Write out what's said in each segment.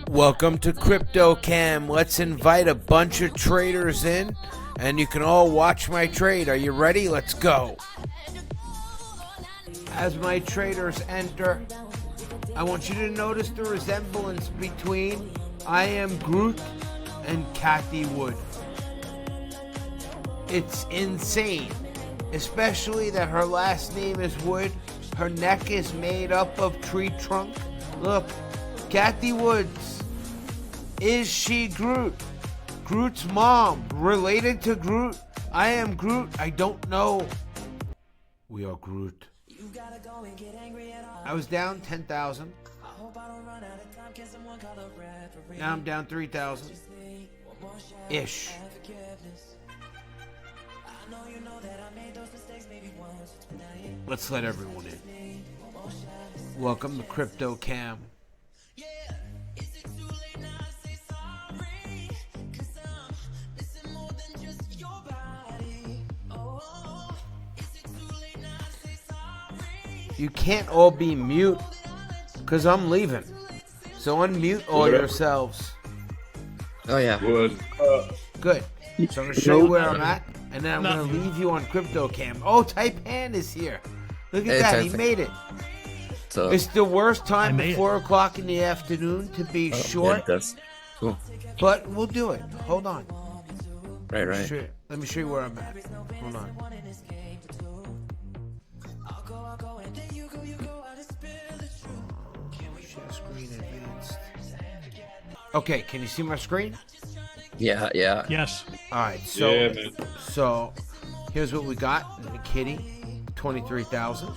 Welcome to CryptoCam. Let's invite a bunch of traders in, and you can all watch my trade. Are you ready? Let's go. As my traders enter, I want you to notice the resemblance between I Am Groot and Cathie Wood. It's insane, especially that her last name is Wood. Her neck is made up of tree trunk. Look, Cathie Woods. Is she Groot? Groot's mom, related to Groot? I am Groot. I don't know. We are Groot. I was down 10,000. Now I'm down 3,000. Ish. Let's let everyone in. Welcome to CryptoCam. You can't all be mute, because I'm leaving. So unmute all yourselves. Oh, yeah. Good. So I'm going to show you where I'm at, and then I'm going to leave you on CryptoCam. Oh, Taipan is here. Look at that. He made it. So, it's the worst time before 4 o'clock in the afternoon to be short. Yeah, cool. But we'll do it. Hold on. Right. Let me show you where I'm at. Hold on. Okay, can you see my screen? Yeah. Yes. All right, so here's what we got in the kitty, 23,000.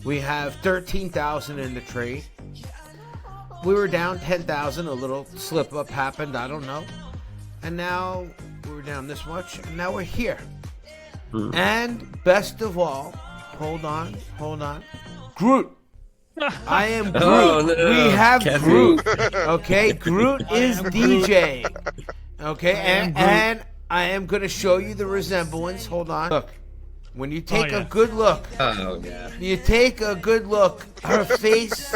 We have 13,000 in the trade. We were down 10,000, a little slip up happened, I don't know. And now we're down this much, and now we're here. And best of all, hold on. Groot. I am Groot. Oh, no. We have Groot. Okay, Groot is DJ. Okay, and I am going to show you the resemblance. Hold on. Look, when you take a good look, you take a good look. Her face,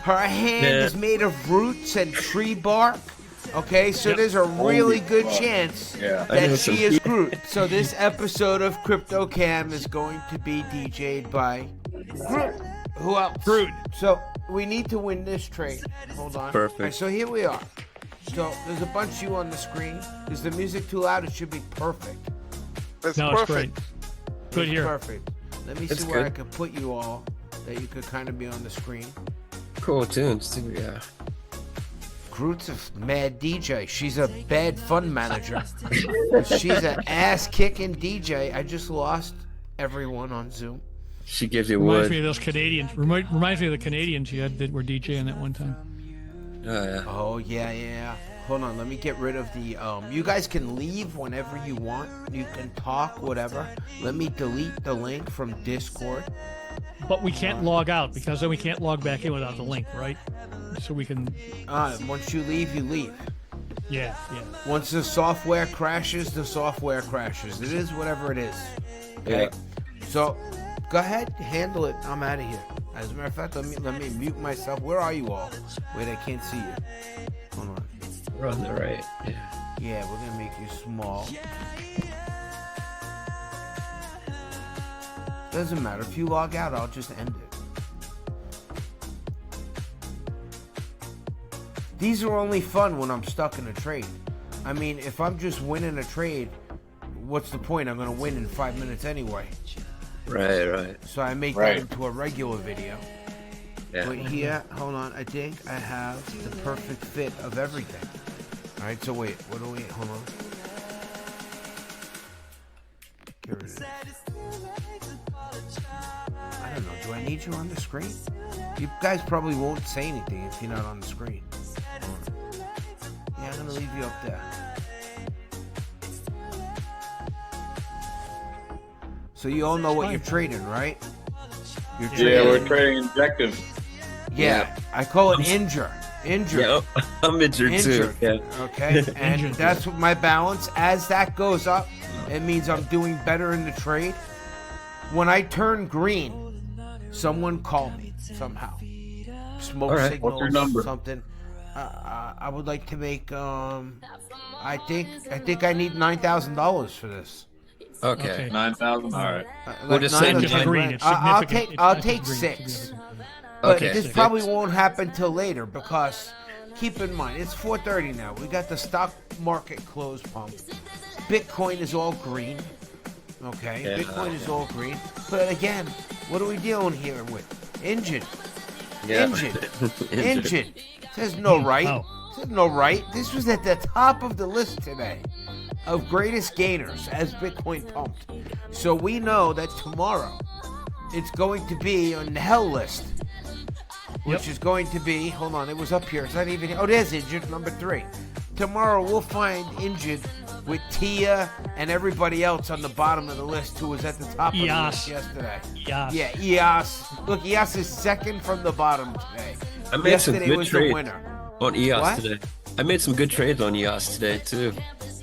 her hand is made of roots and tree bark. Okay, so there's a really good chance that she is Groot. So this episode of CryptoCam is going to be DJ'd by Groot. Who else? Groot. So we need to win this trade. Hold on. Perfect. Right, so here we are. So there's a bunch of you on the screen. Is the music too loud? It should be perfect. It's perfect. Good here. Perfect. Let me see where I could put you all that you could kind of be on the screen. Cool tunes too, yeah. Groot's a mad DJ. She's a bad fund manager. She's an ass-kicking DJ. I just lost everyone on Zoom. She gives you Reminds me of those Canadians. Reminds me of the Canadians you had that were DJing that one time. Oh yeah. Hold on, let me get rid of the you guys can leave whenever you want. You can talk, whatever. Let me delete the link from Discord. But we can't log out, because then we can't log back in without the link, right? So we can once you leave, you leave. Yeah. Once the software crashes, the software crashes. It is whatever it is. Okay? Yeah. So go ahead, handle it. I'm out of here. As a matter of fact, let me mute myself. Where are you all? Wait, I can't see you. Hold on. We're on the right. Yeah, we're gonna make you small. Doesn't matter. If you log out, I'll just end it. These are only fun when I'm stuck in a trade. I mean, if I'm just winning a trade, what's the point? I'm gonna win in 5 minutes anyway. Right. So I make that into a regular video. Yeah. But here, hold on, I think I have the perfect fit of everything. Alright, so wait, hold on. Get rid of this. I don't know, do I need you on the screen? You guys probably won't say anything if you're not on the screen. Yeah, I'm gonna leave you up there. So you all know what you're trading, right? We're trading injective. Yeah, I call it injured. Yeah, I'm injured too. Yeah. Okay, and that's what my balance. As that goes up, it means I'm doing better in the trade. When I turn green, someone call me somehow. Smoke signals, What's your number? something. I would like to make. I think I need $9,000 for this. Okay. 9,000. All right. We'll just say Just 10 agreed. grand. It's I'll significant. take. It's I'll not take just agreed. 6. But Okay. this probably won't happen till later because keep in mind it's 4:30 now. We got the stock market close pump. Bitcoin is all green. Okay, Yeah. Bitcoin is all green. But again, what are we dealing here with? Engine. Yeah. Engine. Says no right. Oh. Says no right. This was at the top of the list today of greatest gainers as Bitcoin pumped. So we know that tomorrow it's going to be on the hell list. Which is going to be, hold on, it was up here. It's not even, oh, there's Injured, number 3. Tomorrow we'll find Injured with Tia and everybody else on the bottom of the list who was at the top of the list yesterday. Yes. Yeah, EOS. Look, EOS is second from the bottom today. I made some Yesterday good was the trades winner. on EOS What? today. I made some good trades on EOS today too.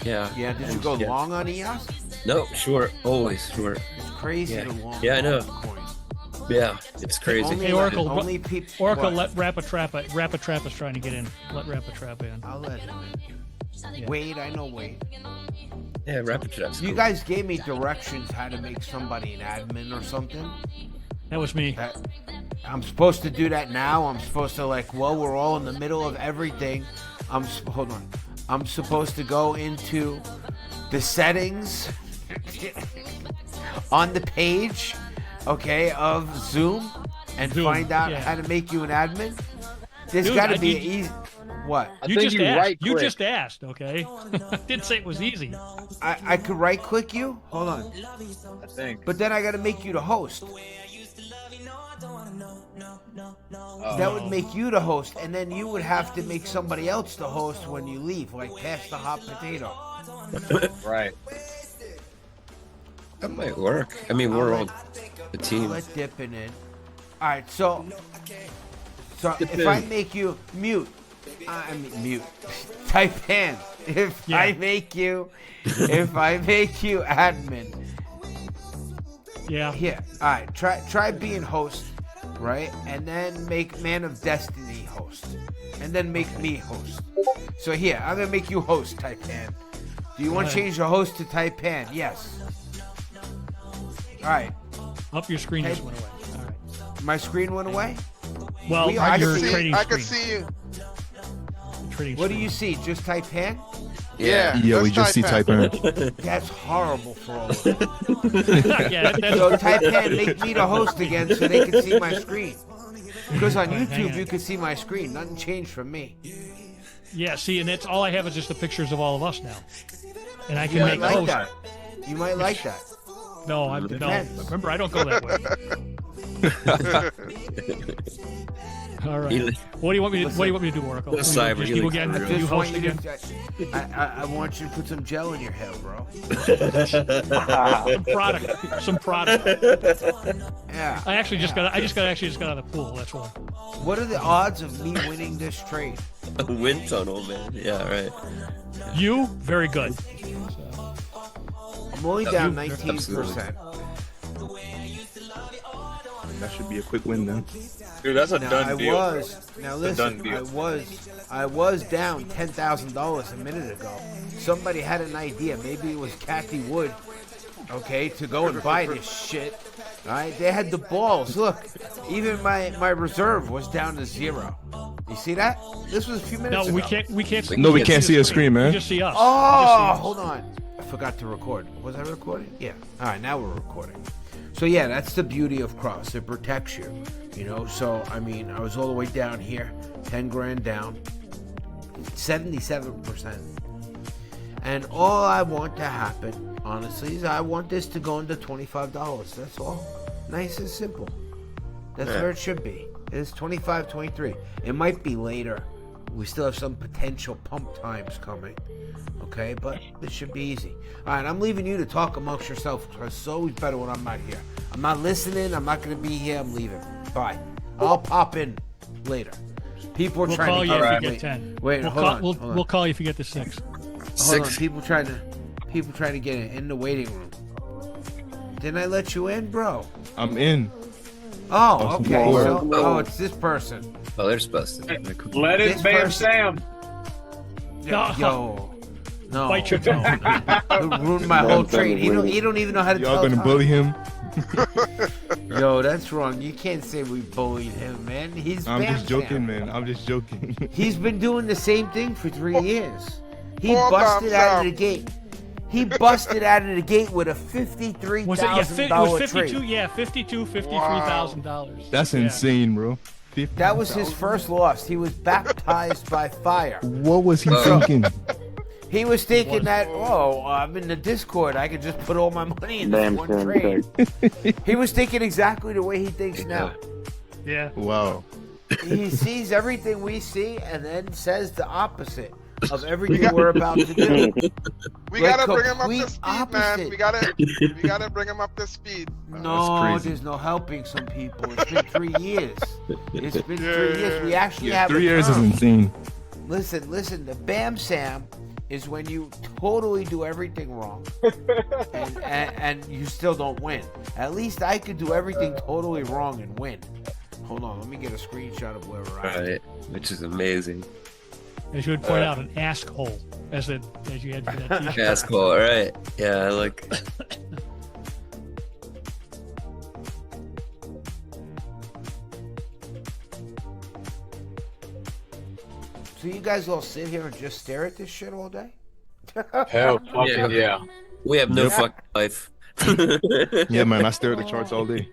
Yeah. Yeah, did you go long on EOS? No, short, always short. It's crazy Yeah. to long. Yeah, I know. Coin. Yeah, it's crazy. Only, Hey, Oracle, only people. Oracle, what? let Rapatrap is trying to get in. Let Rapatrap in. I'll let him in. Yeah. Wade, I know Wade. Yeah, Rapid Trap's You cool. guys gave me directions how to make somebody an admin or something. That was me. I'm supposed to do that now. I'm supposed to we're all in the middle of everything. Hold on. I'm supposed to go into the settings on the page, okay, of Zoom and Zoom, find out yeah. how to make you an admin. There's Dude, got to I be need- an easy. What? You think just you asked. right-click. You just asked, okay? Didn't say it was easy. I could right click you? Hold on. I think. But then I got to make you the host. That would make you the host, and then you would have to make somebody else the host when you leave, like pass the hot potato. Right. That might work. I mean, we're all the team. Let dipping in. All right, so Dip if in. I make you mute, type in. If Yeah. I make you admin, Yeah. here. All right, try being host, right, and then make Man of Destiny host, and then make me host. So here, I'm gonna make you host, Taipan. Do you want to ahead. change the host to Taipan? Yes. All right, Up your screen just Hey. went away. All right. my screen went away. Well, I your can see- trading I can screen. see you. Trading What do screen. you see? Just Taipan? Yeah. Yeah, we let's just see type typing. That's horrible for all of them. Yeah, that's So Taipan, make me the host again so they can see my screen. Because on Hang YouTube on. you can see my screen. Nothing changed from me. yeah. See, and that's all I have is just the pictures of all of us now, and I can You make might like hosts. that. You might like that. No, no. Depends. Remember, I don't go that way. All right. What do you want me to? What do you want me to do, Oracle? This You side, just we're you getting again? really You Just want host you again? to, I want you to put some gel in your hair, bro. Some product. Yeah. I actually just got. I just got out of the pool. That's why. What are the odds of me winning this trade? A wind tunnel, man. Yeah, right. You very good. I'm only down You- 19%. That should be a quick win then. Dude, that's a Now done I deal. was. bro. Now It's a done listen. deal. I was down $10,000 a minute ago. Somebody had an idea. Maybe it was Cathie Wood. Okay, to go and buy this shit. All right, they had the balls. Look, even my reserve was down to 0. You see that? This was a few minutes No, ago. we can't. We can't. No, we can't see a screen, You man. just see us. Oh, hold on. I forgot to record. Was I recording? Yeah. All right, now we're recording. So yeah, that's the beauty of Cross. It protects you, you know. So I mean, I was all the way down here, 10 grand down, 77%. And all I want to happen, honestly, is I want this to go into $25. That's all. Nice and simple. That's where it should be. It's 25, 23. It might be later. We still have some potential pump times coming. Okay, but it should be easy. All right, I'm leaving you to talk amongst yourself because it's always better when I'm not here. I'm not listening. I'm not going to be here. I'm leaving. Bye. I'll pop in later. People are We'll trying call to you get if you wait, get 10. Wait, we'll hold call, on. We'll, hold on. we'll call you if you get to 6. Hold on. People trying to get in the waiting room. Didn't I let you in, bro? I'm in. Oh, okay. Lord. So, oh, it's this person. Oh, they're busted. Let it, This Bam person- Sam. Yo, no. Bite your tongue. It ruined my whole trade. He don't even know how to Y'all tell gonna time. bully him? Yo, that's wrong. You can't say we bullied him, man. He's I'm Bam just joking, Sam. man. I'm just joking. He's been doing the same thing for 3 years. He Poor busted Bam out of Sam. the gate. He busted out of the gate with a $53,000 Was it? Yeah, it was 52. trade. Yeah, $53,000. That's Yeah. insane, bro. That was his first loss. He was baptized by fire. What was he thinking? He was thinking that, I'm in the Discord. I could just put all my money in this Bam one Sam trade. trade. He was thinking exactly the way he thinks now. Yeah. Wow. He sees everything we see and then says the opposite of everything we're about to do. We Like gotta bring him up complete to speed, opposite. man. We gotta bring him up to speed. No, crazy. there's no helping some people. It's been 3 years. It's been 3 Yeah, years. We actually have 3 a years is term. insane. Listen. The Bam Sam is when you totally do everything wrong, and you still don't win. At least I could do everything totally wrong and win. Hold on, let me get a screenshot of where we're at. Right, which is amazing. As you would point out, an ask hole, as you had for that t-shirt. That's cool. All right. Yeah, I like. So you guys all sit here and just stare at this shit all day? Hell fucking yeah. We have no Yep. fucking life. Yeah, man. I stare at the charts all day.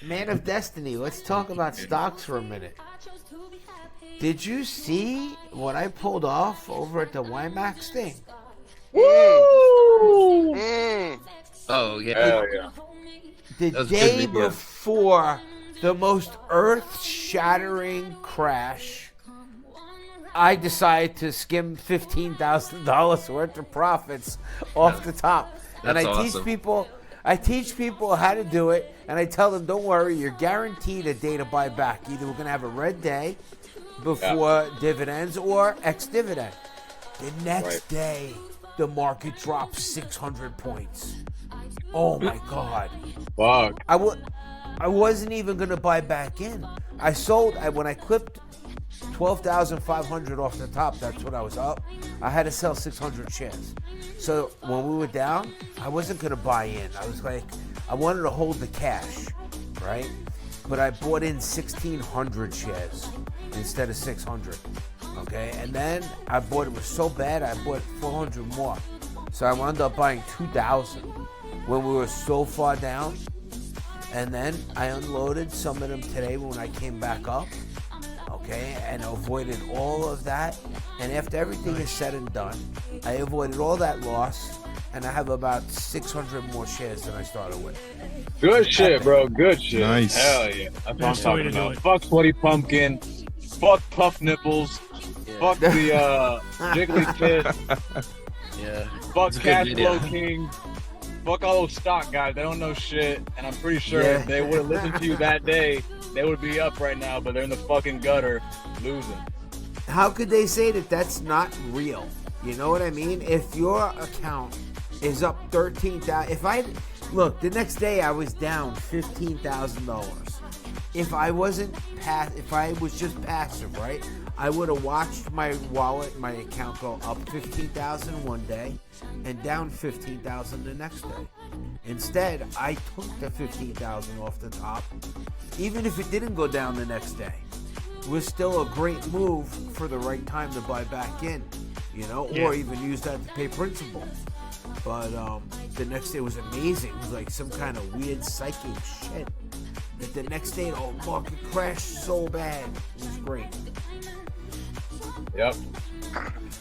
Man of Destiny, let's talk about stocks for a minute. Did you see what I pulled off over at the WiMAX thing? Mm. Oh yeah. Hell yeah. The That was a good day video. before the most earth-shattering crash, I decided to skim $15,000 worth of profits off the top. And I That's teach awesome. people how to do it, and I tell them, don't worry, you're guaranteed a day to buy back. Either we're going to have a red day before dividends or ex-dividend. The next day, the market dropped 600 points. Oh my God. Fuck. I wasn't even gonna buy back in. I sold when I clipped 12,500 off the top. That's what I was up. I had to sell 600 shares. So when we were down, I wasn't gonna buy in. I was like, I wanted to hold the cash, right? But I bought in 1,600 shares instead of 600. Okay, and then I bought it was so bad. I bought 400 more. So I wound up buying 2,000 when we were so far down. And then I unloaded some of them today when I came back up, okay, and avoided all of that. And after everything is said and done, I avoided all that loss, and I have about 600 more shares than I started with. Good shit, bro. Good shit. Nice. Hell yeah. That's what I'm That's the way talking to do about. it. Fuck Sweaty Pumpkin. Fuck Puff Nipples. Fuck the Jiggly Kid. Yeah. Fuck It's a good Cash video. Flow King. Fuck all those stock guys. They don't know shit. And I'm pretty sure Yeah. if they would have listened to you that day, they would be up right now, but they're in the fucking gutter losing. How could they say that that's not real? You know what I mean? If your account is up 13,000, look, the next day I was down $15,000. If I was just passive, right? I would have watched my wallet, my account go up 15,000 one day and down 15,000 the next day. Instead, I took the 15,000 off the top, even if it didn't go down the next day. It was still a great move for the right time to buy back in, you know, or even use that to pay principal. But the next day was amazing. It was like some kind of weird psychic shit. That the next day, the market crashed so bad. It was great. Yep.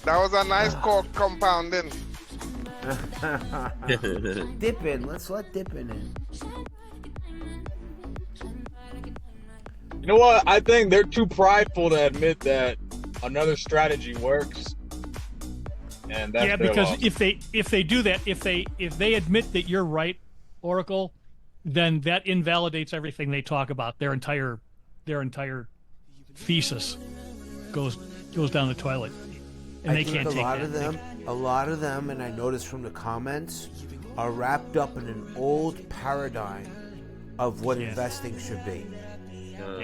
That was a nice compounding. Dip in. Let's let Dip in. You know what? I think they're too prideful to admit that another strategy works. And that's Yeah, their because loss. if they do that, if they admit that you're right, Oracle, then that invalidates everything they talk about. Their entire thesis goes down the toilet, and they can't take a lot that. of them, and I noticed from the comments, are wrapped up in an old paradigm of what investing should be.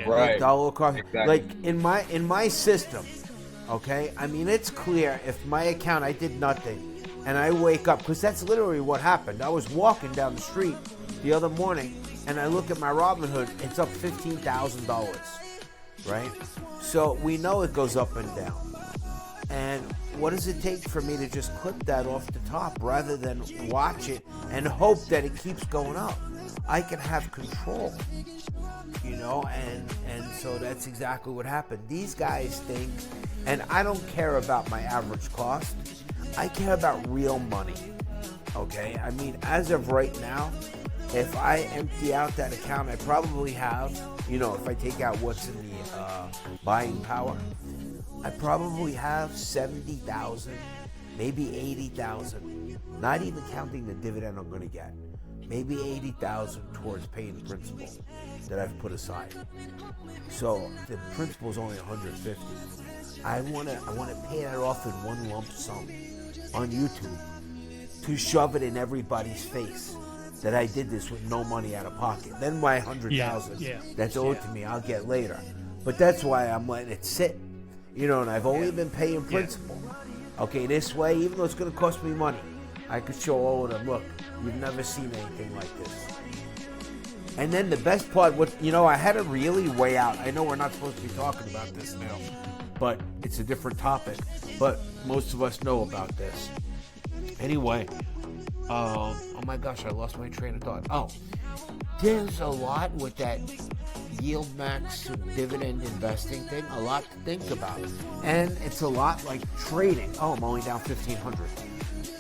Right. Dollar cost. Exactly. Like in my system, okay? I mean, it's clear if my account, I did nothing, and I wake up, because that's literally what happened. I was walking down the street the other morning, and I look at my Robinhood, it's up $15,000, right? So we know it goes up and down. And what does it take for me to just clip that off the top rather than watch it and hope that it keeps going up? I can have control, you know, and so that's exactly what happened. These guys think, and I don't care about my average cost, I care about real money, okay? I mean, as of right now, if I empty out that account, I probably have, you know, if I take out what's in the buying power, I probably have 70,000, maybe 80,000, not even counting the dividend I'm going to get. Maybe 80,000 towards paying principal that I've put aside. So the principal is only 150. I want to pay that off in one lump sum on YouTube to shove it in everybody's face that I did this with no money out of pocket. Then my 100,000 that's owed to me, I'll get later. But that's why I'm letting it sit. You know, and I've only been paying principal. Okay, this way, even though it's going to cost me money, I could show all of them, look, you've never seen anything like this. And then the best part, I had to really weigh out. I know we're not supposed to be talking about this now, but it's a different topic. But most of us know about this. Anyway, oh my gosh, I lost my train of thought. Oh, there's a lot with that yield max dividend investing thing, a lot to think about. And it's a lot like trading. Oh, I'm only down 1,500.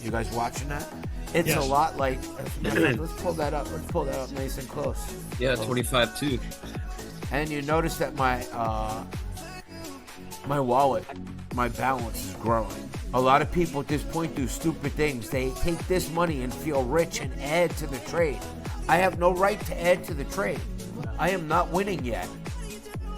You guys watching that? It's a lot like, let's pull that up. Let's pull that up nice and close. Yeah, 25 too. And you notice that my wallet, my balance is growing. A lot of people at this point do stupid things. They take this money and feel rich and add to the trade. I have no right to add to the trade. I am not winning yet.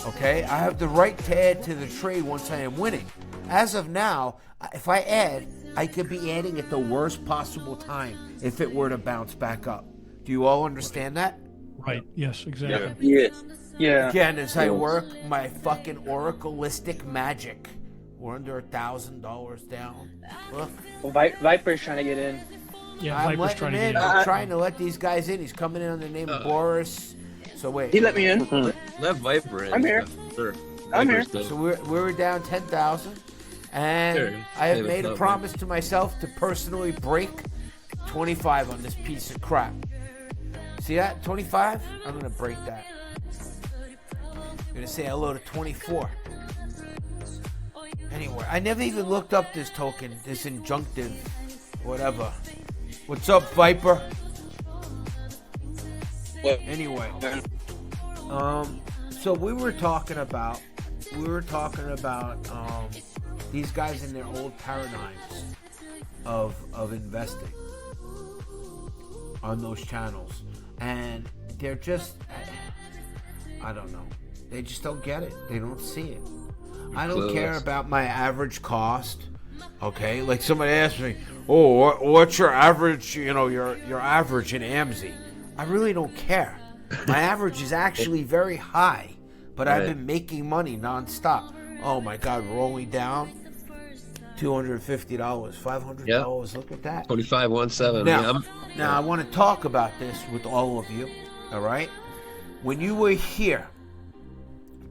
Okay? I have the right to add to the trade once I am winning. As of now, if I add, I could be adding at the worst possible time if it were to bounce back up. Do you all understand that? Right. Yes, exactly. Yeah. Again, as I work my fucking oracleistic magic, we're under $1,000 down. Look. Well, Viper's trying to get in. Yeah, I'm Viper's trying to get in. I'm trying to let these guys in. He's coming in on the name of Boris. So wait. He let me in. Let Viper in. I'm here. Sure. I'm here. So we're down 10,000, and Sure. I have made a promise to myself to personally break 25 on this piece of crap. See that? 25? I'm gonna break that. I'm gonna say hello to 24. Anyway, I never even looked up this token, this injunctive, whatever. What's up, Viper? Anyway, so we were talking about these guys in their old paradigms of investing on those channels, and they're just, I don't know, they just don't get it. They don't see it. I don't care about my average cost. Okay, like somebody asked me, "Oh, what's your average? You know, your average in AMZ?" I really don't care. My average is actually very high, but I've been making money nonstop. Oh my God, we're only down $250, $500. Look at that. 25.17. Now I want to talk about this with all of you. All right, when you were here,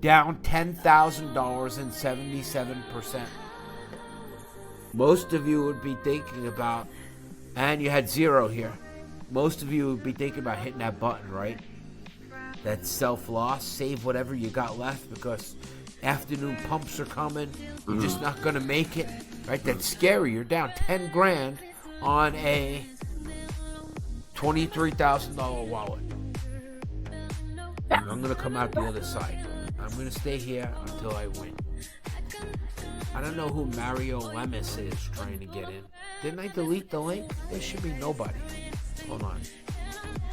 down $10,000 and 77%. Most of you would be thinking about, and you had zero here. Most of you would be thinking about hitting that button, right? That self-loss, save whatever you got left because afternoon pumps are coming. You're just not going to make it, right? That's scary. You're down 10 grand on a $23,000 wallet. I'm going to come out the other side. I'm going to stay here until I win. I don't know who Mario Lemus is trying to get in. Didn't I delete the link? There should be nobody. Hold on.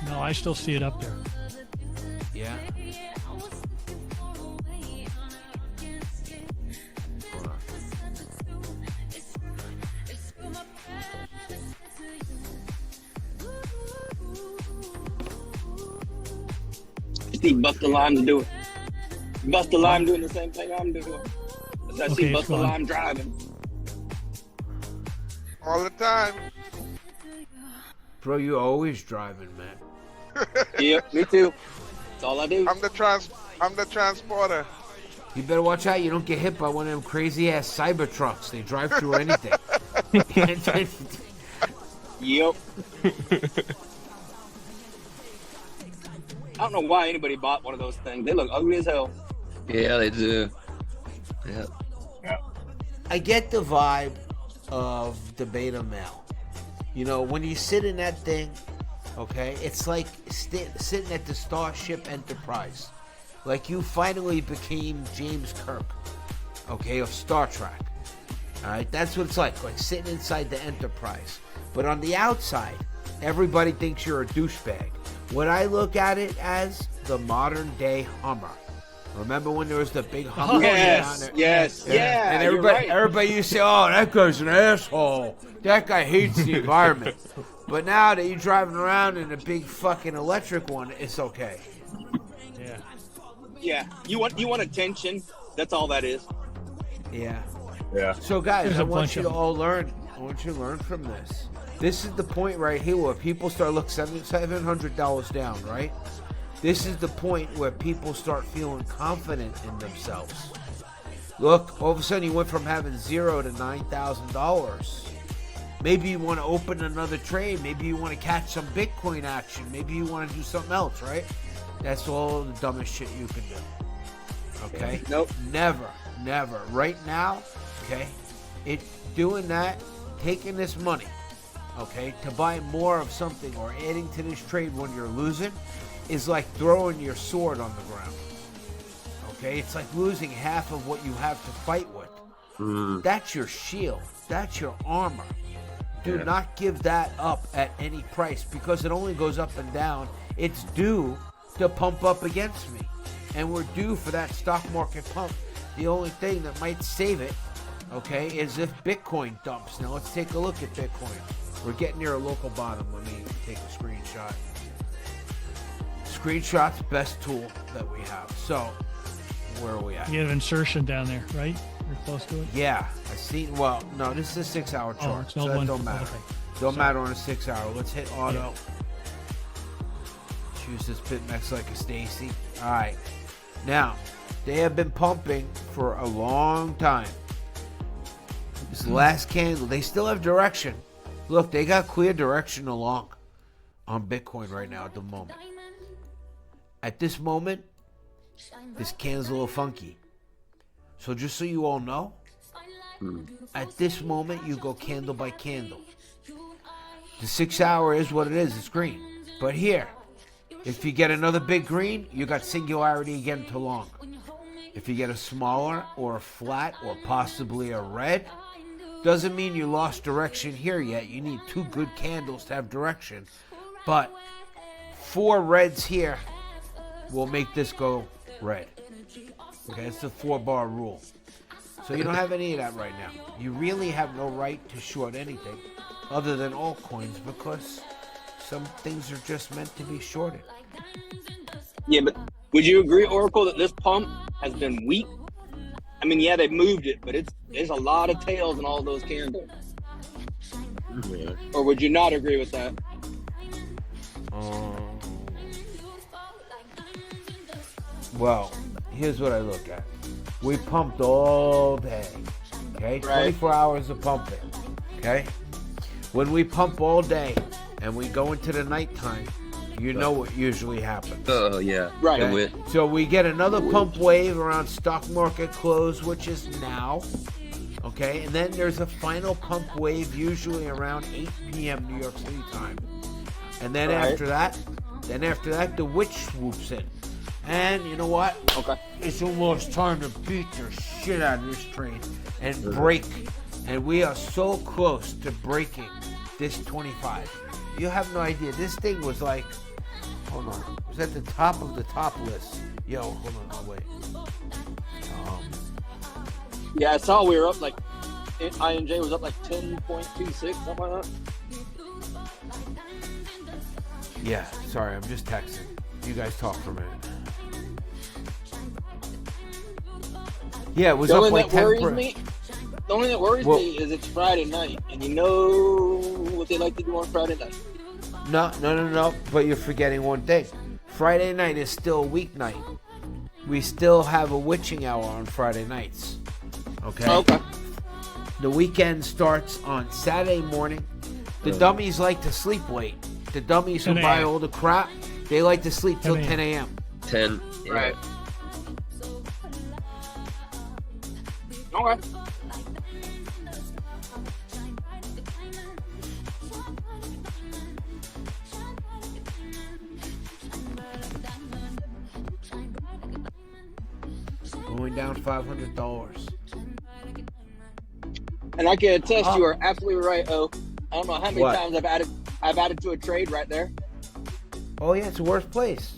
No, I still see it up there. Yeah? Hold on. Steve buffed the line to do it. Busta Lime doing the same thing I'm doing. I see Okay, Busta go on. Lime driving. All the time. Bro, you always driving, man. Yep, me too. That's all I do. I'm the transporter. You better watch out you don't get hit by one of them crazy ass cyber trucks. They drive through anything. Yep. I don't know why anybody bought one of those things. They look ugly as hell. Yeah, they do. Yeah. I get the vibe of the beta male. You know, when you sit in that thing, okay, it's like sitting at the Starship Enterprise. Like you finally became James Kirk, okay, of Star Trek. All right, that's what it's like sitting inside the Enterprise. But on the outside, everybody thinks you're a douchebag. What I look at it as the modern day Hummer. Remember when there was the big Hummer? Yes, down there? yes, yeah. And you're right. everybody used to say, "Oh, that guy's an asshole. That guy hates the environment." But now that you're driving around in a big fucking electric one, it's okay. Yeah. Yeah, you want attention. That's all that is. Yeah. Yeah. So guys, There's I a want bunch you of to them. all learn. I want you to learn from this. This is the point right here where people start looking $700 down, right? This is the point where people start feeling confident in themselves. Look, all of a sudden you went from having $0 to $9,000. Maybe you want to open another trade. Maybe you want to catch some Bitcoin action. Maybe you want to do something else, right? That's all the dumbest shit you can do. Okay? Nope. Never. Right now, okay, doing that, taking this money, okay, to buy more of something or adding to this trade when you're losing is like throwing your sword on the ground. Okay? It's like losing half of what you have to fight with. That's your shield. That's your armor. Do not give that up at any price because it only goes up and down. It's due to pump up against me. And we're due for that stock market pump. The only thing that might save it, okay, is if Bitcoin dumps. Now let's take a look at Bitcoin. We're getting near a local bottom. Let me take a screenshot. Screenshot's best tool that we have. So, where are we at? You have insertion down there, right? You're close to it. Yeah, I see. Well, no, this is a 6-hour Oh, chart, it's so no that one. don't matter. Okay. Don't matter on a 6-hour. Let's hit auto. Choose this Bitunix like a Stacy. All right. Now, they have been pumping for a long time. This last candle, they still have direction. Look, they got clear direction along on Bitcoin right now at the moment. At this moment, this candle's a little funky. So just so you all know, at this moment, you go candle by candle. The 6-hour is what it is. It's green. But here, if you get another big green, you got singularity again to long. If you get a smaller or a flat or possibly a red, doesn't mean you lost direction here yet. You need 2 good candles to have direction. But 4 reds here will make this go red. Okay, it's the 4-bar rule. So you don't have any of that right now. You really have no right to short anything other than altcoins because some things are just meant to be shorted. Yeah, but would you agree, Oracle, that this pump has been weak? I mean, yeah, they've moved it, but there's a lot of tails in all those candles. Or would you not agree with that? Well, here's what I look at. We pumped all day, okay? Right. 24 hours of pumping, okay? When we pump all day and we go into the nighttime, you know what usually happens. Oh, yeah. Right. The wit. So we get another pump wave around stock market close, which is now, okay? And then there's a final pump wave usually around 8 p.m. New York City time. And then Right. after that, the witch swoops in. And you know what? Okay. It's almost time to beat the shit out of this trade and break. And we are so close to breaking this 25. You have no idea. This thing was like, hold on, it was at the top of the top list. Yo, hold on, oh, wait. Yeah, I saw we were up like, INJ was up like 10.26, something like that. Yeah, sorry, I'm just texting. You guys talk for a minute. Yeah, it was The up only like that worries 10%. me. The only thing that worries Well- me is it's Friday night, and you know what they like to do on Friday night. No. But you're forgetting one thing. Friday night is still a weeknight. We still have a witching hour on Friday nights. Okay? Okay. The weekend starts on Saturday morning. The dummies like to sleep late. The dummies who 10 buy a.m. all the crap, they like to sleep till 10 10 a.m. 10. Yeah. Right. Okay. Going down $500. And I can attest you are absolutely right, O. I don't know how many What? times I've added to a trade right there. Oh yeah, it's the worst place.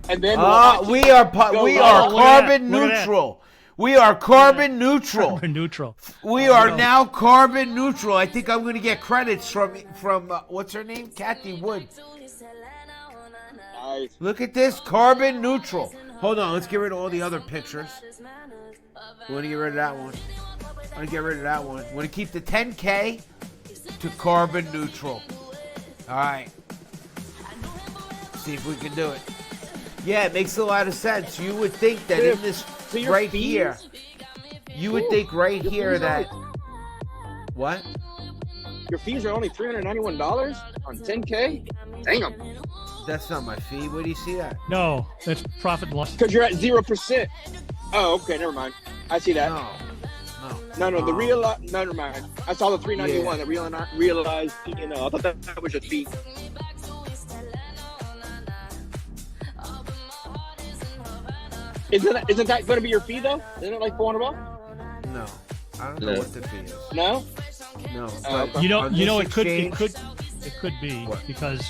And then We are Look at carbon that. Look at that. neutral. We are carbon neutral. Carbon neutral. We are now carbon neutral. I think I'm going to get credits from what's her name, Cathie Wood. Nice. Look at this, carbon neutral. Hold on, let's get rid of all the other pictures. We want to get rid of that one. I want to get rid of that one. We want to keep the 10K to carbon neutral. All right. See if we can do it. Yeah, it makes a lot of sense. You would think that in this So your right fees? here, you would think right Your here fees that what? Your fees are only $391 on 10K? Damn. That's not my fee. Where do you see that? No, that's profit and loss. Because you're at 0%. Oh, okay, never mind. I see that. No, the real. No, never mind. I saw the 391. Yeah. That realized. You know, I thought that was your fee. Isn't that going to be your fee though? Isn't it like $400? No, I don't know No. what the fee is. No. No, Oh, but okay. You know, on you know, this it could exchange- be What? because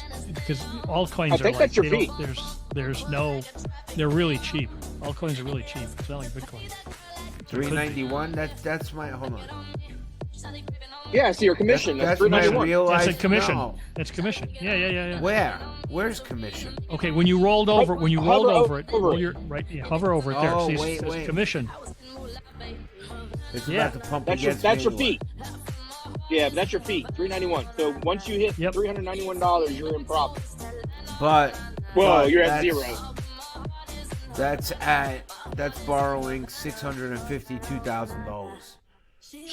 altcoins I are think like that's your they fee. don't- there's no, they're really cheap. Altcoins are really cheap. It's not like Bitcoin. So it could be. $391. That's my. Hold on. Yeah, I see your commission. That's That's my $391. real That's life. a commission. No. That's commission. Yeah. Where? Where's commission? Okay, when you rolled over, when you rolled Hover over it, over roll it. your, right, yeah, hover over it there. Oh, See, it wait, says wait. commission. It's Yeah. about to pump That's your against me fee. Yeah, but that's your fee. $391. So once you hit Yep. $391, you're in profit. But Whoa, but you're at that's- zero. That's borrowing $652,000.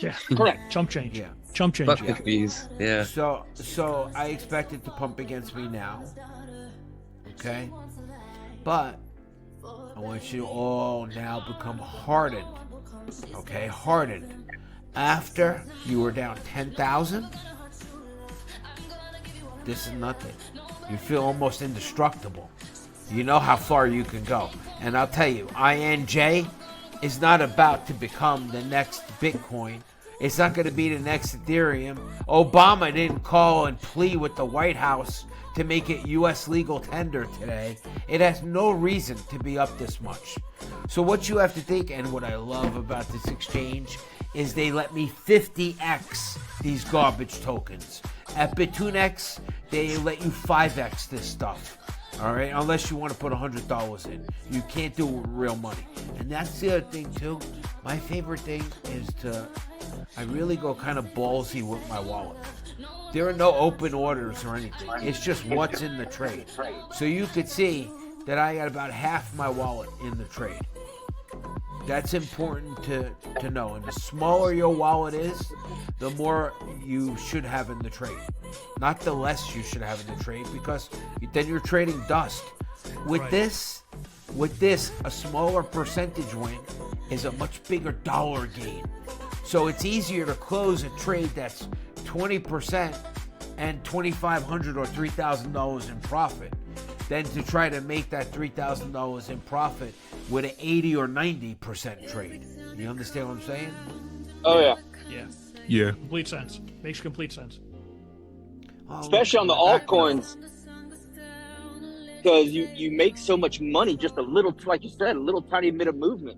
Yeah, Correct. chump change. Yeah. Chump change. Fuck the fees. Yeah. So I expect it to pump against me now. Okay? But I want you to all now become hardened. Okay? Hardened. After you were down 10,000, this is nothing. You feel almost indestructible. You know how far you can go. And I'll tell you, INJ is not about to become the next Bitcoin. It's not going to be the next Ethereum. Obama didn't call and plead with the White House to make it U.S. legal tender today. It has no reason to be up this much. So what you have to think, and what I love about this exchange, is they let me 50x these garbage tokens. At Bitunix, they let you 5x this stuff. All right, unless you want to put $100 in, you can't do it with real money. And that's the other thing too. My favorite thing is I really go kind of ballsy with my wallet. There are no open orders or anything. It's just what's in the trade. So you could see that I got about half my wallet in the trade. That's important to know. And the smaller your wallet is, the more you should have in the trade. Not the less you should have in the trade, because then you're trading dust. With Right. this, a smaller percentage win is a much bigger dollar gain. So it's easier to close a trade that's 20% and $2,500 or $3,000 in profit than to try to make that $3,000 in profit with an 80 or 90% trade. You understand what I'm saying? Oh, yeah. Yeah, Yeah. complete sense. Makes complete sense. Oh, Especially on the back now. altcoins. Because you make so much money, just a little, like you said, a little tiny bit of movement.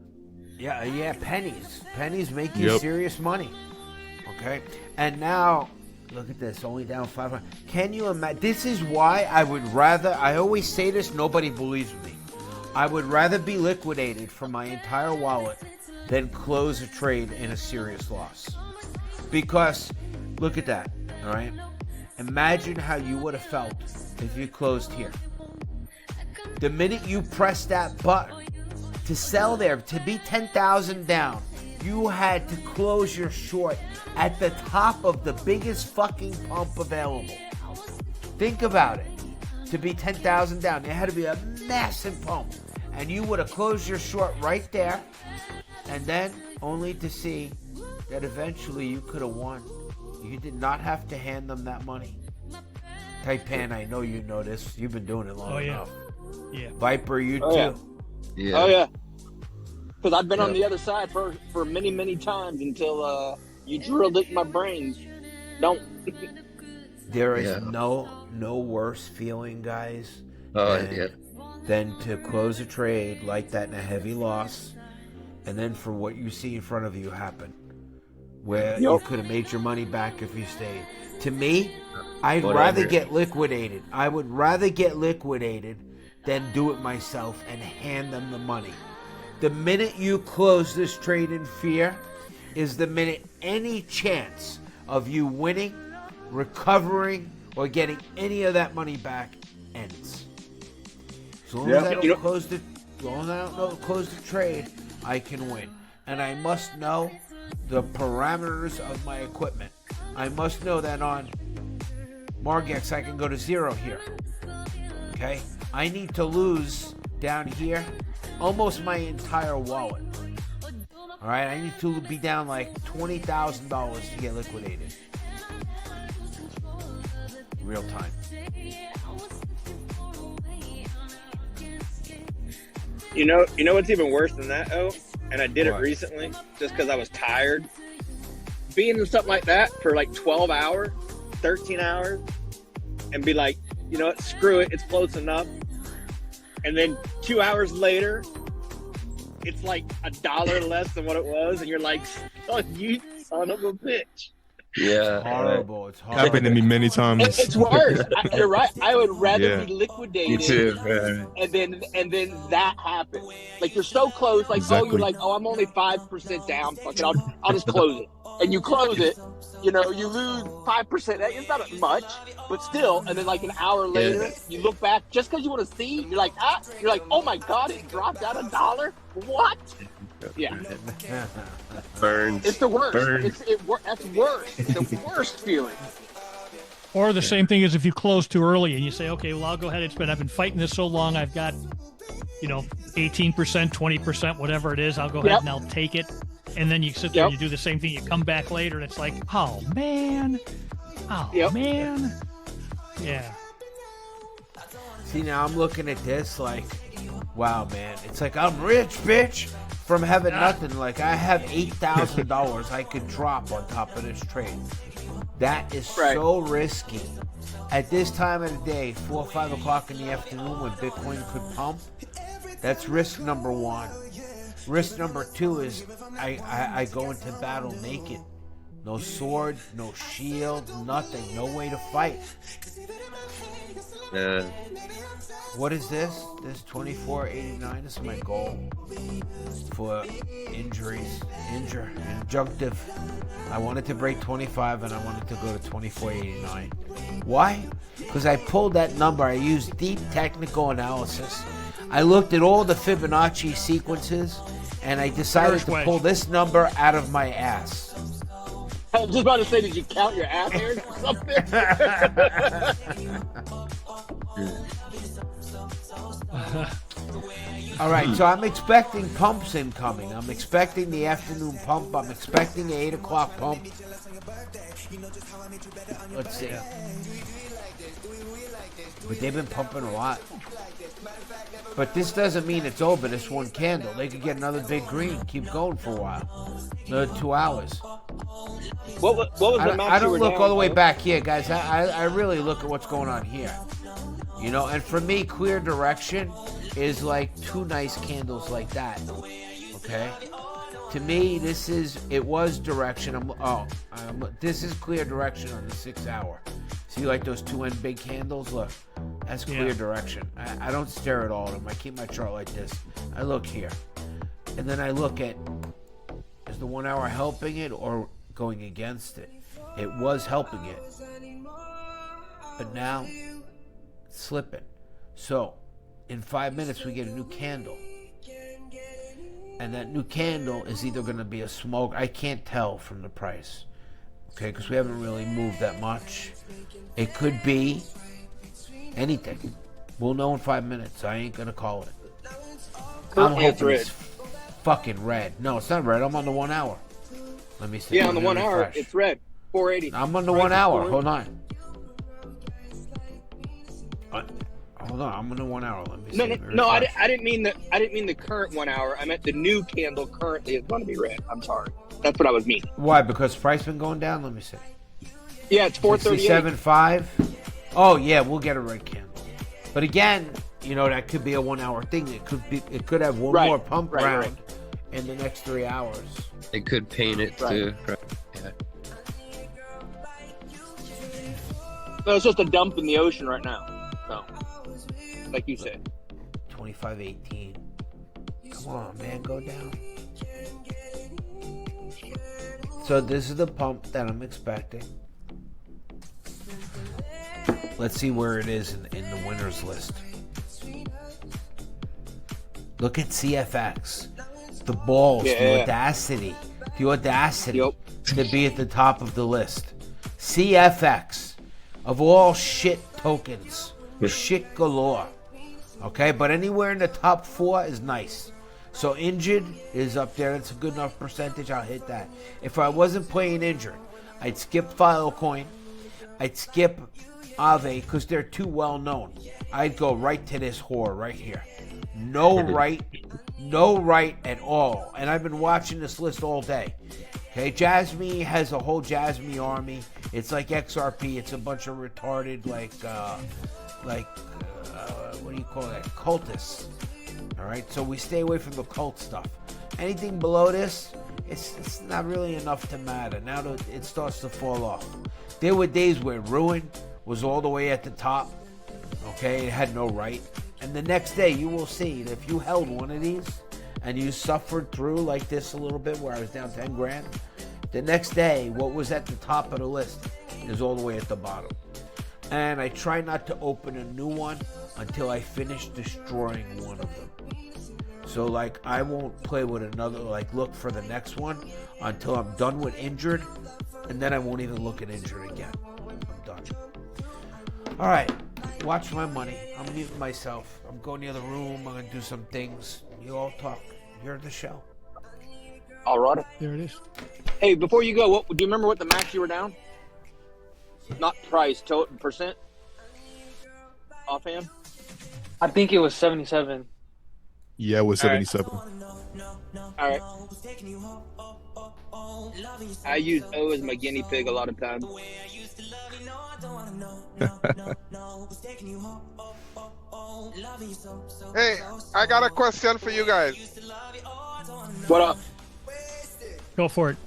Yeah, pennies. Pennies make you Yep. serious money. Okay? And now, look at this, only down 500. Can you imagine? This is why I would rather, I always say this, nobody believes me. I would rather be liquidated from my entire wallet than close a trade in a serious loss. Because, look at that, all right? Imagine how you would have felt if you closed here. The minute you press that button to sell there, to be 10,000 down, you had to close your short at the top of the biggest fucking pump available. Think about it. To be 10,000 down, there had to be a massive pump. And you would have closed your short right there, and then only to see that eventually you could have won. You did not have to hand them that money. Taipan, I know you know this. You've been doing it long enough. Yeah. Viper, you too. Yeah. Yeah. Oh yeah. Because I've been on the other side for many, many times until you drilled it in my brains. Don't. There is no worse feeling, guys, than to close a trade like that in a heavy loss, and then for what you see in front of you happen, where you could have made your money back if you stayed. To me, I'd rather get liquidated. I would rather get liquidated than do it myself and hand them the money. The minute you close this trade in fear is the minute any chance of you winning, recovering, or getting any of that money back ends. As long as I don't close the trade, I can win. And I must know the parameters of my equipment. I must know that on Margex I can go to 0 here. Okay? I need to lose down here almost my entire wallet. Alright? I need to be down like $20,000 to get liquidated. Real time. You know what's even worse than that, and I did it recently just because I was tired. Being in something like that for like 12 hours, 13 hours, and be like, you know what, screw it, it's close enough. And then 2 hours later, it's like $1 less than what it was, and you're like, oh, you son of a bitch. Yeah. Horrible. It's horrible. Happened to me many times. It's worse. You're right. I would rather be liquidated. Me too, man. And then that happens. Like you're so close. Like you're like, I'm only 5% down. Fuck it, I'll just close it. And you close it. You know, you lose 5%. It's not much, but still. And then like an hour later, you look back just because you want to see. You're like, oh my god, it dropped down $1. What? Yeah. Burns. It's the worst. Burns. That's worse. It's the worst feeling. Or the same thing as if you close too early and you say, okay, well, I'll go ahead. I've been fighting this so long. I've got, 18%, 20%, whatever it is. I'll go ahead and I'll take it. And then you sit there and you do the same thing. You come back later and it's like, oh, man. Man. Yeah. See, now I'm looking at this like, wow, man. It's like I'm rich, bitch. From having nothing. Like, I have $8,000 I could drop on top of this trade. That is so risky. At this time of the day, 4 or 5 o'clock in the afternoon when Bitcoin could pump, that's risk number 1. Risk number 2 is I go into battle naked. No sword, no shield, nothing. No way to fight. What is this? This 2489 is my goal for injuries. Injunctive. I wanted to break 25 and I wanted to go to 2489. Why? Because I pulled that number. I used deep technical analysis. I looked at all the Fibonacci sequences and I decided to pull this number out of my ass. I was just about to say, did you count your ass hairs or something? All right, so I'm expecting pumps incoming. I'm expecting the afternoon pump. I'm expecting the 8 o'clock pump. Let's see. But they've been pumping a lot. But this doesn't mean it's over. This one candle. They could get another big green. Keep going for a while. Another 2 hours. What was the max I don't you were look down, all the way back here, guys. I really look at what's going on here. And for me, clear direction is like 2 nice candles like that. Okay? To me, it was direction. This is clear direction on the 6 hour. See, like those 2 end big candles? Look, that's clear direction. I don't stare at all of them. I keep my chart like this. I look here. And then I look at the 1 hour helping it or going against it? It was helping it, but now it's slipping. So in 5 minutes we get a new candle, and that new candle is either going to be a smoke. I can't tell from the price, okay, because we haven't really moved that much. It could be anything. We'll know in 5 minutes. I ain't gonna call it. I'm hoping it's fucking red. No, it's not red. I'm on the 1 hour. Let me see. Yeah, on the 1 hour, it's red. 480. I'm on the 1 hour. Hold on. Hold on. I'm on the 1 hour. Let me see. No. I didn't mean the. I didn't mean the current 1 hour. I meant the new candle currently is going to be red. I'm sorry. That's what I was meaning. Why? Because price been going down. Let me see. Yeah, it's 438. 67.5. Oh yeah, we'll get a red candle. But again, you know, that could be a 1 hour thing. It could have one more pump round in the next 3 hours. It could paint it too. Right. Yeah. No, it's just a dump in the ocean right now. So, like you said. 25.18. Come on, man, go down. So this is the pump that I'm expecting. Let's see where it is in the winners list. Look at CFX. The balls, the audacity to be at the top of the list. CFX, of all shit tokens, shit galore. Okay, but anywhere in the top 4 is nice. So Injured is up there. That's a good enough percentage. I'll hit that. If I wasn't playing Injured, I'd skip Filecoin. I'd skip Aave because they're too well known. I'd go right to this whore right here. No right at all. And I've been watching this list all day. Okay, Jasmine has a whole Jasmine army. It's like XRP. It's a bunch of retarded what do you call that? Cultists. All right, so we stay away from the cult stuff. Anything below this, it's not really enough to matter. Now it starts to fall off. There were days where Ruin was all the way at the top. Okay, it had no right. And the next day you will see that if you held one of these and you suffered through like this a little bit where I was down 10 grand, the next day what was at the top of the list is all the way at the bottom. And I try not to open a new one until I finish destroying one of them. So like I won't play with another, like look for the next one until I'm done with Injured, and then I won't even look at Injured again. I'm done. All right, watch my money. I'm muting myself. I'm going to the other room. I'm going to do some things. You all talk. You're the show. All right. There it is. Hey, before you go, do you remember what the max you were down? Not price, total percent. Offhand. I think it was 77. Yeah, it was 77. All right. I use O as my guinea pig a lot of times. Hey, I got a question for you guys. What up? Go for it.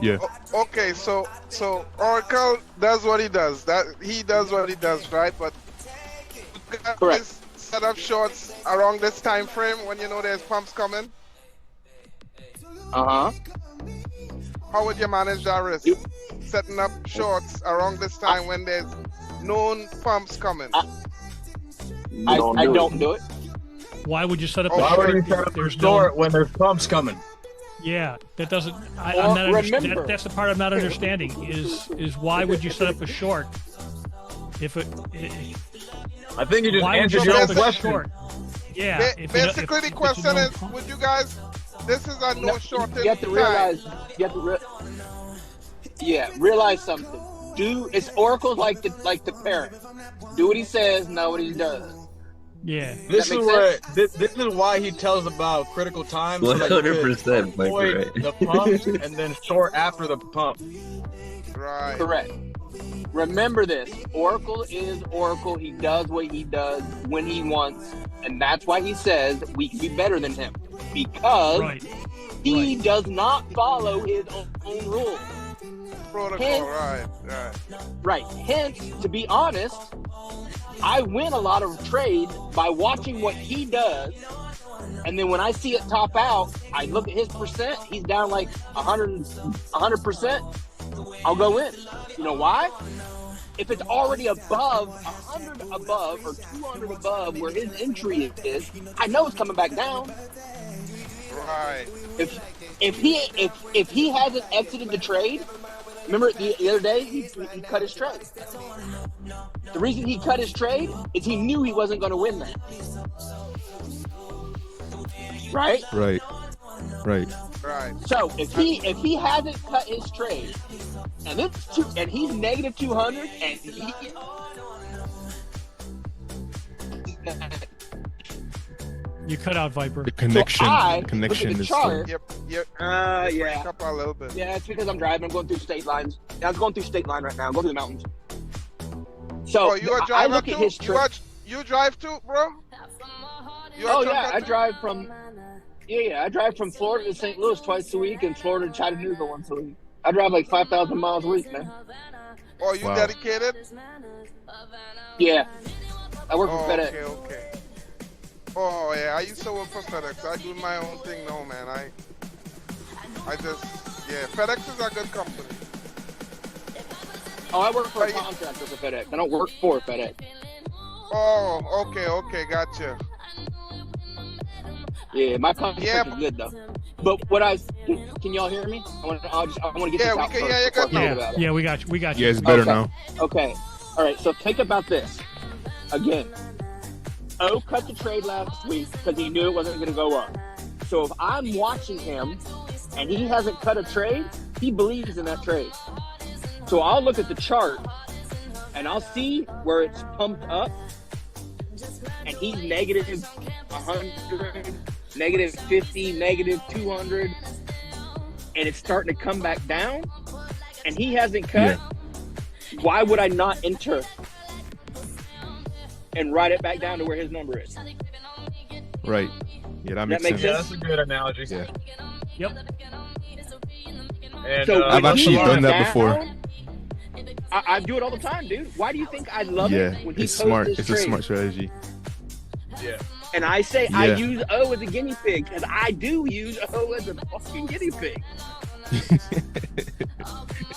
Yeah. Okay, so Oracle does what he does. He does what he does, right? But you guys Correct. set up shorts around this time frame when you know there's pumps coming. Uh-huh. How would you manage that risk? Setting up shorts around this time when there's known pumps coming. I don't do it. Why would you set up Why a would short? you set up a There's short when there's pumps coming? Yeah, that doesn't. I'm Well, not remember- that's the part I'm not understanding. Is why would you set up a short if it I think you just why would you answered set your own up a question. short? Yeah. Basically, the it's a question known is, pump. would you guys? This is a no shorting You have to time. realize. Realize something. It's Oracle's like the parent. Do what he says, not what he does. Yeah. This That is makes where this is why he tells about critical times. so that you could 100%, Mike, avoid right. the pumps and then short after the pump. Right. Correct. Remember this. Oracle is Oracle. He does what he does when he wants, and that's why he says we can be better than him because Right. he does not follow his own rules. Protocol. Hence- Right. Right. Hence, to be honest, I win a lot of trades by watching what he does And then when I see it top out, I look at his percent. He's down like 100%. I'll go in. You know why? If it's already above 100 above or 200 above where his entry is, I know it's coming back down. Right. If he hasn't exited the trade, remember the other day he cut his trade. The reason he cut his trade is he knew he wasn't going to win that. Right. So if he hasn't cut his trade, and he's negative 200, and he You cut out, Viper. The connection, So connection is chart, still... Yep. Yeah. Up a little bit. Yeah, it's because I'm driving. I'm going through state lines. I was going through state line right now. I'm going through the mountains. So you a I driver look too? at his trade. You drive too, bro? Oh yeah, I drive from. Yeah, I drive from Florida to St. Louis twice a week, and Florida to Chattanooga once a week. I drive like 5,000 miles a week, man. Oh, you Wow. dedicated? Yeah, I work for FedEx. Okay. Oh yeah, I used to work for FedEx. I do my own thing now, man. I just FedEx is a good company. Oh, I work for a contractor for FedEx. I don't work for FedEx. Oh, okay, gotcha. Yeah, my contract is good though. But can y'all hear me? I want to get this out we can first hear you before I good talk now. about it. Yeah, we got you. Yeah, it's better Okay. now. Okay. All right. So think about this. Again, O cut the trade last week because he knew it wasn't going to go up. So if I'm watching him and he hasn't cut a trade, he believes in that trade. So I'll look at the chart and I'll see where it's pumped up and he's negative 100, negative 50, negative 200, and it's starting to come back down and he hasn't cut. Yeah. Why would I not enter and write it back down to where his number is? Right. Yeah, that makes makes sense. Yeah, that's a good analogy. Yeah. Yep. And, So I've when actually he done is that before. down, I do it all the time, dude. Why do you think I love Yeah, it when he it's posts smart. his It's a trade? smart strategy. yeah. And I say I Yeah. use O as a guinea pig because I do use O as a fucking guinea pig.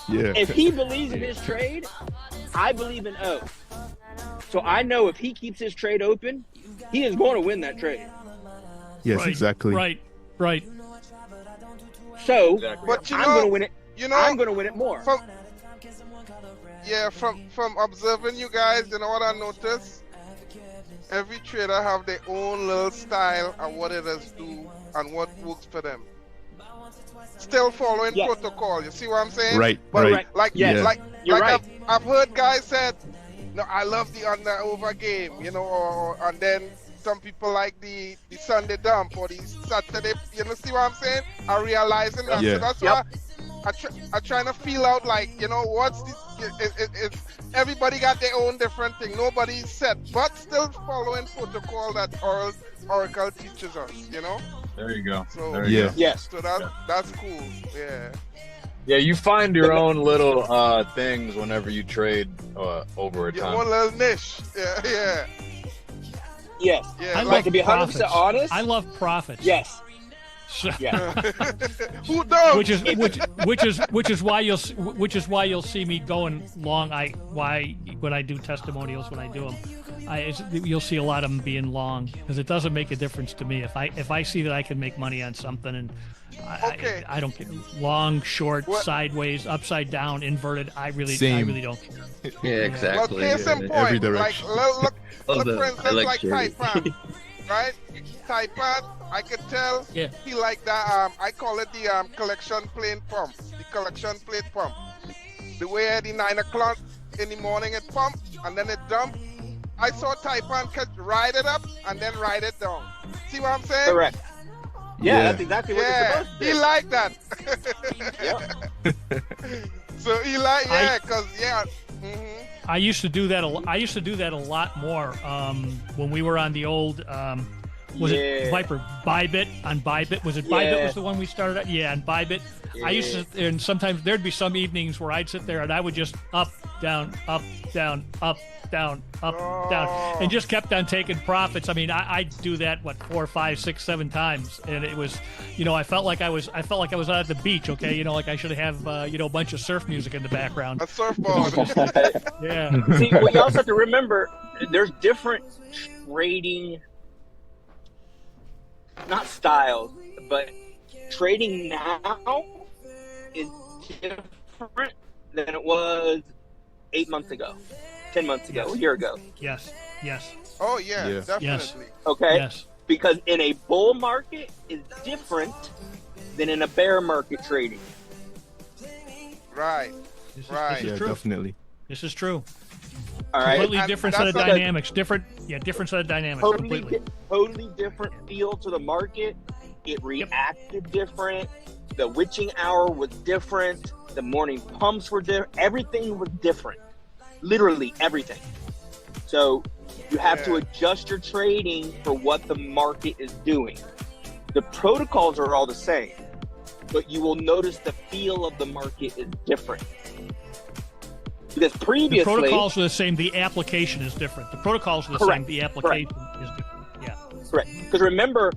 Yeah. If he believes in his trade, I believe in O. So I know if he keeps his trade open, he is going to win that trade. Yes, Right, exactly. Right. So Exactly. But you I'm know, going to win it. you know, I'm going to win it more. from observing you guys, you know what I noticed? Every trader have their own little style and what it is do and what works for them. Still following Yeah. protocol. You see what I'm saying? Right, But right. like Yes. like You're like right. I've heard guys said, no, I love the under over game, you know, and then some people like the Sunday dump or the Saturday, you know, see what I'm saying? I'm realizing that. Yeah. So that's Yep. why I'm trying to feel out, like, you know, what's this? Everybody got their own different thing. Nobody's set, but still following protocol that Oracle teaches us, you know? There you go. So, There you Yeah. go. Yes. So that's cool. Yeah. Yeah, you find your own little things whenever you trade over a Your time. own little niche. Yeah. Yes. Yeah. I But love to be 100% profits. honest, I love profits. yes. So- Yeah. Who don't? which is why you'll see me going long. When I do testimonials, when I do them, you'll see a lot of them being long because it doesn't make a difference to me. If I see that I can make money on something and Okay. I don't care long, short, What- sideways, upside down, inverted. I really Same. don't care. Yeah, Well, exactly. case in Yeah. Every point, like, direction. look Love for that. I instance, like like trading. Taipan, right? Taipan, I could tell Yeah. he like that. I call it the collection plate pump. The collection plate pump. The way at the 9 o'clock in the morning it pump and then it dump. I saw Taipan ride it up and then ride it down. See what I'm saying? Correct. Yeah, Yeah. that's exactly what Yeah, it's supposed to he do. like that. Yep. So he like, yeah, cause yeah. I used to do that. I used to do that a lot more when we were on the old Was it Viper? Bybit on Bybit. Was it Bybit was the one we started at? Yeah, on Bybit. Yeah. I used to sit there, and sometimes there'd be some evenings where I'd sit there and I would just up, down, up, down, up, down, up, down, and just kept on taking profits. I mean, I'd do that 4, 5, 6, 7 times, and it was, I felt like I was out at the beach. Okay, like I should have a bunch of surf music in the background. A surfboard. Yeah. See, what you also have to remember, there's different trading, not styles, but trading now is different than it was 8 months ago, 10 months ago, a year ago. Yes. Oh yeah, Yeah. definitely. Yes. Okay? Yes. Because in a bull market is different than in a bear market trading. Right. This Right. is Yeah, true. definitely. This is true. All right? Completely And different set of that's dynamics. Different set of dynamics. Completely. Totally different feel to the market. It reacted different. The witching hour was different. The morning pumps were different. Everything was different. Literally everything. So you have to adjust your trading for what the market is doing. The protocols are all the same, but you will notice the feel of the market is different. Because previously, the protocols are the same. The application is different. The protocols are the same. The application is different. Yeah. Correct. Because remember,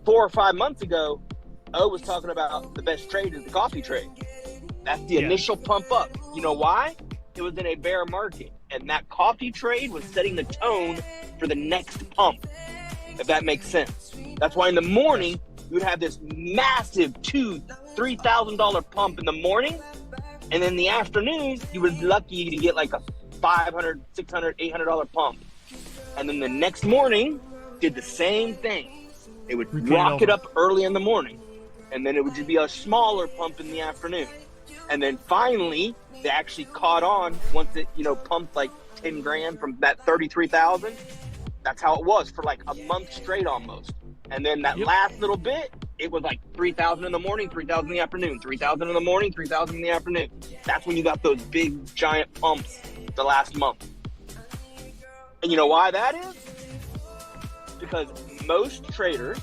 4 or 5 months ago, O was talking about the best trade is the coffee trade. That's the initial pump up. You know why? It was in a bear market, and that coffee trade was setting the tone for the next pump. If that makes sense. That's why in the morning you would have this massive $2,000-$3,000 pump in the morning, and in the afternoon you were lucky to get like a $500, $600, $800 pump. And then the next morning did the same thing. It would rocket up early in the morning, and then it would just be a smaller pump in the afternoon. And then finally, they actually caught on once it, pumped like 10 grand from that 33,000. That's how it was for like a month straight almost. And then that last little bit, it was like 3,000 in the morning, 3,000 in the afternoon, 3,000 in the morning, 3,000 in the afternoon. That's when you got those big giant pumps the last month. And you know why that is? Because most traders,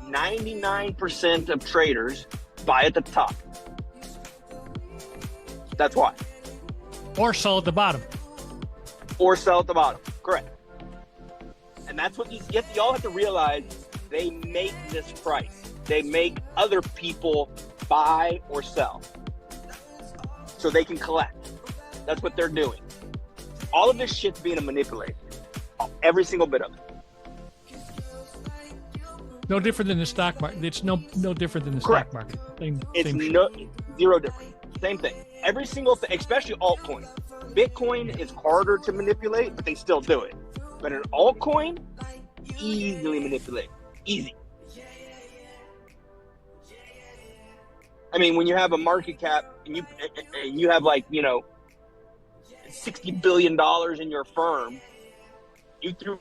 99% of traders buy at the top. That's why. Or sell at the bottom. Or sell at the bottom. Correct. And that's what y'all have to realize. They make this price. They make other people buy or sell so they can collect. That's what they're doing. All of this shit's being manipulated. Every single bit of it. No different than the stock market. It's no different than the stock market. Same Zero different. Same thing. Every single thing, especially altcoin. Bitcoin is harder to manipulate, but they still do it. But an altcoin, easily manipulate. Easy. I mean, when you have a market cap and you have like, $60 billion in your firm, you threw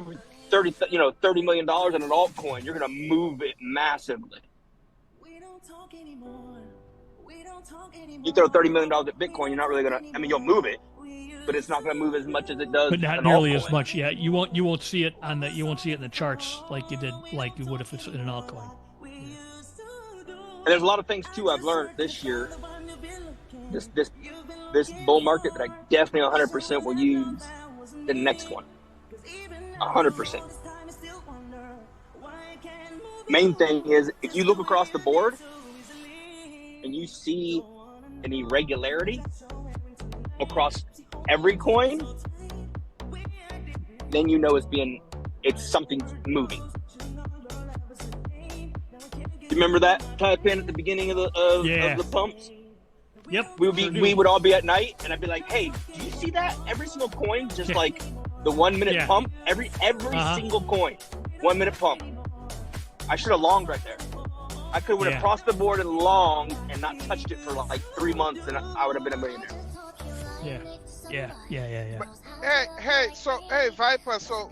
$30 million in an altcoin, you're going to move it massively. You throw $30 million at Bitcoin, you're not really going to, you'll move it, but it's not going to move as much as it does. But not nearly as much. Yeah, you won't see it in the charts like you would if it's in an altcoin. And there's a lot of things too I've learned this year. This bull market that I definitely 100% will use the next one. 100%. Main thing is if you look across the board and you see an irregularity across every coin, then you know something's moving. You remember that type in at the beginning of the pumps? Yep. We would all be at night, and I'd be like, "Hey, do you see that? Every single coin, just like the 1 minute pump. Every single coin, 1 minute pump. I should have longed right there. I could have crossed the board and longed and not touched it for like 3 months, and I would have been a millionaire." Yeah. But, hey, Viper. So,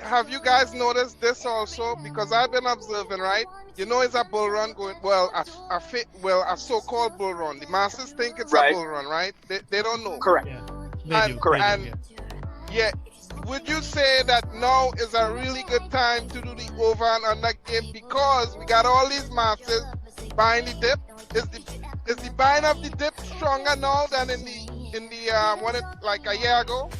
have you guys noticed this also? Because I've been observing, right? It's a bull run going. Well, a so-called bull run. The masses think it's a bull run, right? They don't know. Correct. Yeah. They do. And would you say that now is a really good time to do the over and under game because we got all these masses buying the dip? Is the buying of the dip stronger now than in the when it like a year ago?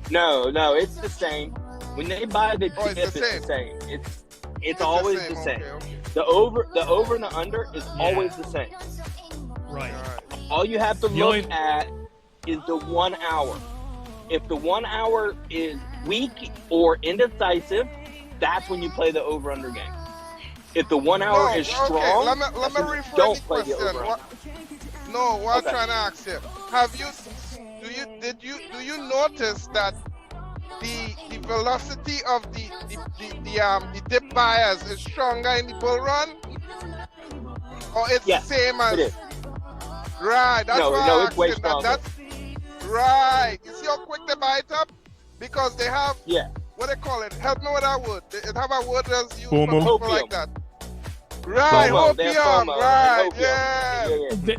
No, it's the same. When they buy the dip, it's the same. It's always the same. Okay. The over and the under is always the same. Right. All you have to look at is the 1 hour. If the 1 hour is weak or indecisive, that's when you play the over-under game. If the 1 hour is strong, let me rephrase don't the play the question. over-under. What I'm trying to ask you. Do you notice that the velocity of the dip buyers is stronger in the bull run? Or it's the same as it is. Right, that's why no, I'm it's way asking stronger. that's right. You see how quick they buy it up? Because they have what they call it. Help me with that word. They have a word that's used for people like that. Right, opium. Right, yeah.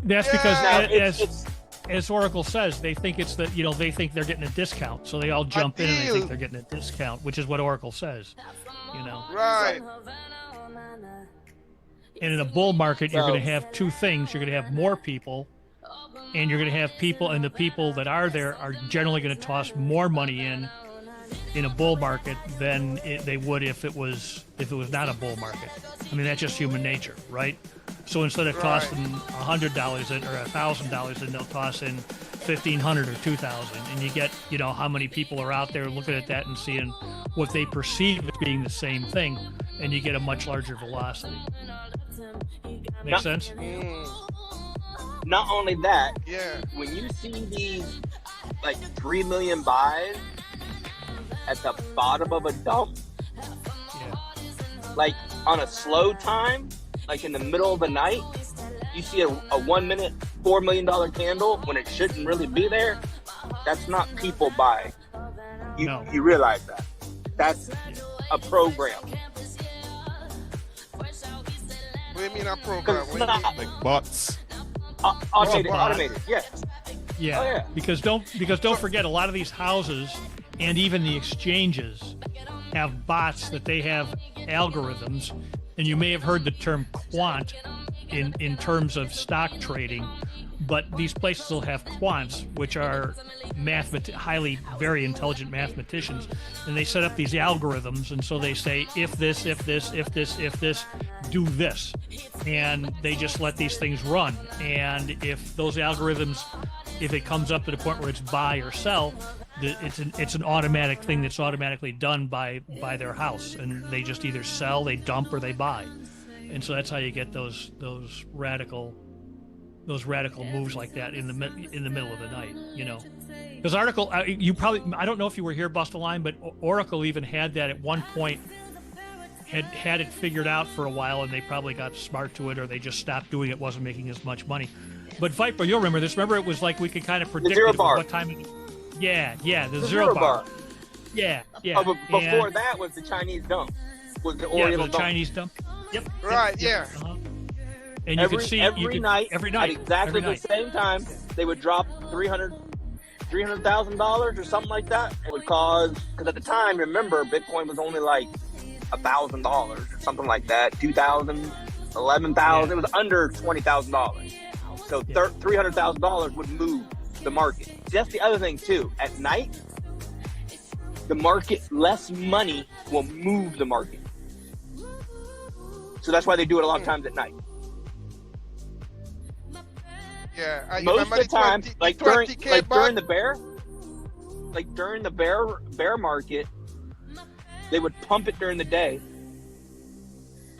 That's because as Oracle says, they think it's they think they're getting a discount, so they all jump in and they think they're getting a discount, which is what Oracle says. Right. And in a bull market, you're going to have two things. You're going to have more people, and you're going to have people, and the people that are there are generally going to toss more money in a bull market than they would if it was not a bull market. I mean, that's just human nature, right? So instead of tossing $100 in or $1,000 in, they'll toss in $1,500 or $2,000, and you get how many people are out there looking at that and seeing what they perceive as being the same thing, and you get a much larger velocity. Make sense? Not only that, when you see these like 3 million buys at the bottom of a dump, like on a slow time, like in the middle of the night, you see a 1 minute $4 million candle when it shouldn't really be there. That's not people buying. You realize that. That's a program. What do you mean a program? Like bots. Automated, yes. Yeah. Oh, yeah. Because don't forget, a lot of these houses and even the exchanges have bots that they have algorithms, and you may have heard the term quant in terms of stock trading, but these places will have quants, which are very intelligent mathematicians, and they set up these algorithms, and so they say, if this, do this, and they just let these things run. And if those algorithms, if it comes up to the point where it's buy or sell, it's an automatic thing that's automatically done by their house, and they just either sell, they dump, or they buy. And so that's how you get those radical moves like that in the middle of the night, Because Oracle, I don't know if you were here, Bust a Line, but Oracle even had that at one point, had it figured out for a while, and they probably got smart to it, or they just stopped doing it, wasn't making as much money. But Viper, you'll remember this. Remember, it was like we could kind of predict what time. The zero bar. Yeah. Oh, but before that was the Chinese dump. Was the Oriental dump. Chinese dump. Yep. Right. Yep. Uh-huh. And you could see every night at exactly the same time, they would drop $300,000 or something like that. It would cause, because at the time, remember, Bitcoin was only like $1,000 or something like that. $2,000, $11,000. It was under $20,000. So $300,000 would move the market. See, that's the other thing too. At night, the market, less money will move the market. So that's why they do it a lot of times at night. Yeah, most of the time, during the bear market, they would pump it during the day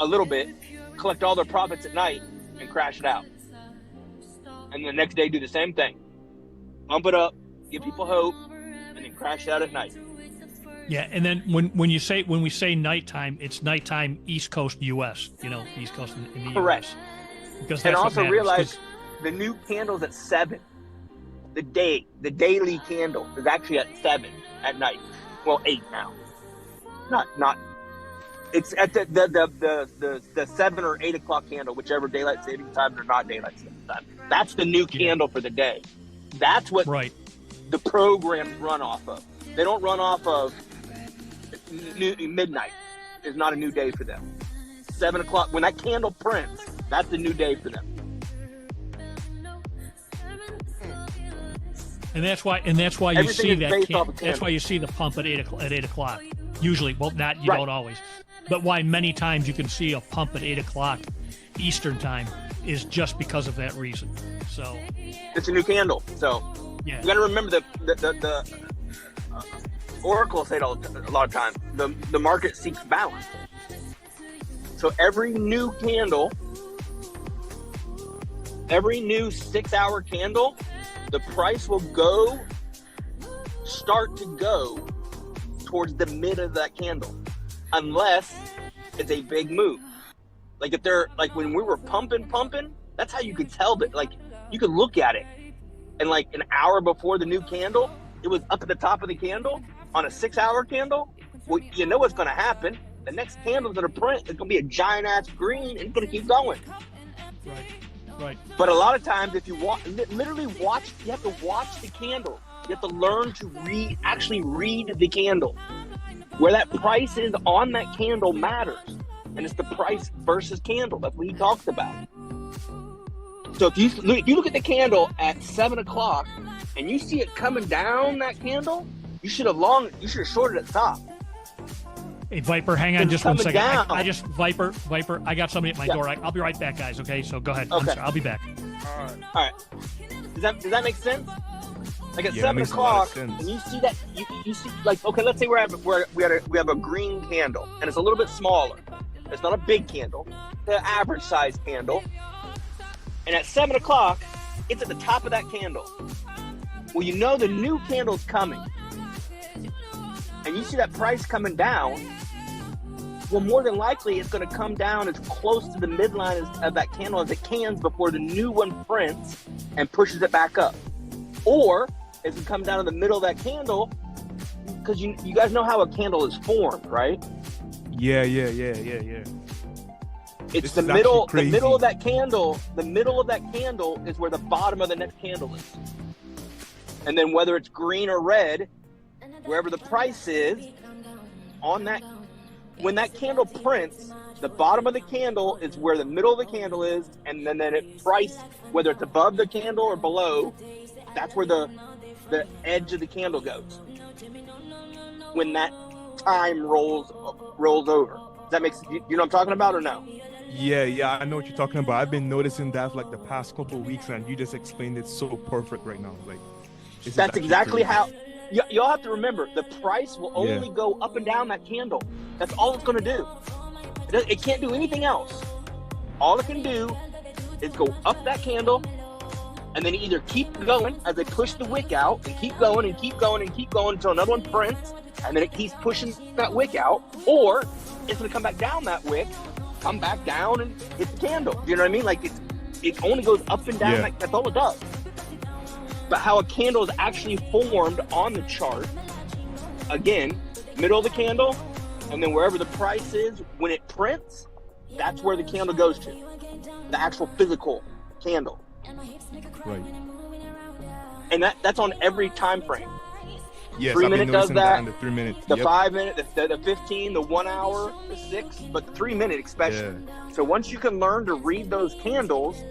a little bit, collect all their profits at night, and crash it out. And the next day do the same thing. Pump it up, give people hope, and then crash it out at night. Yeah, and then when we say nighttime, it's nighttime East Coast U.S. East Coast in the Correct. U.S. Because and also realize the new candle's at 7. The daily candle is actually at 7 at night. Well, 8 now. Not. It's at the 7 or 8 o'clock candle, whichever daylight saving time or not daylight saving time. That's the new candle for the day. That's what the programs run off of. They don't run off of midnight. Is not a new day for them. 7 o'clock, when that candle prints, that's a new day for them. And that's why you Everything see is that. based off a That's candle. why you see the pump at 8 o'clock. Usually, well, not you Right. don't always, but why many times you can see a pump at 8 o'clock Eastern time is just because of that reason. So It's a new candle. So yeah, you got to remember the Oracle say it a lot of times. The market seeks balance. So every new candle, every new 6-hour candle, the price will start to go towards the mid of that candle, unless it's a big move. Like if they're like when we were pumping, that's how you could tell that. Like you could look at it, and like an hour before the new candle, it was up at the top of the candle on a 6-hour candle. Well, you know what's going to happen. The next candle's going to print. It's going to be a giant ass green, and it's going to keep going. right. But a lot of times, if you literally watch, you have to watch the candle. You have to learn to actually read the candle. Where that price is on that candle matters. And it's the price versus candle. That's what he talks about. So if you look at the candle at 7 o'clock and you see it coming down that candle, you should have shorted at top. Hey, Viper, hang on It's just one coming second. down. Viper, I got somebody at my Yeah. door. I'll be right back, guys. Okay, so go ahead. I'm Okay. sorry, I'll be back. All right. All right. Does that make sense? Like at Yeah, that 7 makes a lot of o'clock, sense. and you see that you see like, okay, let's say we have a green candle, and it's a little bit smaller. It's not a big candle, it's an average size candle. And at 7 o'clock, it's at the top of that candle. Well, you know the new candle's coming, and you see that price coming down. Well, more than likely, it's going to come down as close to the midline of that candle as it can before the new one prints and pushes it back up. Or it's going to come down to the middle of that candle, because you guys know how a candle is formed, right? Yeah. It's This the is middle, actually the middle crazy. of that candle. The middle of that candle is where the bottom of the next candle is. And then whether it's green or red, wherever the price is on that, when that candle prints, the bottom of the candle is where the middle of the candle is, and then it price, whether it's above the candle or below, that's where the edge of the candle goes. When that time rolls over. Does that make sense? You know what I'm talking about or no? Yeah, I know what you're talking about. I've been noticing that for like the past couple of weeks, and you just explained it so perfect right now. Like, this is That's actually exactly crazy. how. Y'all have to remember, the price will only go up and down that candle. That's all it's going to do. It can't do anything else. All it can do is go up that candle, and then either keep going as they push the wick out, and keep going and keep going and keep going until another one prints, and then it keeps pushing that wick out, or it's going to come back down that wick, come back down, and hit the candle. Do you know what I mean? Like it only goes up and down. Yeah. Like, that's all it does. But how a candle is actually formed on the chart, again, middle of the candle, and then wherever the price is, when it prints, that's where the candle goes to. The actual physical candle. Right. And that's on every time frame. Yes, 3 I've been minute does noticing that. in the 3 minutes. The Yep. 5 minute, the 15, the 1 hour, the 6, but the 3 minute especially. So once you can learn to read those candles,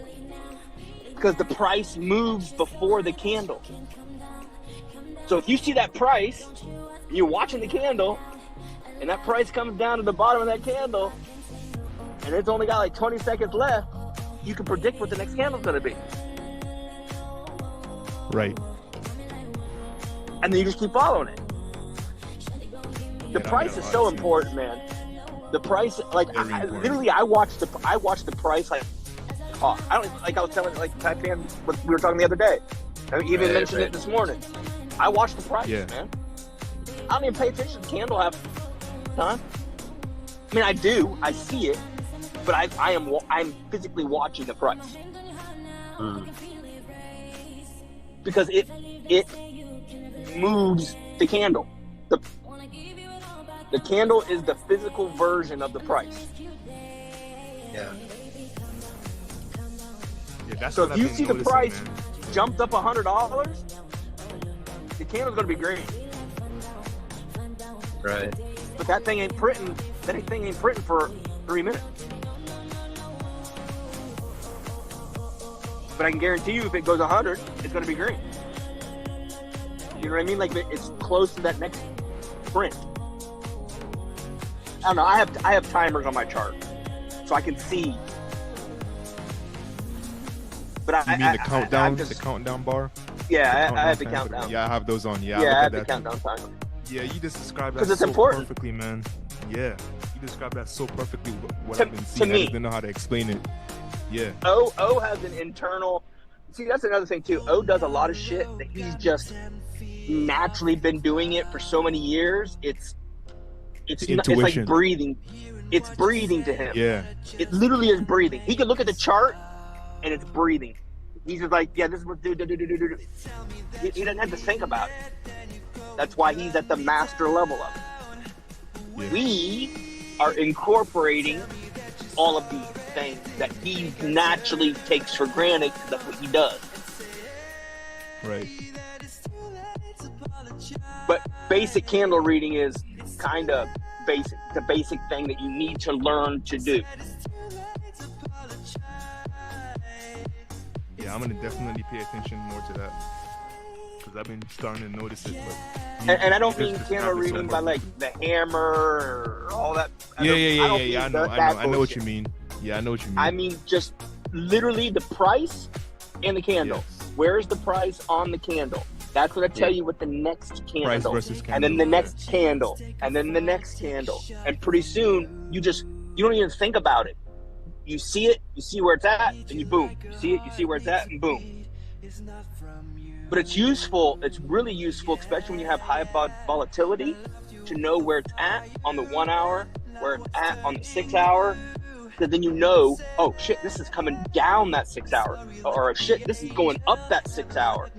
because the price moves before the candle. So if you see that price, and you're watching the candle, and that price comes down to the bottom of that candle, and it's only got like 20 seconds left, you can predict what the next candle's going to be. Right. And then you just keep following it. The that price made a is lot so of sense. important, man. The price, like, Very important. literally, I watched the price like, I don't like. I was telling like Cathie, what we were talking the other day. I even mentioned it this morning. I watched the price, man. I don't even pay attention to the candle half the time. I mean, I do. I see it, but I'm physically watching the price because it moves the candle. The candle is the physical version of the price. Yeah. Yeah, that's So what if I've you been see the noticing, price man. jumped up $100, the candle's gonna be green. Right. But that thing ain't printing. That thing ain't printing for 3 minutes. But I can guarantee you, if it goes 100, it's gonna be green. You know what I mean? Like it's close to that next print. I don't know. I have timers on my chart, so I can see. But You mean the countdown, the countdown bar? Yeah, I have the countdown. Yeah, I have those on. Yeah, I have the countdown timer. Yeah, you just described that Because it's so important. perfectly, man. Yeah, you described that so perfectly. What To- I've been to seeing, I me. just didn't know how to explain it. Yeah. O has an internal. See, that's another thing too. O does a lot of shit that he's just naturally been doing it for so many years. It's intuition. like breathing. It's breathing to him. Yeah. It literally is breathing. He can look at the chart and it's breathing. He's just like, yeah, this is what do. He doesn't have to think about it. That's why he's at the master level of it. Yeah. We are incorporating all of these things that he naturally takes for granted because that's what he does. Right. But basic candle reading is kind of basic. It's a basic thing that you need to learn to do. Yeah, I'm gonna definitely pay attention more to that because I've been starting to notice it. But And I don't you mean just candle described it so reading by like the hammer or all that. I know what you mean. Yeah, I know what you mean. I mean just literally the price and the candle. Yes. Where's the price on the candle? That's what I tell you with the next candle. Price versus candle. And then the next candle. And then the next candle. And pretty soon you don't even think about it. You see it, you see where it's at, and you boom. You see it, you see where it's at, and boom. But it's useful, it's really useful, especially when you have high volatility, to know where it's at on the 1 hour, where it's at on the 6 hour, because then you know, oh shit, this is coming down that 6 hour, or shit, this is going up that 6 hour.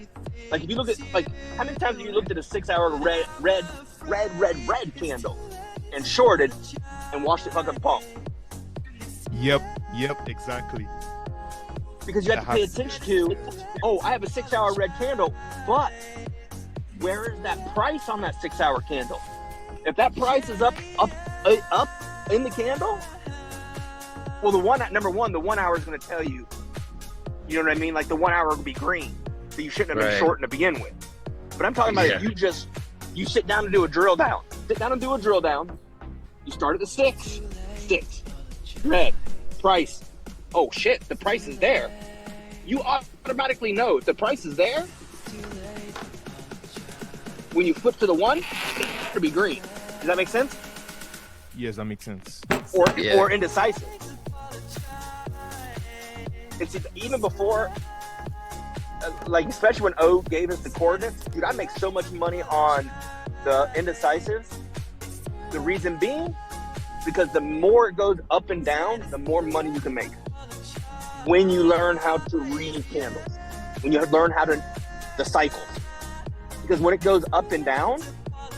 Like if you look at, like, how many times have you looked at a 6 hour red candle and shorted and watched it fucking pump? Yep, exactly. Because you have to pay attention to, oh, I have a 6 hour red candle, but where is that price on that 6 hour candle? If that price is up in the candle, well, number one, the 1 hour is going to tell you, you know what I mean? Like the 1 hour will be green, so you shouldn't have been shorting to begin with. But I'm talking about if you sit down and do a drill down. Sit down and do a drill down. You start at the six, red, price. Oh shit, the price is there. You automatically know if the price is there. When you flip to the one, it's going to be green. Does that make sense? Yes, that makes sense. Or indecisive. It's even before, like especially when O gave us the coordinates, dude, I make so much money on the indecisive. The reason being, because the more it goes up and down, the more money you can make. When you learn how to read candles, when you learn how to the cycles, because when it goes up and down,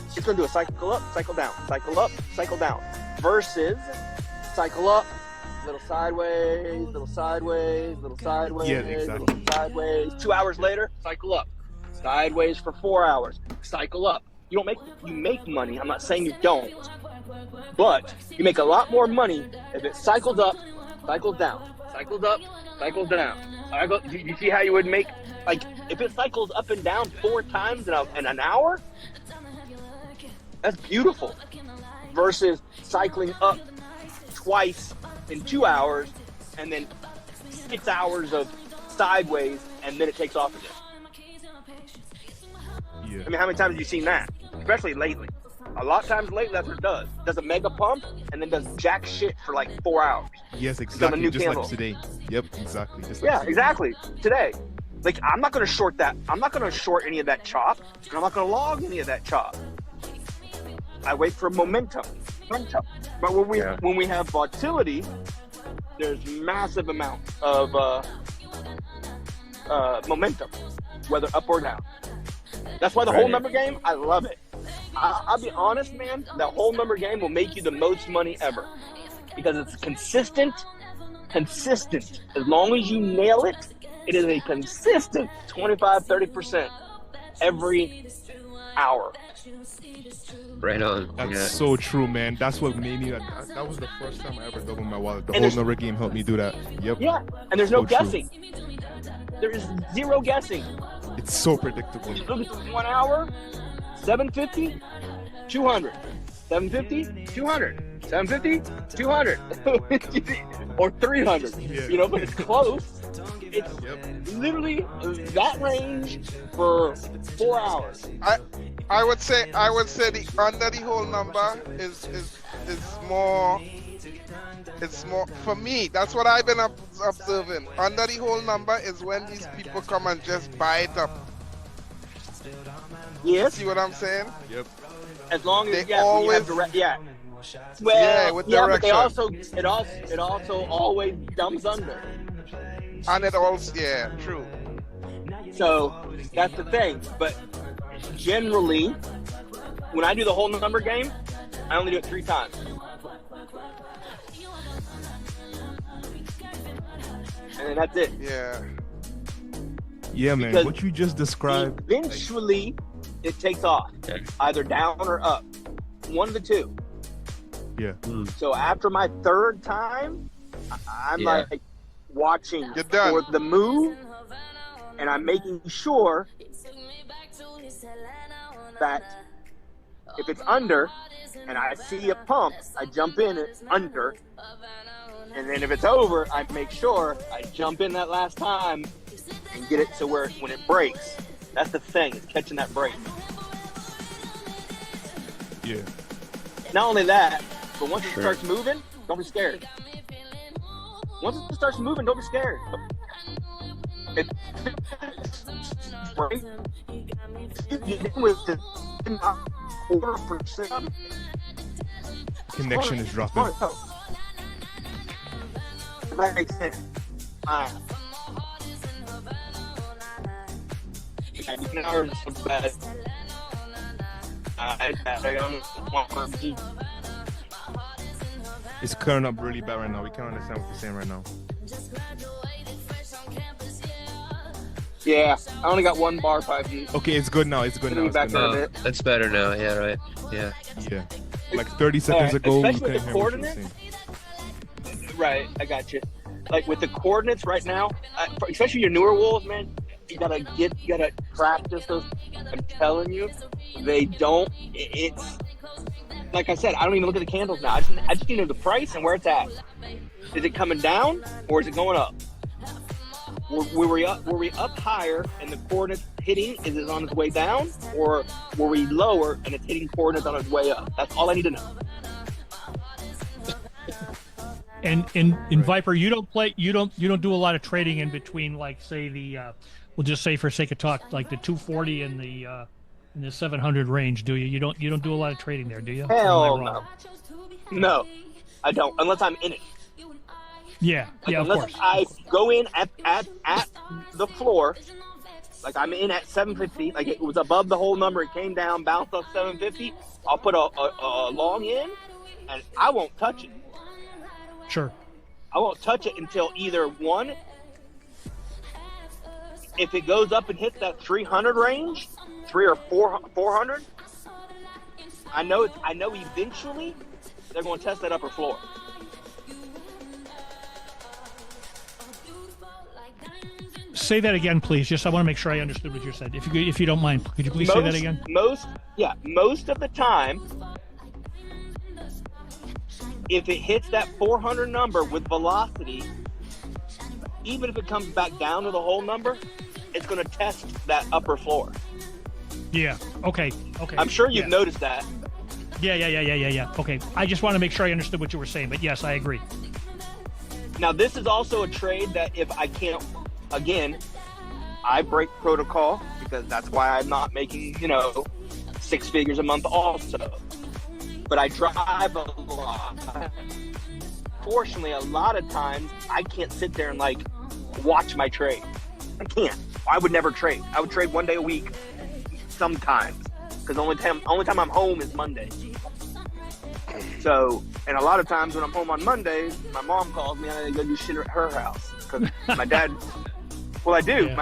it's going to do a cycle up, cycle down, cycle up, cycle down, versus cycle up, little sideways, little sideways, little sideways, little sideways. 2 hours later, cycle up, sideways for 4 hours, cycle up. You make money. I'm not saying you don't, but you make a lot more money if it cycles up, cycles down, cycles up, cycles down. You see how you would make, like, if it cycles up and down 4 times in an hour? That's beautiful. Versus cycling up twice in 2 hours and then 6 hours of sideways and then it takes off again. Yeah. I mean, how many times have you seen that? Especially lately. A lot of times lately, that's what it does. It does a mega pump and then does jack shit for like 4 hours. Yes, exactly. Just candle. like today. Yep, exactly. Just like Yeah, today. exactly. Today. Like, I'm not going to short that. I'm not going to short any of that chop. And I'm not going to log any of that chop. I wait for momentum. But when we have volatility, there's massive amounts of momentum, whether up or down. That's why the whole number game, I love it. I'll be honest, man, the whole number game will make you the most money ever. Because it's consistent. As long as you nail it, it is a consistent 25-30%. every hour. Right on. That's so true, man. That's what made me. That was the first time I ever doubled my wallet. The whole number game helped me do that. Yep. Yeah, and there's no So true. guessing. There is zero guessing. It's so predictable. You look at the 1 hour, 750, 200, 750, 200, 750, 200, or 300. Yeah. You know, but it's close. It's literally that range for 4 hours. I would say the under the whole number is more. It's more for me. That's what I've been observing. Under the whole number is when these people come and just buy it up. Yes. See what I'm saying? Yep. As long as They you always have direct, yeah. Well, Yeah, with but they direction. it also always dumps under. and it also true. So that's the thing. But generally, when I do the whole number game, I only do it 3 times. And then that's it. Yeah. Yeah, man. Because What you just described. Eventually, it takes off, either down or up. One of the two. Yeah. So after my 3rd time, I'm like watching You're done. for the move, and I'm making sure that if it's under and I see a pump, I jump in it's under. And then if it's over, I make sure I jump in that last time and get it to where when it breaks. That's the thing, is catching that break. Yeah. Not only that, but once it starts moving, don't be scared. Once it starts moving, don't be scared. It, right? With the order for some Connection is dropping. That makes sense. It's clearing up really bad right now. We can't understand what you're saying right now. Yeah, I only got 1 bar 5G. Okay, it's good now. It's good now. It's Back good now. there. That's better now. Yeah, right. Yeah. Yeah. Like 30 seconds ago, we especially couldn't with hear the what you were saying. Right, I got you. Like with the coordinates right now, especially your newer wolves, man, you gotta practice those. I'm telling you, they don't. It's like I said, I don't even look at the candles now. I just need to know the price and where it's at. Is it coming down or is it going up? Were we up higher and the coordinates hitting? Is it on its way down, or were we lower and it's hitting coordinates on its way up? That's all I need to know. And in Viper, you don't do a lot of trading in between, like, say the we'll just say for sake of talk, like the 240 and the 700 range, do you? You don't do a lot of trading there, do you? Hell no. No, I don't, unless I'm in it. Yeah, yeah, of unless course. I go in at the floor, like I'm in at 750, like it was above the whole number, it came down, bounced up 750, I'll put a long in, and I won't touch it. Sure. I won't touch it until either one, if it goes up and hits that 300 range, 300 or 400, I know eventually they're going to test that upper floor. Say that again, please. Just I want to make sure I understood what you said. If you don't mind, could you please say that again? Most of the time, if it hits that 400 number with velocity, even if it comes back down to the whole number, it's going to test that upper floor. Yeah. Okay. I'm sure you've noticed that. Yeah. Okay. I just want to make sure I understood what you were saying, but yes, I agree. Now, this is also a trade that if I can't, again, I break protocol because that's why I'm not making, 6 figures a month also. But I drive a lot. Fortunately, a lot of times I can't sit there and watch my trade. I can't. I would never trade. I would trade 1 day a week sometimes because the only time I'm home is Monday. So, and a lot of times when I'm home on Mondays, my mom calls me and I go do shit at her house because my dad Well, I do.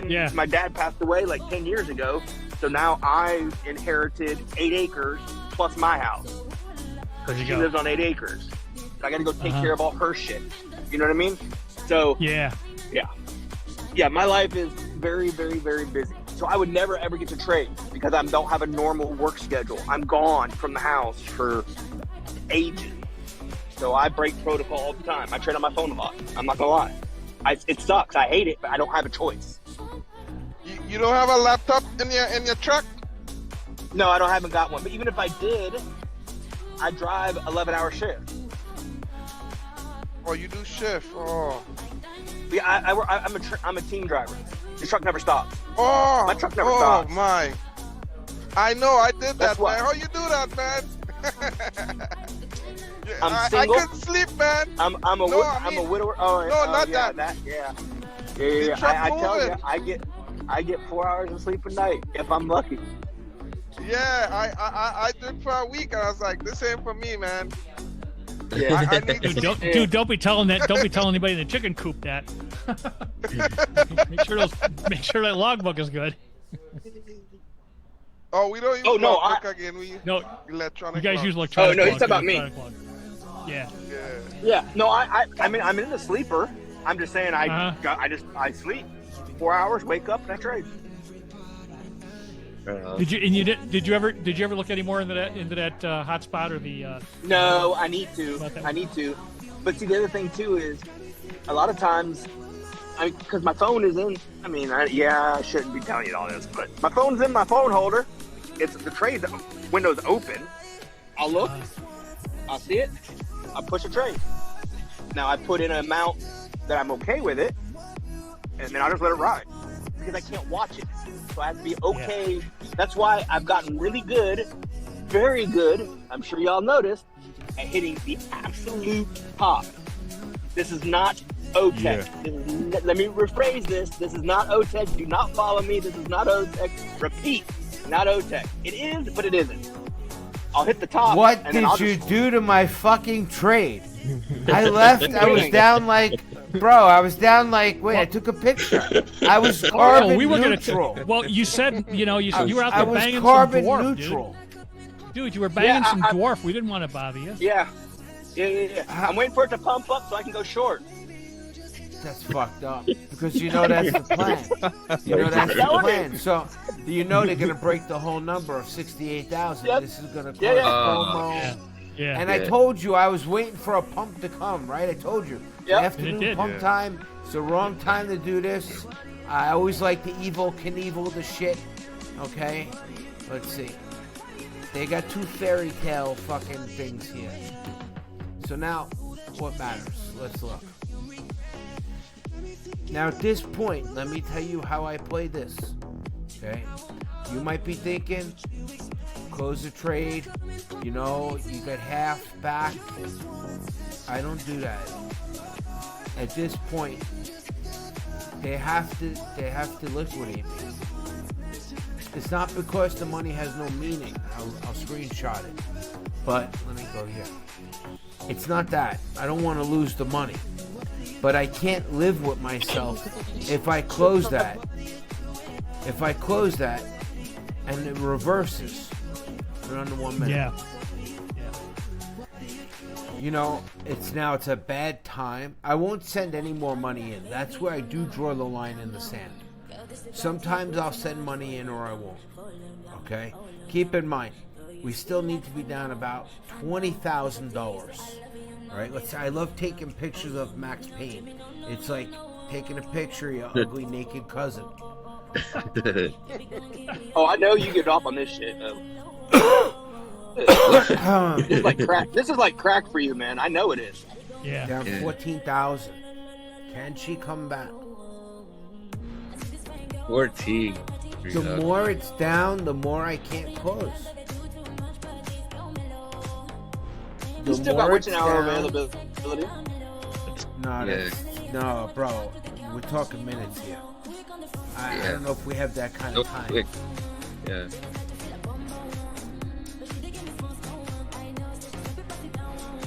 Yeah. My dad passed away like 10 years ago, so now I inherited 8 acres plus my house. There you She go. lives on 8 acres. So I got to go take care of all her shit. You know what I mean? So Yeah. My life is very, very, very busy. So I would never ever get to trade because I don't have a normal work schedule. I'm gone from the house for ages. So I break protocol all the time. I trade on my phone a lot. I'm not gonna lie. It sucks. I hate it, but I don't have a choice. You don't have a laptop in your truck? No, haven't got one. But even if I did, I drive 11-hour shift. Oh, you do shift. Oh. Yeah, I'm a team driver. The truck never stops. Oh. My truck never stops. Oh my. I know. I did That's that, why. man. How you do that, man? Yeah, I'm single. I couldn't sleep, man. I'm a widower. Oh, no, not yeah, that. Yeah. truck I tell you, moving. I get 4 hours of sleep a night if I'm lucky. Yeah, I did for a week, and I was like, this ain't for me, man. Yeah. I need to Don't be telling anybody in the chicken coop that. make sure that logbook is good. Oh, we don't use logbook again. We use electronic. You guys log. use electronic. Oh no, he's log, talking about me. log. Yeah. Yeah. No, I mean I'm in the sleeper. I'm just saying I sleep 4 hours, wake up, and I trade. Did you ever look any more into that hotspot or the? No, I need to. But see, the other thing too is, a lot of times, because my phone is in. I shouldn't be telling you all this, but my phone's in my phone holder. It's the trade window's open. I'll look. I'll see it. I'll push a trade. Now I put in an amount that I'm okay with it, and then I'll just let it ride because I can't watch it. So I have to be okay. Yeah. That's why I've gotten really good, very good. I'm sure y'all noticed at hitting the absolute top. This is not OTEC. Yeah. Let me rephrase this. This is not OTEC. Do not follow me. This is not OTEC. Repeat, not OTEC. It is, but it isn't. I'll hit the top. What did you do to my fucking trade? I left. I was down like, bro. I was down like. Wait, I took a picture. I was carbon neutral. Well, you said you were out there banging some carbon dwarf, neutral. Dude, you were banging some dwarf. We didn't want to bother you. Yeah. I'm waiting for it to pump up so I can go short. That's fucked up. Because that's the plan. That's the plan. So they're gonna break the whole number of 68,000. Yep. This is gonna cause promo. Yeah. And I told you I was waiting for a pump to come, right? I told you. Yep. Afternoon pump time. It's the wrong time to do this. I always like to Evil Knievel the shit. Okay? Let's see. They got 2 fairy tale fucking things here. So now, what matters? Let's look. Now at this point, let me tell you how I play this. Okay? You might be thinking, close the trade, you got half back. I don't do that. At this point, they have to liquidate me. It's not because the money has no meaning. I'll screenshot it. But let me go here. It's not that. I don't want to lose the money. But I can't live with myself if I close that. And it reverses. We're under 1 minute. Yeah. It's a bad time. I won't send any more money in. That's where I do draw the line in the sand. Sometimes I'll send money in or I won't. Okay? Keep in mind, we still need to be down about $20,000. All right? I love taking pictures of Max Payne. It's like taking a picture of your ugly naked cousin. Oh, I know you get off on this shit. This is like crack for you, man. I know it is. Yeah. Down 14,000. Can she come back? 14. The more it's down, the more I can't close. You still got witching hour availability? No, bro. We're talking minutes here. I don't know if we have that kind of time. Quick. Yeah.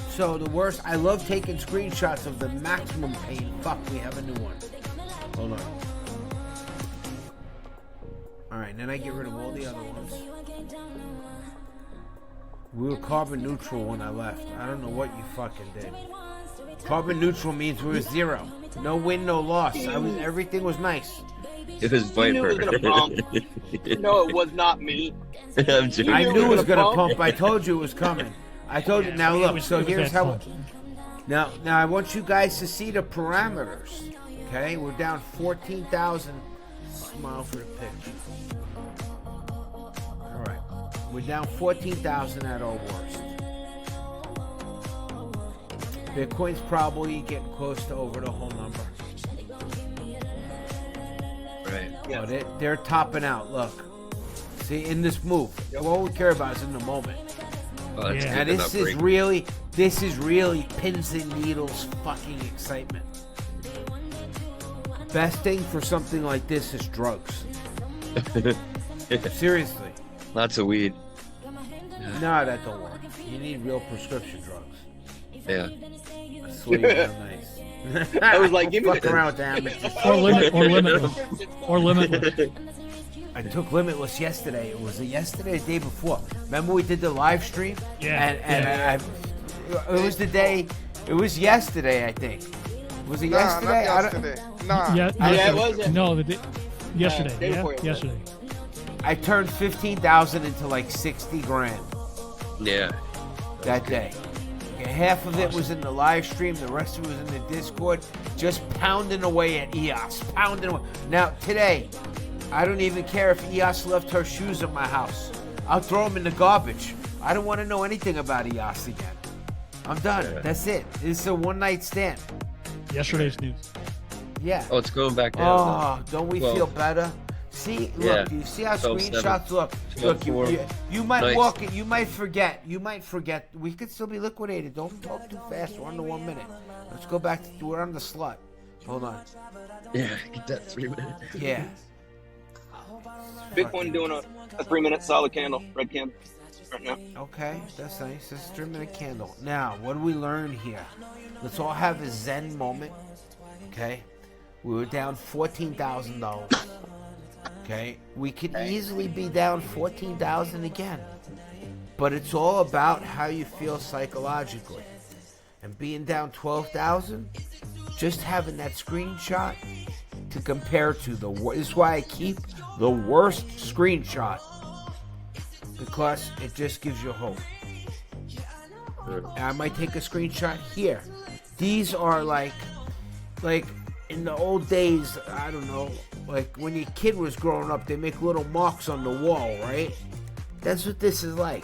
So the worst, I love taking screenshots of the maximum pain. Fuck, we have a new one. Hold on. All right, then I get rid of all the other ones. We were carbon neutral when I left. I don't know what you fucking did. Carbon neutral means we were 0. No win, no loss. Everything was nice. It was You knew it was Viper. gonna pump. No, it was not me. I'm joking. I knew it was gonna pump. pump. I told you it was coming. I told you. Now look. So here's how. Now I want you guys to see the parameters. Okay, we're down 14,000. Smile for the picture. All right, we're down 14,000 at our worst. Bitcoin's probably getting close to over the whole number. Right. Yeah. But they're topping out. Look, see in this move. All we care about is in the moment. Oh, that's Yeah. good. And this is really pins and needles fucking excitement. Best thing for something like this is drugs. Seriously. Lots of weed. No, that don't work. You need real prescription drugs. Yeah. Sleep real nice. I was like, give me Fuck the- around with amateurs. Or limitless. Or limitless. I took Limitless yesterday. It was yesterday, the day before. Remember we did the live stream? Yeah. And it was the day. It was yesterday, I think. Was it yesterday? Nah, not yesterday. Nah. Yeah, Yeah, it was. No, yesterday. day before Yesterday. I turned 15,000 into like 60 grand Yeah. that day. Okay, half of it was in the live stream, the rest of it was in the Discord, just pounding away at EOS, pounding away. Now today, I don't even care if EOS left her shoes at my house. I'll throw them in the garbage. I don't want to know anything about EOS again. I'm done. Yeah. That's it. It's a one night stand. Yesterday's news. Yeah. Oh, it's going back down. Oh, don't we Well, feel better? See, yeah. look, you see how 12-7, screenshots look. Look, 12-4. you might Nice. walk it, you might forget. We could still be liquidated. Don't talk too fast. We're under 1 minute. Let's go back to, we're on the slut. Hold on. Yeah, get that 3 minutes. Yeah. Bitcoin doing a 3-minute solid candle, red candle, right now. Okay, that's nice. That's a 3-minute candle. Now, what do we learn here? Let's all have a Zen moment. Okay? We were down $14,000. Okay? We could easily be down 14,000 again. But it's all about how you feel psychologically. And being down 12,000, just having that screenshot to compare to this is why I keep the worst screenshot. Because it just gives you hope. And I might take a screenshot here. These are like in the old days, I don't know, like when your kid was growing up, they make little marks on the wall, right? That's what this is like.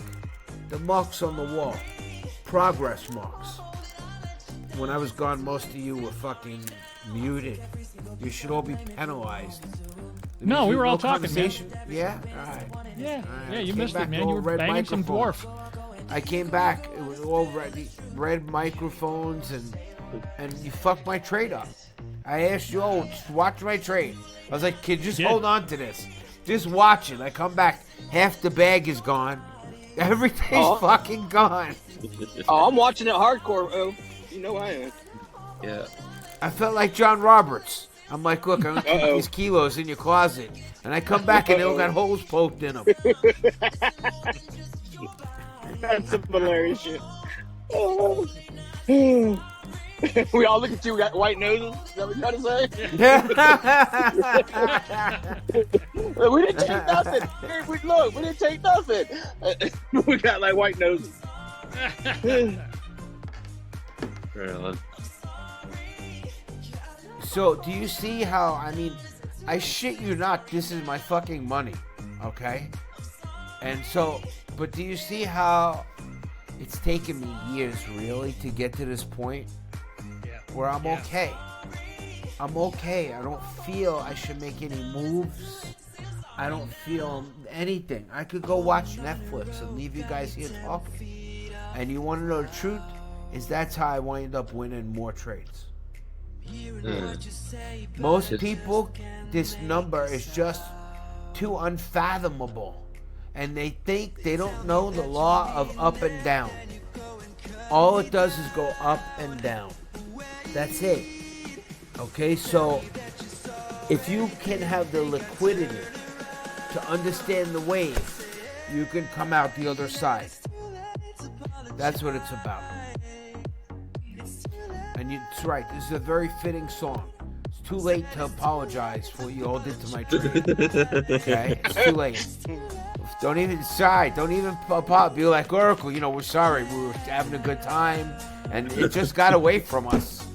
The marks on the wall. Progress marks. When I was gone, most of you were fucking muted. You should all be penalized. No, we were all talking, man. conversation? Yeah? Alright. Yeah. Alright, Yeah, you came missed back it, man. all You were red banging some microphones. dwarf. I came back, it was all red microphones, and you fucked my trade up. I asked you, watch my trade. I was like, kid, just hold on to this. Just watch it. I come back, half the bag is gone. Everything's fucking gone. Oh, I'm watching it hardcore. Oh, you know I am. Yeah. I felt like John Roberts. I'm like, look, I'm gonna keep these kilos in your closet. And I come back and they all got holes poked in them. That's some hilarious shit. Oh. We all look at you, we got white noses. Is that what you're trying to say? We didn't take nothing. Here, we didn't take nothing. We got like white noses. Right on. So, do you see how, I shit you not, this is my fucking money, okay? And so, but do you see how it's taken me years, really, to get to this point where I'm okay? I'm okay. I don't feel I should make any moves. I don't feel anything. I could go watch Netflix and leave you guys here talking. And you want to know the truth? Is that's how I wind up winning more trades. Most people, this number is just too unfathomable. And they think they don't know the law of up and down. All it does is go up and down. That's it. Okay, so If you can have the liquidity to understand the wave, you can come out the other side. That's what it's about. And it's right. This is a very fitting song. It's too late to apologize for what you all did to my trade. Okay? It's too late. Don't even apologize. Be like, Oracle, we're sorry. We were having a good time, and it just got away from us.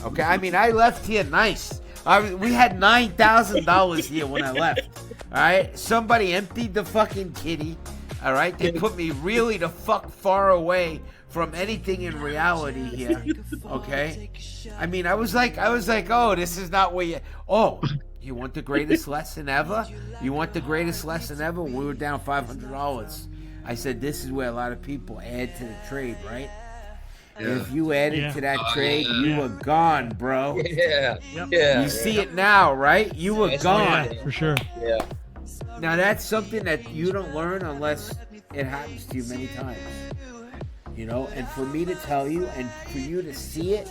Okay? I mean, I left here nice. We had $9,000 here when I left. All right? Somebody emptied the fucking kitty. All right? They put me really the fuck far away from anything in reality here. Okay? I mean, I was like, oh, this is not where you... Oh, you want the greatest lesson ever? You want the greatest lesson ever? We were down $500. I said, this is where a lot of people add to the trade, right? Yeah. If you added to that trade, you were gone, bro. Yeah. You see it now, right? You were gone. Yeah, for sure. Yeah. Now, that's something that you don't learn unless it happens to you many times. And for me to tell you and for you to see it,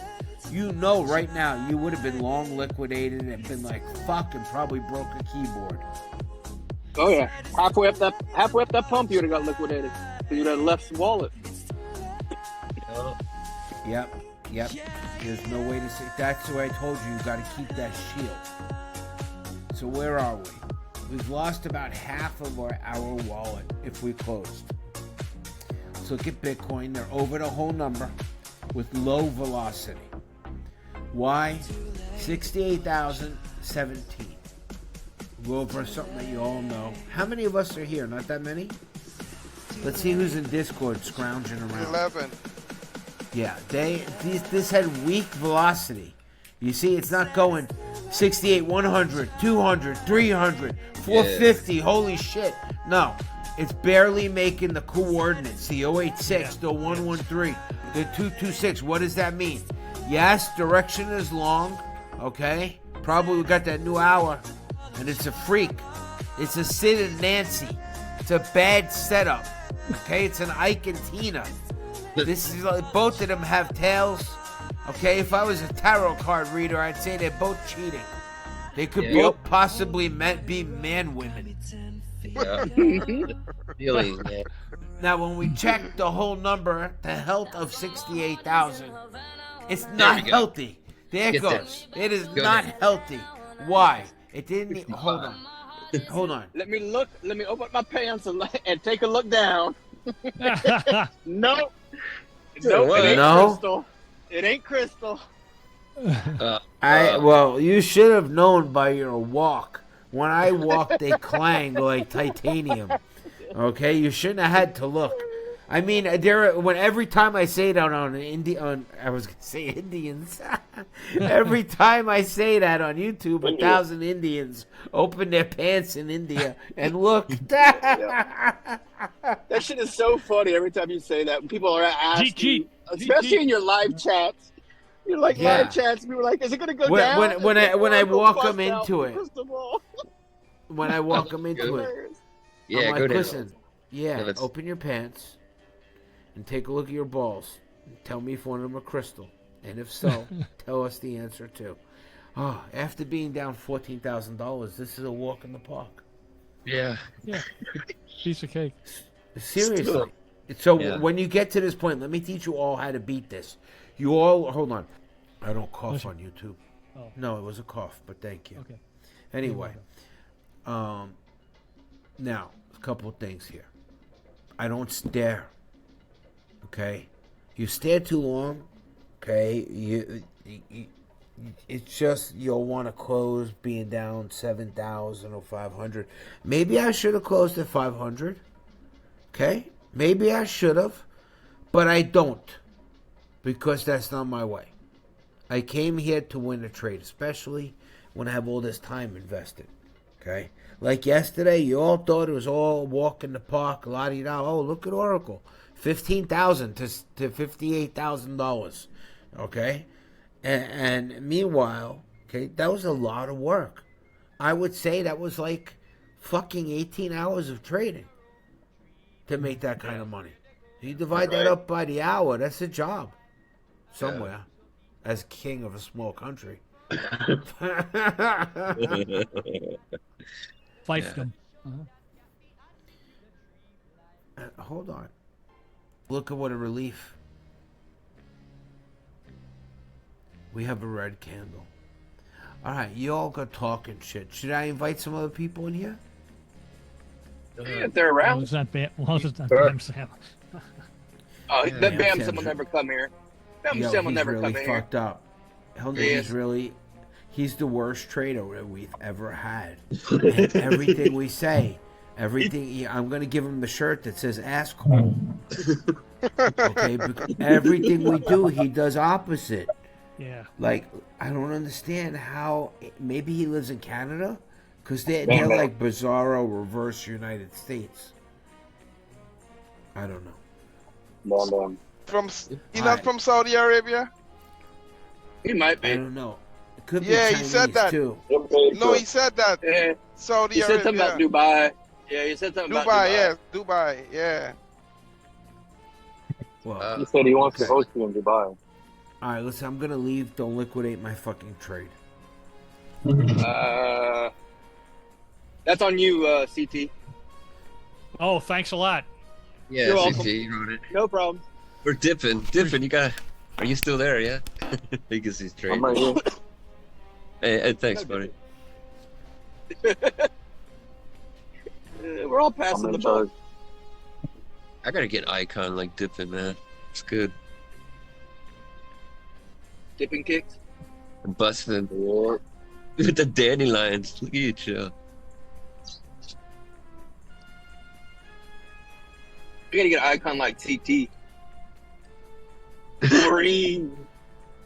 right now you would have been long liquidated and been like, fuck, and probably broke a keyboard. Oh yeah, halfway up that pump, you would have got liquidated. You'd have left the wallet. Yep. There's no way to say. That's the way I told you. You got to keep that shield. So where are we? We've lost about half of our wallet if we closed. So look at Bitcoin. They're over the whole number with low velocity. Why? 68,017. Go over something that you all know. How many of us are here? Not that many? Let's see who's in Discord scrounging around. 11. Yeah, this had weak velocity. You see, it's not going 68, 100, 200, 300, 450. Yeah. Holy shit. No, it's barely making the coordinates. The 086, the 113, the 226. What does that mean? Yes, direction is long. Okay, probably we got that new hour, and it's a freak. It's a Sid and Nancy. It's a bad setup. Okay, it's an Ike and Tina. This is like, both of them have tails. Okay, if I was a tarot card reader, I'd say they're both cheating. They could both possibly be man women. Yeah. Really, yeah. Now, when we check the whole number, the health of 68,000, it's not healthy. There it goes. It is not healthy. Why? It didn't. Hold on. Let me open up my pants and take a look down. No. Nope, it ain't crystal. It ain't crystal. Well, you should have known by your walk. When I walk, they clang like titanium. Okay, you shouldn't have had to look. I mean, every time I say that I was gonna say Indians. Every time I say that on YouTube, 1,000 Indians open their pants in India and look. That shit is so funny every time you say that. People are asking, especially in your live chats. You're like live chats. People are like, "Is it gonna go down?" When I walk them into it. When I walk them into it. Yeah, I'm like, listen. Yeah, open your pants and take a look at your balls. And tell me if one of them are crystal. And if so, tell us the answer too. Oh, after being down $14,000, this is a walk in the park. Yeah. Piece of cake. Seriously. So when you get to this point, let me teach you all how to beat this. You all, hold on. I don't cough on YouTube. Oh. No, it was a cough, but thank you. Okay. Anyway, now, a couple of things here. I don't stare. Okay? You stare too long, okay? It's just you'll want to close being down 7,000 or 500. Maybe I should have closed at 500. Okay? Maybe I should have, but I don't, because that's not my way. I came here to win a trade, especially when I have all this time invested. Okay? Like yesterday, you all thought it was all walk in the park, la-di-da. Oh, look at Oracle. $15,000 to $58,000. Okay? And meanwhile, okay, that was a lot of work. I would say that was like fucking 18 hours of trading to make that kind of money. You divide that up by the hour, that's a job somewhere as king of a small country. Fiefdom. Hold on. Look at what a relief. We have a red candle. All right, you all go talking shit. Should I invite some other people in here? If they're Well, around. it's not Bam. Well, it's not Bam Sam. Oh, Yeah, that Bam Sam's Sam will never come here. Bam Yo, Sam will he's never really come here. fucked up. He's the worst trader that we've ever had. And everything we say, I'm going to give him the shirt that says asshole. Okay, because everything we do, he does opposite. Yeah. Like, I don't understand how. Maybe he lives in Canada, because they're like bizarro reverse United States. I don't know. He's not from Saudi Arabia. He might I be. don't know. It could be Yeah, he Chinese said that. too. No, he said that. Yeah. Saudi He said Arabia. something about Dubai. Yeah, he said something about Dubai. Yeah, Dubai. Yeah. Well, He said he wants to host you in Dubai. all right, listen. I'm gonna leave. Don't liquidate my fucking trade. That's on you, CT. Oh, thanks a lot. Yeah, You're CT, welcome. you wrote it. No problem. We're dipping. You got. Are you still there? Yeah. Because he's trading. I'm right here. Hey, thanks, buddy. We're all passing I'm the in ball. charge. I gotta get icon like dipping, man. It's good. Dipping kicks. I'm busting. Yeah. With the dandelions. Look at you, chill. We gotta get an icon like CT. Wolverine.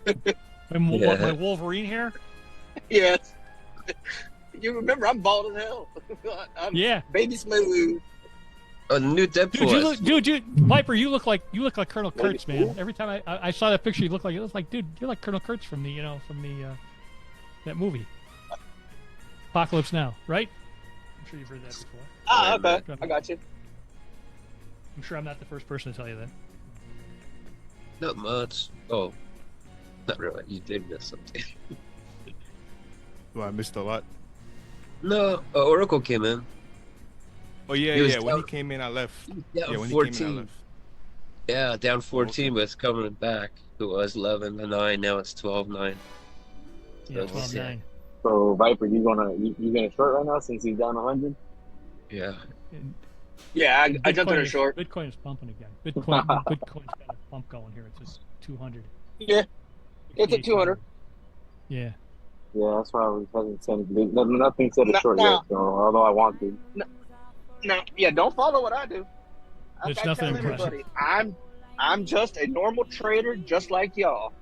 What, my Wolverine hair? Yes. You remember I'm bald as hell. I'm Yeah. baby smooth. Oh, the new Deadpool. Dude, Viper, you look like Colonel Kurtz, man. Every time I saw that picture, you look like, dude, you're like Colonel Kurtz from the that movie, Apocalypse Now, right? I'm sure you've heard that before. Ah, okay. I got you. I'm sure I'm not the first person to tell you that. Not much. Oh, not really. You did miss something. Well, I missed a lot. No, Oracle came in. Oh yeah, He was yeah. When he down- came in, I left. Yeah, Yeah, when he 14. came in, I left. Yeah, down 14, but it's coming back. It was 11-9. Now it's 12-9. Yeah, 12-9. So Viper, you gonna short right now since he's down 100? Yeah. Yeah, I jumped in a is- short. Bitcoin is pumping again. Bitcoin's got a pump going here. It's just 200. Yeah. It's at 200. Yeah. Yeah, that's why I hasn't said nothing said a short No. yet. So although I want to, No, yeah, don't follow what I do. There's I nothing tell impressive. everybody, I'm just a normal trader, just like y'all.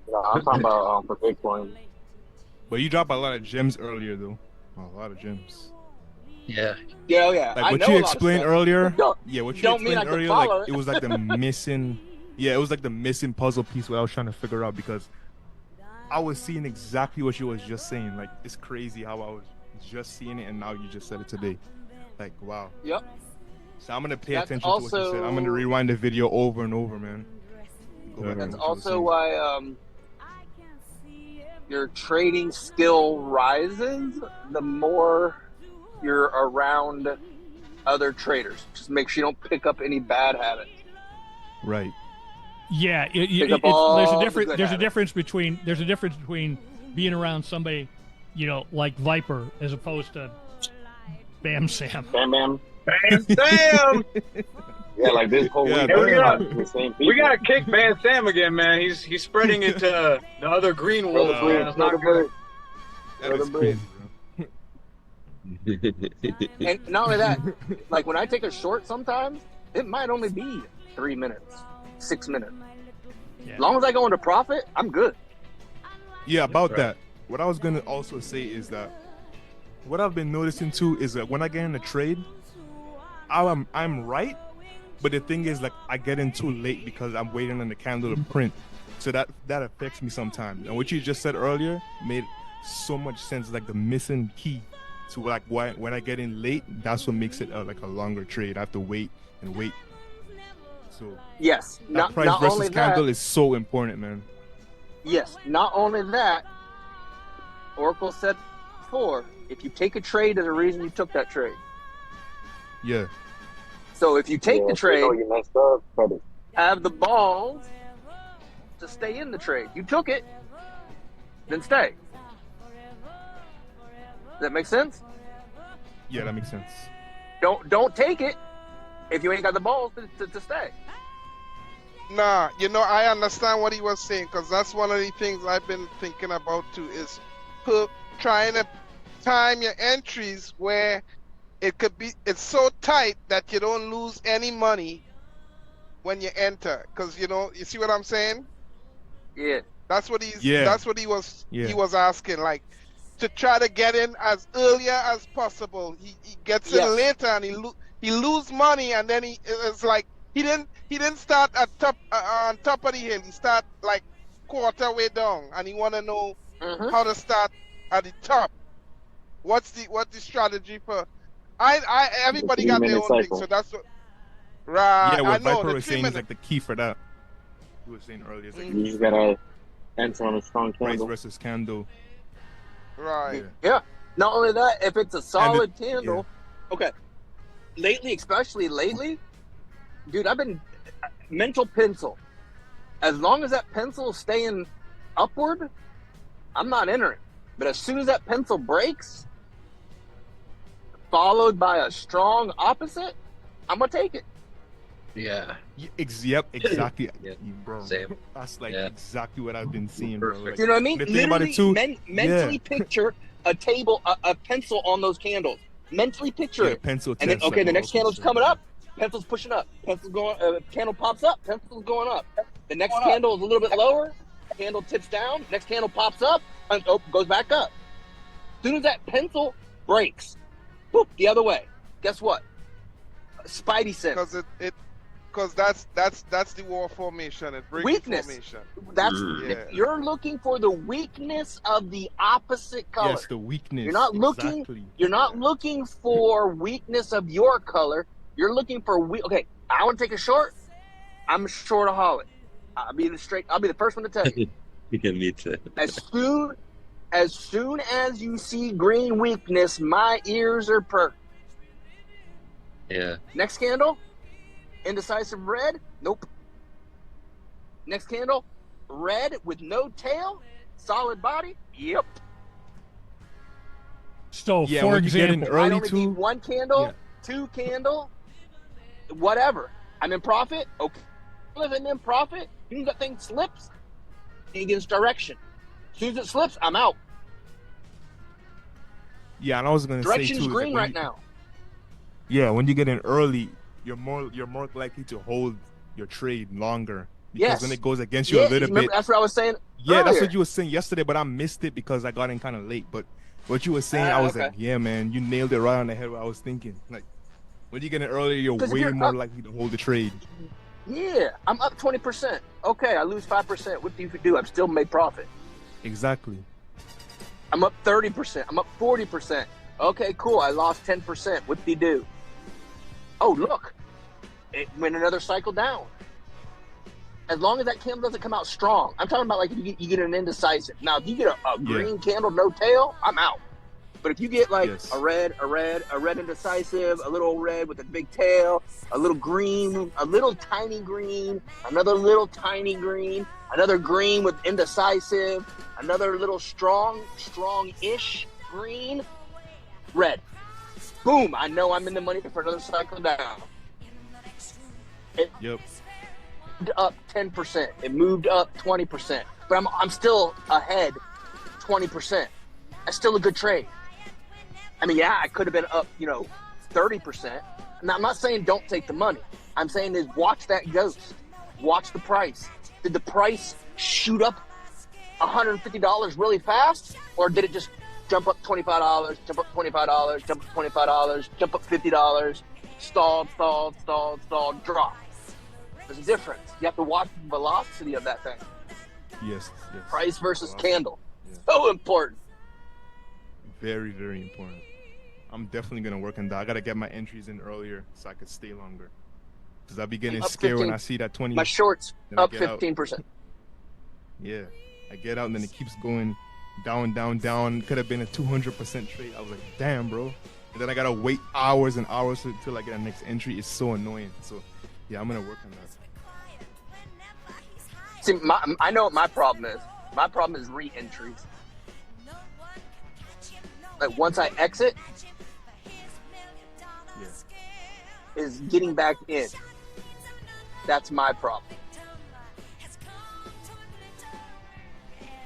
yeah, I'm talking about for Bitcoin. But you dropped a lot of gems earlier, though. A lot of gems. Yeah. Yeah, oh, yeah. Like I what know you a lot of explained stuff. earlier. Don't- Yeah, what you don't mean explained I can earlier, follow like it. it was like the missing. Yeah, it was like the missing puzzle piece what I was trying to figure out because I was seeing exactly what you was just saying. Like it's crazy how I was just seeing it and now you just said it today. Like wow. Yep. So I'm gonna pay That's attention to what you said. I'm gonna also- rewind the video over and over, man. Go back and That's what you were also saying. why your trading skill rises the more you're around other traders. Just make sure you don't pick up any bad habits. Right. Yeah, Pick up all there's a the difference. good There's a habits. difference between being around somebody, like Viper, as opposed to Bam Sam. Bam, bam. Bam Sam! Yeah, like this whole Yeah, week. we got- the same people. We gotta kick Bam Sam again, man. He's spreading it to the other green wolves, man. It's not good. That is crazy, bro. And not only that, like when I take a short sometimes, it might only be 3 minutes, 6 minutes. Yeah. As long as I go into profit, I'm good. Yeah, about that. What I was gonna also say is that what I've been noticing too is that when I get in a trade, I'm right, but the thing is like I get in too late because I'm waiting on the candle to print, so that affects me sometimes. And what you just said earlier made so much sense. Like the missing key to like when I get in late, that's what makes it like a longer trade. I have to wait and wait. So Yes. that Not price only versus that. candle is so important, man. Yes. Not only that, Oracle said before, if you take a trade, there's a reason you took that trade. Yeah. So if you take the trade, you messed up, credit. have the balls to stay in the trade. You took it, then stay. Does that make sense? Yeah, that makes sense. Don't take it if you ain't got the balls to stay. Nah, you know, I understand what he was saying, because that's one of the things I've been thinking about too, is trying to time your entries where it's so tight that you don't lose any money when you enter. Because, you know, you see what I'm saying? Yeah. That's what he was asking, like, to try to get in as earlier as possible. He gets in later and he lose money, and then it's like he didn't start at on top of the hill. He start like quarter way down, and he want to know how to start at the top. What's the strategy for? Everybody got their own thing, so that's what. Right. Yeah, what I know, Viper was saying is like the key for that. He was saying earlier, it's like You just gotta enter on a strong price candle. versus candle. Right. Yeah. Not only that, if it's a solid candle, okay. Especially lately, dude, I've been mental pencil. As long as that pencil is staying upward, I'm not entering. But as soon as that pencil breaks, followed by a strong opposite, I'm gonna take it. Yeah. Yep, exactly. Yeah. Bro, Same. that's like exactly what I've been seeing, bro. Like, You know what I mean? the thing about it too, Mentally picture a table, a pencil on those candles. Mentally picture it. Pencil and then, test, okay, like, the next okay, candle's so- coming up. Pencil's pushing up. Pencil's going. Candle pops up. Pencil's going up. The next candle is a little bit lower. Candle tips down. Next candle pops up. And goes back up. As soon as that pencil breaks, boop, the other way. Guess what? Spidey sense. Because that's the war formation. It breaks Weakness. formation. That's you're looking for the weakness of the opposite color. Yes, the weakness. You're not looking. Exactly. You're not looking for weakness of your color. You're looking for Okay, I want to take a short. I'm a shortaholic. I'll be the first one to tell you. Yeah, me too. As soon as you see green weakness, my ears are perked. Yeah. Next candle, indecisive red. Nope. Next candle, red with no tail, solid body. Yep. So, Yeah, for when you get in example, early I only too. need one candle, two candle, whatever. I'm in profit. Okay. If I'm in profit, as soon as that thing slips, it gets direction. As soon as it slips, I'm out. Yeah, and I was gonna say Direction too. is is green that when right you- now. Yeah, when you get in early, you're more likely to hold your trade longer. Because Yes. when it goes against you a little remember, bit. that's what I was saying. Yeah, that's earlier. what you were saying yesterday, but I missed it because I got in kind of late. But what you were saying, I was okay. like, yeah, man, you nailed it right on the head. What I was thinking, like, when you get in early, you're 'Cause if way you're more up- likely to hold the trade. Yeah, I'm up 20%. Okay, I lose 5%. What do you do? I've still made profit. Exactly. I'm up 30%. I'm up 40%. Okay, cool. I lost 10%. What do you do? Oh, look. It went another cycle down. As long as that candle doesn't come out strong. I'm talking about like if you get an indecisive. Now, if you get a green candle, no tail, I'm out. But if you get like a red indecisive, a little red with a big tail, a little green, a little tiny green, another little tiny green, another green with indecisive, another little strong-ish green, red. Boom, I know I'm in the money for another cycle down. It moved up 10%. It moved up 20%. But I'm still ahead 20%. That's still a good trade. I mean, yeah, I could have been up, 30%. Now, I'm not saying don't take the money. I'm saying is watch that ghost. Watch the price. Did the price shoot up $150 really fast? Or did it just jump up $25, jump up $25, jump up $25, jump up $50, stalled, drop? There's a difference. You have to watch the velocity of that thing. Yes. Price versus candle. So important. Very, very important. I'm definitely gonna work on that. I gotta get my entries in earlier so I could stay longer. Cause I be getting Up scared when 15 I see that 20. My shorts then I up get out. 15%. Yeah, I get out and then it keeps going. down, down, down. Could have been a 200% trade. I was like, damn, bro. And then I gotta wait hours and hours until I get a next entry. It's so annoying. So, yeah, I'm gonna work on that. See, I know what my problem is. My problem is re-entries. Like once I exit, is getting back in. That's my problem.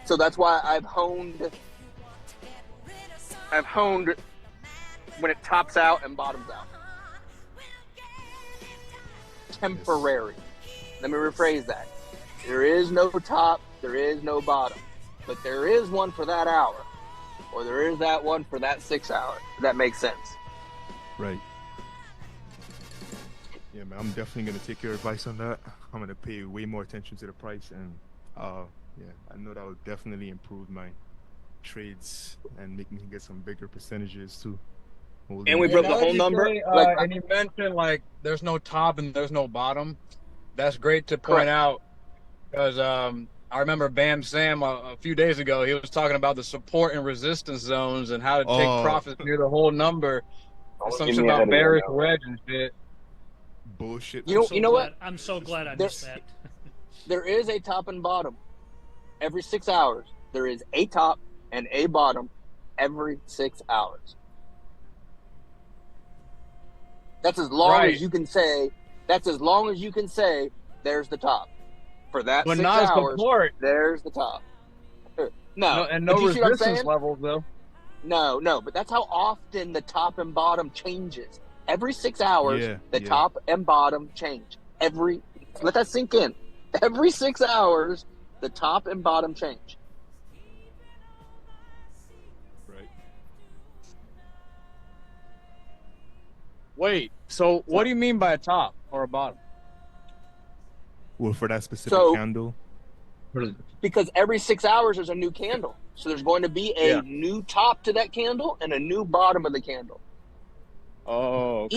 So that's why I've honed when it tops out and bottoms out. Temporary. Let me rephrase that. There is no top, there is no bottom, but there is one for that hour, or there is that one for that 6 hour. If that makes sense. Right. Yeah, man, I'm definitely gonna take your advice on that. I'm gonna pay way more attention to the price, and yeah, I know that will definitely improve my trades and make me get some bigger percentages too. And we broke the whole number. And you mentioned like there's no top and there's no bottom. That's great to point out because I remember Bam Sam a few days ago. He was talking about the support and resistance zones and how to take profits near the whole number. Some shit about bearish wedge and shit. Bullshit. You know what? I'm so glad I missed that. There is a top and bottom every 6 hours. There is a top and a bottom every 6 hours. That's as long as you can say. That's as long as you can say. There's the top for that. But 6 not hours. support. There's the top. No, and no resistance levels though. No, but that's how often the top and bottom changes. Every 6 hours, the top and bottom change. Let that sink in. Every 6 hours, the top and bottom change. Right. Wait, so what do you mean by a top or a bottom? Well, for that specific candle. Because every 6 hours there's a new candle. So there's going to be a new top to that candle and a new bottom of the candle. Oh, okay.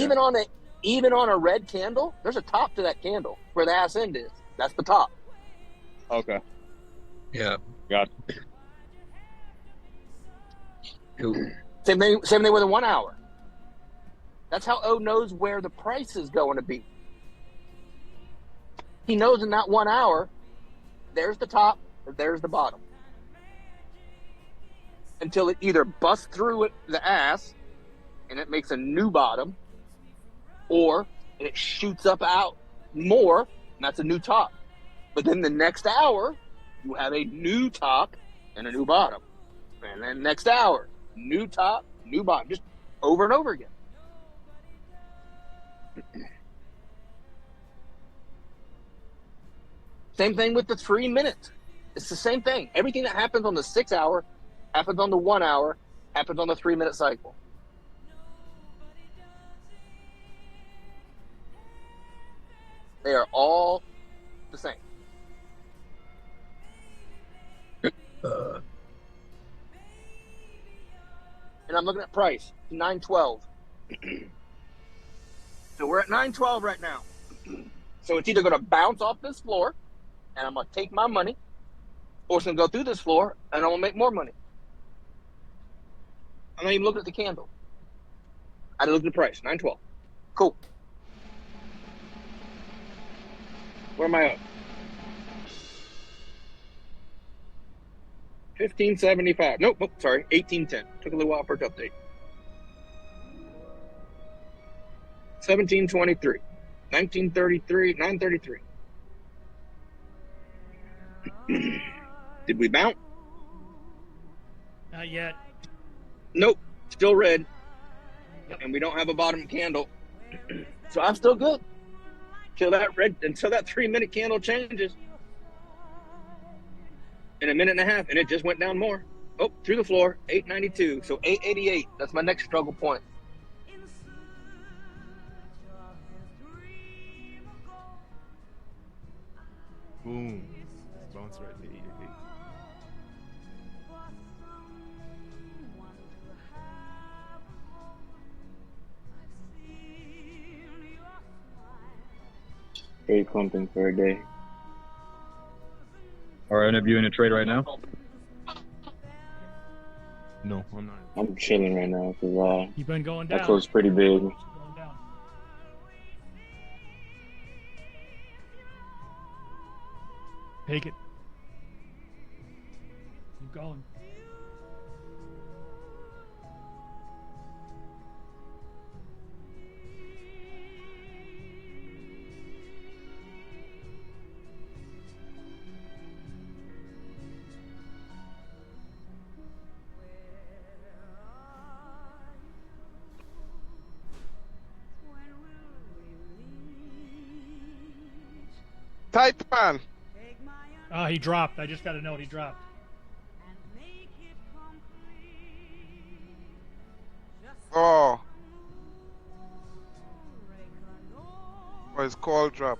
Even on a red candle, there's a top to that candle where the ass end is. That's the top. Okay. Yeah. Got it. Same thing with a 1 hour. That's how O knows where the price is going to be. He knows in that 1 hour, there's the top or there's the bottom. Until it either busts through the ass and it makes a new bottom, or it shoots up out more, and that's a new top. But then the next hour, you have a new top and a new bottom. And then next hour, new top, new bottom, just over and over again. Same thing with the 3 minutes. It's the same thing. Everything that happens on the 6 hour happens on the 1 hour, happens on the 3 minute cycle. They are all the same. And I'm looking at price, $9.12. So we're at $9.12 right now. So it's either going to bounce off this floor, and I'm going to take my money, or it's going to go through this floor, and I'm going to make more money. I'm not even looking at the candle. I looked at the price, $9.12. Cool. Where am I at? $15.75. Nope, sorry, $18.10. Took a little while for it to update. $17.23. $19.33. $9.33. Did we bounce? Not yet. Nope, still red. Yep. And we don't have a bottom candle. So I'm still good. Until that 3 minute candle changes in a minute and a half, and it just went down more. Oh, through the floor, 892. So 888. That's my next struggle point. Boom. Bounce right to 888. Very clumping for a day. Are any of you in a trade right now? No, I'm not. I'm chilling right now because You've been going down. that close pretty big. Going down. Take it. Keep going. Taipan. Ah, he dropped. I just got a note. He dropped. Oh. Oh, his call drop.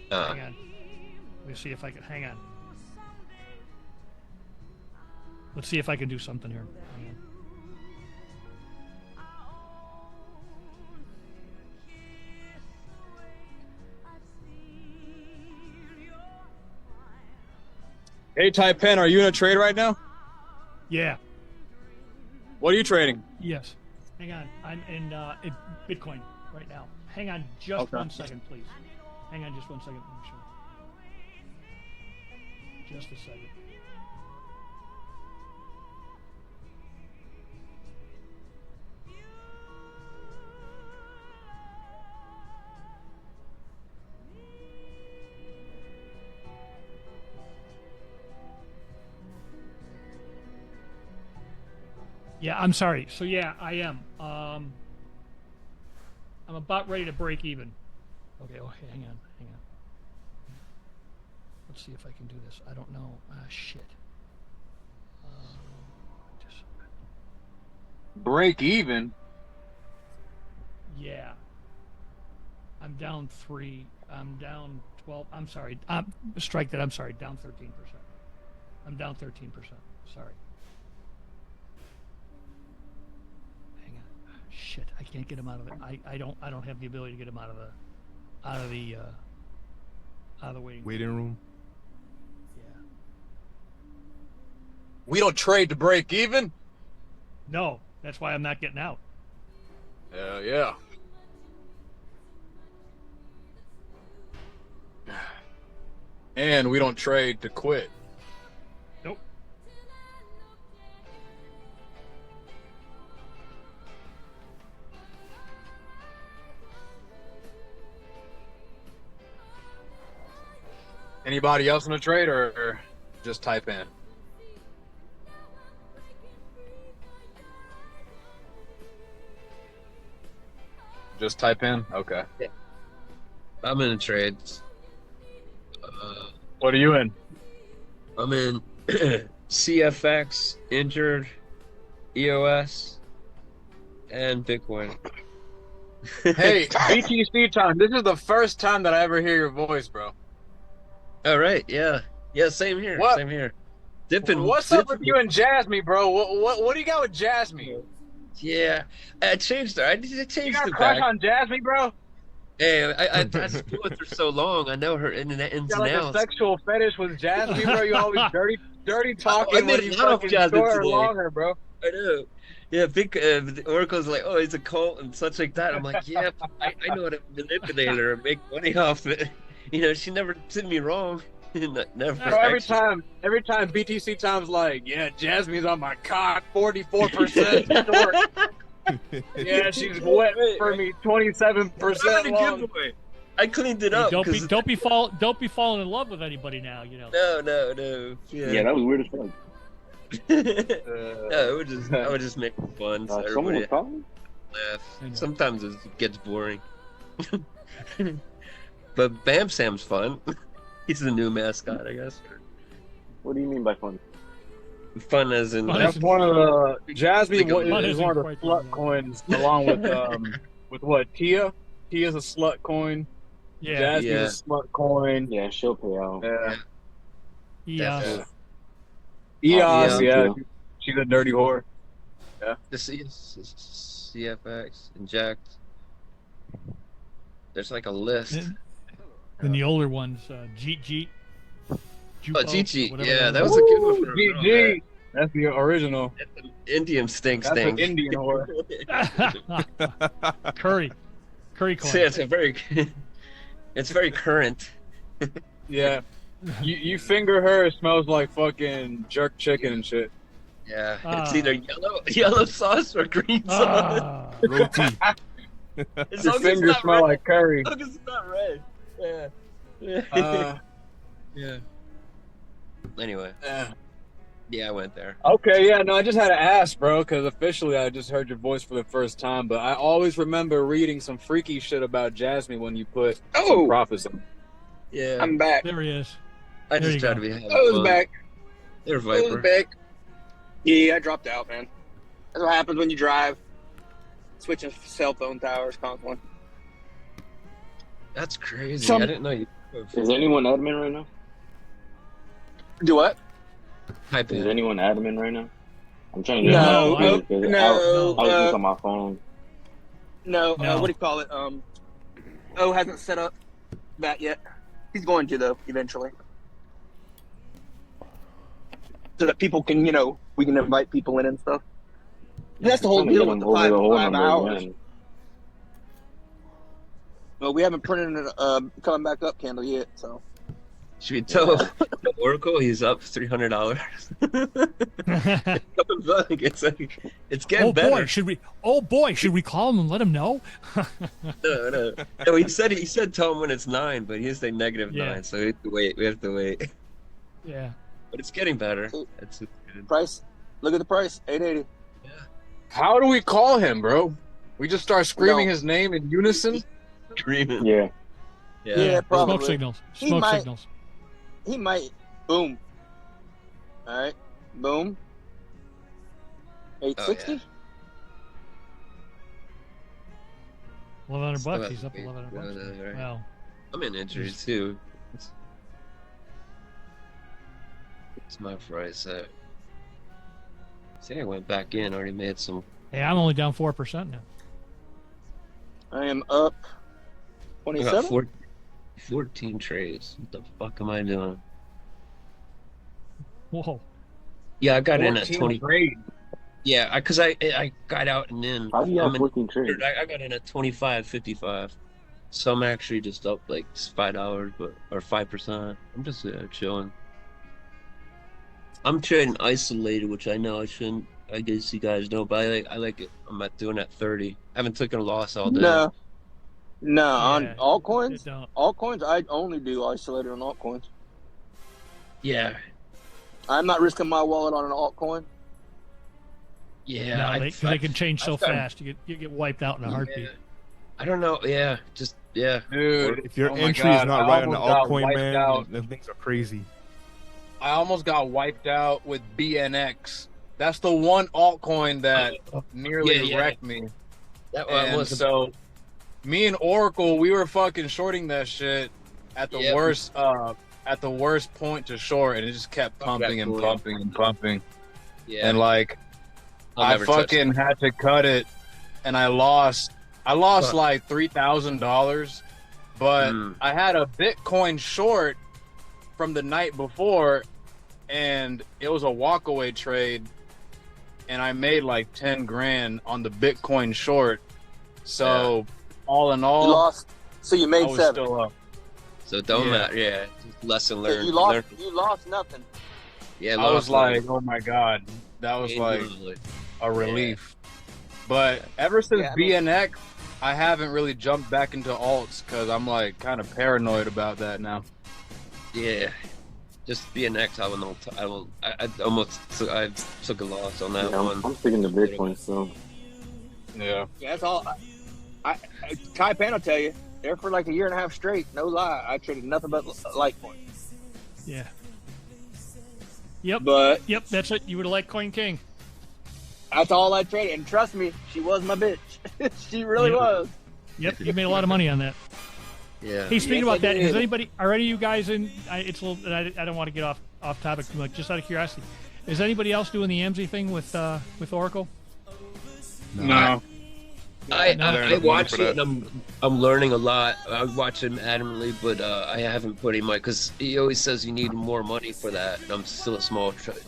Hang on. Let me see if I can. Hang on. Let's see if I can do something here. Hang on. Hey, Taipan, are you in a trade right now? Yeah. What are you trading? Yes. Hang on. I'm in Bitcoin right now. Hang on just Okay. 1 second, please. Hang on just 1 second. Let me show. Just a second. Yeah, I'm sorry. So yeah, I am. I'm about ready to break even. Okay, hang on. Let's see if I can do this. I don't know. Ah, shit. Just, Break even? yeah. I'm down 3. I'm down 12. I'm sorry. Strike that. I'm sorry. Down 13%. I'm down 13%. Sorry. Hang on. Shit. I can't get him out of it. I don't have the ability to get him out of the Waiting room. Yeah. We don't trade to break even? No, that's why I'm not getting out. Yeah. And we don't trade to quit. Nope. Anybody else in a trade or just type in? Just type in? Okay. I'm in trade. What are you in? I'm in CFX, Injured, EOS, and Bitcoin. Hey, BTC time. This is the first time that I ever hear your voice, bro. All right, yeah, same here. What? Same here. Dipping. What's up with you and Jasmine, bro? What do you got with Jasmine? Yeah, I changed her. I changed You got a it crush back. on Jasmine, bro? Hey, I just been with her so long. I know her ins You and got like a outs. sexual fetish with Jasmine, bro? You always dirty talking I made when a you lot of fucking Jasmine short or today. longer, bro. I know. Yeah, big the Oracle's like, oh, he's a cult and such like that. I'm like, yeah, I know how to manipulate her and make money off it. You know, she never did me wrong. Never. Bro, every actually. time BTC time's like, yeah, Jasmine's on my cock, 44% short. Yeah, she's wet for me, 27% long. Giveaway. I cleaned it Hey, up. don't be 'cause- don't be falling in love with anybody now. You know. No. Yeah, that was weird as fuck. No, I would just make it fun. So Someone everybody was calling? laugh. I know. Sometimes it gets boring. But Bam Sam's fun. He's the new mascot, I guess. What do you mean by fun? Fun as in Fun like, as That's one of the Jasmine Like a- is one of the slut coins, along with what Tia. Tia's a slut coin. Yeah. Jasmine's a slut coin. Yeah, she'll pay out. Yeah. Yeah. definitely. EOS, yeah. yeah, she's a dirty whore. The CFX inject. There's like a list. And the older ones, Jeet. Oh, Gigi. whatever Yeah, that that is. was a good one for a GG. That's the original. Indian stink. That's an Indian whore. Curry coin. Yeah, it's very current. Yeah. You finger her, it smells like fucking jerk chicken and shit. Yeah, it's either yellow sauce or green sauce. Roti. Your fingers smell like curry. As long as it's not red. Yeah. Yeah. Anyway. Yeah, I went there. Okay, yeah, no, I just had to ask, bro, because officially I just heard your voice for the first time, but I always remember reading some freaky shit about Jasmine when you put some profits in. Yeah. I'm back. There he is. I There just you try go. to be having I was fun. back. They're I was Viper. back. Yeah, I dropped out, man. That's what happens when you drive. Switching cell phone towers constantly. That's crazy. Some- I didn't know you. Is anyone admin right now? Do what? Type Is in. anyone admin right now? I'm trying to get No, my phone because no, I was uh, just on my phone. No, No. what do you call it? O hasn't set up that yet. He's going to, though, eventually. So that people can, we can invite people in and stuff. That's the whole Trying to deal get with the them over five, the whole 5 number hours. again. Well, we haven't printed it coming back up candle yet, so. Should we tell Oracle he's up $300? It's getting better. Should we call him and let him know? No, he said tell him when it's 9, but he didn't say negative Yeah. 9, so we have to wait. Yeah. But it's getting better. It's good. Price, look at the price, $880. How do we call him, bro? We just start screaming No. his name in unison? Screaming. Yeah. Yeah, probably. Smoke signals. He Smoke might- signals. He might. Boom. All right. Boom. 860. yeah. $1,100 Still He's up has to $1,100 be- right. Wow. I'm in injury too. It's my price. I think I went back in, already made some. Hey, I'm only down 4% now. I am up I got 27. 14 trades. What the fuck am I doing? Whoa. Yeah, I got in at 14 20. trade. Yeah, because I got out and in. How do you have I'm in- 14 trades? I got in at 25.55. So I'm actually just up like $5, or 5%. I'm just chilling. I'm trading isolated, which I know I shouldn't. I guess you guys know, but I like it. I'm at doing at 30. I haven't taken a loss all day. No, on Yeah, altcoins. it don't. Altcoins, I only do isolated on altcoins. Yeah, I'm not risking my wallet on an altcoin. yeah. No, they can change so I've gotten- fast. You get wiped out in a heartbeat. Yeah. I don't know. Yeah, just yeah. Dude, If your oh my entry is God, not I right on the almost got altcoin, wiped man, out. then things are crazy. I almost got wiped out with BNX. That's the one altcoin that nearly Yeah. wrecked me. That one And was so, me and Oracle, we were fucking shorting that shit at the Yep. worst point to short, and it just kept pumping and cool. pumping and pumping. yeah. And like, I'll I never touch fucking had to cut it, and I lost Fuck. like $3,000, but Mm. I had a Bitcoin short from the night before, and it was a walkaway trade, and I made like 10 grand on the Bitcoin short. So all in You all, lost, so you I made was 7. still up. So don't Yeah. matter. Yeah, just lesson So learned. you lost nothing. Yeah, I was like, oh my God, that was like a relief. But ever since Yeah, I mean- BNX, I haven't really jumped back into alts because I'm like kind of paranoid about that now. yeah. Just BNX, I took a loss on that Yeah, one. I'm sticking to Bitcoin still. Yeah. Yeah, that's all. Taipan will tell you. There for like a year and a half straight, no lie. I traded nothing but Litecoin. Yeah. Yep. But Yep. That's it. You would have liked Coin King. that's all I traded. And trust me, she was my bitch. She really Yeah. was. Yep. You made a lot of money on that. Yeah. Hey, speaking Yes, about I that, did. has anybody? Are any of you guys in? It's a little. I don't want to get off topic too much. Just out of curiosity, is anybody else doing the AMZ thing with Oracle? No. I watch it and I'm learning a lot. I watch him adamantly, but I haven't put in my because he always says you need more money for that. And I'm still a small trader.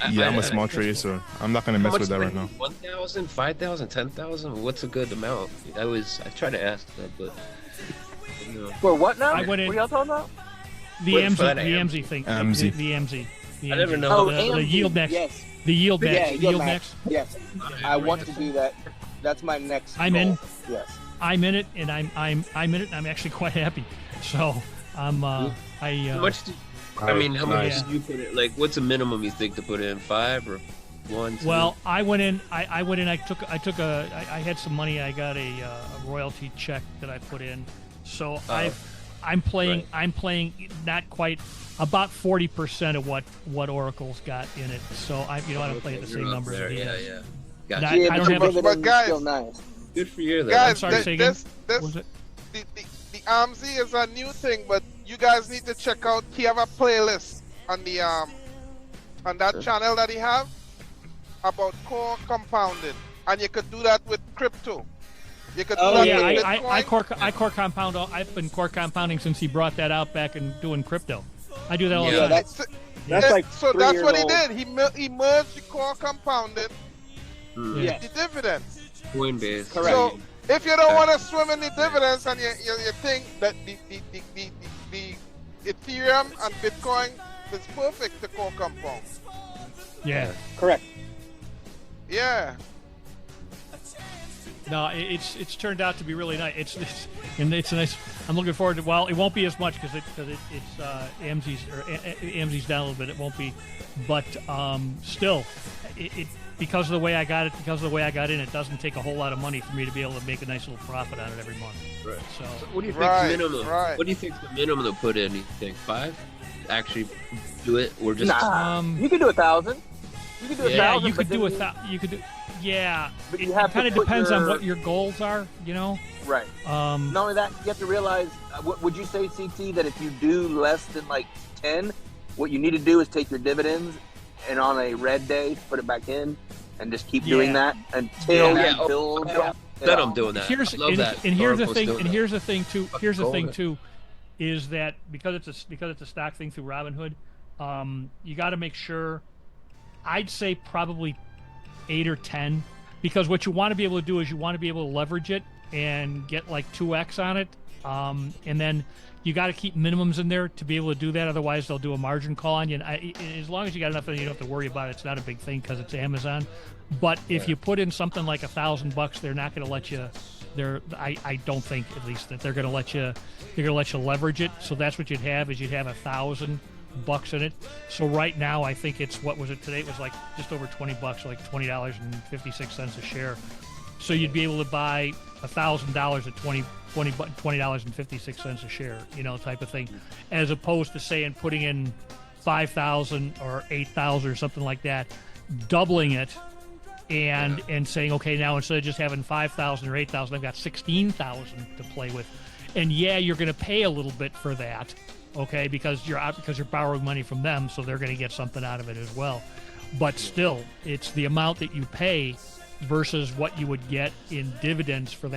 I'm a small trader, so I'm not gonna mess with that right now. 1,000, 5,000, 10,000. What's a good amount? I try to ask that, but you know. For what now? I went in. What are y'all talking about? The MZ thing. MZ. The MZ. I never know. The yield max. Yes. The yield max. Yeah, yield max. Yes. I want to do that. That's my next I'm goal. in. Yes. I'm in it, and I'm in it, and I'm actually quite happy. So I'm How much? How much did you put in? Like, what's a minimum you think to put in? 5 or 1? 2? Well, I went in. I went in. I had some money. I got a royalty check that I put in. So I'm playing. Right. I'm playing not quite about 40% of what Oracle's got in it. So I don't play at the same numbers. Yeah. Gotcha. I don't have. But guys, still nice. Good for you, though. Guys, I'm sorry, say again. the AMZ is a new thing, but you guys need to check out. He have a playlist on the on that channel that he have about core compounding, and you could do that with crypto. You could do that with Bitcoin. I core compound. I've been core compounding since he brought that out back and doing crypto. I do that all the time. That's like so. 3 That's years what old. he did. He merged the core compounding with the dividends. Coinbase. Correct. So if you don't want to swim in the dividends and you think that the Ethereum and Bitcoin is perfect to core compound. Yeah. Correct. Yeah. No, it's turned out to be really nice. It's nice. I'm looking forward to. Well, it won't be as much because it's AMZ's down a little bit. It won't be, but still, it because of the way I got it, because of the way I got in, it doesn't take a whole lot of money for me to be able to make a nice little profit on it every month. Right. So what do you think minimum? Right. What do you think the minimum to put in? You think 5? Actually, do it or just? You could do 1,000. You could do 1,000. Yeah, you could do 1,000. You could do. Yeah, but it kind of depends on what your goals are, Right. Not only that, you have to realize. Would you say, CT, that if you do less than like 10, what you need to do is take your dividends and on a red day put it back in, and just keep doing that until Then I'm doing that. Here's the thing. And here's the thing too. Here's the thing too, is that because it's a stock thing through Robinhood, you got to make sure. I'd say probably 8 or 10, because what you want to be able to do is you want to be able to leverage it and get like 2x on it, and then you got to keep minimums in there to be able to do that. Otherwise, they'll do a margin call on you. And as long as you got enough, you don't have to worry about it. It's not a big thing because it's Amazon. But if you put in something like $1,000, they're not going to let you. I don't think, at least, that they're going to let you. They're going to let you leverage it. So that's what you'd have is you'd have $1,000 in it. So right now I think it's, what was it today? It was like just over $20, like $20.56 a share. So you'd be able to buy $1,000 at $20.56 a share, type of thing, as opposed to saying putting in 5,000 or 8,000 or something like that, doubling it and saying, okay, now instead of just having 5,000 or 8,000, I've got 16,000 to play with. And you're going to pay a little bit for that. Okay, because you're borrowing money from them, so they're going to get something out of it as well. But still, it's the amount that you pay versus what you would get in dividends for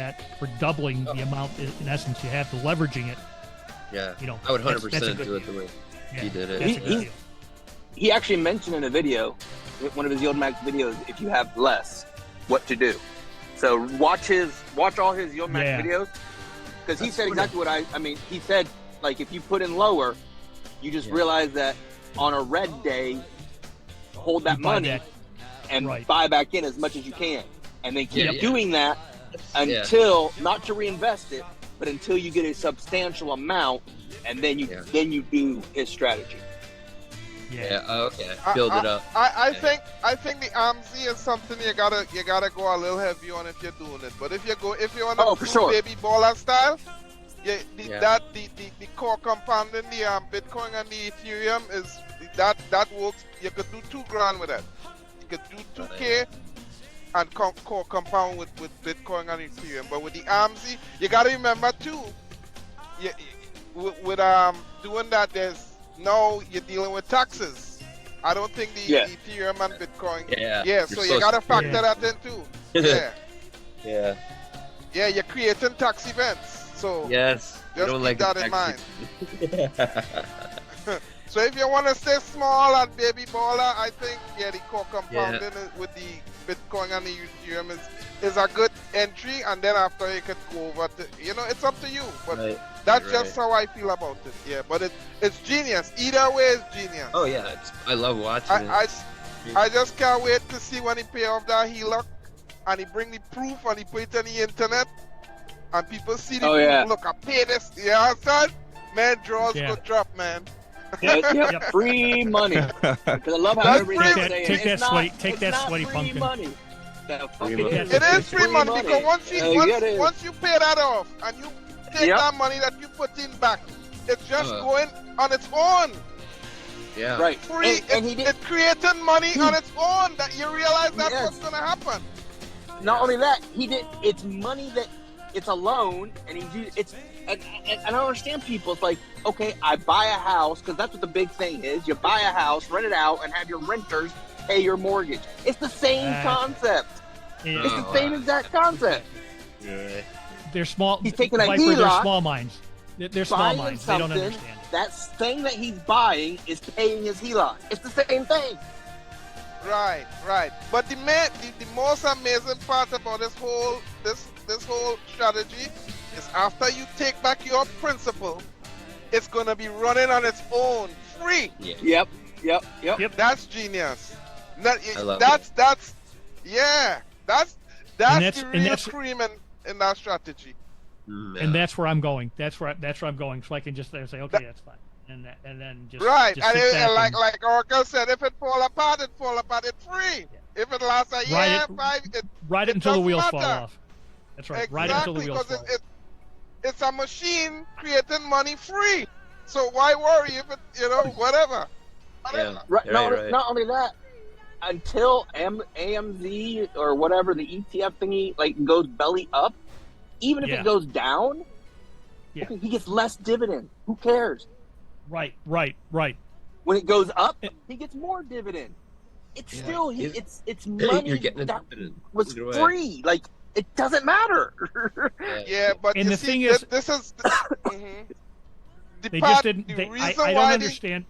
doubling the amount in essence you have to leveraging it. Yeah, I would 100% do it the way he did it. He actually mentioned in a video, one of his Yield Max videos, if you have less, what to do. So watch all his Yield Max videos, because he said exactly what I mean. He said, like, if you put in lower, you just realize that on a red day, hold that money and buy back in as much as you can. And then keep doing that until, not to reinvest it, but until you get a substantial amount, and then you do his strategy. Okay. Build it up. I think the AMZ is something you gotta go a little heavy on if you're doing it. But if you want to do baby baller style, the core compounding, the Bitcoin and the Ethereum is that works. You could do $2,000 with that. You could do 2K and core compound with Bitcoin and Ethereum. But with the AMZ, you gotta remember too. With doing that, now you're dealing with taxes. I don't think the Ethereum and Bitcoin. So you gotta factor that in too. Yeah. Yeah, you're creating tax events. So Yes. I just don't keep like that the in mind. taxi. So if you want to stay small and baby baller, I think the core compounding with the Bitcoin and the Ethereum is a good entry, and then after you could go over to, it's up to you. But that's just how I feel about it. Yeah, but it's genius. Either way, it's genius. Oh yeah, I love watching it. I just can't wait to see when he pay off that HELOC and he bring the proof and he put it on the internet and people see the proof. Look, I pay this. You understand? Man, draws could drop, man. Free money. Because I love how everybody's saying take that sweaty free pumpkin. money. It is free money because once you pay that off and you take that money that you put in back, it's just going on its own. Yeah. Right. Free. It's creating money on its own. That you realize that's what's gonna happen. Not only that, it's money that it's a loan, and and I don't understand people. It's like, okay, I buy a house because that's what the big thing is. You buy a house, rent it out, and have your renters pay your mortgage. It's the same concept. Yeah. It's the same exact concept. Yeah. They're small. He's taking a Viper, HELOC. They're small minds. They're small minds. They don't understand it. That thing that he's buying is paying his HELOC. It's the same thing. Right. But the most amazing part about this whole strategy is after you take back your principal, it's gonna be running on its own, free. Yeah. Yep. That's genius. I love that's the real cream in that strategy. And that's where I'm going. That's where I'm going. So I can just say, okay, that's fine, and then just right. Just sit And back like Oracle said, if it fall apart, it fall apart. It's free. If it lasts a year, 5, ride it until the wheels matter. fall off. That's right. Exactly, Ride it until the wheels fall. It's a machine creating money free. So why worry if it, whatever. Yeah. Right. Not only that, until AMZ or whatever the ETF thingy goes belly up, even if it goes down, okay, he gets less dividend. Who cares? Right. When it goes up, he gets more dividend. It's still it's money You're getting that dividend. was free. Like, it doesn't matter. Yeah, but and you the see, thing is, this is they just didn't. I don't understand.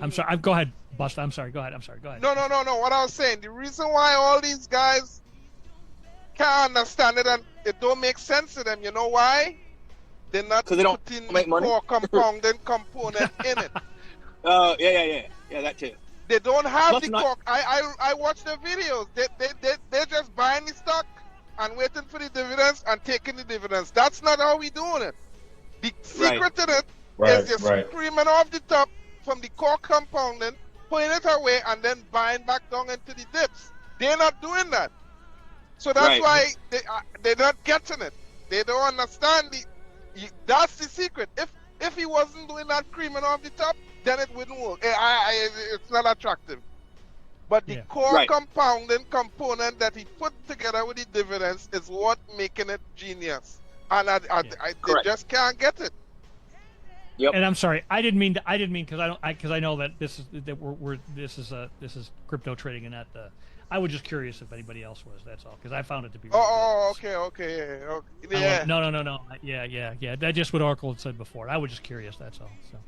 I'm sorry. Go ahead, Busta. I'm sorry. Go ahead. No. What I was saying, the reason why all these guys can't understand it and it don't make sense to them, you know why? They're not putting make money? core compounding component in it. Yeah, that too. They don't have the core. I watch the videos. They're just buying the stock and waiting for the dividends and taking the dividends. That's not how we doing it. The secret to it is just screaming off the top from the core compounding, putting it away, and then buying back down into the dips. They're not doing that. So that's why they're not getting it. They don't understand that's the secret. If he wasn't doing that creaming off the top, then it wouldn't work. It's not attractive. But the core compounding component that he put together with the dividends is what making it genius. And they just can't get it. Yep. And I'm sorry, I didn't mean because I know that this is crypto trading and not the. I was just curious if anybody else was. That's all, because I found it to be. Okay. Yeah. No. Yeah. That's just what Oracle had said before. I was just curious. That's all. So.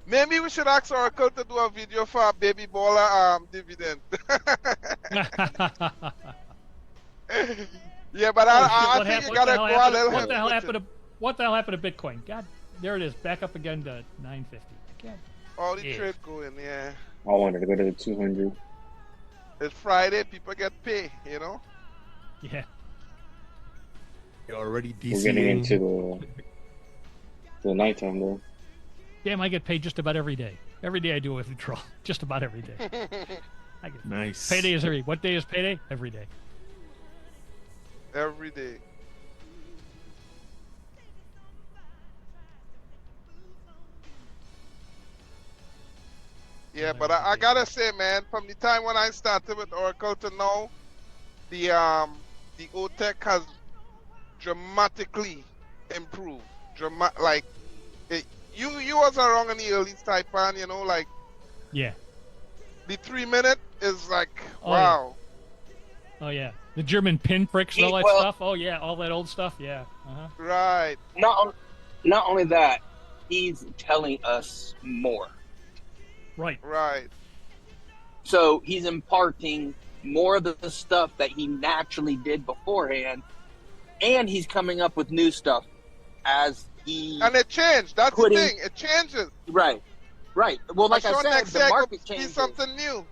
Maybe we should ask Oracle to do a video for a baby baller dividend. Yeah, but I think you gotta go a little. What the hell happened to Bitcoin? God, there it is, back up again to 950. God. All the trade going, yeah. I wanted to go to the 200. It's Friday, people get paid, Yeah. You're already DCing. We're getting into the nighttime though. Damn, I get paid just about every day. Every day I do a withdrawal. Just about every day. I get nice. Payday is every. What day is payday? Every day. Every day. Yeah, but I gotta say, man, from the time when I started with Oracle to now, the OTEC has dramatically improved. You was around in the early Taipan, Yeah. The 3 minute is like, wow. Yeah. Oh yeah. The German pinpricks and all that well- stuff. Oh yeah, all that old stuff. Yeah. Uh-huh. Right. Not only that, he's telling us more. Right. Right. So he's imparting more of the stuff that he naturally did beforehand, and he's coming up with new stuff as he. And it changed. That's putting- the thing. It changes. Right. Well, like I said, next the year market could be changes. something new.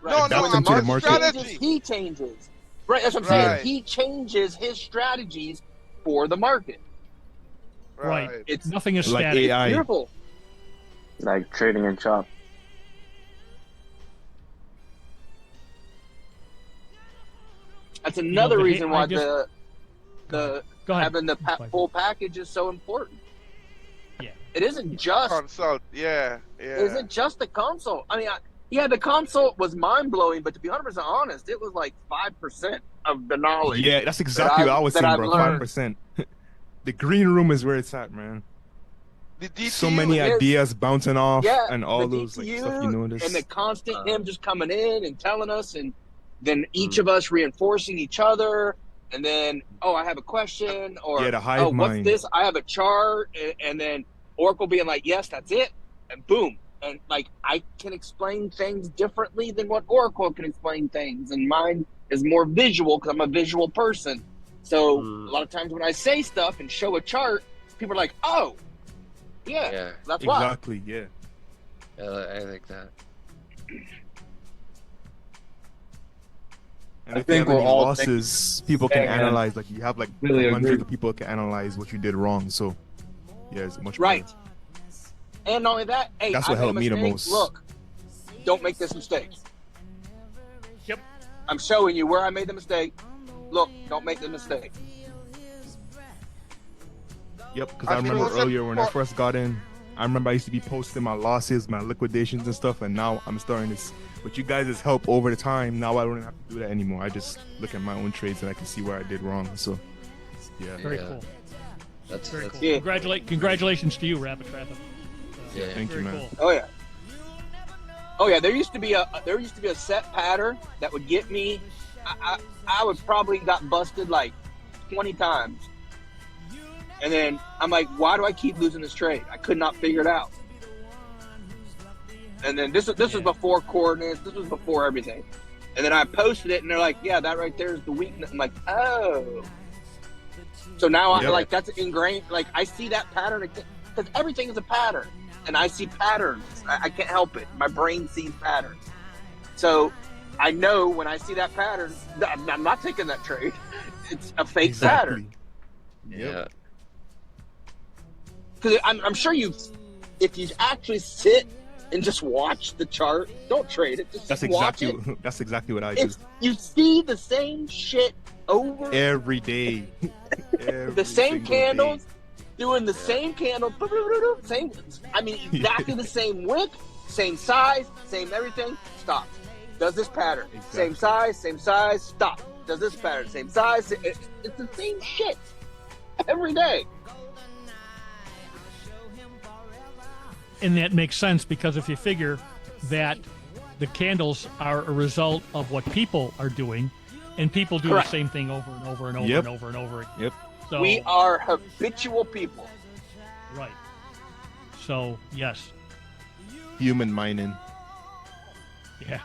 Right. No, Adapt no, into the about market. strategy. He changes. Right, that's what I'm saying. Right. He changes his strategies for the market. Right. It's Nothing is Like static. AI. beautiful. Like trading in chop. That's another the- reason why I just- the Go ahead. having the Fine. full package is so important. Yeah. It isn't just Consult. Yeah. it Yeah. isn't just the console. I mean, yeah, the console was mind blowing, but to be 100% honest, it was like 5% of the knowledge. Yeah, that's exactly what I was that saying, I've bro. learned. 5%. The green room is where it's at, man. The DTU, So many yes. ideas bouncing off Yeah, and all the those like DTU stuff you notice. and the constant him just coming in and telling us, and then each of us reinforcing each other, and then I have a question, or Yeah, the hive what's mind. this? I have a chart, and then Oracle being like, yes, that's it, and boom, and like I can explain things differently than what Oracle can explain things, and mine is more visual because I'm a visual person. So a lot of times when I say stuff and show a chart, people are like, oh, yeah. That's why. Exactly, yeah. I like that. And I if you think have any we're all losses, people can Yeah, analyze. Like you have like Really hundreds agree. of people can analyze what you did wrong. So yeah, it's much Right. better. And not only that, hey, That's I what made a helped me the mistake. most. Look, don't make this mistake. Yep. I'm showing you where I made the mistake. Look, don't make the mistake. Yep, because I I remember feel earlier when I support- first got in, I remember I used to be posting my losses, my liquidations and stuff, and now I'm starting this. With you guys' help over the time, now I don't have to do that anymore. I just look at my own trades and I can see where I did wrong. So yeah. Very Yeah. cool. That's Very cool. Yeah. Congratulations to you, Rapid Traffic. Yeah. Thank you, Very man. cool. Oh yeah. There used to be a set pattern that would get me. I would probably got busted like 20 times, and then I'm like, why do I keep losing this trade? I could not figure it out. And then this was before coordinates. This was before everything. And then I posted it, and they're like, "Yeah, that right there is the weakness." I'm like, "Oh." So now Yep. I like that's ingrained. Like I see that pattern because everything is a pattern, and I see patterns. I can't help it. My brain sees patterns. So I know when I see that pattern, I'm not taking that trade. It's a fake pattern. Yeah. Because I'm sure if you actually sit and just watch the chart, don't trade it. Just That's watch exactly it. that's exactly what I do If you see the same shit over every day. the same candles, doing the same candle, same. I mean, exactly the same wick, same size, same everything. Stop. Does this pattern? Exactly. Same size. Stop. Does this pattern? Same size. It's the same shit every day. And that makes sense because if you figure that the candles are a result of what people are doing, and people do Correct. the same thing over and over and over Yep. and over and over again. Yep. So, We are habitual people. right. So yes, Human mining. yeah.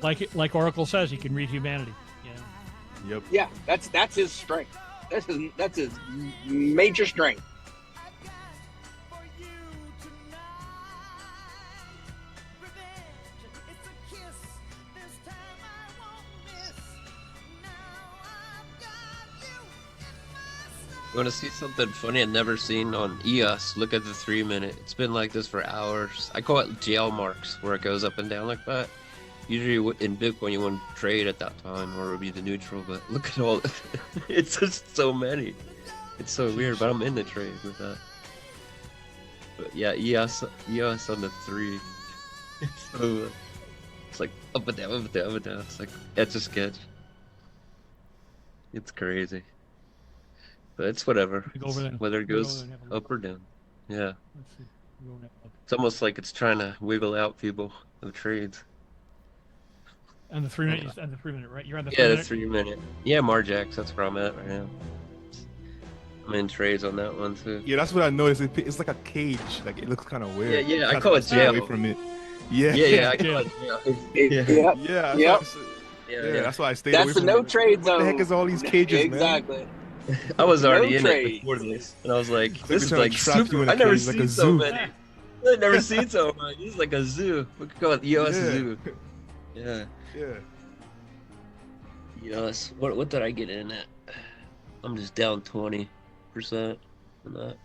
Like Oracle says, he can read humanity. Yeah. Yep. Yeah, that's his strength. That's his major strength. You want to see something funny I've never seen on EOS? Look at the 3-minute. It's been like this for hours. I call it jail marks, where it goes up and down like that. Usually in Bitcoin you wouldn't trade at that time, or it would be the neutral, but look at all it's just so many. It's so weird, but I'm in the trade with that. But yeah, EOS on the 3. So it's like up and down, up and down, up and down. It's like Etch a Sketch. It's crazy. But it's whatever. Go over there. Whether it Go over goes there and have a look. up or down. Yeah. Let's see. Go over and have a look. It's almost like it's trying to wiggle out people of trades. And the 3 minute, and the 3 minute, right? You're on the 3 Yeah, minute. the 3 minute. Yeah, Margex. That's where I'm at right now. I'm in trades on that one too. Yeah, that's what I noticed. It's like a cage. Like it looks kind of weird. Yeah, I That's call why it stay away jail. from it. Yeah, Yeah, I call it jail. Yep. yeah. Yep. Yeah. That's why I stayed away That's the from no it. trade What zone. the heck is all these cages, Exactly. I was already No in trade. it before this, and I was like, They're "This is trying to like trap you super." in a I never cage like seen a so zoo. many. I never seen so many. This is like a zoo. We could call it EOS Yeah. Zoo. Yeah. Yeah. EOS. What did I get in at? I'm just down 20% on that.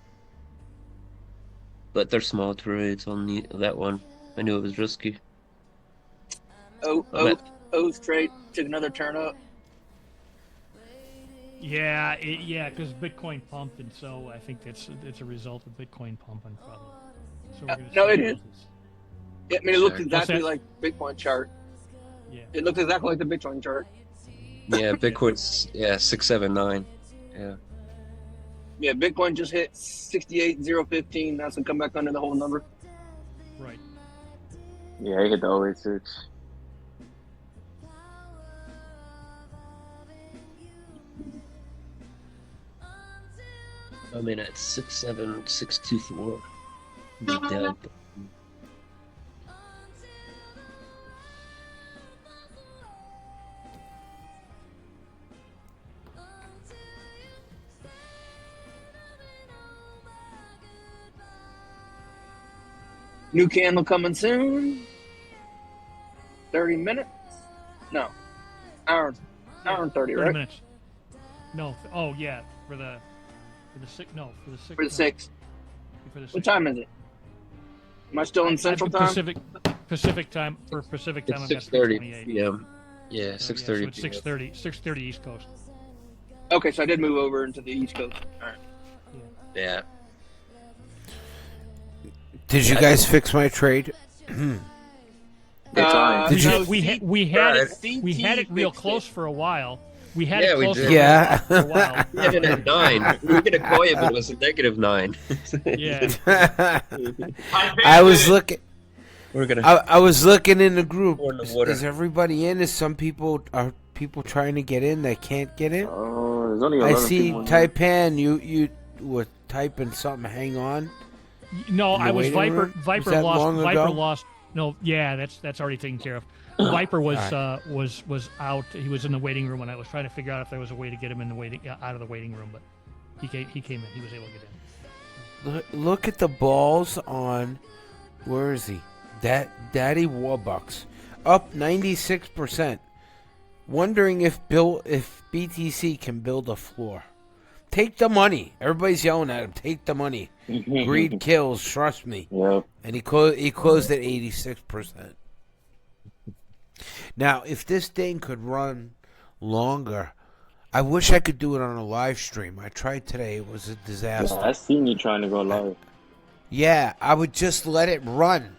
But they're small trades on that one. I knew it was risky. O's trade took another turn up. Yeah, because Bitcoin pumped, and so I think it's a result of Bitcoin pumping probably. So we're gonna No, see it how is. this- Yeah, I mean, it looks Sure. exactly What's like Bitcoin chart. Yeah. It looks exactly like the Bitcoin chart. Yeah, Bitcoin's 679. Yeah. Yeah, Bitcoin just hit 68,015. That's gonna come back under the whole number. Right. Yeah, he hit the 086. I'm in at 67624. Be dead. New candle coming soon. 30 minutes? No. Hour and 30, 30 right? minutes. No. Oh yeah, for the six. No, for the six. For the 6. For the six. What time is it? Am I still in Central Time? Pacific time. For Pacific time, It's I've got 6:30 3:28. p.m. Yeah, So, 6:30 so it's 6:30 East Coast. Okay, so I did move over into the East Coast. All right. Yeah. Did you guys fix my trade? Did you? We had it real fixed close it. for a while. We had Yeah, it we close did. for Yeah. for a while. We had it at 9. We were gonna call you, but it was a -9. Yeah. I was looking. We're gonna. I was looking in the group. Or in the water. Is everybody in? Is some people trying to get in that can't get in? Oh, there's only I 11 see people in here. Taipan. You were typing something. Hang on. No, In the I was waiting Viper. room? Viper Was that lost. long Viper ago? lost. No, yeah, that's already taken care of. Viper was was out. He was in the waiting room, and I was trying to figure out if there was a way to get him in the waiting out of the waiting room, but he came in. He was able to get in. Look at the balls on. Where is he? Daddy Warbucks up 96%. Wondering if BTC can build a floor. Take the money. Everybody's yelling at him. Take the money. Greed kills. Trust me. Yep. And he closed at 86%. Now, if this thing could run longer, I wish I could do it on a live stream. I tried today. It was a disaster. Yeah, I seen you trying to go live. Yeah, I would just let it run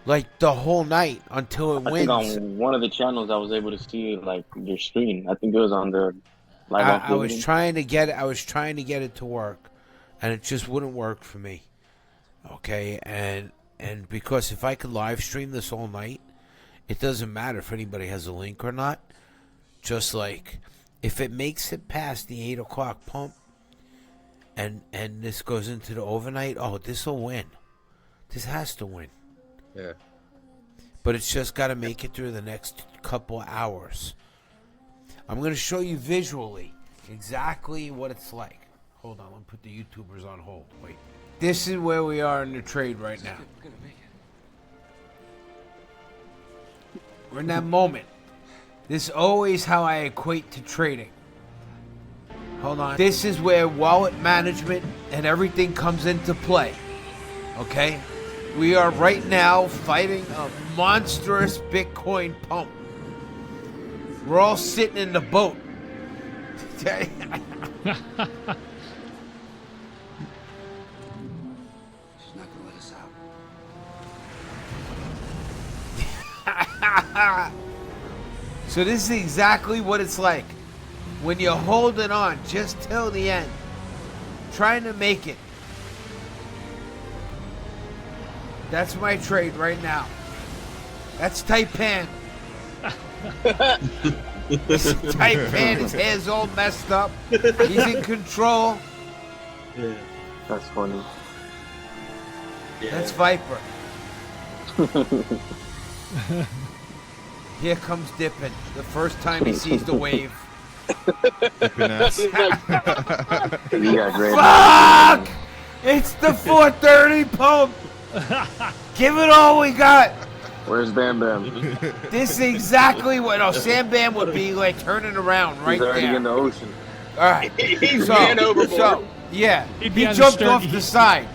like the whole night until it I think wins. on one of the channels I was able to see like your screen. I think it was on the live. I was trying to get it to work, and it just wouldn't work for me. Okay, and because if I could live stream this all night, it doesn't matter if anybody has a link or not. Just like if it makes it past the 8 o'clock pump, and this goes into the overnight, oh, this will win. This has to win. Yeah. But it's just got to make it through the next couple hours. I'm going to show you visually exactly what it's like. Hold on, let me put the YouTubers on hold. Wait. This is where we are in the trade right now. We're in that moment. This is always how I equate to trading. Hold on. This is where wallet management and everything comes into play. Okay? We are right now fighting a monstrous Bitcoin pump. We're all sitting in the boat. Okay? So this is exactly what it's like when you're holding on just till the end, trying to make it. That's my trade right now. That's Taipan. Taipan, his hair's all messed up. He's in control. Yeah. That's funny. Yeah. That's Viper. Here comes Dippin'. The first time he sees the wave. Dipping ass. Yeah, great. Fuck! It's the 430 pump. Give it all we got. Where's Bam Bam? This is exactly what. Oh, Sam Bam would be like turning around right He's already there. in the ocean. All right. He's ran overboard. So, yeah, He'd be he on the jumped stern. off the side.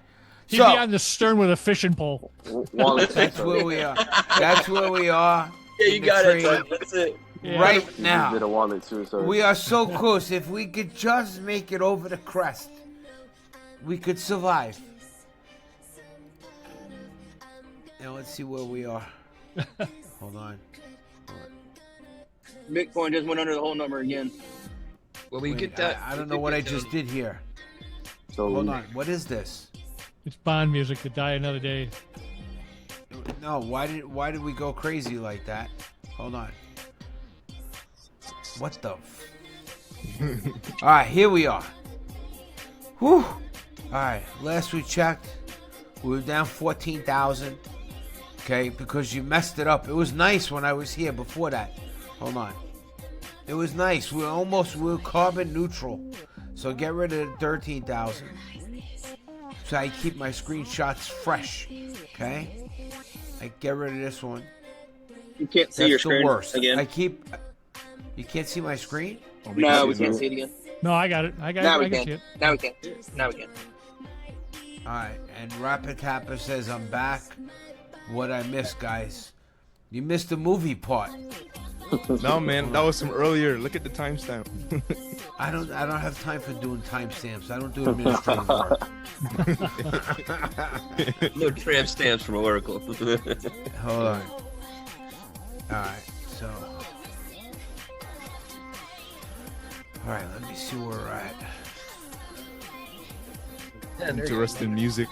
He'd So be on the stern with a fishing pole. Wallet that's where we are. That's where we are. Yeah, you in the got it. trade That's it. Yeah. right Did a now. wallet too, so We are so close. If we could just make it over the crest, we could survive. Now let's see where we are. Hold on. Bitcoin just went under the whole number again. Well, we Wait, get that. I don't know what I just did here. so Hold on. What is this? It's Bond music to die another day. No, why did we go crazy like that? Hold on. What the? All right, here we are. Whew. All right, last we checked, we were down 14,000. Okay, because you messed it up. It was nice when I was here before that. Hold on. It was nice. We were carbon neutral. So get rid of the 13,000. So I keep my screenshots fresh. Okay? I get rid of this one. You can't see That's your the screen worst. again. You can't see my screen? Oh, No, we can't see it again. No, I got it. I got Now it. we I can can. see it. Now we can. Now we can. Alright, and Rapid Tapper says I'm back. What I missed, guys? You missed the movie part. No, man, that was from earlier. Look at the timestamp. I don't have time for doing timestamps. I don't do administrative work. No tramp stamps from Oracle. Hold on. Alright, so. Alright, let me see where we're at. Interesting music.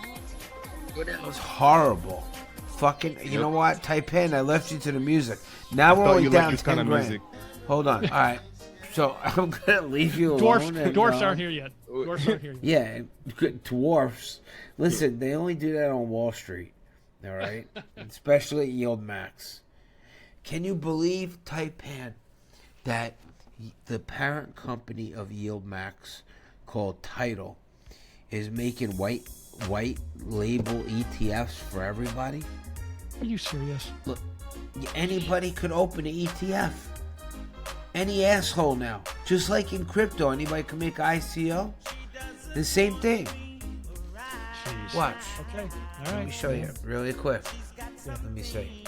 That was horrible. Fucking, you know what? Type in. I left you to the music. Now we're only you down liked this 10 kind of grand. music. Hold on. All right. So I'm gonna leave you alone. Dwarfs, and, dwarfs aren't here yet. Dwarfs aren't here yet. Yeah, dwarfs. Listen, they only do that on Wall Street. All right, especially at Yield Max. Can you believe, Taipan, that the parent company of Yield Max, called Tidal, is making white label ETFs for everybody? Are you serious? Look, anybody could open an ETF. Any asshole now. Just like in crypto, anybody can make ICO. The same thing. Jeez. Watch. Okay. All right. Let me show you really quick. Let me see.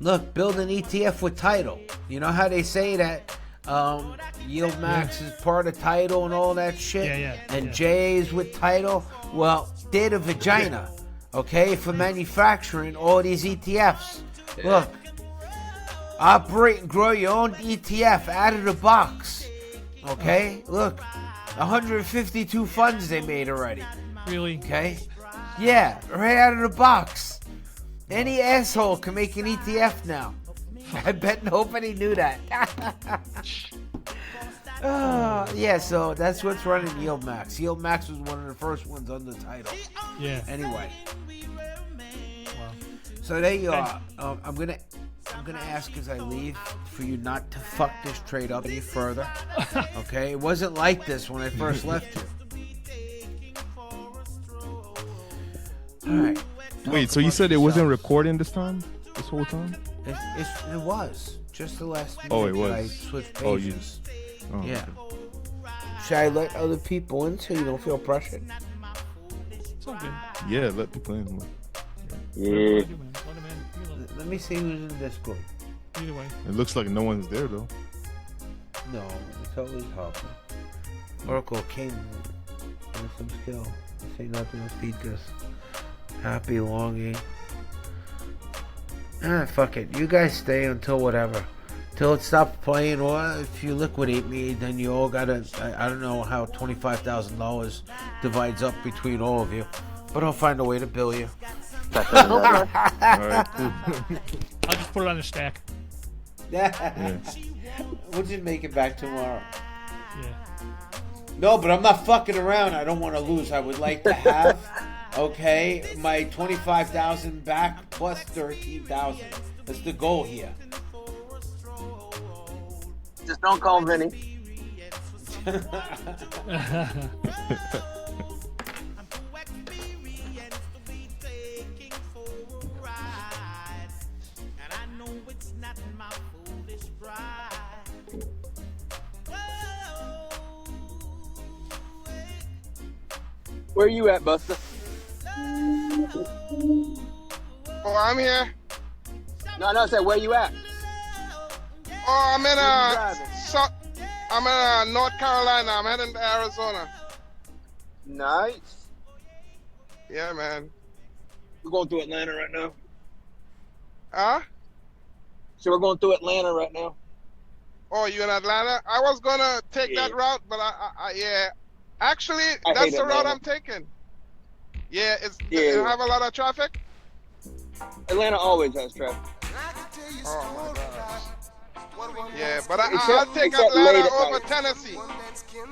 Look, build an ETF with Tidal. You know how they say that Yield Max is part of Tidal and all that shit? Yeah. And J is with Tidal? Well, they're the vagina, okay, for manufacturing all these ETFs. Yeah. Look, operate and grow your own ETF out of the box, okay? Look, 152 funds they made already, Really? okay? Yeah, right out of the box. Any asshole can make an ETF now. I bet nobody knew that. Yeah, so that's what's running Yield Max. Yield Max was one of the first ones on the Tidal. Yeah. Anyway, Wow. so there you are. I'm gonna ask as I leave for you not to fuck this trade up any further. Okay, it wasn't like this when I first left you. All right. Wait, so you said it wasn't recording this time? This whole time? It was just the last minute Oh, it that I was. switched Oh, pages. Oh, Yeah. okay. Should I let other people in so you don't feel pressured? It's all good. Yeah, let people in. Yeah. Let him in. Let me see who's in Discord. Either way. It looks like no one's there though. No, it's always helping. Oracle came with some skill. Say nothing will feed this. Happy longing. Fuck it. You guys stay until whatever. till it stops playing, or if you liquidate me, then you all gotta. I don't know how $25,000 divides up between all of you, but I'll find a way to bill you. All right, cool. I'll just put it on the stack. Yeah. We'll just make it back tomorrow. Yeah. No, but I'm not fucking around. I don't want to lose. I would like to have, okay, my 25,000 back plus 13,000. That's the goal here. Just don't call Vinny. Where you at, Buster? Oh, I'm here. No, I said where you at? Oh, I'm in Where you North Carolina. I'm heading to Arizona. Nice. Yeah, man. We're going through Atlanta right now. Huh? So we're going through Atlanta right now. Oh, you in Atlanta? I was gonna take that route, but yeah. Actually, that's the route I'm taking. Yeah, it have a lot of traffic? Atlanta always has traffic. Oh my gosh. Yeah, but I'll take Atlanta over Tennessee.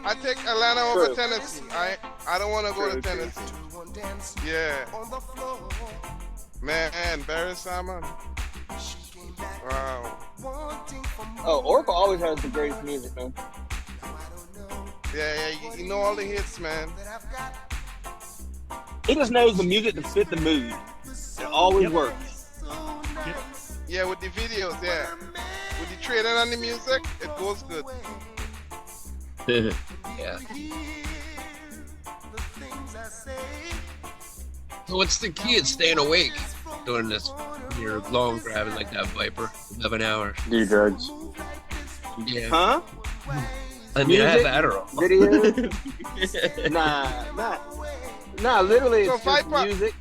I take Atlanta over Tennessee. I don't want to go to Tennessee. Yeah. Man, Barry Simon. Wow. Oh, Oracle always has the greatest music, man. Yeah, you know all the hits, man. He just knows the music to fit the mood. It always works. Yep. Yeah, with the videos, yeah. With the trading on the music, it goes good. Yeah. So what's the key? It's staying awake during this. You're long driving like that Viper, 11 hours. Do drugs. Yeah. Huh? I mean, Music? I have Adderall. Video? Nah, literally So it's just Viper- music.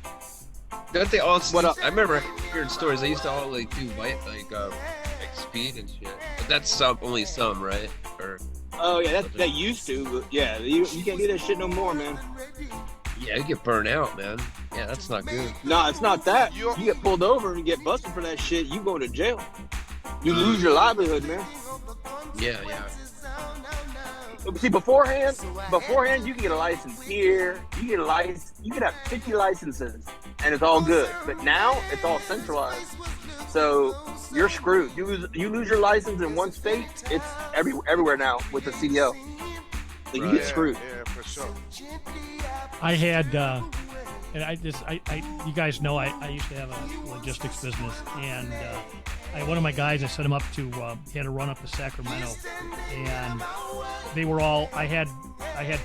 Don't they all? What up? I remember hearing stories. They used to all like do speed and shit. But that's only some, right? Or Oh yeah, that used to, but yeah, you can't do that shit no more, man. yeah, you get burned out, man. Yeah, that's not good. No, it's not that. You get pulled over and get busted for that shit, you go to jail. You lose your livelihood, man. Yeah. See, beforehand, you can get a license here. You can have 50 licenses, and it's all good. But now it's all centralized, so you're screwed. You lose your license in one state, it's everywhere now with the CDL. So you get screwed. Yeah, for sure. I had, and you guys know I used to have a logistics business, and one of my guys, I set him up to, he had to run up to Sacramento, and they were all, I had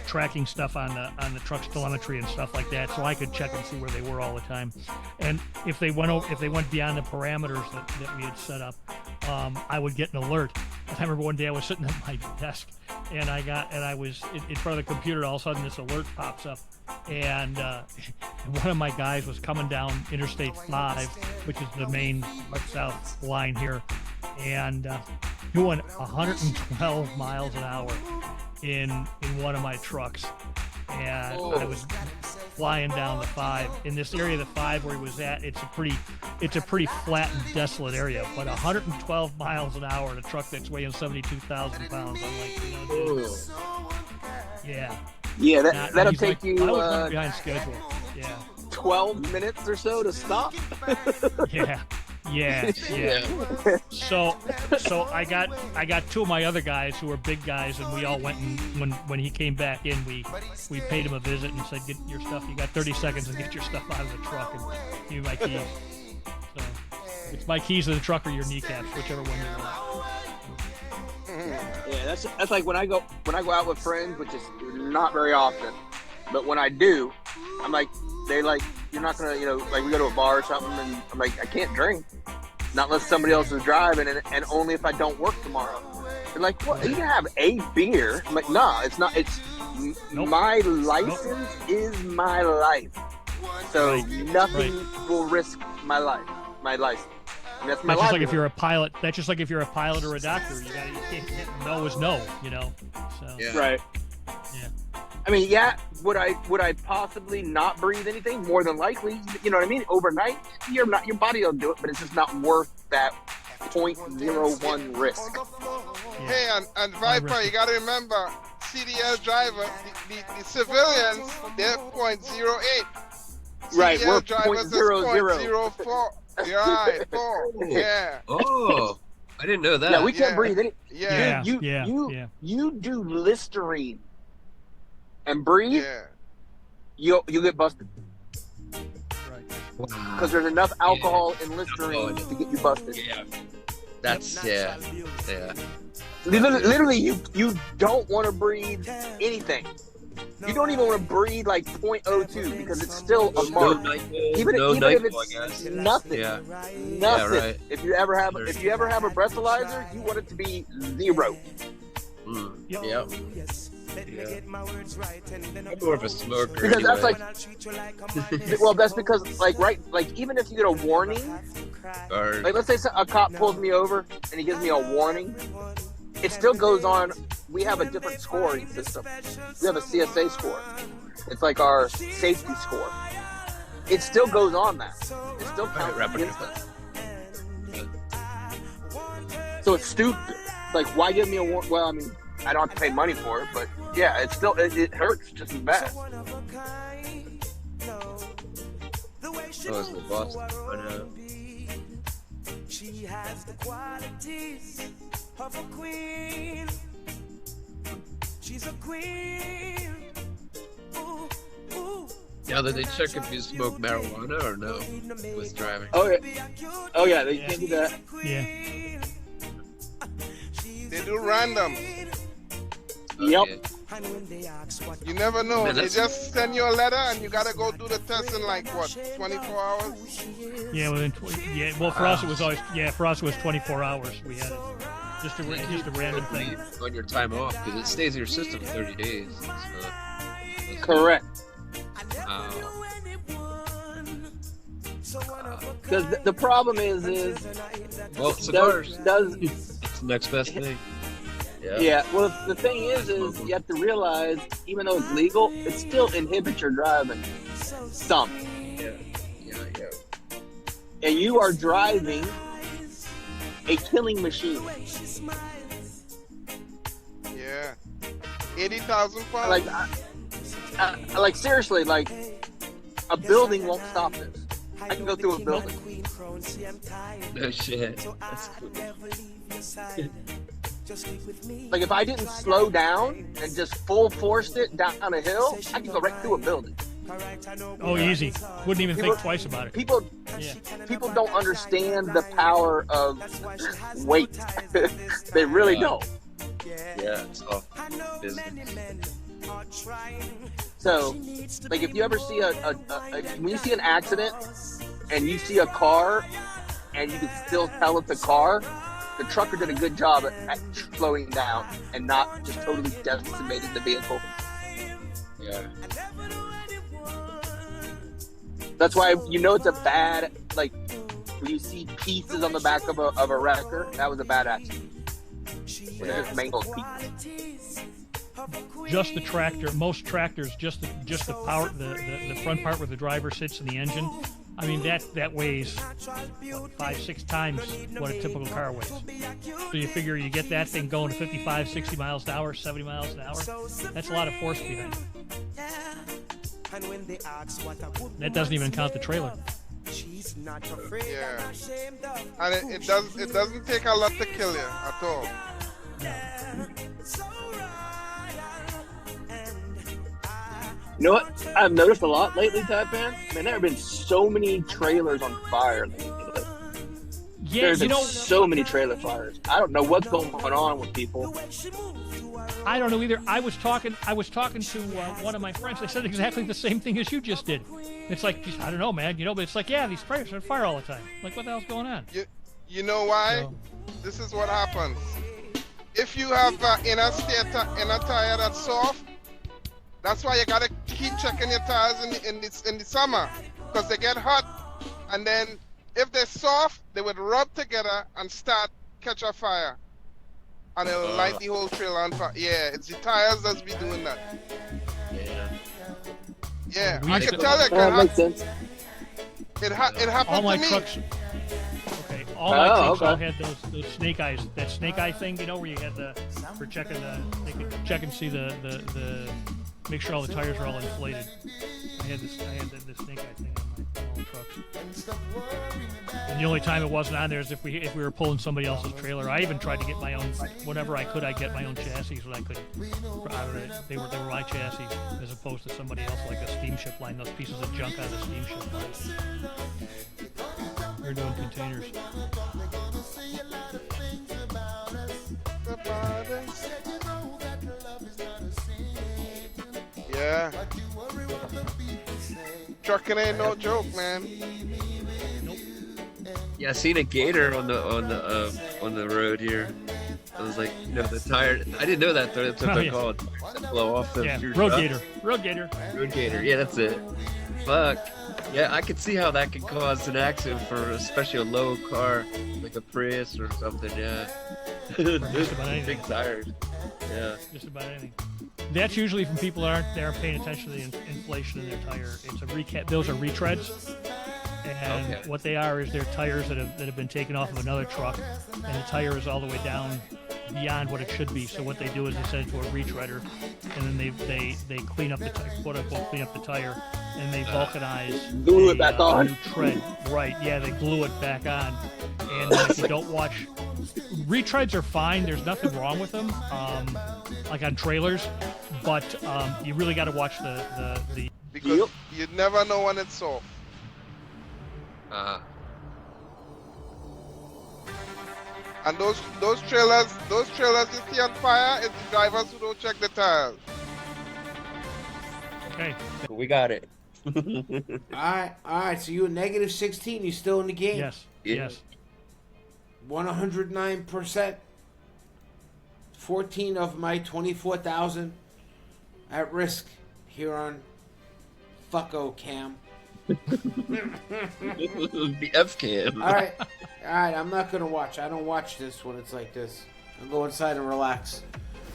tracking stuff on the truck's telemetry and stuff like that, so I could check and see where they were all the time. And if they went beyond the parameters that we had set up, I would get an alert. And I remember one day I was sitting at my desk, and I was in front of the computer, and all of a sudden this alert pops up, and one of my guys was coming down Interstate 5, which is the main north-south line here, and doing 112 miles an hour in one of my trucks, and I was flying down the 5. In this area of the 5 where he was at, it's a pretty flat and desolate area, but 112 miles an hour in a truck that's weighing 72,000 pounds. I'm like, dude, yeah. Yeah, that'll take you. I was running behind schedule. Yeah. 12 minutes or so to stop. Yeah. So I got two of my other guys who were big guys, and we all went, and when he came back in, we paid him a visit and said, "Get your stuff. You got 30 seconds and get your stuff out of the truck and give me my keys." So it's my keys to the truck or your kneecaps, whichever one you want. Yeah, that's like when I go out with friends, which is not very often, but when I do, I'm like, they're like, you're not gonna, like we go to a bar or something, and I'm like, I can't drink, not unless somebody else is driving, and only if I don't work tomorrow. They're like, what? You can have a beer? I'm like, nah, it's not. It's my license is my life, so nothing will risk my life, my license. That's my That's just like if livelihood. you're a pilot. That's just like if you're a pilot or a doctor. You can't no is no. So Yeah. Right. Yeah. I mean, would I possibly not breathe anything? More than likely, you know what I mean. Overnight, your body will do it, but it's just not worth that 0.01 risk. Hey, and Viper, you got to remember, CDL driver, the civilians, they're 0.08. Right, CDL we're drivers is 0.00. 0.04. Right, 4. Yeah. Oh, I didn't know that. Yeah, we can't breathe any. Yeah. Dude, you do Listerine and breathe, you'll get busted. Because there's enough alcohol in Listerine to get you busted. Yeah. That's yeah. Literally, you don't want to breathe anything. You don't even want to breathe like 0.02 because it's still a mark. Even if it's nothing. Yeah. Nothing. Yeah, right. If you ever have a breathalyzer, you want it to be 0. Yep. Yeah. I'm more of a smoker. Because that's anyway. like, well, that's because like even if you get a warning, like let's say a cop pulls me over and he gives me a warning, it still goes on. We have a different scoring system. We have a CSA score. It's like our safety score. It still goes on that. It still counts against us. So it's stupid. Like, why give me a warning? Well, I mean, I don't have to pay money for it, but yeah, it hurts just as bad. Oh, it's the boss. I know. She has the qualities of a queen. She's a queen. Ooh, ooh. Now, did they check if you smoke marijuana or no with driving? Oh yeah, they can do that. Yeah. They do random. Yep. You never know. Man, They just send you a letter and you gotta go do the test in like what, 24 hours? Yeah, within 20. Yeah, well, for us it was always. Yeah, for us it was 24 hours. We had it. Just a random thing. On your time off, because it stays in your system for 30 days. So Correct. Wow. Because the problem is Well, cigars. does It's the next best thing. Yeah. Well, the thing is you have to realize, even though it's legal, it still inhibits your driving some. Yeah. And you are driving a killing machine. Yeah. 80,000 pounds. Like seriously, like a building won't stop this. I can go through a building. No shit. That's cool. Like if I didn't slow down and just full forced it down a hill, I could go right through a building. Oh, easy. Wouldn't even think twice about it. People don't understand the power of weight. They really don't. Yeah, it's all business. So, like if you ever see when you see an accident and you see a car and you can still tell it's a car, the trucker did a good job at slowing down and not just totally decimating the vehicle. Yeah. That's why it's a bad, like when you see pieces on the back of a wrecker, that was a bad accident. When it just mangled pieces. Just the tractor. Most tractors, just the power, the front part where the driver sits in the engine. I mean that weighs 5-6 times what a typical car weighs. So you figure you get that thing going 55, 60 miles an hour, 70 miles an hour. That's a lot of force behind it. That doesn't even count the trailer. Yeah. And it doesn't take a lot to kill you at all. You know what I've noticed a lot lately, Taipan? Man, there have been so many trailers on fire lately. Yeah, There's been so many trailer fires. I don't know what's going on with people. I don't know either. I was talking to one of my friends. They said exactly the same thing as you just did. It's like, I don't know, man. But it's like, yeah, these trailers are on fire all the time. Like, what the hell's going on? You know why? So, This is what happens. If you have inner tire that's soft, that's why you gotta keep checking your tires in the summer, because they get hot, and then if they're soft, they would rub together and start catch a fire, and it'll light the whole trailer on fire. Yeah, it's the tires that's be doing that. Yeah. Yeah, We I used can to- tell you. That makes sense. It all happened my to me. trucks. Okay, all my Oh, trucks all okay. had those snake eyes. That snake eye thing, you know, where you had for checking they could check and see the make sure all the tires are all inflated. I had the snake eye thing on all trucks. And the only time it wasn't on there is if we were pulling somebody else's trailer. I even tried to get my own whenever I could. I'd get my own chassis so that I could. Out of it. They were my chassis as opposed to somebody else like a steamship line. Those pieces of junk out of the steamship line. We're doing containers. Yeah. Trucking ain't no joke, man. Yeah, I seen a gator on the road here. I was like, you know, the tire. I didn't know that. That's what they're called. That blow off the your road truck. gator. Road gator. Road gator. Yeah, that's it. Fuck. Yeah, I could see how that could cause an accident for especially a low car like a Prius or something. Yeah. Just about anything. Big tires. Yeah. Just about anything. That's usually from people that aren't paying attention to the inflation in their tire. It's a recap. Those are retreads. And what they are is they're tires that have been taken off of another truck, and the tire is all the way down beyond what it should be. So what they do is they send it to a retreader, and then they clean up the quote unquote clean up the tire, and they vulcanize. Glue it back on. New tread. Right? Yeah, they glue it back on. And if you don't watch, retreads are fine. There's nothing wrong with them, like on trailers, but you really got to watch the. Because you never know when it's soft. And those trailers you see on fire is the drivers who don't check the tires. Okay. We got it. All right. So you a negative 16. You still in the game? Yes. Yeah. Yes. 109%. 14 of my 24,000 at risk here on Fucko Cam. The F cam. All right. I'm not gonna watch. I don't watch this when it's like this. I'll go inside and relax.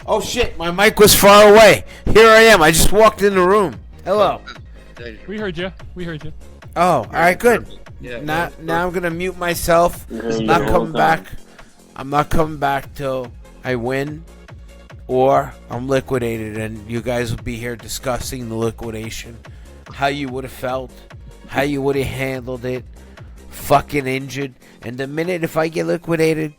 Oh shit! My mic was far away. Here I am. I just walked in the room. Hello. We heard you. Oh, all right, good. Yeah. Now I'm gonna mute myself. I'm not coming back. I'm not coming back till I win, or I'm liquidated, and you guys will be here discussing the liquidation, how you would have felt, how you would have handled it, fucking injured. And the minute if I get liquidated,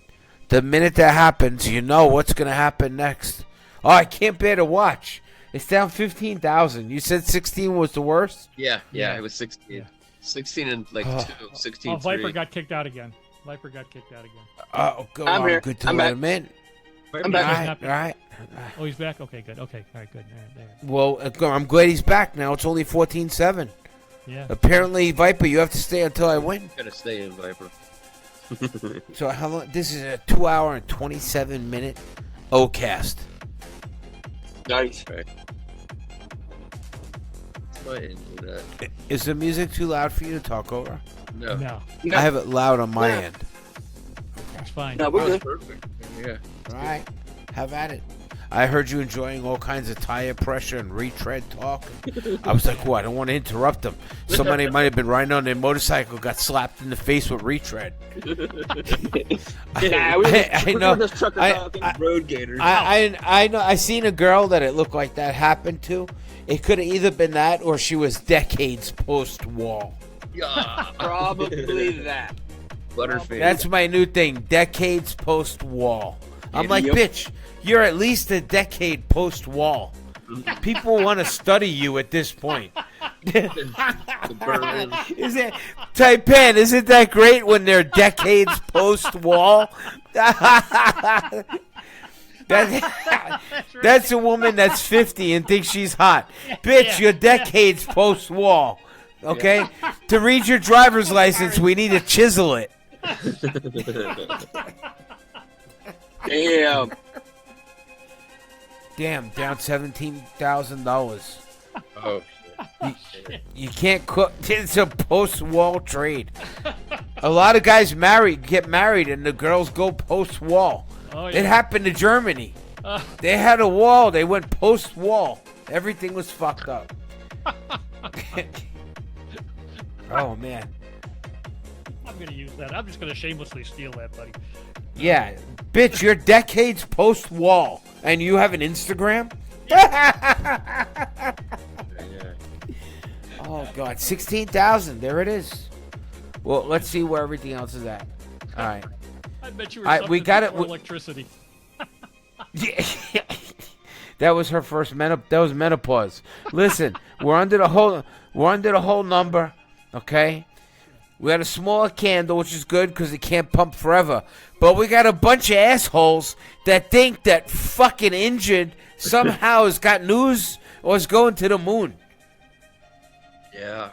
the minute that happens, you know what's gonna happen next. Oh, I can't bear to watch. It's down 15,000. You said 16 was the worst? Yeah, it was 16. Yeah. 16 and like 16. Oh, Viper 3. got kicked out again. Oh, go I'm on. here. Good to I'm let back. him in. I'm back. All right. Oh, he's back? Okay, good. Okay, all right, good. All right, Well, I'm glad he's back now. It's only 14-7. yeah. Apparently, Viper, you have to stay until I win. Gotta stay in, Viper. So how long? This is a 2-hour and 27-minute O-cast. Nice. Right. Go ahead and do that. Is the music too loud for you to talk over? No. No, I have it loud on my end. it's fine. No, we're That good. was perfect. Yeah. All right. Have at it. I heard you enjoying all kinds of tire pressure and retread talk. I was like, "What? I don't want to interrupt them." Somebody might have been riding on their motorcycle, got slapped in the face with retread. Nah, I know. This trucker talking. Road gators. I know. I seen a girl that it looked like that happened to. It could have either been that or she was decades post-wall. Yeah. Probably that. Butterface. That's my new thing. Decades post-wall. I'm like, Yep. bitch, you're at least a decade post-wall. People want to study you at this point. The Berlin. Is it Taipan? Isn't that great when they're decades post-wall? That's a woman that's 50 and thinks she's hot. Bitch, you're decades post-wall. Okay? To read your driver's license, we need to chisel it. Damn. Damn, down $17,000. Oh, You can't cook. It's a post-wall trade. A lot of guys get married, and the girls go post-wall. Oh, yeah. It happened to Germany. They had a wall. They went post-wall. Everything was fucked up. Oh, man. I'm going to use that. I'm just going to shamelessly steal that, buddy. Yeah. Bitch, you're decades post-wall, and you have an Instagram? Oh, God. 16,000. There it is. Well, let's see where everything else is at. All right. I bet you were we got it. for electricity. Yeah. That was her first that was menopause. Listen, we're under the whole number, okay? We got a smaller candle, which is good because it can't pump forever. But we got a bunch of assholes that think that fucking Injured somehow has got news or is going to the moon. Yeah.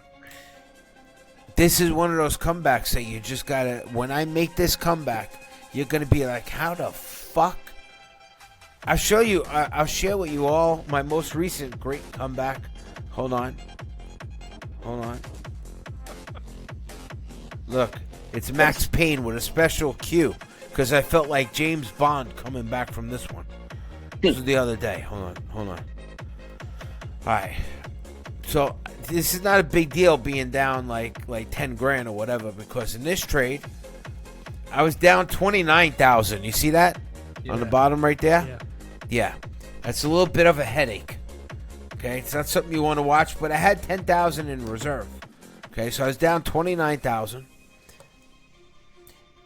This is one of those comebacks that you just gotta. When I make this comeback, you're gonna be like, "How the fuck?" I'll show you. I'll share with you all my most recent great comeback. Hold on. Look, it's Max Payne with a special cue because I felt like James Bond coming back from this one. This was the other day. Hold on. All right. So this is not a big deal being down like 10 grand or whatever, because in this trade, I was down 29,000. You see that on the bottom right there? Yeah. That's a little bit of a headache. Okay, it's not something you want to watch, but I had 10,000 in reserve. Okay, so I was down 29,000,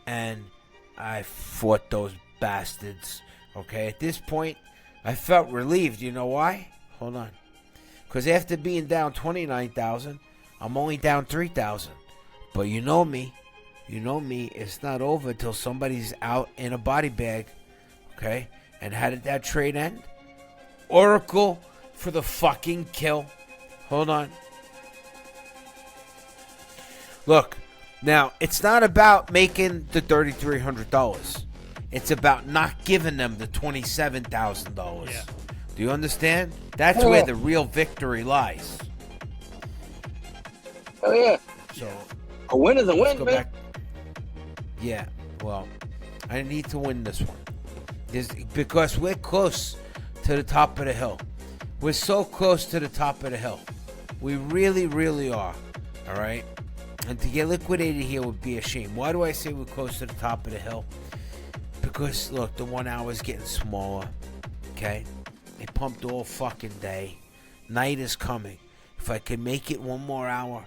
and I fought those bastards. Okay, at this point, I felt relieved. You know why? Hold on. Because after being down 29,000, I'm only down 3,000. But you know me. It's not over until somebody's out in a body bag. Okay? And how did that trade end? Oracle for the fucking kill. Hold on. Look, now, it's not about making the $3,300. It's about not giving them the $27,000. Yeah. Do you understand? That's where the real victory lies. Oh yeah. So a win is a win, man. Back. Yeah. Well, I need to win this one. Because we're close to the top of the hill. We're so close to the top of the hill. We really, really are. All right? And to get liquidated here would be a shame. Why do I say we're close to the top of the hill? Because, look, the 1 hour is getting smaller. Okay? They pumped all fucking day. Night is coming. If I could make it 1 more hour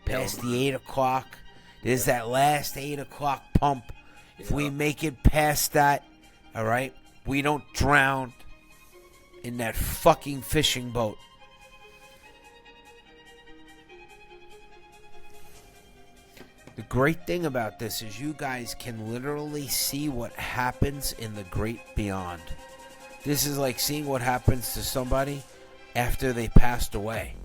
past the 8 o'clock, there's that last 8 o'clock pump. If we make it past that, all right, we don't drown in that fucking fishing boat. The great thing about this is you guys can literally see what happens in the great beyond. This is like seeing what happens to somebody after they passed away,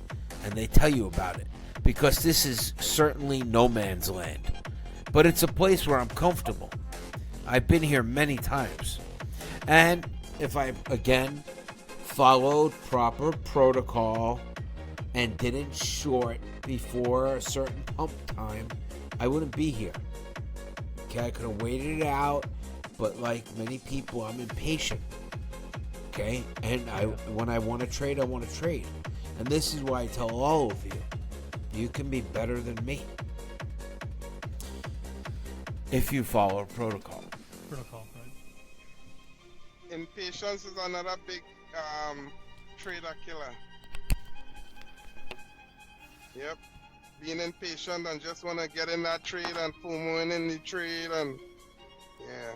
and they tell you about it, because this is certainly no man's land, but it's a place where I'm comfortable. I've been here many times, and if I again followed proper protocol and didn't short before a certain pump time, I wouldn't be here. Okay, I could have waited it out, but like many people, I'm impatient. Okay, and when I want to trade, I want to trade. And this is why I tell all of you, you can be better than me if you follow protocol. Right? Impatience is another big trader killer. Yep, being impatient and just want to get in that trade and FOMOing in the trade, and yeah.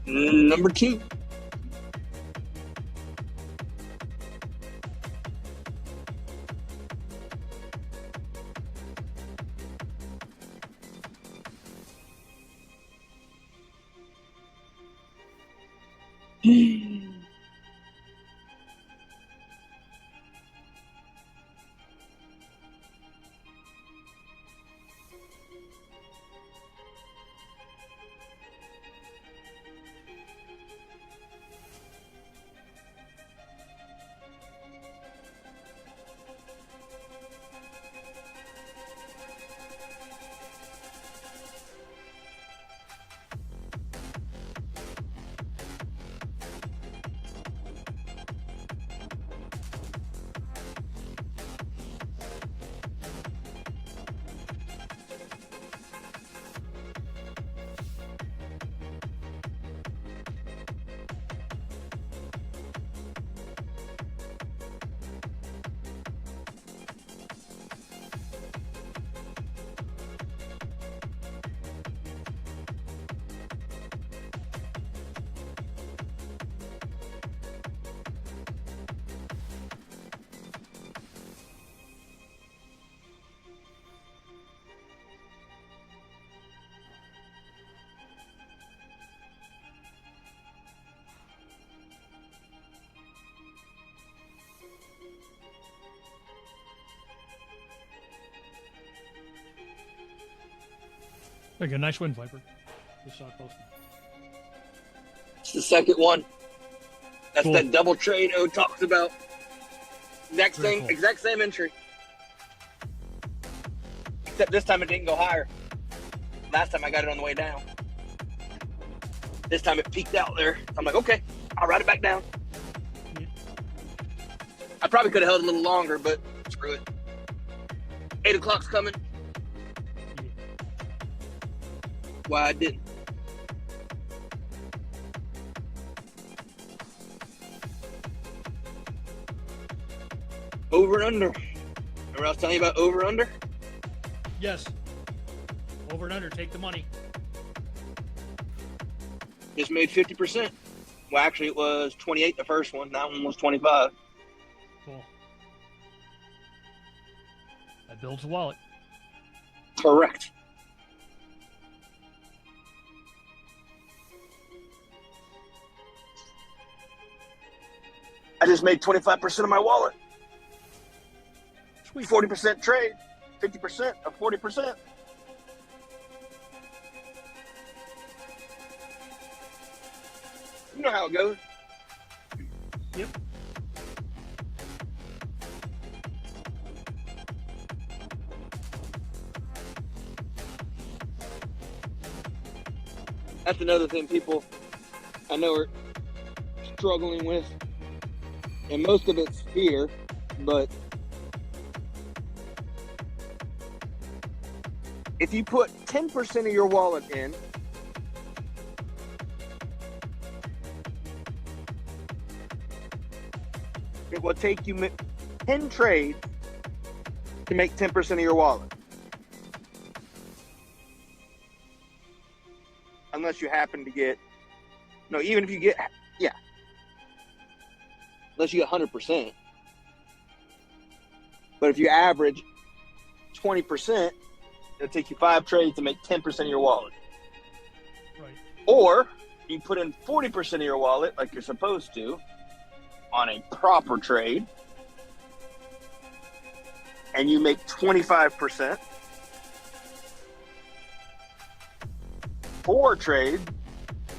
Number 2. There you go. Nice win, Viper. Just saw it posted. It's the second one. That's Cool. that double trade O talks about. Very cool. Exact same entry. Except this time it didn't go higher. Last time I got it on the way down. This time it peaked out there. I'm like, okay, I'll ride it back down. Yeah. I probably could have held a little longer, but screw it. 8 o'clock's coming. Yeah. Why I didn't. Over and under. Remember I was telling you about over and under? Yes. Over and under. Take the money. Just made 50%. Well, actually, it was 28 the first one. That one was 25. Cool. That builds a wallet. Correct. I just made 25% of my wallet. Sweet. 40% trade. 50% of 40%. You know how it goes. Yep. That's another thing people I know are struggling with. And most of it's fear, but if you put 10% of your wallet in, it will take you 10 trades to make 10% of your wallet. Unless you happen to get, no, even if you get, yeah. Unless you get 100%. But if you average 20%, it'll take you 5 trades to make 10% of your wallet. Right. Or you put in 40% of your wallet, like you're supposed to, on a proper trade, and you make 25%. 4 trades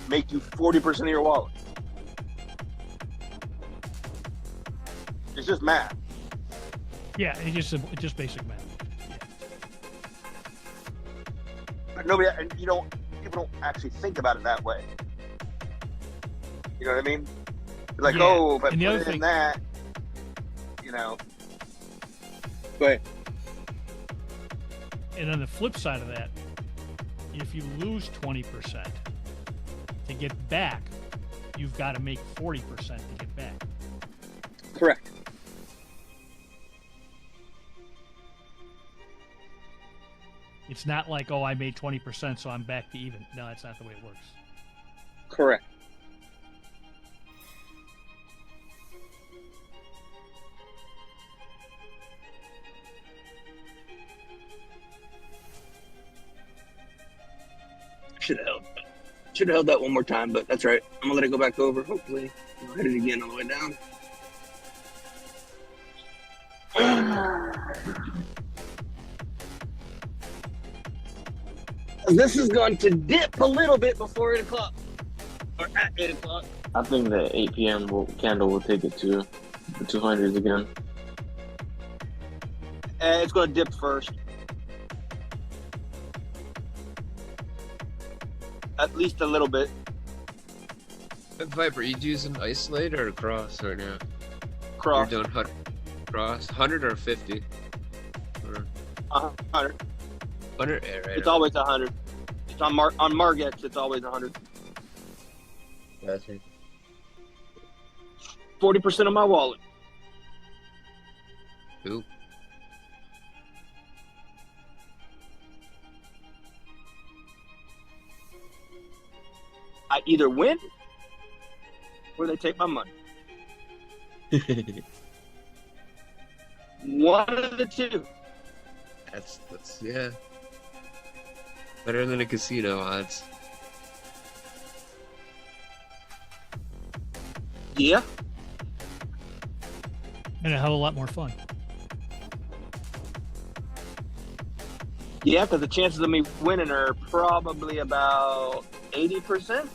make you 40% of your wallet. It's just math. Yeah, it's just basic math. But people don't actually think about it that way. You know what I mean? It's like, Yeah. oh, if I And the put other it in thing- that, you know. But And on the flip side of that, if you lose 20% to get back, you've got to make 40% to get back. correct. It's not like, oh, I made 20%, so I'm back to even. No, that's not the way it works. Correct. Should have held that one more time, but that's right. I'm gonna let it go back over. Hopefully, I'll hit it again on the way down. This is going to dip a little bit before 8 o'clock, or at 8 o'clock. I think the 8 p.m. candle will take it to the 200s again. It's going to dip first. At least a little bit. Viper, you using isolate or cross right now? Cross. You're doing 100. Cross 100 or 50? Or 100. 100? Yeah, right. It's always 100. It's on Margex. It's always 100. Gotcha. 40% of my wallet. Oop. I either win or they take my money. One of the two. That's yeah. Better than a casino odds. Yeah. And a hell of a lot more fun. Yeah, because the chances of me winning are probably about 80%,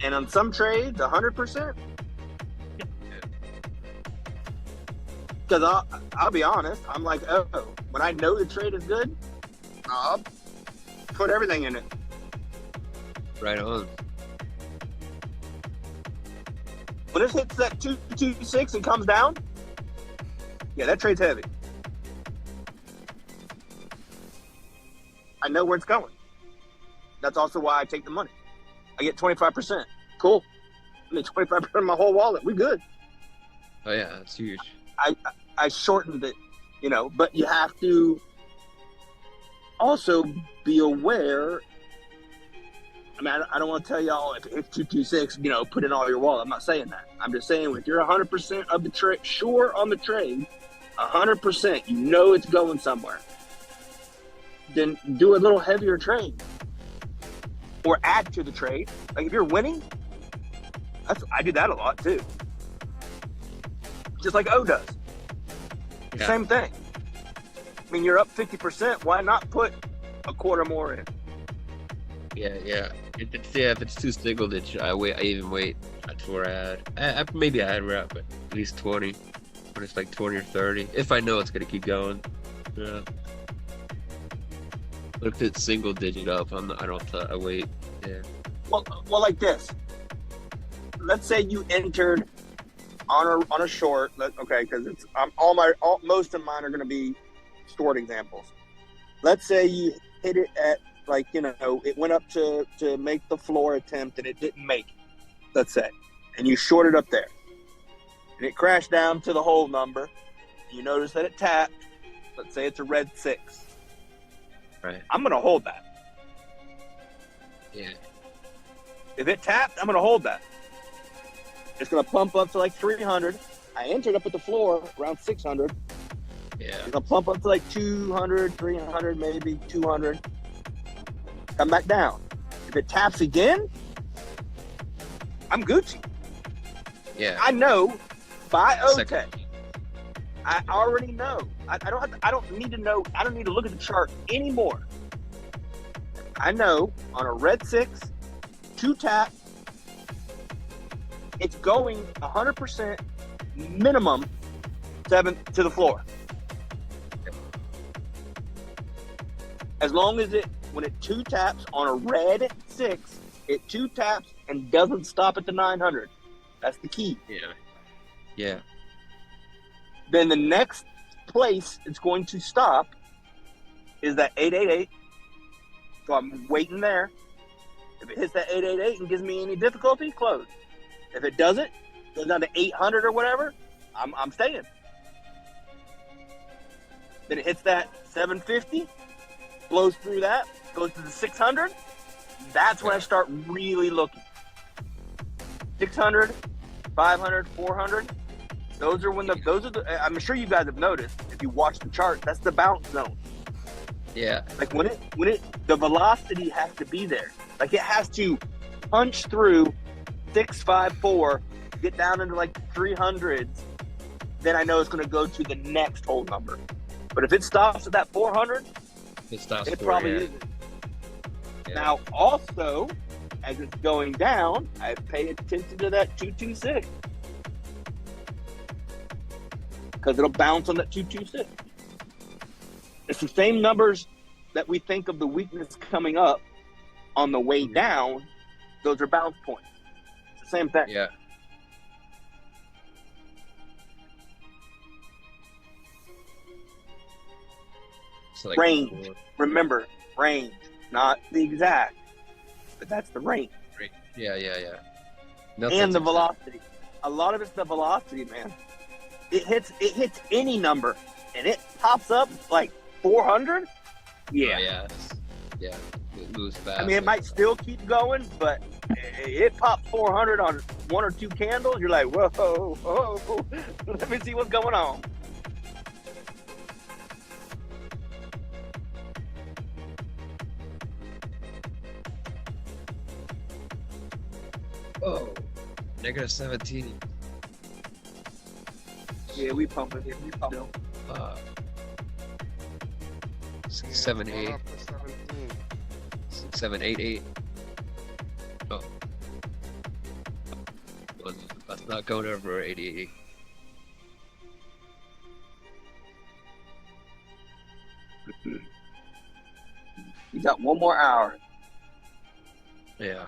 and on some trades, 100%. Because I'll be honest, I'm like, oh, when I know the trade is good, I'll put everything in it. Right on. When it hits that 226 and comes down, yeah, that trade's heavy. I know where it's going. That's also why I take the money. I get 25%. Cool. I mean, 25% of my whole wallet. We good. Oh yeah, that's huge. I shortened it, but you have to also be aware. I mean, I don't want to tell y'all if it's 226, put in all your wallet. I'm not saying that. I'm just saying if you're 100% of the trade, sure on the trade, 100%, it's going somewhere. Then do a little heavier trade or add to the trade. Like if you're winning, I do that a lot too. Just like O does. Yeah. Same thing. I mean, you're up 50%. Why not put a quarter more in? Yeah. If it's too single digit, I even wait before I add. Maybe I add up, but at least 20. When it's like 20 or 30, if I know it's gonna keep going. Yeah. But if it's single digit up, I wait. Yeah. Well, like this. Let's say you entered on a short. Okay, because it's most of mine are going to be short examples. Let's say you hit it at it went up to make the floor attempt and it didn't make it. Let's say, and you shorted up there, and it crashed down to the whole number. You notice that it tapped. Let's say it's a red 6. Right. I'm going to hold that. Yeah. If it tapped, I'm going to hold that. It's going to pump up to like 300. I entered up at the floor around 600. Yeah. It's going to pump up to like 200, 300, maybe 200. Come back down. If it taps again, I'm Gucci. Yeah. I know by OTEC. I already know. I don't need to know. I don't need to look at the chart anymore. I know on a red 6, 2 tap, it's going 100% minimum 7 to the floor. As long as when it 2 taps on a red 6, it 2 taps and doesn't stop at the 900. That's the key. Yeah. Then the next place it's going to stop is that 888. So I'm waiting there. If it hits that 888 and gives me any difficulty, close. If it doesn't, goes down to 800 or whatever, I'm staying. Then it hits that 750. blows through that, goes to the 600, that's when I start really looking. 600, 500, 400. Those are I'm sure you guys have noticed, if you watch the chart, that's the bounce zone. Yeah. Like when the velocity has to be there. Like it has to punch through 654, get down into like 300s, then I know it's going to go to the next whole number. But if it stops at that 400, it probably isn't. Yeah. Now, also, as it's going down, I pay attention to that 226 because it'll bounce on that 226. It's the same numbers that we think of the weakness coming up on the way down. Those are bounce points. It's the same thing. Yeah. Like range. Remember, range, not the exact, but that's the range. Yeah. And the velocity. A lot of it's the velocity, man. It hits any number, and it pops up like 400. Yeah. Yeah. It moves fast. I mean, it might still keep going, but it pops 400 on one or two candles. You're like, whoa, let me see what's going on. Oh, -17. Yeah, we pumping here. We pumping. 678. 6788. Oh. That's not going over 80. You got one more hour. Yeah.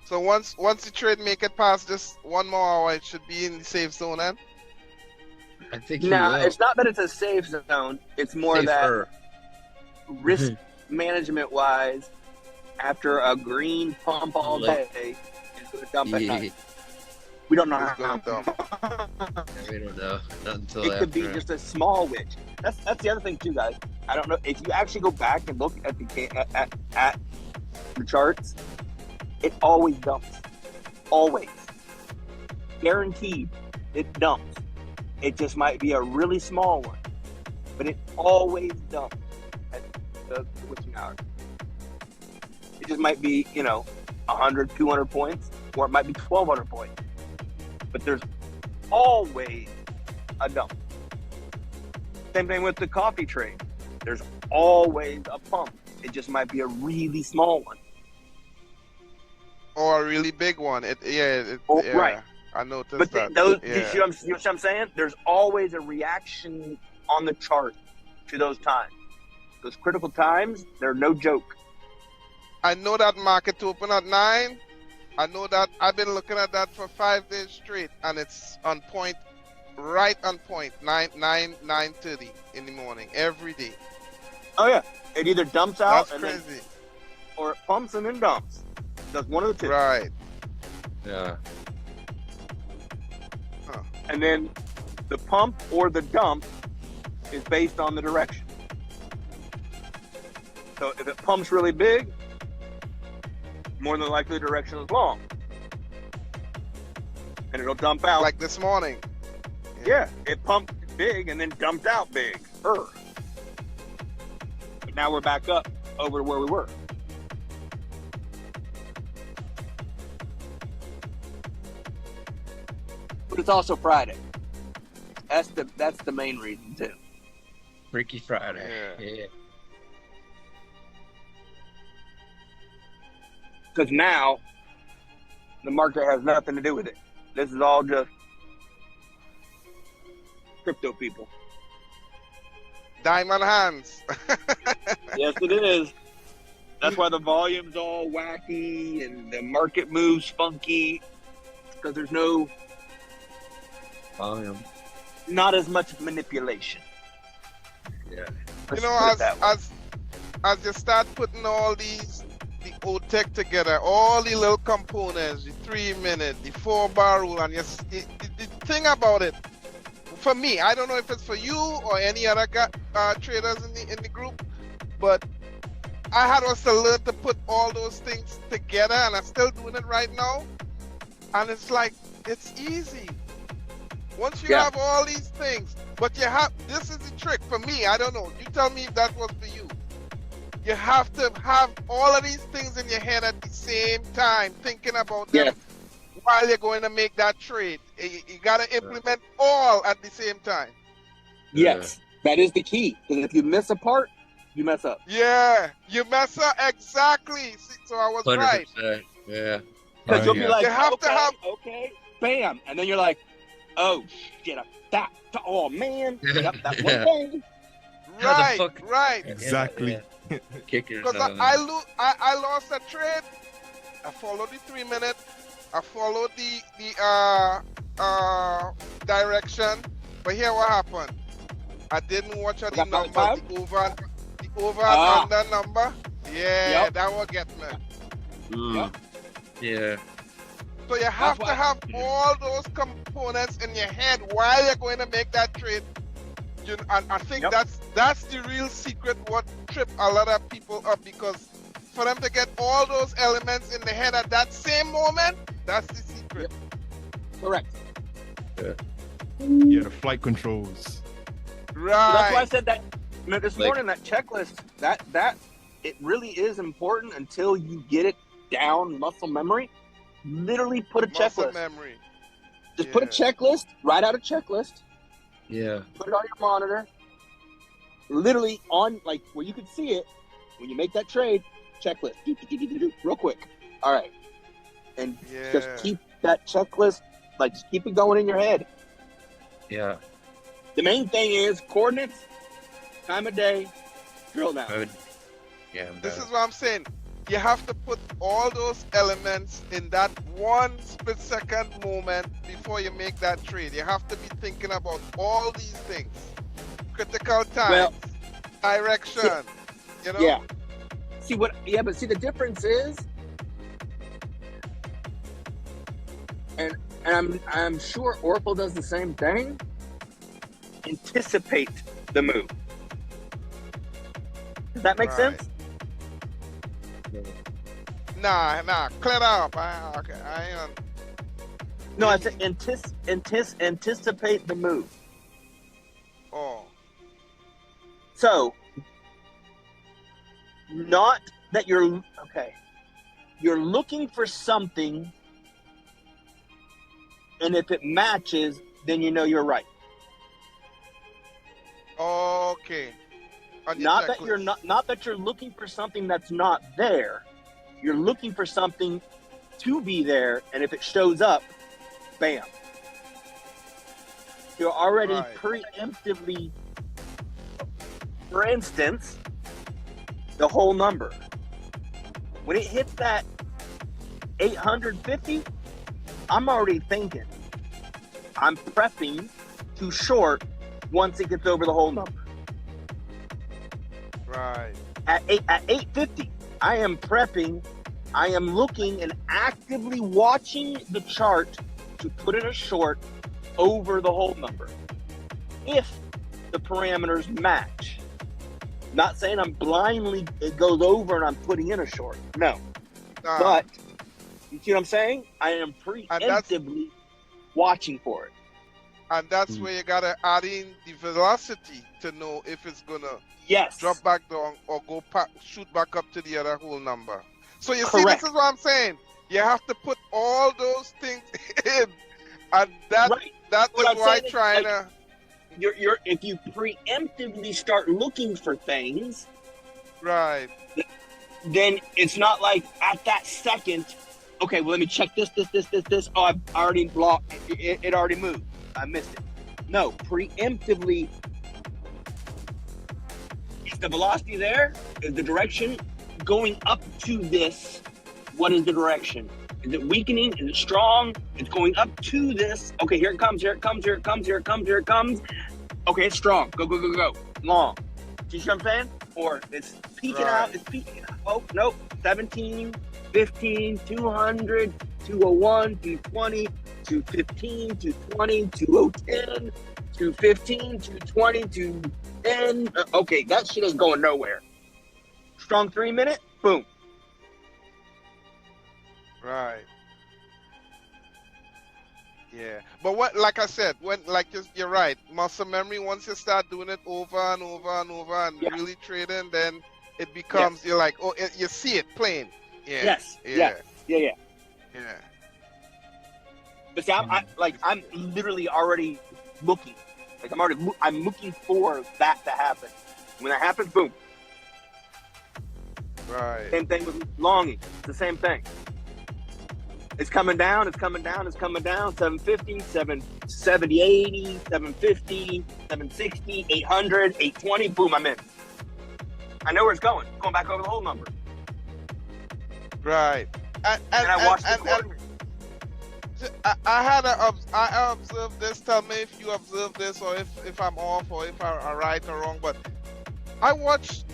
So once the trade make it past this 1 more hour, it should be in the safe zone then? I think no, it's not that it's a safe zone. It's more safer. That risk management wise, after a green pump all day, it's going to dump at night. We don't know how. We don't know. Not until it after. Could be just a small witch. That's the other thing too, guys. I don't know if you actually go back and look at the charts. It always dumps. Always. Guaranteed. It dumps. It just might be a really small one. But it always dumps at the witching hour. It just might be, 100, 200 points, or it might be 1,200 points. But there's always a dump. Same thing with the coffee trade. There's always a pump. It just might be a really small one. Or a really big one. Right. I noticed but that. You see what I'm saying? There's always a reaction on the chart to those times. Those critical times, they're no joke. I know that market open at 9. I know that I've been looking at that for 5 days straight, and it's on point, right on point, 9:30 in the morning, every day. Oh yeah, it either dumps out That's crazy. Or it pumps and then dumps. That's one of the two. Right. Yeah. Huh. And then the pump or the dump is based on the direction. So if it pumps really big, more than likely the direction is long. And it'll dump out. Like this morning. Yeah, it pumped big and then dumped out big. But now we're back up over to where we were. But it's also Friday. That's the main reason too. Freaky Friday. Yeah. Because now the market has nothing to do with it. This is all just crypto people. Diamond hands. Yes, it is. That's why the volume's all wacky and the market moves funky. Because there's no volume. Not as much manipulation. Yeah. As you start putting all the old tech together, all the little components, the 3-minute, the 4-bar rule, and the thing about it, for me, I don't know if it's for you or any other traders in the group, but I had also learned to put all those things together, and I'm still doing it right now. And it's like, it's easy. Once you have all these things, but you have, this is the trick for me. I don't know. You tell me if that was for you. You have to have all of these things in your head at the same time, thinking about them while you're going to make that trade. You got to implement all at the same time. Yes, that is the key. Because if you miss a part, you mess up. Yeah, you mess up. Exactly. See, so I was 100%. right. Yeah. Because you'll be like, you have okay, to have, bam. And then you're like, oh, shit, oh, man. Yep, that one thing. Right. Exactly. Kick yourself. Because I lost a trade. I followed the 3 minute. I followed the direction. But here what happened. I didn't watch the number, the over and under number. Yeah, that will get me. Yeah. So you have to have all those components in your head while you're going to make that trade. And I think that's the real secret what trip a lot of people up, because for them to get all those elements in the head at that same moment, that's the secret. Correct. Yeah, the flight controls. Right. So that's why I said that this morning, that checklist, that it really is important until you get it down muscle memory. Literally put a checklist. Memory. Just put a checklist, write out a checklist. Yeah. Put it on your monitor. Literally on, like, where you can see it when you make that trade, checklist. Real quick. All right. And just keep that checklist, like, just keep it going in your head. Yeah. The main thing is coordinates, time of day, drill down. This is what I'm saying. You have to put all those elements in that one split second moment before you make that trade. You have to be thinking about all these things. Critical time, direction, you know? Yeah. But see the difference is, and I'm sure Oracle does the same thing, anticipate the move. Does that make sense? Nah, clear up. No, I said anticipate the move. Oh. So, not that you're looking for something, and if it matches, then you know you're right. Okay. Not that you're looking for something that's not there. You're looking for something to be there, and if it shows up, bam. You're already preemptively, for instance, the whole number. When it hits that 850, I'm already thinking. I'm prepping to short once it gets over the whole number. Right. At 850, I am prepping, I am looking and actively watching the chart to put in a short over the whole number. If the parameters match. Not saying I'm blindly, it goes over and I'm putting in a short. No. But, you see what I'm saying? I am preemptively watching for it. And that's where you gotta add in the velocity to know if it's gonna drop back down or shoot back up to the other whole number. So you see, this is what I'm saying. You have to put all those things in, and that is why trying to. If you preemptively start looking for things, right, then it's not like at that second. Okay, well let me check this. Oh, I've already blocked. It already moved. I missed it. No, preemptively. Is the velocity there? Is the direction going up to this? What is the direction? Is it weakening? Is it strong? It's going up to this. Okay, here it comes, here it comes, here it comes, here it comes, here it comes. Okay, it's strong. Go, go, go, go. Long. Do you see what I'm saying? Or it's peeking out, it's peeking out. Oh, nope. 17, 15, 200, 201, 220, 215, 220, 2010, 215, 220, 210. Okay, that shit ain't going nowhere. strong 3 minute, boom. Right. Yeah, but what, like I said, you're right. Muscle memory. Once you start doing it over and over and over and really trading, then it becomes you're like, oh, you see it plain. Yeah. Yes. Yeah. Yeah. Yeah. But see, I'm literally already looking. Like I'm looking for that to happen. When that happens, boom. Right. Same thing with longing. It's the same thing. It's coming down, it's coming down, it's coming down. 750, 770, 80, 750, 760, 800, 820, boom, I'm in. I know where it's going. Going back over the whole number. Right. And I watched the quarter. I observed this. Tell me if you observe this or if I'm off or if I'm right or wrong. But I watched.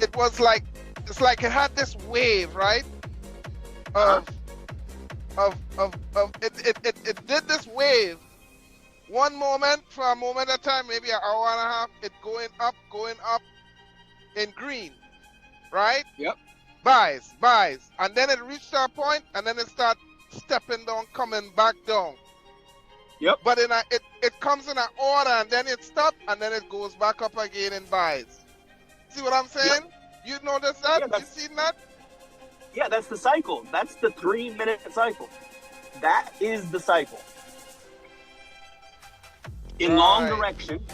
It was like it's like it had this wave, right? It did this wave. One moment for a moment at a time, maybe an hour and a half. It going up in green, right? Yep. Buys, and then it reached a point, and then it start stepping down, coming back down. Yep. But it comes in an order, and then it stops, and then it goes back up again and buys. See what I'm saying? Yep. You notice that? Yeah, you seen that? Yeah, that's the cycle. That's the 3 minute cycle. That is the cycle. In long direction,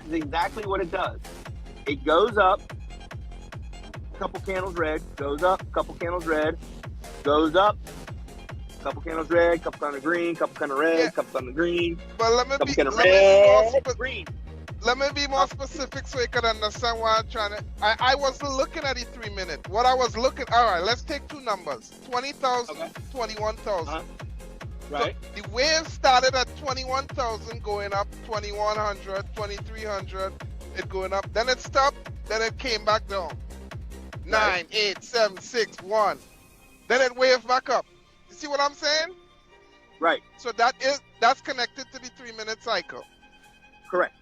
is exactly what it does. It goes up, couple candles red, goes up, couple candles red, goes up, couple candles red, couple kind of green, couple kind of red, couple kind of green, but let me couple be, kind of let red, me green. Let me be more specific so you can understand what I'm trying to. I was looking at the 3 minute. What I was looking. All right, let's take two numbers: 20,000, 21,000. Right. So the wave started at 21,000, going up 2,100, 2,300. It going up. Then it stopped. Then it came back down. 9, 8, 7, 6, 1. Then it waved back up. You see what I'm saying? Right. So that's connected to the 3 minute cycle. Correct.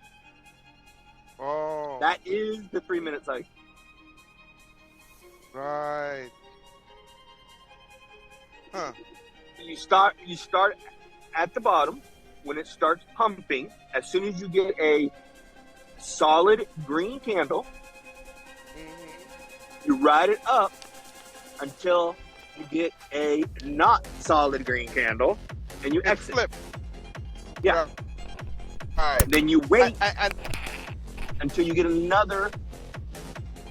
Oh. That is the 3 minute cycle. Right. Huh. You start at the bottom when it starts pumping. As soon as you get a solid green candle, you ride it up until you get a not solid green candle, and you exit. Flip. Yeah. Right. Then you wait until you get another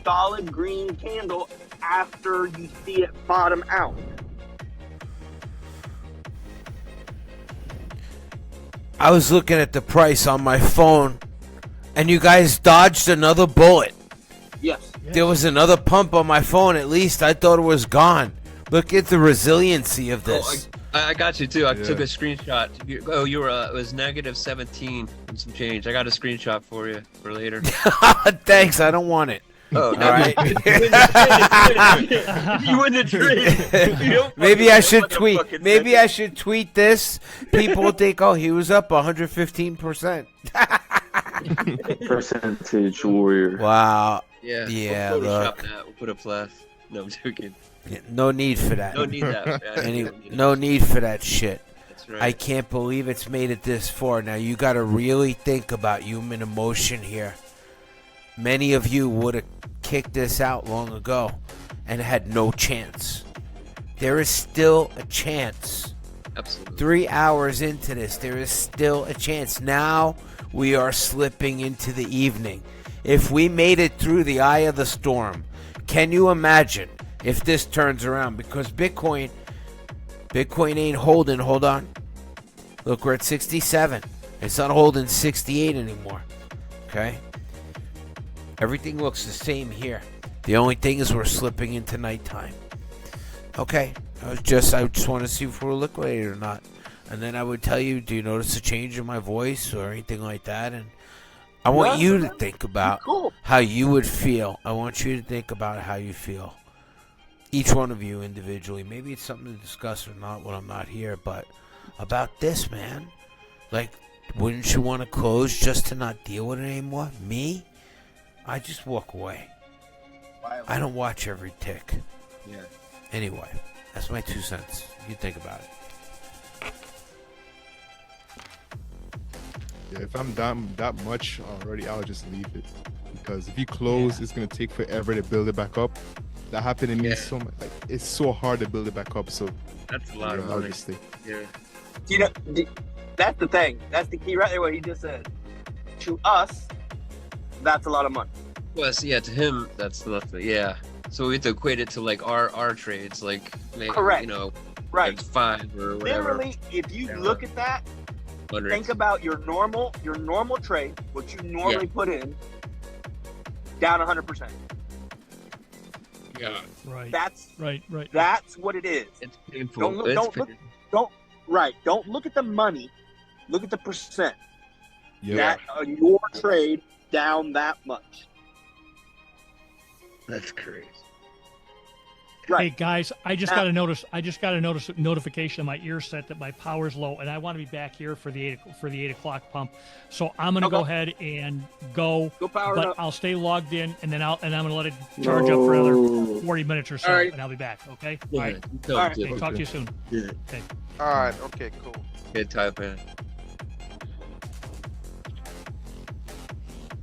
solid green candle after you see it bottom out. I was looking at the price on my phone, and you guys dodged another bullet. Yes. There was another pump on my phone, at least. I thought it was gone. Look at the resiliency of this. I got you, too. I took a screenshot. You were, it was negative 17 and some change. I got a screenshot for you for later. Thanks, I don't want it. Oh, all right. You win the trade. Maybe I should tweet. Maybe I should tweet this. People will think, oh, he was up 115%. Percentage warrior. Wow. Yeah. Yeah. We'll Look. Photoshop that. We'll put a plus. No, I'm joking. Yeah, no need for that. No need that. No need for that shit. That's right. I can't believe it's made it this far. Now you got to really think about human emotion here. Many of you would have kicked this out long ago and had no chance. There is still a chance. Absolutely. 3 hours into this, there is still a chance. Now we are slipping into the evening. If we made it through the eye of the storm, can you imagine if this turns around? Because Bitcoin ain't holding. Hold on. Look, we're at 67. It's not holding 68 anymore. Okay? Everything looks the same here. The only thing is we're slipping into nighttime. Okay. I just want to see if we're liquidated or not. And then I would tell you, do you notice a change in my voice or anything like that? And I want you to think about how you would feel. I want you to think about how you feel. Each one of you individually. Maybe it's something to discuss or not when I'm not here, but about this, man. Like, wouldn't you want to close just to not deal with it anymore? Me? I just walk away. I don't watch every tick. Yeah. Anyway, that's my 2 cents. You think about it. Yeah, if I'm down that much already, I'll just leave it. Because if you close, it's gonna take forever to build it back up. That happened to me so much. Like, it's so hard to build it back up. So that's a lot of I'll money. just stay. Yeah. You know, that's the thing. That's the key right there. What he just said. To us, that's a lot of money. Well, so yeah, to him, that's nothing. Yeah. So we have to equate it to like our trades, like Correct. You know, Right. it's 5 or whatever. Literally, if you look at that, Hundreds. think about your normal trade, what you normally put in, down 100%. Yeah. Right. That's right. That's what it is. It's painful. Don't look at the money. Look at the percent. Yeah. That your trade down that much. That's crazy. Hey guys, I just got a notification on my ear set that my power's low, and I want to be back here for the 8 o'clock pump. So I'm gonna go ahead and go power but up. I'll stay logged in, and then I'm gonna let it charge up for another 40 minutes or so, All right. and I'll be back. Okay. Yeah. All right. All right. Okay, talk to you soon. Yeah. Okay. All right. Okay. Cool. Good type, man.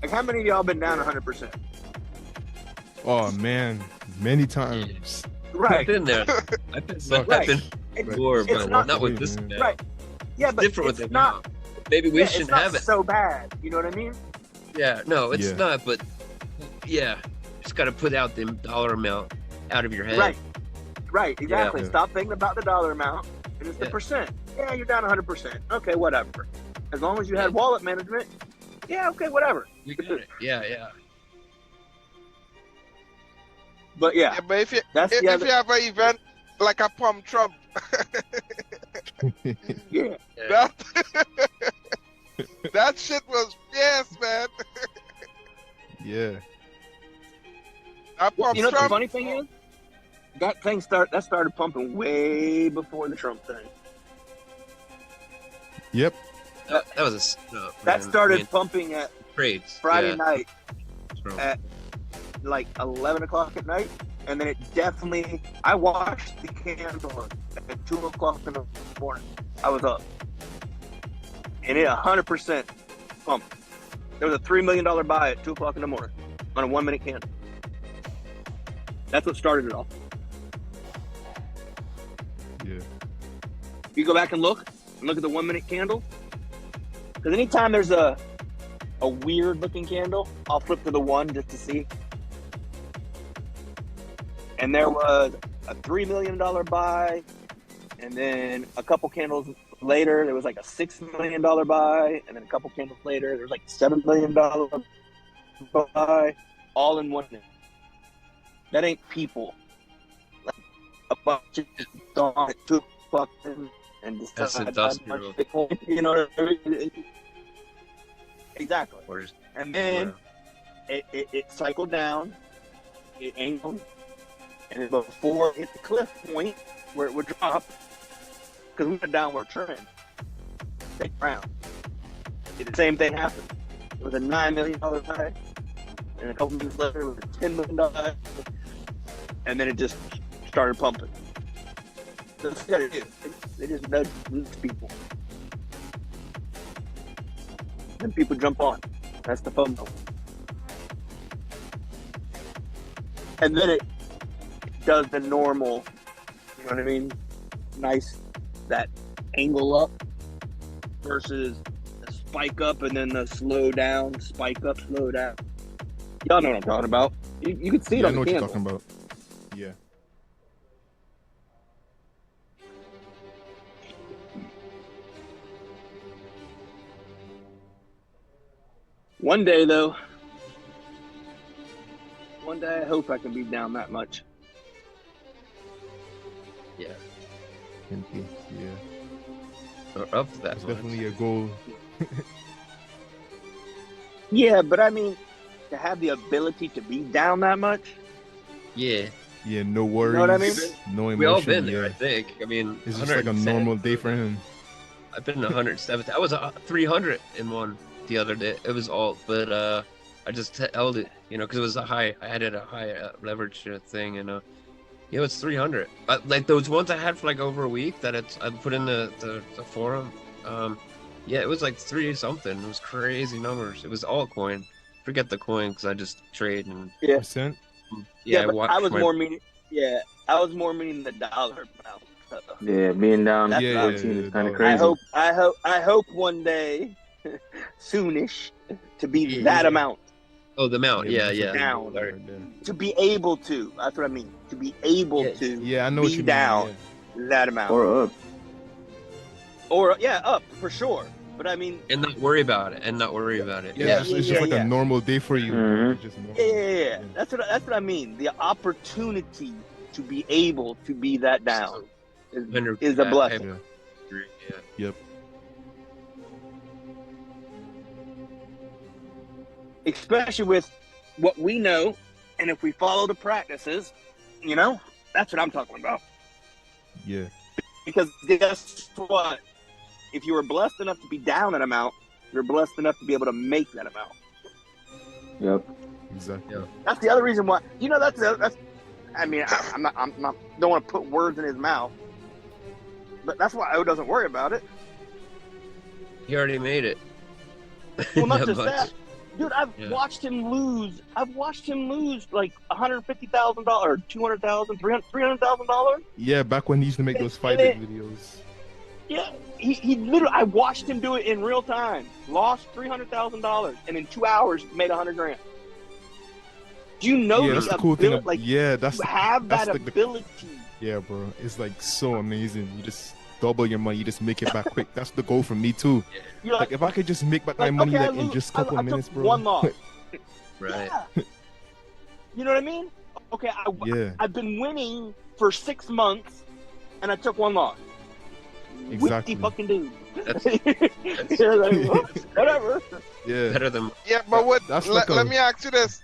Like, how many of y'all been down 100%? Oh man, many times. Right. I've been there. I've been Right. before, It's but not- not with this guy. Right. Yeah, but different it's with it not. now. Maybe we yeah, shouldn't it's not have it. so bad. You know what I mean? Yeah, no, it's Yeah. not. But yeah, just got to put out the dollar amount out of your head. Right. Right. Exactly. Yeah. Stop thinking about the dollar amount, and it's the Yeah. percent. Yeah, you're down 100%. Okay, whatever. As long as you had wallet management, yeah, okay, whatever. You got it. Yeah. But yeah, But if you That's if the other- you have an event like a pump Trump, yeah. that shit was fierce, man. Yeah. That pump You know what the Trump. funny thing is? That started pumping way before the Trump thing. Yep. That was a stuff. That started pumping at trades. Friday night Trump. at like 11 o'clock at night, and then it definitely. I watched the candle at 2 o'clock in the morning. I was up, and it 100% pumped. There was a $3 million buy at 2 o'clock in the morning on a 1 minute candle. That's what started it all. Yeah. You go back and look at the 1 minute candle. Because anytime there's a weird looking candle, I'll flip to the one just to see. And there was a $3 million buy, and then a couple candles later, there was like a $6 million buy, and then a couple candles later, there was like a $7 million buy, all in 1 minute. That ain't people. Like, a bunch of gone at 2 o'clock and That's decided industrial. Bitcoin, you know what I mean? Exactly. Or just- And then it cycled down, it angled, and then before it hit the cliff point where it would drop, because we went a downward trend, take round. The same thing happened. It was a $9 million buy, and a couple minutes later it was a $10 million buy, and then it just started pumping. That's what it is. They just nudge people. Then people jump on. That's the FOMO. And then it does the normal, you know what I mean? Nice, that angle up versus the spike up and then the slow down, spike up, slow down. Y'all know what I'm talking about. You can see it Yeah, I on know the what you're candle. talking about. Yeah. One day, though, I hope I can be down that much. Yeah. Yeah. Or up to that. It's much. definitely a goal. Yeah, but I mean, to have the ability to be down that much, Yeah. Yeah, no worries. know what I mean? No emotion. We all been there, yeah. I think. I mean, It's just like a 107. normal day for him. I've been 107. I was 300 in one the other day. It was all, but I just held it, you know, because it was a high. I had it a high leverage thing, and yeah, it was 300. Like those ones I had for like over a week that I put in the forum. Yeah, it was like 3 something. It was crazy numbers. It was altcoin. Forget the coin because I just trade and Yeah. Percent? yeah. But I was more meaning. Yeah, I was more meaning the dollar amount. Yeah, being down That's Yeah, 14 is kind of I crazy. I hope one day, soonish, to be that amount. Oh, the amount. Yeah. Down. Sorry. To be able to. That's what I mean. To be able to. Yeah, I know what be you mean. down that amount. Or up. Or yeah, up for sure. But I mean. And not worry about it. Yeah, it's just like a normal day for you. Mhm. Just normal. Yeah. That's what I mean. The opportunity to be able to be that down is a blessing. Yeah. Yep. Especially with what we know, and if we follow the practices, you know, that's what I'm talking about. Yeah. Because guess what? If you were blessed enough to be down that amount, you're blessed enough to be able to make that amount. Yep. Exactly. Yeah. That's the other reason why. You know, that's. I mean, I'm not. Don't want to put words in his mouth, but that's why O doesn't worry about it. He already made it. Well, not That just much. that, dude. I've watched him lose. I've watched him lose like $150,000, $200,000, $300,000. Yeah, back when he used to make those 5-bit videos. Yeah, he literally. I watched him do it in real time. Lost $300,000, and in 2 hours made $100,000. Do you know? Yeah, that's the cool thing. Like, yeah, that's you have that's that like ability. Yeah, bro, it's like so amazing. You just double your money. You just make it back quick. That's the goal for me too. You're Like if I could just make back my money like in just a couple of minutes, took bro. one loss. Right. Yeah. You know what I mean? Okay, I've been winning for 6 months, and I took one loss. Exactly. Whoopty fucking dude. That's You're like, whoops, whatever. Yeah. better than. Yeah, but what? That's like Let me ask you this: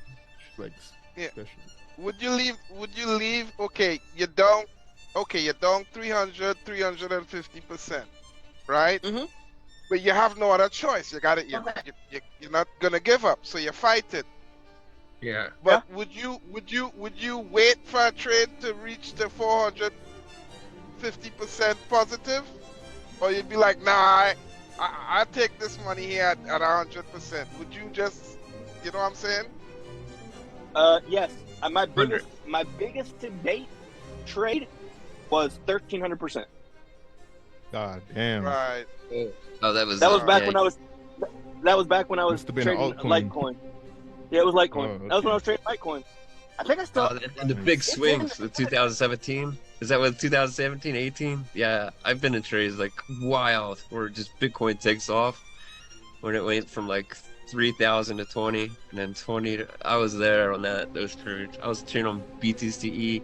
like Yeah. special. Would you leave? Okay, you're down. Okay, you're down 350%, right? Mhm. But you have no other choice. You got it. You're not gonna give up, so you fight it. Yeah. But would you wait for a trade to reach the 450% positive, or you'd be like, nah, I take this money here at 100%. Would you just, you know what I'm saying? Yes. My biggest to date trade was 1,300%. God damn. Right. Oh, that was back when I was. That was back when I was Must have been an trading altcoin. Litecoin. Yeah, it was Litecoin. Oh, That was when I okay. was trading Litecoin. I think I still. and the big swings with 2017. Is that what 2017, 18? Yeah, I've been in trades like wild where just Bitcoin takes off when it went from like 3,000 to 20, and then 20. I was there on those trades. I was trading on BTCE.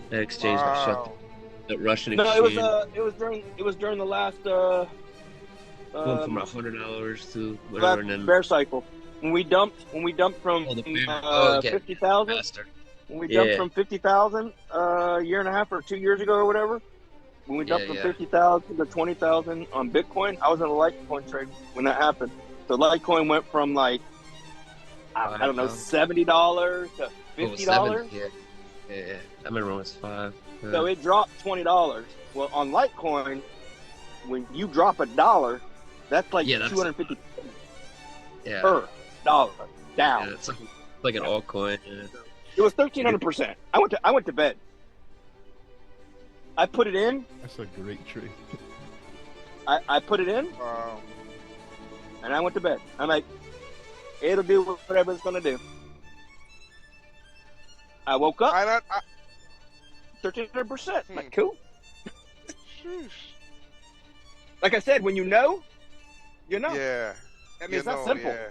That exchange got shut. Wow. That Russian No, exchange it was during the last went from $100 to whatever, last and then bear cycle. When we dumped from the bear. Okay. 50,000. faster. When we dumped Yeah. from 50,000 a year and a half or 2 years ago or whatever. When we dumped from 50,000 to 20,000 on Bitcoin, I was in a Litecoin trade when that happened. So Litecoin went from like I don't know $70 to $50. Yeah. I remember when it was 5. So it dropped $20. Well, on Litecoin, when you drop $1, that's like Yeah, that's- 250 yeah. per dollar down. Yeah, it's like an altcoin. Yeah. It was 1,300%. I went to bed. I put it in. That's a great trade. I put it in, Wow. and I went to bed. I'm like, it'll do whatever it's gonna do. I woke up. 1,300%. Like, cool. Like I said, when you know, you know. Yeah. I mean, it's not simple. Yeah.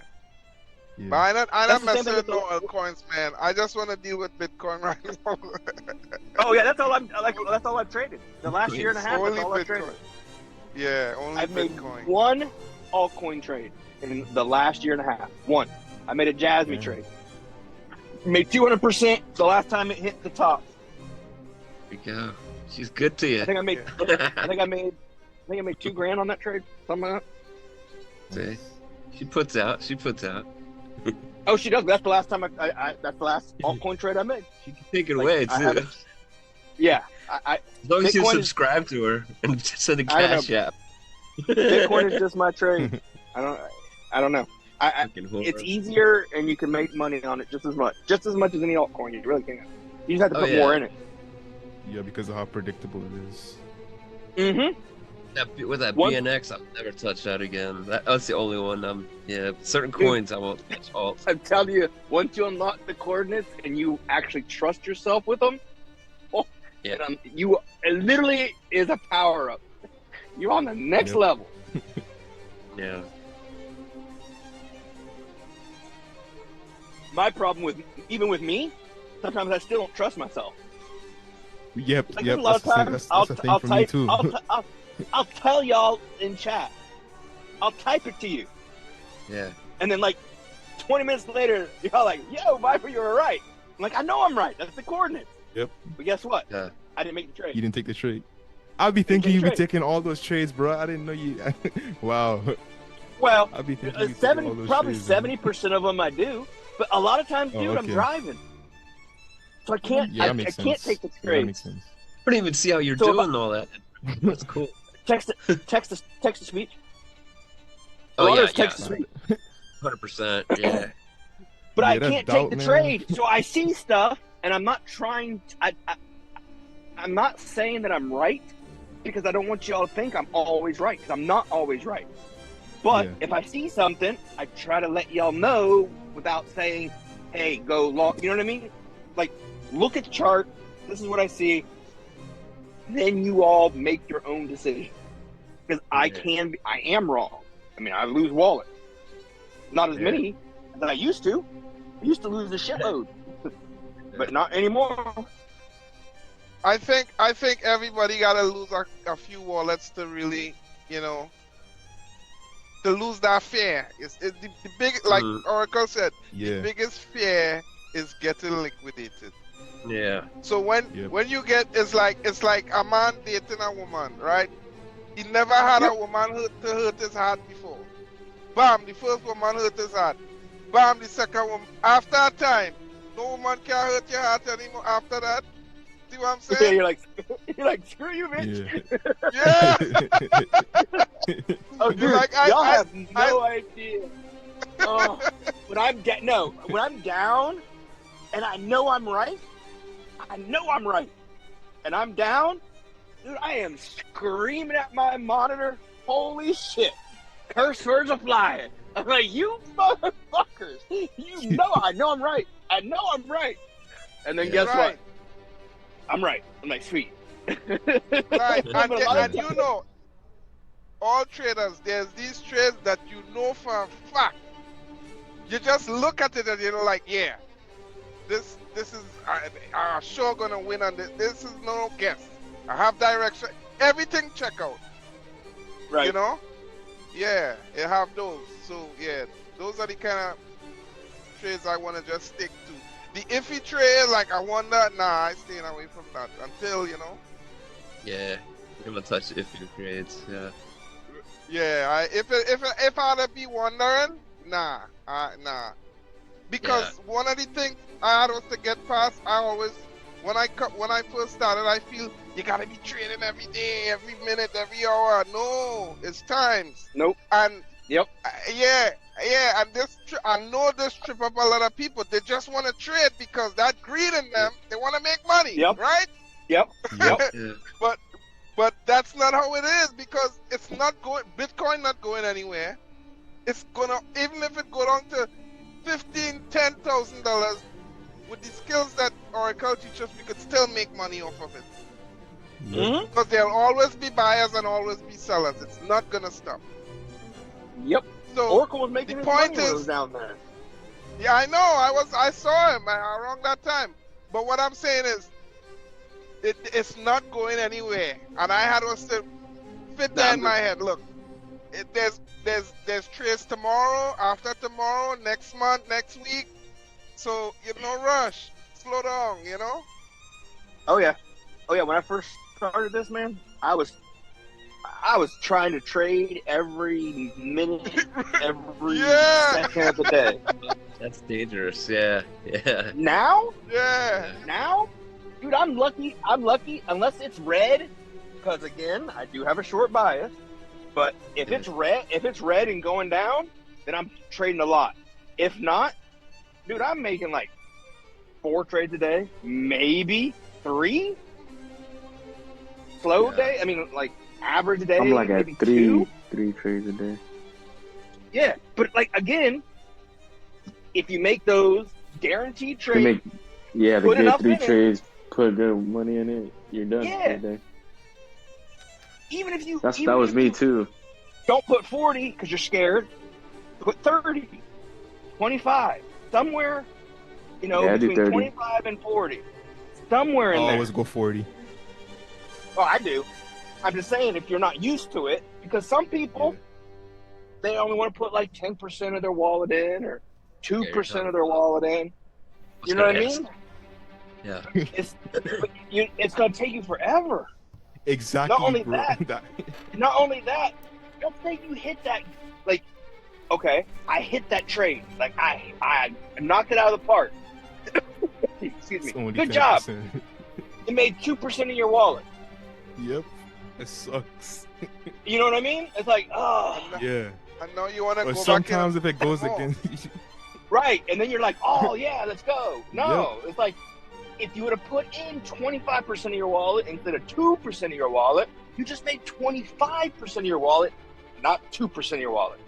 Yeah. But I'm That's not the same messing thing with with no altcoins, man. I just want to deal with Bitcoin right now. Oh yeah, that's all I've traded. The last year and a half, Only that's all I've Bitcoin. traded. Yeah, only I've made Bitcoin. one altcoin trade in the last year and a half. One. I made a Jasmine trade. Made 200% the last time it hit the top. There you go. She's good to you. I think I made $2,000 on that trade. Something like that. See? She puts out. Oh, she does. That's the last time that's the last altcoin trade I made. She can take it Like, away I too. haven't- Yeah, As long as you Bitcoin is- subscribe to her and send a I don't know. cash app. Bitcoin is just my trade. I don't know. Fucking whore. It's easier, and you can make money on it just as much as any altcoin. You really can. You just have to Oh, put yeah. more in it. Yeah, because of how predictable it is. Mm-hmm. With that One- BNX, I'll never touch that again. That's the only one. Yeah, certain coins I won't touch. Alt. I'm telling you, once you unlock the coordinates and you actually trust yourself with them, Yeah. it literally is a power up. You're on the next Yep. level. Yeah. My problem even with me, sometimes I still don't trust myself. Yep, Like, yep. there's a lot of That's times a thing I'll for me type, too. I'll tell y'all in chat. I'll type it to you, Yeah. and then like 20 minutes later, y'all like, "Yo, Viper, you were right." I'm like, "I know I'm right. That's the coordinates." Yep. But guess what? Yeah. I didn't make the trade. You didn't take the trade. I'd be thinking you'd be taking all those trades, bro. I didn't know you. Wow. Well, I'd be thinking you'd taking all those probably trades, man. 70% of them I do, but a lot of times, Oh, dude, I'm okay. driving, so I can't. Yeah, that I makes can't sense. take the Yeah, that makes trades. sense. I don't even see how you're So if doing all that. That's cool. Text to speech. A Oh lot yeah, of it's text to speech. 100%. Yeah. But I Yeah, that's can't doubt, take the man. trade, so I see stuff, and I'm not trying. I'm not saying that I'm right because I don't want y'all to think I'm always right because I'm not always right. But Yeah. if I see something, I try to let y'all know without saying, "Hey, go long." You know what I mean? Like, look at the chart. This is what I see. Then you all make your own decision because I am wrong. I mean, I lose wallets, not as many as I used to. I used to lose a shitload, but not anymore. I think everybody gotta lose a few wallets to really, to lose that fear. It's the big, like Oracle said, Yeah. the biggest fear is getting liquidated. Yeah. So when you get, it's like a man dating a woman, right? He never had a woman hurt his heart before. Bam, the first woman hurt his heart. Bam, the second woman. After a time, no woman can hurt your heart anymore. After that, see what I'm Yeah, saying? you're like, screw you, bitch. Yeah. Oh, dude, like, y'all have no idea. Oh, when I'm down, and I know I'm right, and I'm down, dude, I am screaming at my monitor. Holy shit! Curse words are flying. I'm like, you motherfuckers! I know I'm right. I know I'm right. And then guess what? I'm right. I'm like, sweet. Right, and you know, all traders, there's these trades that you know for a fact. You just look at it and you're like, yeah, this is I'm sure gonna win on this. This is no guess. I have direction. Everything check out. Right. You know? Yeah, you have those. So yeah, those are the kind of trades I want to just stick to. The iffy trade, like I wonder, I staying away from that until, Yeah. I'm gonna touch if you trades. Yeah. Yeah, if I had to be wondering, nah. Because one of the things I had was to get past. I always, when I first started, I feel you gotta be trading every day, every minute, every hour. No, it's times. Nope. And yep. Yeah. And I know this trip up a lot of people. They just want to trade because that greed in them. They want to make money. Yep. Right. Yep. But that's not how it is because it's not going. Bitcoin not going anywhere. It's gonna, even if it go down to $10,000 with the skills that Oracle teaches, we could still make money off of it. Because there'll always be buyers and always be sellers. It's not gonna stop. Yep. So Oracle was making the his point money when it is was down there. Yeah, I know. I saw him around that time. But what I'm saying is, it's not going anywhere. And I had to fit that in my head. Look, there's trades tomorrow, after tomorrow, next month, next week. So no rush. Slow down. Oh yeah. When I first started this, man, I was I was trying to trade every minute, every Yeah. second of the day. That's dangerous. Yeah. Yeah. Now, Yeah. dude, I'm lucky. Unless it's red, because again, I do have a short bias. But if it's red and going down, then I'm trading a lot. If not, dude, I'm making like 4 trades a day, maybe 3. Slow day. I mean, like average day. I'm like at maybe 3 2. trades a day. Yeah, but like again, if you make those guaranteed They trades, make, they put get enough 3 in it. trades, put good money in it, you're done Yeah. for the day. even if you That even was if me you too. don't put 40 because you're scared, put 30, 25, somewhere, Yeah, I do between 30. 25 and 40, somewhere in I there. always go 40. Oh, I do. I'm just saying if you're not used to it, because some people, they only want to put like 10% of their wallet in or 2% of their wallet in. You know what I mean? Yeah. It's going to take you forever. Exactly. Not only bro. that, let's say you hit that, like, okay, I hit that trade. Like, I knocked it out of the park. Excuse me. It's only Good job. 10%. You made 2% of your wallet. Yep. It sucks. You know what I mean? It's like, oh. Yeah. I know you want to Or go sometimes back if it goes more. against Right, and then you're like, oh, yeah, let's go. No, It's like, if you would have put in 25% of your wallet instead of 2% of your wallet, you just made 25% of your wallet, not 2% of your wallet.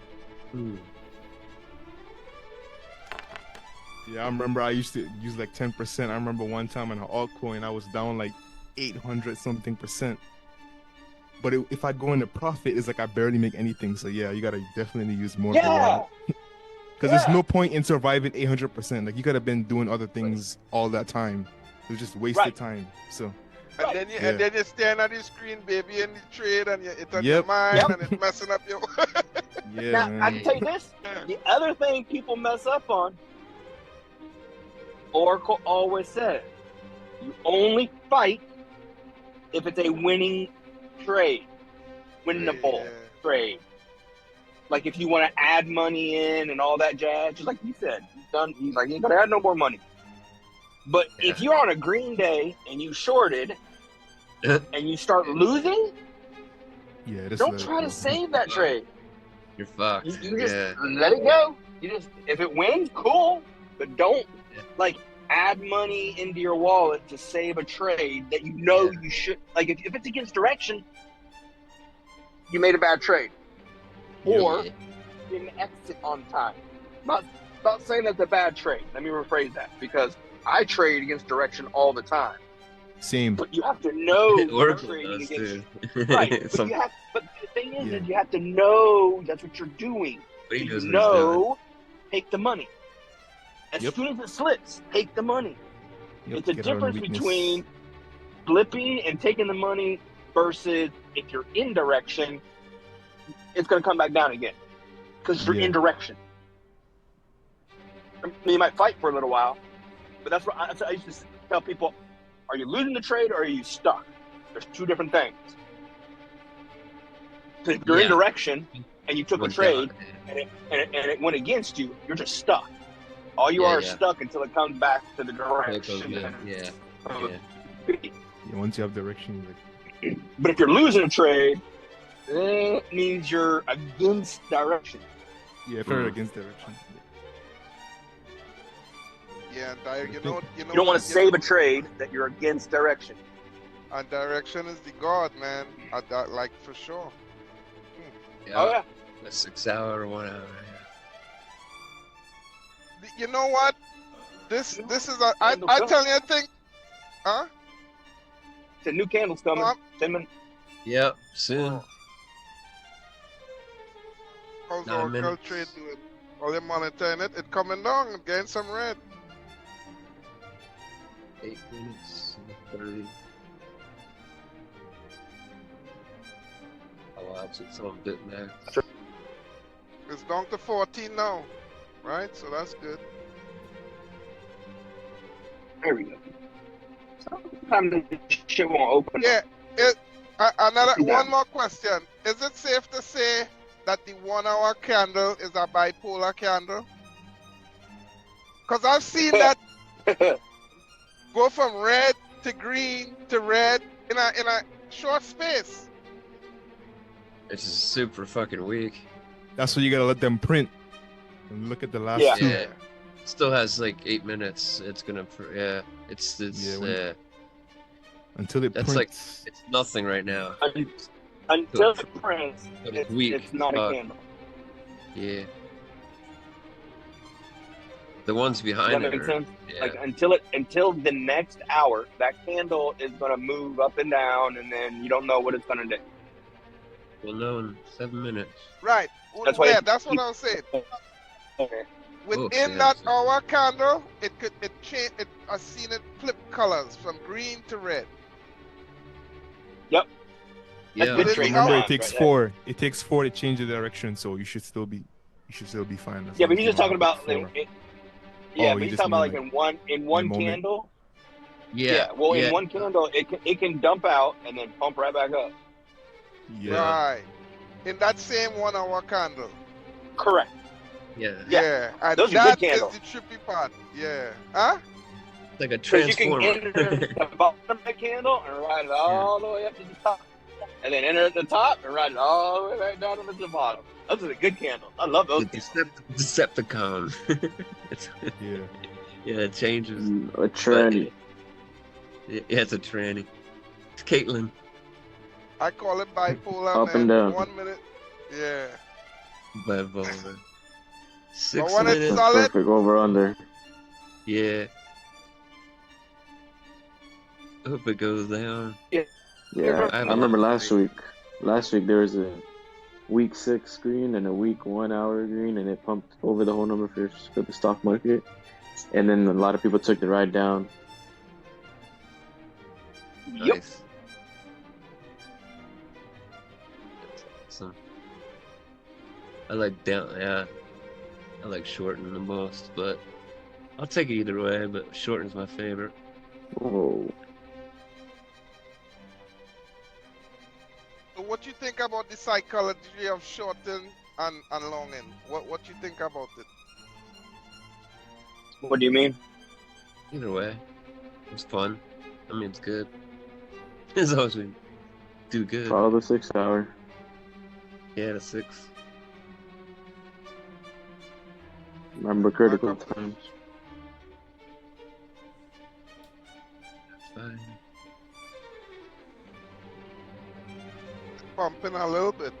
Yeah, I remember I used to use like 10%. I remember one time in an altcoin, I was down like 800 something percent. But if I go into profit, it's like I barely make anything. So yeah, you gotta definitely use more of the wallet. Because there's no point in surviving 800%. Like you could have been doing other things all that time. It was just wasted time. So. And then you're staring at the screen, baby, in the trade, and it's on Yep. your mind, and it's messing up your. Yeah, Now, man. I can tell you this, the other thing people mess up on, Oracle always says, you only fight if it's a winning trade, winnable trade. Like if you want to add money in and all that jazz, just like you said, he's like, you ain't gonna add no more money. But if you're on a green day and you shorted and you start losing, don't try to save that trade. You're fucked. You just let it go. You just, if it wins, cool, but don't like add money into your wallet to save a trade that you know you should. Like if it's against direction, you made a bad trade, or didn't exit on time. Not saying that's a bad trade. Let me rephrase that, because I trade against direction all the time. Same. But you have to know you're Oracle trading does against. too. Right. But the thing is you have to know that's what you're doing. He knows what he's know, take the money. As soon as it slips, take the money. It's a get out of difference weakness. between flipping and taking the money versus if you're in direction, it's going to come back down again because you're in direction. I mean, you might fight for a little while, but that's what I used to tell people. Are you losing the trade or are you stuck? There's two different things. So if you're in direction and you took a trade and it went against you, you're just stuck. All you are is stuck until it comes back to the direction. Once you have direction, like... But if you're losing a trade, it means you're against direction. Yeah, if you're against direction. Yeah, you don't want to save a trade that you're against direction. And direction is the god, man. Like for sure. Yeah. A 6 hour or 1 hour. You know what? This is I tell you a thing. Huh? The new candle's coming. 10 minutes. Yep, soon. How's 9 Oracle minutes. trade doing? All the monitoring it, it coming down and getting some red. 8 minutes, 30. Oh wow, it's on bit now. It's down to 14 now, right? So that's good. There we go. Sometimes the shit won't open. Yeah, One more question. Is it safe to say that the 1 hour candle is a bipolar candle? Because I've seen that go from red to green to red in a short space. It's just super fucking weak. That's what you gotta let them print and look at the last two. Yeah. Still has like 8 minutes. It's gonna, it's until it that's prints. like, it's nothing right now. Until it prints, But it's weak. it's not a candle. Yeah. The ones behind Does that it make are, sense? yeah. Like until the next hour, that candle is gonna move up and down, and then you don't know what it's gonna do. We'll know in 7 minutes. Right. That's why That's what I was saying. Okay. Within that hour candle, it change. I've seen it flip colors from green to red. Yep. Yeah. Good trading Remember, times it takes right four. It takes 4 to change the direction, so you should still be fine. Yeah, but he's just talking about four. but you he's just talking about mean, like in one moment. candle. Yeah. Well, in one candle, it can dump out and then pump right back up. Yeah. Right. In that same 1 hour candle. Correct. Yeah. Yeah. And Those are that good is candles. the trippy part. Yeah. Huh? It's like a Because you can transformer. enter the bottom of the candle and ride it all the way up to the top, and then enter at the top and ride it all the way back down to the bottom. Those are a good candles. I love those. Decepticon. Yeah. Yeah, it changes. A tranny. Yeah, it's a tranny. It's Caitlin. I call it bipolar, Up man. and down. 1 minute. Yeah. Bipolar. 6 But when it's minutes. solid, Perfect over under. Yeah. Hope it goes down. Yeah, I I have a remember lot of last week. Last week there was a week 6 screen and a week 1 hour green, and it pumped over the whole number for the stock market. And then a lot of people took the ride down. Yep. Nice. That's awesome. I like down, yeah. I like shorten the most, but I'll take it either way, but shorten's my favorite. Whoa. so what you think about the psychology of shorten and longing? What you think about it? What do you mean? Either way. It's fun. I mean, it's good. As long as we do good. Follow the 6 hour. Yeah, the 6. Remember critical times. Fine. Pumping a little bit.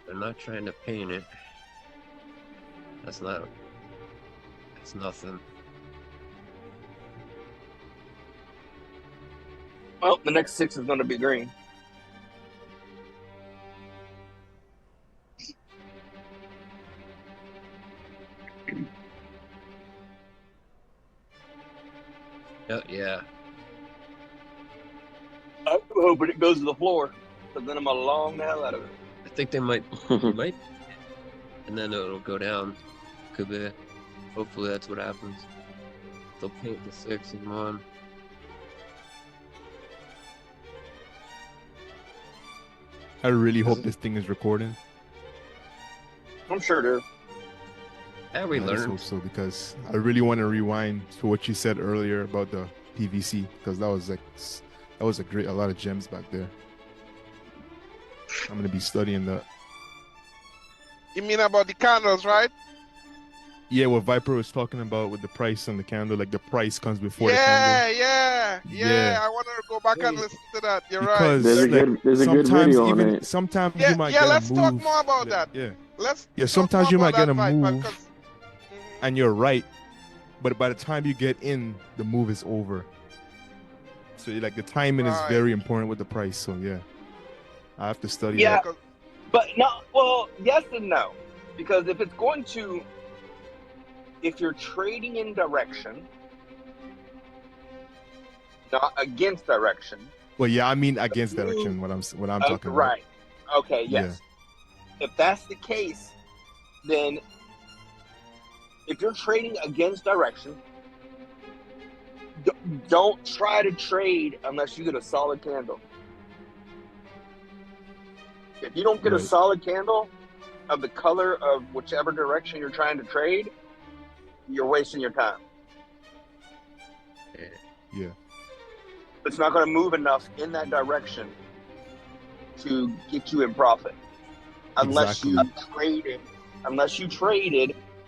They're not trying to paint it. That's nothing. Well, the next 6 is going to be green. Yeah. I'm hoping it goes to the floor, but then I'm a long the hell out of it. I think they might, and then it'll go down. Could be. Hopefully that's what happens. They'll paint the 6 and 1. I really hope this thing is recording. I'm sure it is. Yeah, we I just learned. hope so, because I really want to rewind to what you said earlier about the PVC, because that was a lot of gems back there. I'm gonna be studying that. You mean about the candles, right? Yeah, what Viper was talking about with the price on the candle, like the price comes before the candle. Yeah. I want to go back and listen to that. You're Because There's a good video on it. sometimes right. you might Yeah, get let's a talk move. more about that. Yeah. Let's Yeah, talk sometimes more you might about get a that, Viper, move 'cause- and you're right, but by the time you get in, the move is over. So like the timing is Right. very important with the price. So yeah, I have to study Yeah. that. But no, well, yes and no. Because if you're trading in direction, not against direction, Well, yeah, I mean against direction. What I'm talking about. Right. Okay. Yes. If that's the case, then if you're trading against direction, don't try to trade unless you get a solid candle. If you don't get a solid candle of the color of whichever direction you're trying to trade, you're wasting your time. Yeah. It's not going to move enough in that direction to get you in profit unless you traded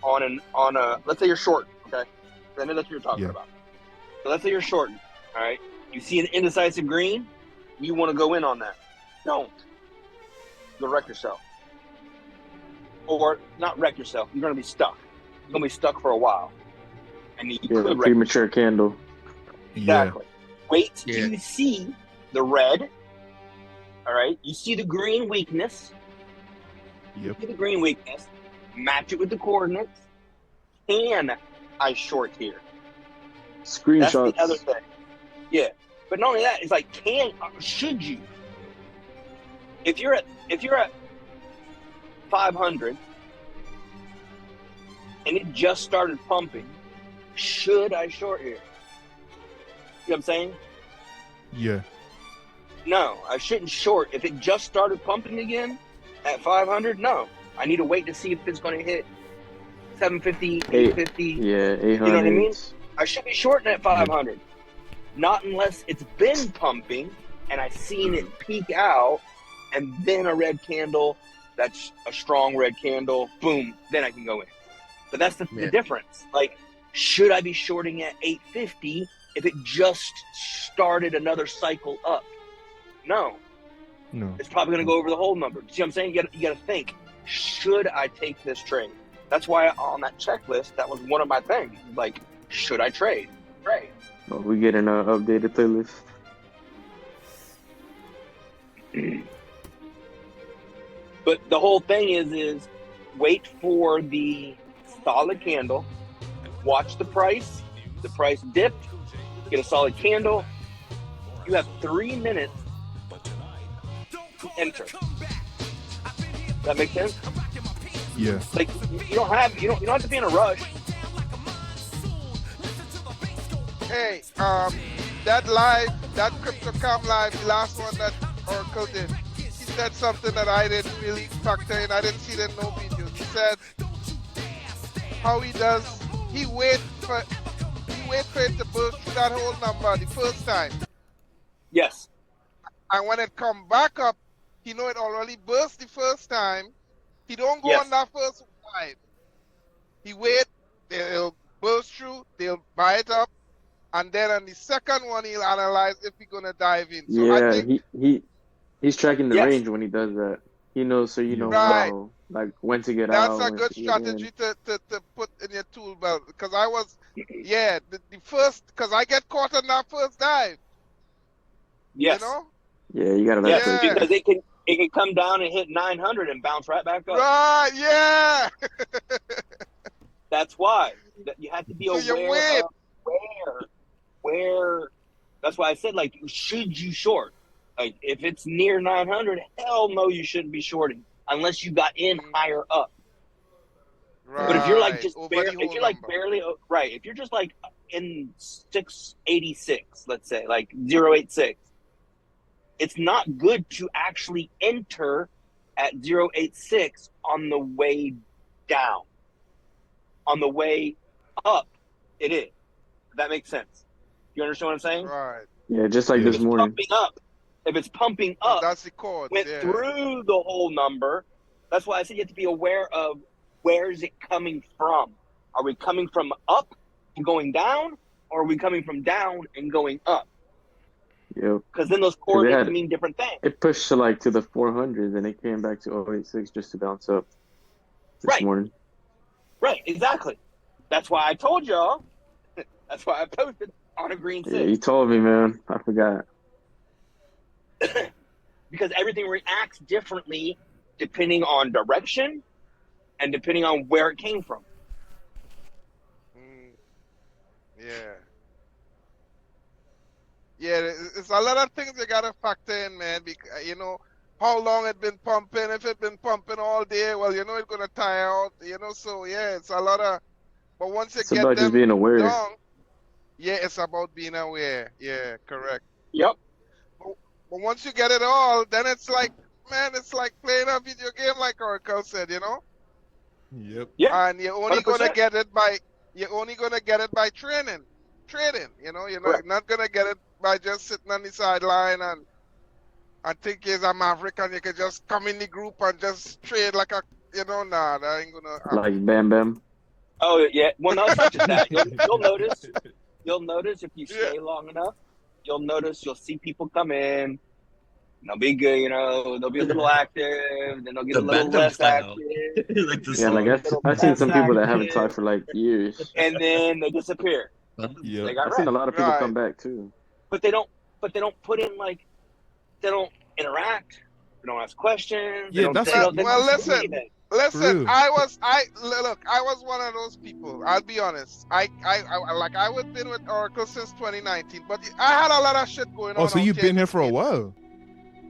on a let's say you're short. Okay, I know that's what you're talking about. So let's say you're shorting. All right, you see an indecisive green, you want to go in on that. Don't. You'll wreck yourself, or not wreck yourself. You're going to be stuck. You're going to be stuck for a while, and you could wreck premature candle. Exactly. Yeah. Wait till you see the red. All right. You see the green weakness. Yep. You see the green weakness. Match it with the coordinates. Can I short here? Screenshots. That's the other thing. Yeah. But not only that, it's like, should you? If you're at 500 and it just started pumping, should I short here? You know what I'm saying? Yeah. No, I shouldn't short. If it just started pumping again at 500, no. I need to wait to see if it's going to hit 750, 850. Yeah, 800. You know what I mean? I should be shorting at 500. Not unless it's been pumping and I've seen it peak out and then a red candle, that's a strong red candle, boom, then I can go in. But that's the difference. Like, should I be shorting at 850 if it just started another cycle up? No. It's probably going to go over the whole number. See what I'm saying? You got to think, should I take this trade? That's why on that checklist, that was one of my things. Like, should I trade? Trade. Oh, we get an updated playlist. But the whole thing is wait for the solid candle, watch the price dipped, get a solid candle. You have 3 minutes to enter. That make sense? Yeah. Like you don't have to be in a rush. Hey, that CryptoCom live, the last one that Oracle did, he said something that I didn't really factor in. I didn't see it in no videos. He said how he wait for it to burst through that whole number the first time. Yes. And when it come back up, he know it already burst the first time. He don't go on that first wave. He wait, they'll burst through, they'll buy it up, and then on the second one he'll analyze if he's gonna dive in. So yeah, I think he's tracking the range when he does that. He knows, so you know how, like when to get out. That's a good strategy to put in your tool belt, because I was the first, because I get caught on that first dive. Yes. You know? Yeah, you gotta let because it can come down and hit 900 and bounce right back up. Right, yeah. That's why you have to be aware of where. That's why I said, like, should you short? Like, if it's near 900, hell no, you shouldn't be shorting unless you got in higher up. Right. But if you're like just barely right, if you're just like in 686, let's say, like 086. It's not good to actually enter at 086 on the way down. On the way up, it is. That makes sense. You understand what I'm saying? Right. Yeah, just like this morning. If it's pumping up, that's the chord. Went through the whole number. That's why I said you have to be aware of where is it coming from. Are we coming from up and going down, or are we coming from down and going up? Yep. Because then those coordinates mean different things. It pushed to like to the 400s and it came back to 086 just to bounce up this morning. Right, exactly. That's why I told y'all. That's why I posted on a green 6. Yeah, you told me, man. I forgot. Because everything reacts differently depending on direction and depending on where it came from. Yeah, it's a lot of things you gotta factor in, man. Because, you know, how long it been pumping. If it been pumping all day, well, you know it's gonna tire out. You know, so yeah, it's a lot of. But once you It's get about just them being aware. down, yeah, it's about being aware. Yeah, correct. Yep. But once you get it all, then it's like, man, it's like playing a video game, like Oracle said, you know. Yep. Yeah. And you're only gonna 100%. get it by training, trading. You know, you're Correct. not gonna get it by just sitting on the sideline and think you're a maverick and you can just come in the group and just trade like a, you know, nah, that ain't gonna happen. Like Bam Bam. Oh yeah. Well, no, it's not just that. You'll notice. You'll notice if you stay long enough. You'll see people come in. And they'll be good, you know. They'll be a little active, then they'll get The a little Bantam less style. active, Like the Yeah, like song. I've seen some people that haven't active. talked for like years. and then they disappear. Yep. They got I've seen a right. lot of people Right. come back too. But they don't put in like they don't interact. They don't ask questions. They Yeah, don't, that's they Well, don't, they well, don't do listen. anything. Listen, True. I was one of those people. I'll be honest. I I've been with Oracle since 2019, but I had a lot of shit going on. Oh, so out you've here been in here the for a States. while.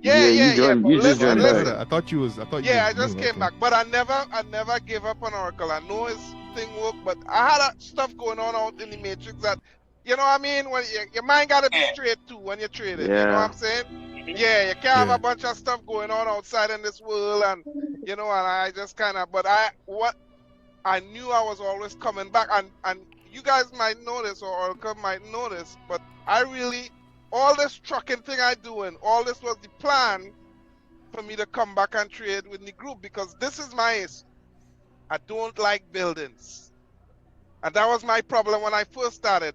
Yeah, you joined. but You just I listen, joined didn't know back. listen. that. I thought you was. I Yeah, I was just new. came Okay. back, but I never gave up on Oracle. I know his thing worked, but I had stuff going on out in the matrix that, you know what I mean? When your mind gotta be straight too when you're trading. You know what I'm saying? Yeah, you can't have Yeah. a bunch of stuff going on outside in this world, and you know, and I just kind of. But I knew I was always coming back, and you guys might know this, or Oracle might know this, but I really, all this trucking thing I doing, all this was the plan for me to come back and trade with the group, because this is my issue. I don't like buildings. And that was my problem when I first started.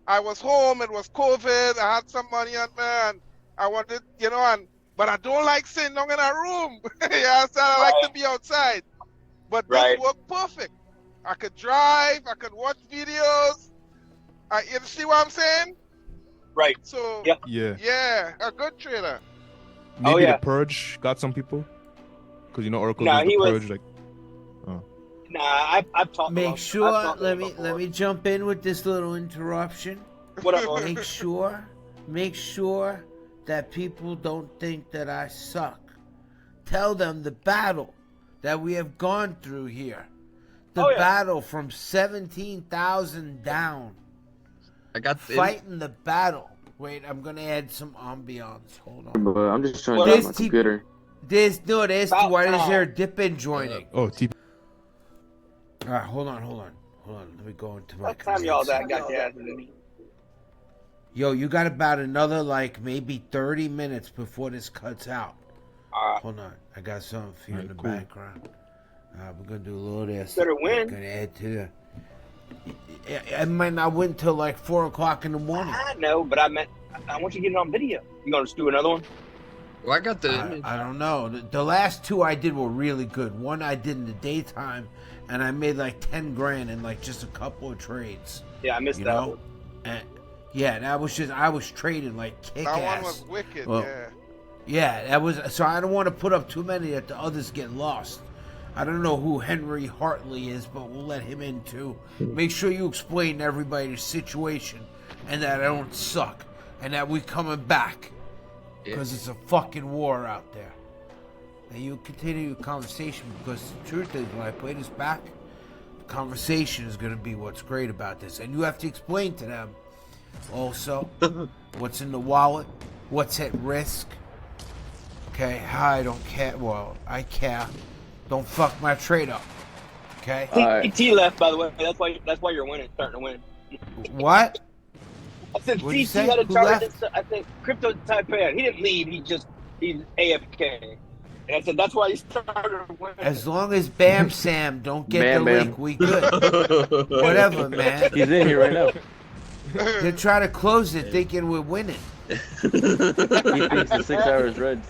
I was home, it was COVID, I had some money on me, and I wanted, you know, but I don't like sitting down in a room. Yeah, so I like to be outside. But this worked perfect. I could drive, I could watch videos. You see what I'm saying? Right. So, Yeah. a good trader. Maybe the purge got some people, because you know Oracle Nah, does the he was- purge like. Oh. Nah, I've talked. Make about, sure. I've talked Let about me before. let me jump in with this little interruption. What up, Owen? Make sure that people don't think that I suck. Tell them the battle that we have gone through here. The battle from 17,000 down. I got fighting the battle. Wait, I'm gonna add some ambiance. Hold on. But I'm just trying to get my computer. There's what is there dip in joining? Oh, TP. All right, hold on. Let me go into my. What time y'all got your asses in me? Yo, you got about another like maybe 30 minutes before this cuts out. Hold on, I got something for you in the background. We're gonna do a little of this. Better win. Gonna add to the. I might not win till like 4 o'clock in the morning. I know, but I want you to get it on video. You gonna just do another one? Well, I got the. I don't know. The last two I did were really good. One I did in the daytime, and I made like 10 grand in like just a couple of trades. Yeah, I missed you that know? one. And yeah, that was just I was trading like kick ass. That one was wicked, Yeah, that was. So I don't want to put up too many that the others get lost. I don't know who Henry Hartley is, but we'll let him in too. Make sure you explain to everybody the situation and that I don't suck and that we coming back because it's a fucking war out there. And you continue your conversation because the truth is when I play this back, the conversation is going to be what's great about this. And you have to explain to them also what's in the wallet, what's at risk. Okay, how I don't care. Well, I care. Don't fuck my trade up. Okay? T left, by the way. That's why you're winning, starting to win. What? I said What'd you CT say? had a Who charge. left? I think Crypto Taipei. He didn't leave. He's AFK. And I said that's why he started winning. As long as Bam Sam don't get Bam the Bam. link, we good. Whatever, man. He's in here right now. They try to close it thinking we're winning. He thinks the 6 hours red.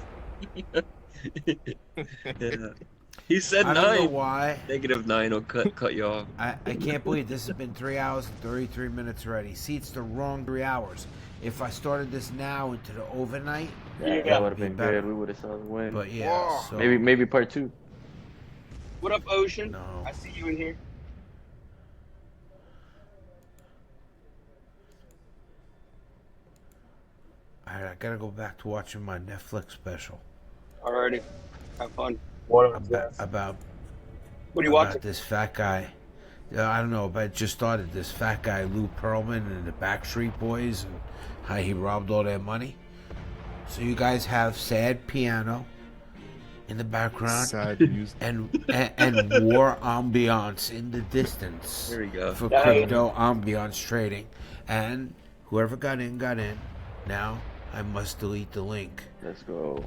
He said I 9. don't know why. -9 will cut you off. I can't believe this has been 3 hours and 33 minutes already. See, it's the wrong 3 hours. If I started this now into the overnight, That would have been good. We would have saw the win. But yeah, so Maybe part 2. What up, Ocean? No. I see you in here. All right, I gotta go back to watching my Netflix special. Alrighty. Have fun. About What are you watching? this fat guy. I don't know, but it just started. This fat guy, Lou Pearlman, and the Backstreet Boys, and how he robbed all their money. So you guys have sad piano in the background, Sad music. and war ambiance in the distance. There we go. For crypto ambiance trading, and whoever got in got in. Now I must delete the link. Let's go.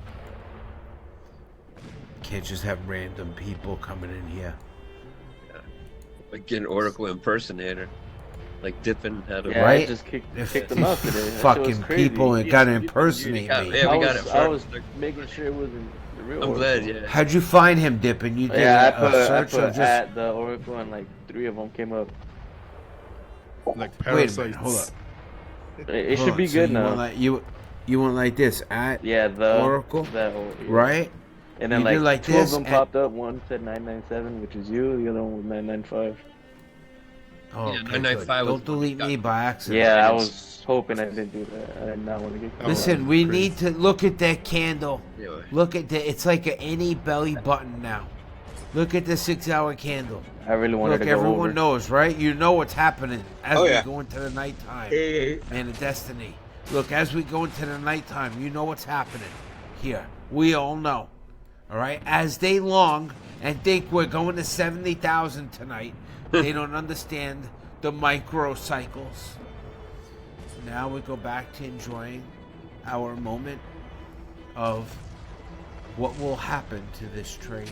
Can't just have random people coming in here. Like an Oracle impersonator. Like dipping out of Right? Just kicked If them out today. That shit was fucking crazy. people and got to impersonate me. Yeah, we got it I was first. making sure it wasn't the real I'm glad, Oracle. yeah. How'd you find him, Dippin'? You did Yeah, a I search put or just... at the Oracle and like 3 of them came up. Like Wait a parasites. minute, hold up. It Hold should be on, so good you now. Want like, you went like this at The Oracle, yeah. right? And then You did like 2 of this them and- popped up. One said 997, which is you. The other one was 995. Oh, Yeah, okay, 995 good. was Don't delete me by accident. Yeah, I was hoping I didn't do that. I did not want to get. Listen, we need to look at that candle. Yeah. Look at that. It's like any belly button now. Look at the 6-hour candle. I really wanted Look, to go everyone over. knows, right? You know what's happening as Oh, we yeah. go into the nighttime. Man of Destiny. Look, as we go into the nighttime, you know what's happening here. We all know. All right? As they long and think we're going to 70,000 tonight, they don't understand the microcycles. Now we go back to enjoying our moment of what will happen to this trade.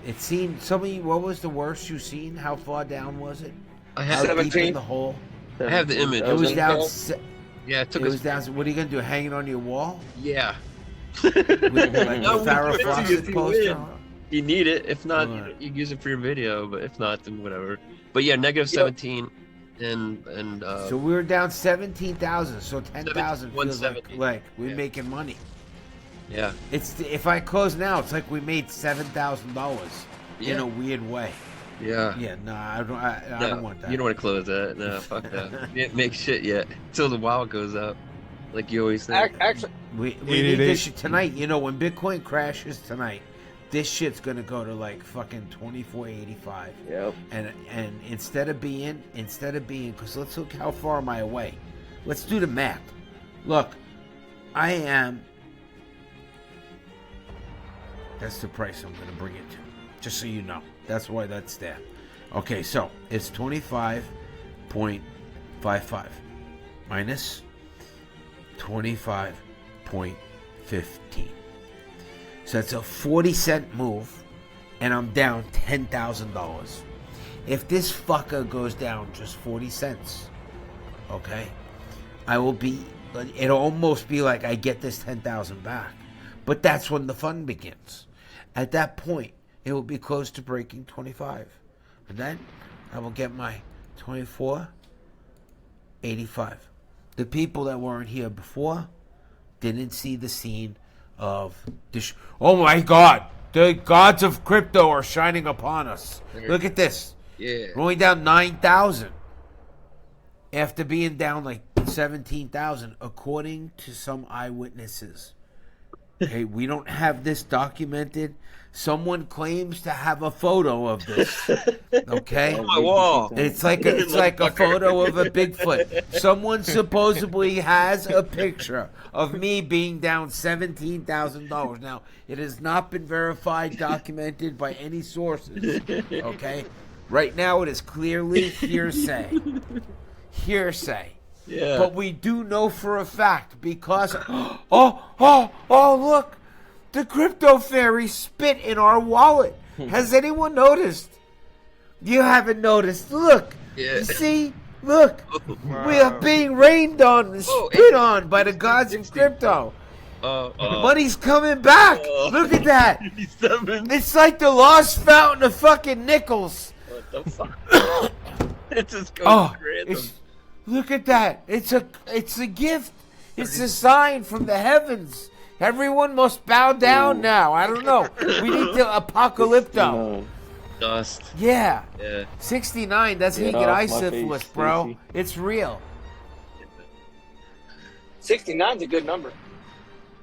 It seemed, some of you, what was the worst you seen? How far down was it? I How have, deep in 17. the hole? I have the image. It was down. Yeah, it took It us. was down. What are you gonna do? Hang it on your wall? Yeah. With like No, a we Farrah can see Fawcett if you poster? win. You need it. If not, Alright. you can use it for your video. But if not, then whatever. But yeah, negative 17, and So we were down 17,000. So 10,000 feels like 170. we're Yeah. making money. yeah, It's if I close now, it's like we made $7,000 in Yeah. a weird way. yeah. Yeah, no, I don't. I No, don't want that. You don't want to close that. No, fuck that. You didn't make shit yet until the WoW goes up, like you always say. Actually, We need 888. this shit tonight. You know, when Bitcoin crashes tonight, this shit's gonna go to like fucking 24.85. Yep. And instead of being, because let's look how far am I away. Let's do the math. Look, I am. That's the price I'm gonna bring it to, just so you know. That's why that's there. Okay, so it's 25.55 minus 25.15. So that's a 40-cent move, and I'm down $10,000. If this fucker goes down just 40 cents, okay, I will be. It'll almost be like I get this 10,000 back, but that's when the fun begins. At that point, it will be close to breaking 25, and then I will get my 24.85. The people that weren't here before didn't see the scene of this. Oh my God! The gods of crypto are shining upon us. Look at this. Yeah. We're only down 9,000 after being down like 17,000, according to some eyewitnesses. Okay, we don't have this documented. Someone claims to have a photo of this. Okay, On my wall. it's like a photo of a Bigfoot. Someone supposedly has a picture of me being down $17,000. Now, it has not been verified, documented by any sources. Okay, right now it is clearly hearsay. Hearsay. Yeah. But we do know for a fact because oh look, the crypto fairy spit in our wallet. Has anyone noticed? You haven't noticed. Look. Yeah. You see? Look. We are being rained on and spit on by the gods of crypto. Money's coming back. Look at that. It's like the lost fountain of fucking nickels. What the fuck? It just goes random. Look at that. It's a gift. It's a sign from the heavens. Everyone must bow down now. I don't know. We need to apocalypto. Dust. Yeah. Yeah. 69. That's how you Get get off eye my face, syphilis, bro. Stacey. It's real. 69's a good number.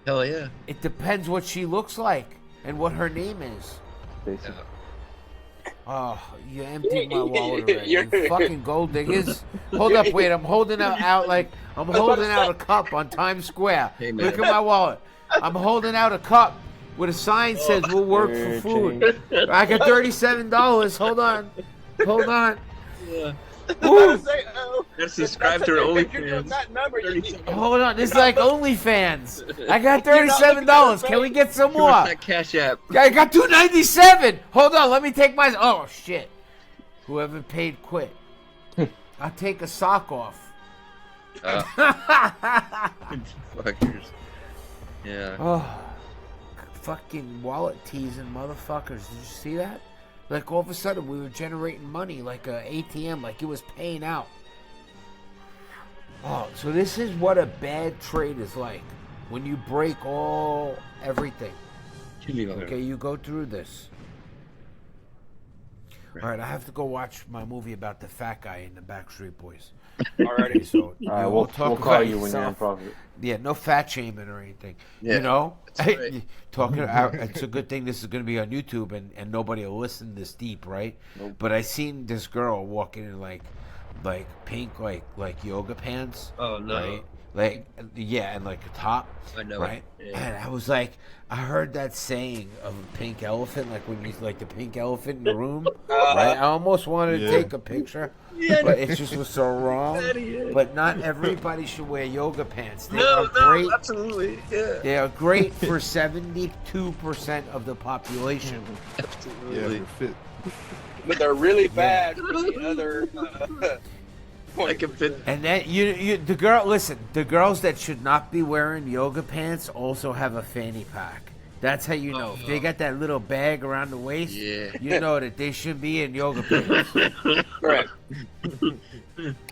Hell yeah. It depends what she looks like and what her name is. Basically. Oh, you emptied my wallet already. You fucking gold diggers. Hold up, wait. I'm holding out like I'm holding out a cup on Times Square. Hey, man. Look at my wallet. I'm holding out a cup with a sign says "We'll work for food." I got $37. Hold on. Yeah. Woo. Let's subscribe to her OnlyFans. Hold on. This is like OnlyFans. I got $37. Can we get some more? That Cash App. I got $2.97. Hold on, let me take my. Oh shit! Whoever paid, quit. I'll take a sock off. Fuckers. Yeah. Oh, fucking wallet teasing motherfuckers! Did you see that? Like all of a sudden we were generating money like a ATM, like it was paying out. Oh, so this is what a bad trade is like when you break everything. Okay, you go through this. All right, I have to go watch my movie about the fat guy in the Backstreet Boys. Alrighty. So we'll call you when you're in profit. Yeah, no fat shaming or anything. Yeah, you know, right. It's a good thing this is going to be on YouTube and nobody will listen this deep, right? Nope. But I seen this girl walking in like pink like yoga pants. Oh no. Right? Like and like a top. I know. Right? Yeah. And I was like, I heard that saying of a pink elephant, like when you like the pink elephant in the room. Right? I almost wanted to take a picture, but it just was so wrong. But not everybody should wear yoga pants. They are great. Absolutely. Yeah. They are great for 72% of the population. Absolutely. Yeah, we're fit. But they're really bad for the other. I can fit. And then the girls that should not be wearing yoga pants also have a fanny pack. That's how you know. If they got that little bag around the waist, you know that they should be in yoga pants. Correct.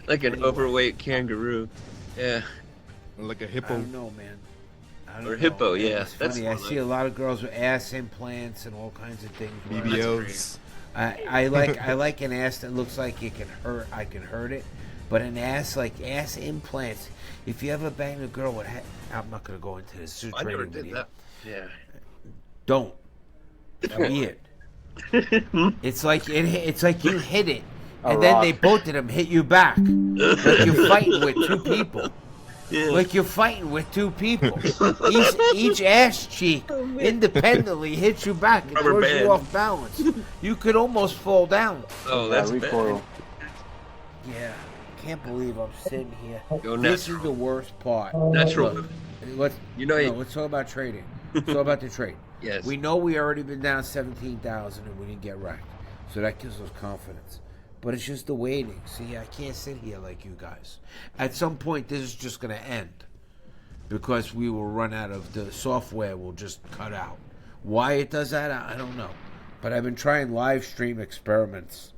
Like an overweight kangaroo. Yeah. Like a I hippo. don't know, man. I don't Or know. hippo, yeah. It's That's funny. I more see a lot of girls with ass implants and all kinds of things. BBLs. I like an ass that looks like it can hurt. I can hurt it, but an ass like ass implants. If you ever bang a girl with, I'm not gonna go into this. I never did that. Yeah. Don't. Weird. It's like you hit it, and then they both of them hit you back, like you're fighting with two people. Yeah. Like you're fighting with two people. Each ass cheek independently hits you back and Rubber throws band. you off balance. You could almost fall down. Oh, that's bad. recoil. Yeah, can't believe I'm sitting here. Go This natural. is the worst part. Natural. Look, let's talk about trading. Let's talk about the trade. Yes. We know we already been down 17,000 and we didn't get wrecked, so that gives us confidence. But it's just the waiting. See, I can't sit here like you guys. At some point, this is just going to end because we will run out of the software. Will just cut out. Why it does that, I don't know. But I've been trying live stream experiments,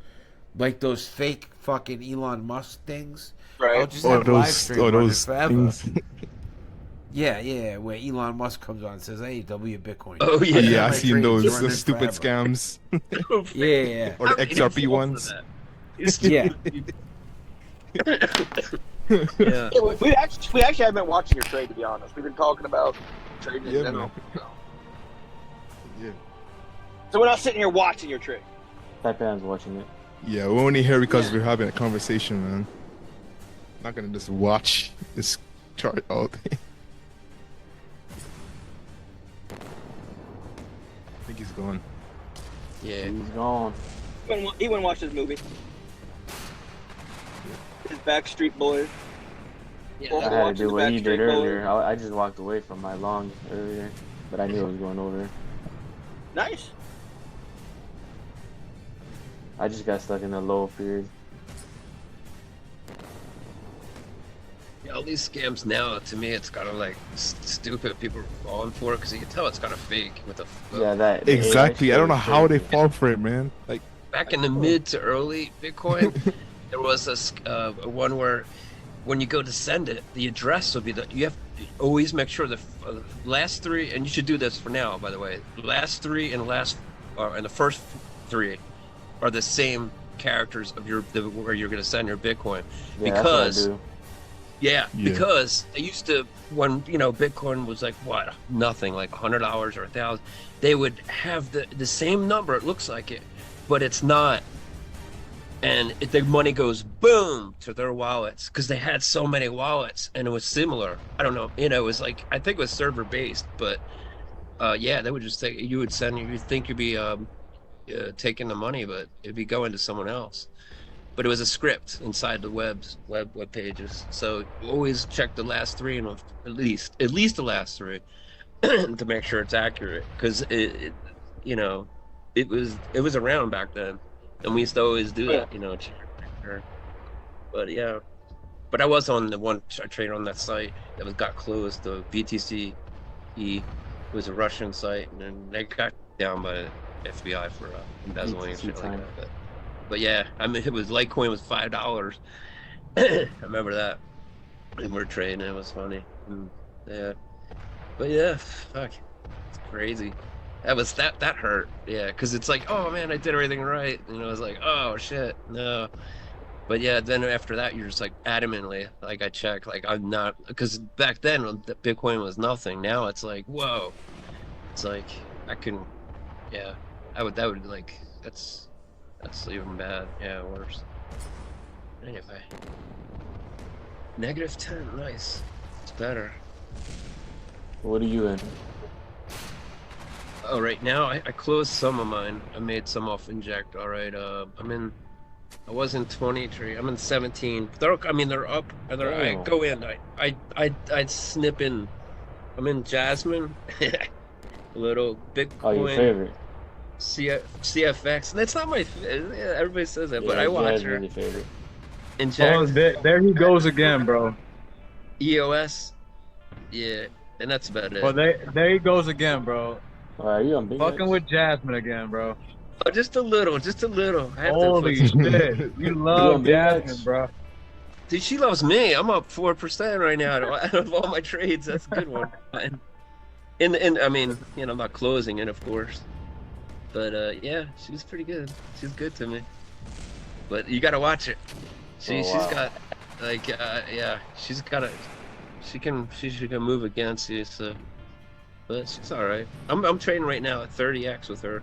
like those fake fucking Elon Musk things. Right. I'll just have live stream running forever. things. Yeah, where Elon Musk comes on and says, "Hey, W Bitcoin." Oh yeah. Yeah, I my seen trades those running stupid forever. scams. Yeah. Or the XRP ones. Yeah. Yeah. We actually haven't been watching your trade, to be honest. We've been talking about trading in Yeah, general. man. Yeah. So we're not sitting here watching your trade. Taipan's watching it. Yeah, we're only here because we're having a conversation, man. Not gonna just watch this chart all day. I think he's gone. Yeah. He's gone. He went and watched his movie. His Backstreet Boys. Yeah. Well, I had to watching do the what he did Backstreet Boys. earlier. I just walked away from my long earlier, but I knew it was going over. Nice. I just got stuck in a low period. Yeah, all these scams now, to me, it's kind of like stupid. People are falling for it because you can tell it's kind of fake with the. Yeah, that Exactly. I don't know how they crazy. fall for it, man. Like, Back in the mid to early Bitcoin, there was this one where when you go to send it, the address will be you have to always make sure the last three, and you should do this for now, by the way. The last three and the first three are the same characters of where you're going to send your Bitcoin, Yeah, because that's what I do. Yeah, because they used to, when, you know, Bitcoin was like, what, nothing, like $100 or $1,000, they would have the same number, it looks like it, but it's not. And the money goes boom to their wallets because they had so many wallets, and it was similar. I don't know, you know, it was like, I think it was server based, but yeah, they would just take, you would send, you'd think you'd be taking the money, but it'd be going to someone else. But it was a script inside the web pages, so always check the last three, and at least the last three to make sure it's accurate, because it you know, it was around back then, and we used to always do that, you know. But yeah, but I was on the one trade on that site that got closed, the BTC. It was a Russian site, and then they got down by the FBI for embezzling and shit like that. But yeah, I mean, it was Litecoin was $5. I remember that. And we're trading, it was funny. Yeah. But yeah, fuck. It's crazy. That hurt. Yeah, because it's like, oh man, I did everything right. You know, I was like, oh shit, no. But yeah, then after that, you're just like adamantly, like I check, like I'm not, because back then Bitcoin was nothing. Now it's like, whoa. It's like, I can, yeah, that would like, that's even bad. Yeah, worse. Anyway. -10, nice. It's better. What are you in? Oh, right now I closed some of mine. I made some off Inject. All right. I was in 23. I'm in 17. They're up. I go in. I snip in. I'm in Jasmine. A little Bitcoin. Oh, your favorite. CFX. That's not my. Everybody says that, but I watch her. Favorite. Oh, there he goes again, bro. EOS. Yeah, and that's about it. Well, there he goes again, bro. Are you on Big Fucking with Jasmine again, bro. Oh, just a little. Holy shit, you love Jasmine, bro. Dude, she loves me. I'm up 4% right now out of all my trades. That's a good one. And I mean, you know, I'm not closing it, of course. But yeah, she's pretty good. She's good to me. But you gotta watch it. She's got like yeah, she's got a she can move against you, so but she's all right. I'm trading right now at 30x with her.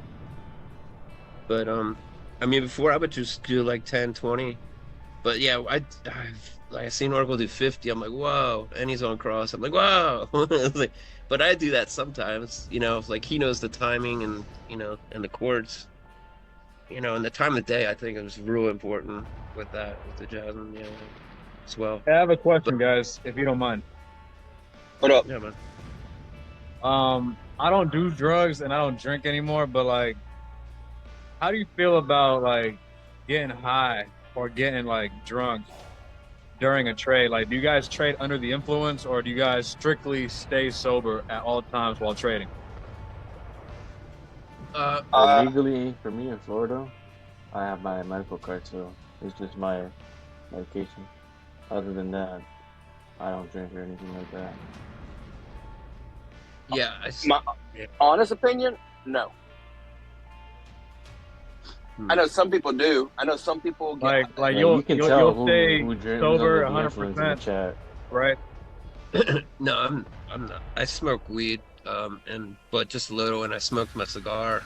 But I mean, before I would just do like 10, 20. But yeah, I seen Oracle do 50. I'm like, whoa, and he's on cross. I'm like, whoa. But I do that sometimes, you know, like he knows the timing and, you know, and the chords, you know, and the time of day. I think is real important with that, with the Jasmine, yeah, as well. I have a question, guys, if you don't mind. What up? Yeah, man. I don't do drugs and I don't drink anymore, but like, how do you feel about like getting high or getting like drunk during a trade? Like, do you guys trade under the influence, or do you guys strictly stay sober at all times while trading? Legally, for me in Florida, I have my medical card, so it's just my medication. Other than that, I don't drink or anything like that. Yeah, my honest opinion, no. I know some people do. I know some people get like you'll stay sober 100%, right? No, I'm not. I smoke weed, but just a little, and I smoked my cigar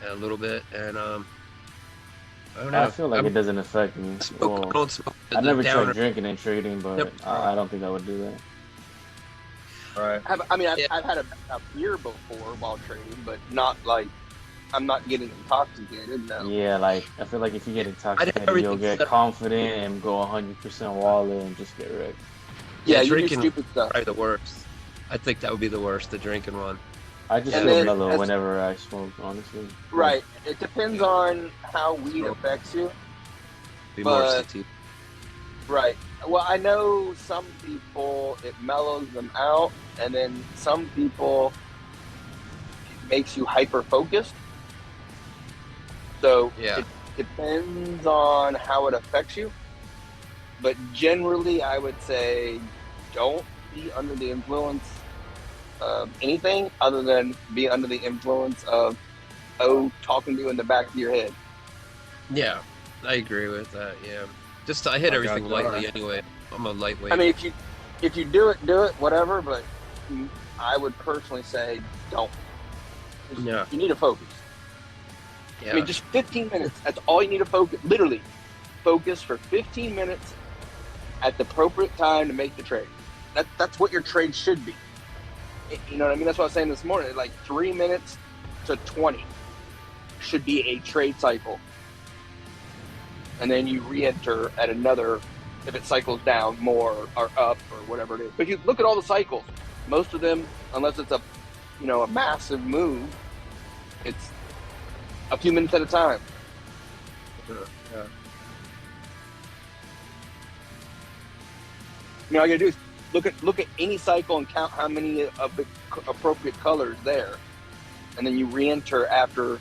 a little bit, and I don't know. I feel like it doesn't affect me. I don't smoke. I never tried drinking and trading, but I don't think I would do that. All right. I've had a beer before while trading, but not like. I'm not getting intoxicated, no. Yeah, like, I feel like if you get intoxicated, you'll get confident and go 100% wallet and just get wrecked. Yeah, you do drinking stupid stuff. Probably the worst. I think that would be the worst, the drinking one. I just feel mellow whenever I smoke, honestly. Right. It depends on how weed affects you. Be more sensitive. Right. Well, I know some people, it mellows them out, and then some people, it makes you hyper-focused. So it depends on how it affects you. But generally, I would say don't be under the influence of anything other than be under the influence of talking to you in the back of your head. Yeah, I agree with that, yeah. Just I hit everything lightly anyway I'm a lightweight. I mean, if you do it, whatever. But I would personally say don't. Yeah. You need to focus. Yeah. I mean, just 15 minutes. That's all you need to focus. Literally, focus for 15 minutes at the appropriate time to make the trade. That's what your trade should be. You know what I mean? That's what I was saying this morning. Like 3 minutes to 20 should be a trade cycle. And then you re-enter at another, if it cycles down more or up or whatever it is. But if you look at all the cycles, most of them, unless it's a massive move, it's a few minutes at a time. Yeah. All you gotta do is look at any cycle and count how many of the appropriate colors there, and then you re-enter after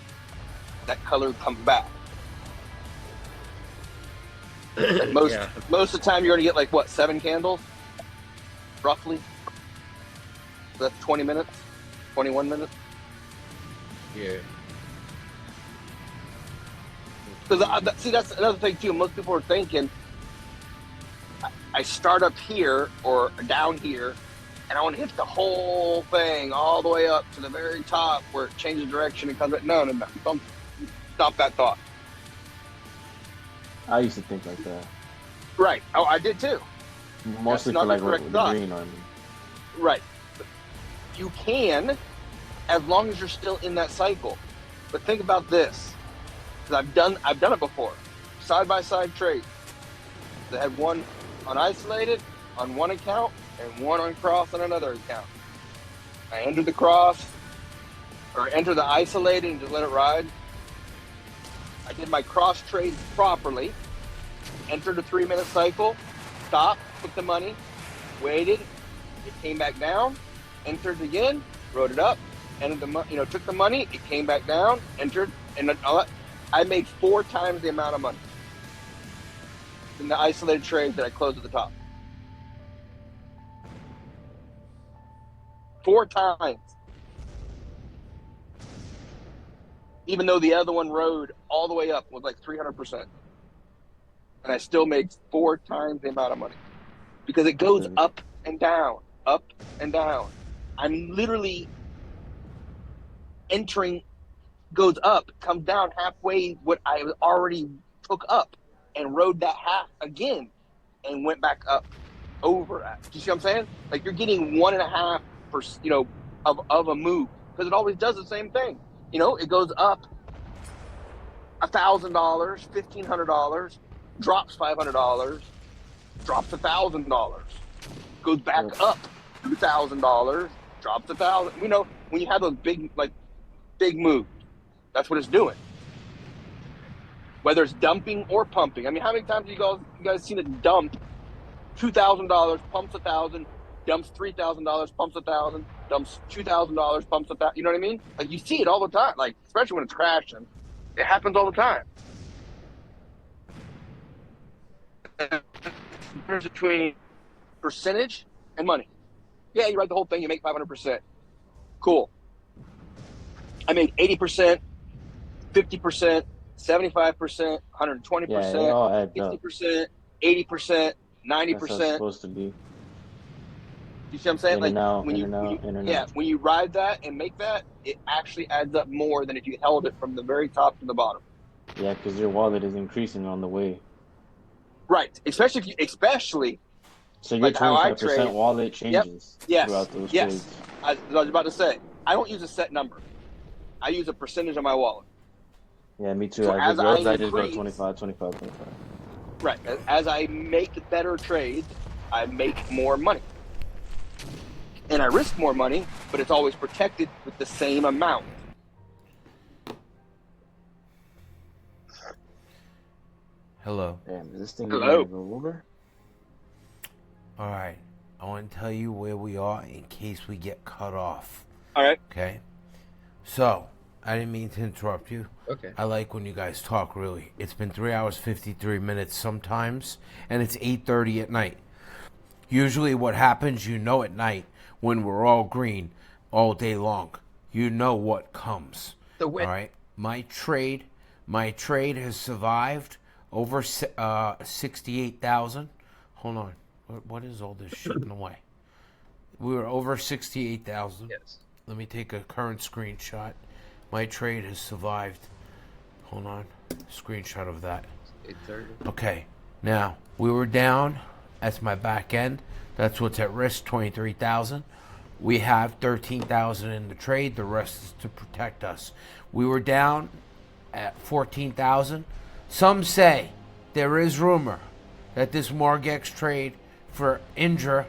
that color comes back. Like most of the time, you're gonna get like what, 7 candles, roughly. So that's 20 minutes, 21 minutes. Yeah. Because see, that's another thing too. Most people are thinking, I start up here or down here, and I want to hit the whole thing all the way up to the very top where it changes direction and comes back. No, don't stop that thought. I used to think like that. Right. Oh, I did too. Mostly for like with the green army. Right. But you can, as long as you're still in that cycle. But think about this, because I've done it before. Side by side trades. They had one on isolated on one account and one on cross on another account. I entered the cross or enter the isolated and just let it ride. I did my cross trade properly, entered a 3-minute cycle, stopped, took the money, waited, it came back down, entered again, wrote it up, entered the took the money, it came back down, entered, and I made 4 times the amount of money in the isolated trade that I closed at the top. 4 times. Even though the other one rode all the way up with like 300%. And I still made 4 times the amount of money. Because it goes up and down, up and down. I'm literally entering, goes up, comes down halfway what I already took up, and rode that half again and went back up over that. Do you see what I'm saying? Like you're getting 1.5%, of a move, because it always does the same thing. It goes up $1,000, $1,500, drops $500, drops $1,000, goes back up $2,000, drops $1,000. When you have those big moves, that's what it's doing. Whether it's dumping or pumping. I mean, how many times have you guys seen it dump $2,000, pumps $1,000, dumps $3,000, pumps $1,000, dumps $2,000, pumps $1,000? You know what I mean? Like you see it all the time. Like especially when it's crashing, it happens all the time. The difference between percentage and money. Yeah, you write the whole thing, you make 500%. Cool. I made 80%, 50%, 75%, 120%, 60%, 80%, 90%. That's how it's supposed to be. You see what I'm saying? In and out, in and out. When you ride that and make that, it actually adds up more than if you held it from the very top to the bottom. Yeah, because your wallet is increasing on the way. Right. Especially so your 25% wallet changes throughout those trades. I was about to say, I don't use a set number. I use a percentage of my wallet. Yeah, me too. So I just go 25, 25, 25. Right. As I make better trades, I make more money. And I risk more money, but it's always protected with the same amount. Hello. Damn, is this thing going to go over? All right. I want to tell you where we are in case we get cut off. All right. Okay. So, I didn't mean to interrupt you. Okay. I like when you guys talk, really. It's been 3 hours, 53 minutes sometimes, and it's 8:30 at night. Usually what happens, at night, when we're all green all day long. You know what comes. All right? My trade has survived over 68,000. Hold on. What is all this shit in the way? We were over 68,000. Yes. Let me take a current screenshot. My trade has survived. Hold on. Screenshot of that. 830. Okay. Now, we were down. That's my back end. That's what's at risk, 23,000. We have 13,000 in the trade. The rest is to protect us. We were down at 14,000. Some say there is rumor that this Margex trade for Indra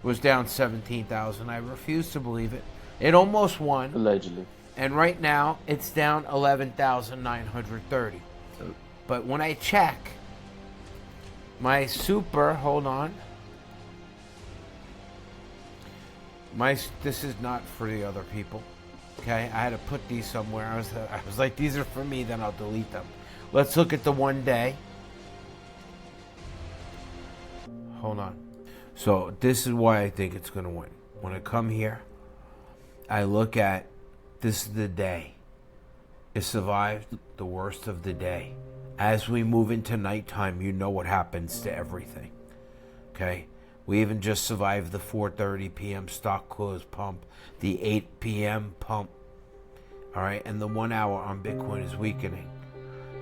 was down 17,000. I refuse to believe it. It almost won. Allegedly. And right now, it's down 11,930. But when I check my super, hold on. This is not for the other people. Okay, I had to put these somewhere. I was like, these are for me, then I'll delete them. Let's look at the 1 day. Hold on. So this is why I think it's going to win. When I come here, I look at, this is the day. It survived the worst of the day. As we move into nighttime, you know what happens to everything. Okay? We even just survived the 4:30 p.m. stock close pump, the 8 p.m. pump. All right? And the 1 hour on Bitcoin is weakening.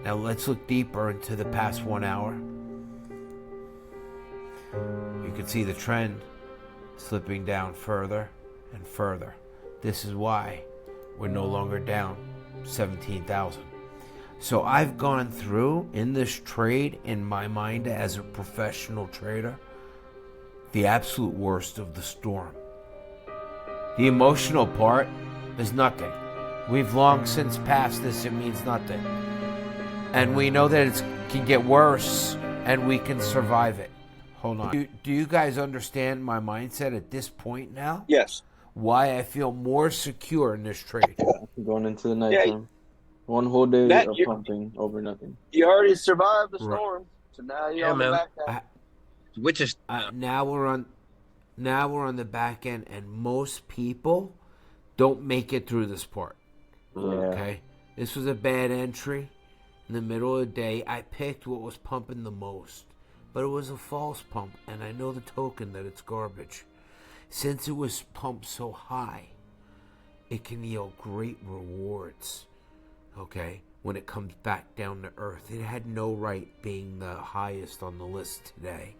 Now let's look deeper into the past 1 hour. You can see the trend slipping down further and further. This is why we're no longer down 17,000. So I've gone through in this trade, in my mind as a professional trader, the absolute worst of the storm. The emotional part is nothing. We've long since passed this. It means nothing. And we know that it can get worse and we can survive it. Hold on. Do you guys understand my mindset at this point now? Yes. Why I feel more secure in this trade. Going into the nighttime. 1 whole day of pumping over nothing. You already survived the storm, so now you're on the back end. Which is now we're on the back end, and most people don't make it through this part. Yeah. Okay, this was a bad entry in the middle of the day. I picked what was pumping the most, but it was a false pump, and I know the token that it's garbage. Since it was pumped so high, it can yield great rewards. Okay, when it comes back down to earth, it had no right being the highest on the list today.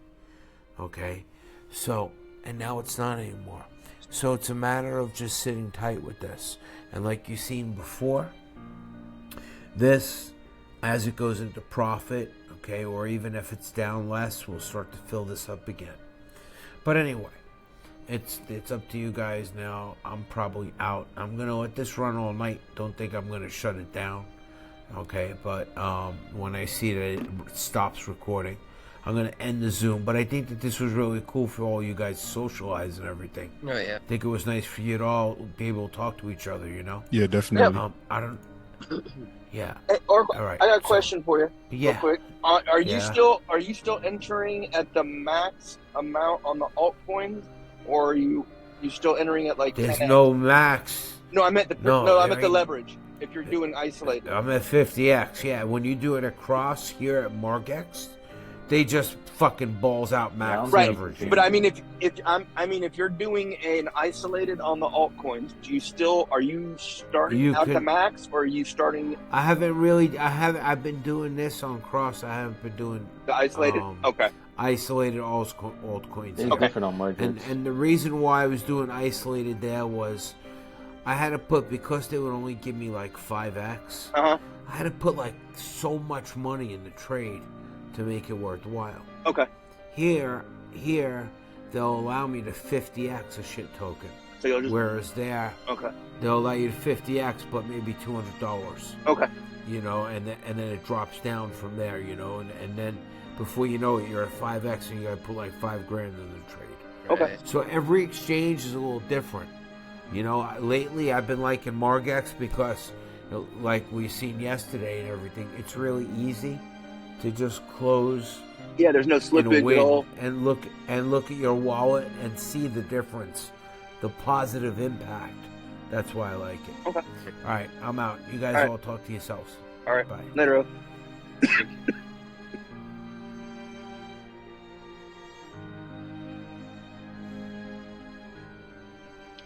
Okay, so, and now it's not anymore. So it's a matter of just sitting tight with this. And like you've seen before, this, as it goes into profit, okay, or even if it's down less, we'll start to fill this up again. But anyway, it's up to you guys now. I'm probably out. I'm going to let this run all night. Don't think I'm going to shut it down. Okay, but when I see that it stops recording, I'm going to end the Zoom. But I think that this was really cool for all you guys to socialize and everything. Oh, yeah. I think it was nice for you to all be able to talk to each other, you know? Yeah, definitely. I don't... Yeah. Hey, all right. I got a question for you. Yeah. Real quick. Are you still entering at the max amount on the altcoins, or are you still entering at like? There's 10? no max. No, I meant the leverage. If you're doing isolated. I'm at 50x. Yeah, when you do it across here at Margex, they just fucking balls out max leverage. But I mean, if you're doing an isolated on the altcoins, are you starting out the max, or are you starting? I've been doing this on cross. I haven't been doing the isolated. Okay. Isolated altcoins. It's different on Margex. And the reason why I was doing isolated there was I had to put, because they would only give me like 5x. I had to put like so much money in the trade to make it worthwhile. Okay. Here, they'll allow me to 50x a shit token. So you'll just... Whereas there, they'll allow you to 50x, but maybe $200. Okay. You know, and then it drops down from there. You know, and then before you know it, you're at 5x, and you got to put like $5,000 in the trade. Okay. So every exchange is a little different. You know, lately I've been liking Margex because, like we've seen yesterday and everything, it's really easy to just close. Yeah, there's no slippage at all. And look at your wallet and see the difference, the positive impact. That's why I like it. Okay. All right, I'm out. You guys all talk to yourselves. All right. Bye. Later.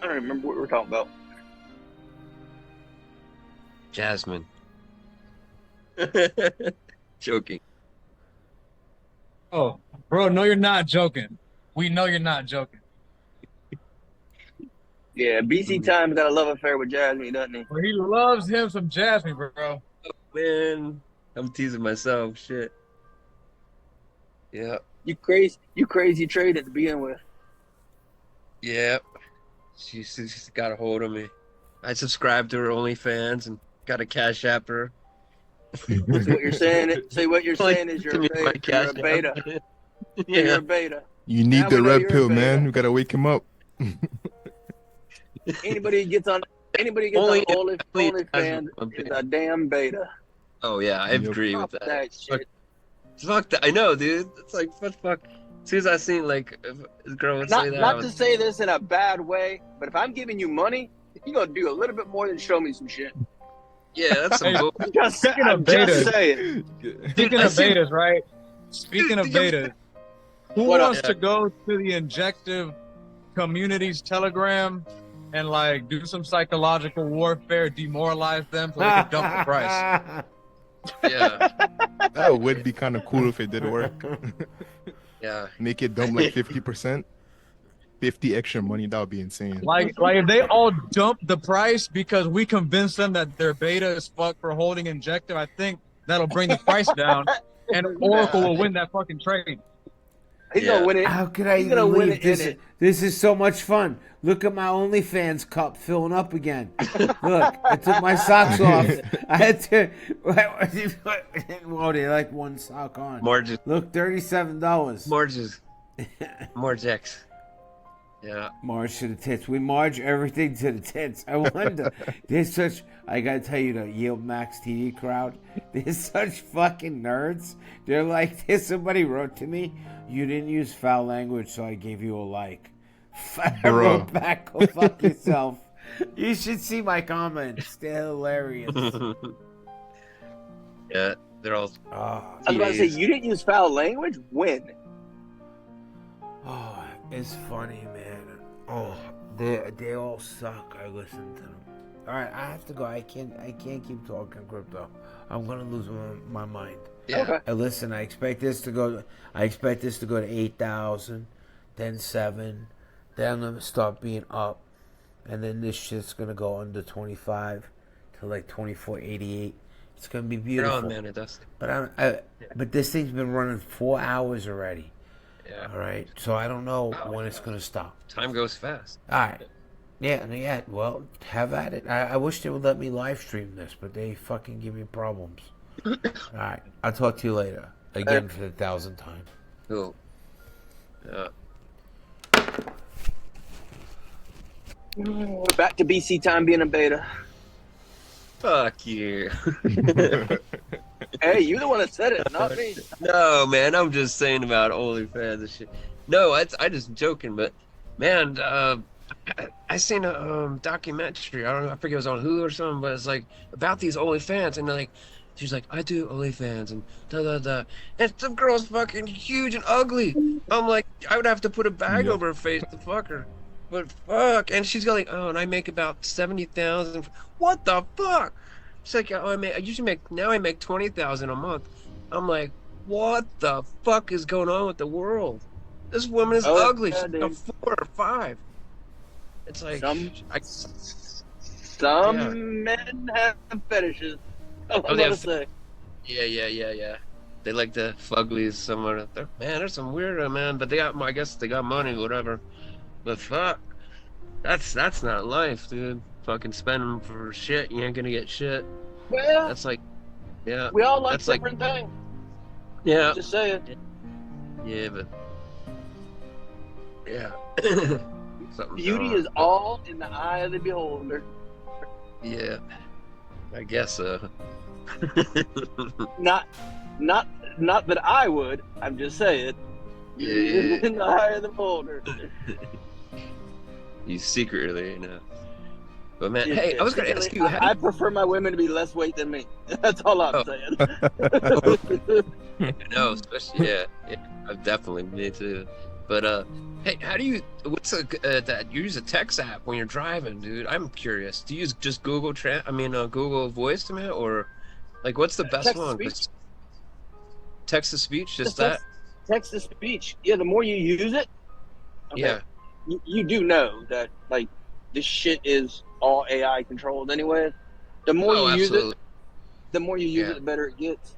don't remember what we were talking about. Jasmine. Joking. Oh, bro, no, you're not joking. We know you're not joking. Yeah, BC Time's got a love affair with Jasmine, doesn't he? Well, he loves him some Jasmine, bro. Oh, man, I'm teasing myself. Shit. Yeah. You crazy traded to begin with. Yeah. She's got a hold of me. I subscribed to her OnlyFans and got a Cash App her. So what you're saying is you're a beta. Yeah. You're a beta. You need Now the we know red you're a pill, beta. man. We gotta wake him up. Anybody who gets on OnlyFans is a damn beta. Oh yeah, I agree with Stop that. shit. Fuck that. I know, dude. It's like fuck. As soon as I seen like a girl would say that, Not to say this in a bad way, but if I'm giving you money, you gonna do a little bit more than show me some shit. Yeah, that's some bull. I'm just saying. Speaking of betas, right? Speaking of betas, who wants to go to the Injective Community's Telegram and like do some psychological warfare, demoralize them so they can dump the price? Yeah. That would be kind of cool if it did work. Yeah. Make it dump like 50%. 50 extra money, that would be insane. Like if they all dump the price because we convinced them that their beta is fucked for holding Injective, I think that'll bring the price down, and Oracle will win that fucking trade. He's gonna win it. How could I He's even gonna win leave? it in it. This is so much fun. Look at my OnlyFans cup filling up again. Look, I took my socks off. I had to. Well, they like one sock on. Margex. Look, $37. Margex. Yeah. Marge to the tits. We marge everything to the tits. I wonder. There's such. I gotta tell you, the Yield Max TV crowd. They're such fucking nerds. They're like, somebody wrote to me, "You didn't use foul language, so I gave you a like." I wrote back, "Go fuck yourself." You should see my comments. They're hilarious. Yeah, they're all. I was about to say, you didn't use foul language? When? Oh, it's funny, man. Oh, they all suck. I listen to them. All right, I have to go. I can't keep talking crypto. I'm gonna lose my mind. Yeah. Okay. Listen, I expect this to go to 8,000, then 7, then I'm gonna start being up, and then this shit's gonna go under 25 to like 24.88. It's gonna be beautiful. Oh man, it does. But this thing's been running 4 hours already. Yeah. All right, so I don't know when it's gonna stop. Time goes fast. All right. Yeah. Well, have at it. I wish they would let me live stream this, but they fucking give me problems. All right. I'll talk to you later. Again for the 1,000th time. Cool. Yeah. Back to BC Time being a beta. Fuck you. Hey, you're the one that said it, not me. No, man, I'm just saying about OnlyFans and shit. No, I just joking, but man, I seen a documentary. I don't know, I forget it was on Hulu or something, but it's like about these OnlyFans, and like she's like, I do OnlyFans and da da da, and some girl's fucking huge and ugly. I'm like, I would have to put a bag over her face to fuck her. But fuck, and she's got like, oh, and I make about 70,000. What the fuck? She's like, oh, I usually make 20,000 a month. I'm like, what the fuck is going on with the world? This woman is ugly. Yeah, She's a 4 or 5. It's like some men have fetishes. Oh, I'm they gonna have say. Yeah. They like the fuglies somewhere. Man, there's some weirdo, man. But I guess they got money, whatever. But fuck, that's not life, dude. Fucking spending for shit, you ain't gonna get shit. Well, that's like, yeah. We all like that's different things. Yeah. Just saying. Yeah, but yeah. Beauty is all in the eye of the beholder. Yeah, I guess so. Not that I would. I'm just saying. Yeah. In the eye of the beholder. You secretly, you know. But man, hey, I was gonna ask you. I prefer my women to be less weight than me. That's all I'm saying. No, especially yeah, definitely me too. But hey, how do you? What's that? You use a text app when you're driving, dude? I'm curious. Do you use just Google Google Voice to me, or like what's the best Text to one? speech. Text to speech, just Just that. text to speech. Yeah, the more you use it, Yeah. you do know that like this shit is all AI controlled anyway. The more Oh, you use absolutely. it, the more you use Yeah. it, the better it gets.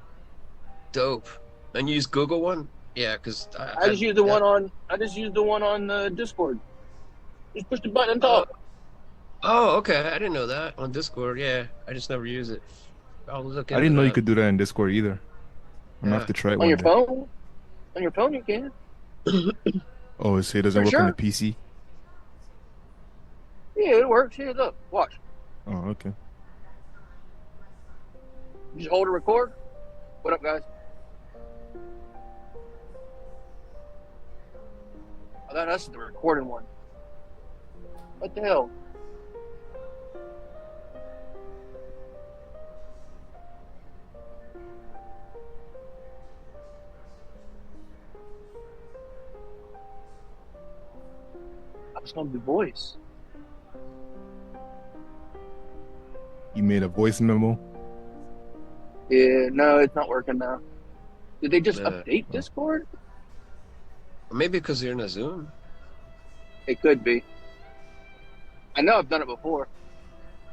Dope. And you use Google one? Yeah, because I just use the one on. I just use the one on Discord. Just push the button and talk. Oh, okay. I didn't know that on Discord. Yeah, I just never use it. I'll look I into didn't know you that. could do that in Discord either. I'm gonna have to try it On one your day. phone? On your phone you can. Oh, so it doesn't For work on sure. the PC? Yeah, it works. Here, look. Watch. Oh, okay. You just hold and record. What up, guys? Oh, that's the recording one. What the hell? I was gonna do voice. You made a voice memo? Yeah, no, it's not working now. Did they just Yeah. update Discord? Maybe because you're in a Zoom. It could be. I know I've done it before.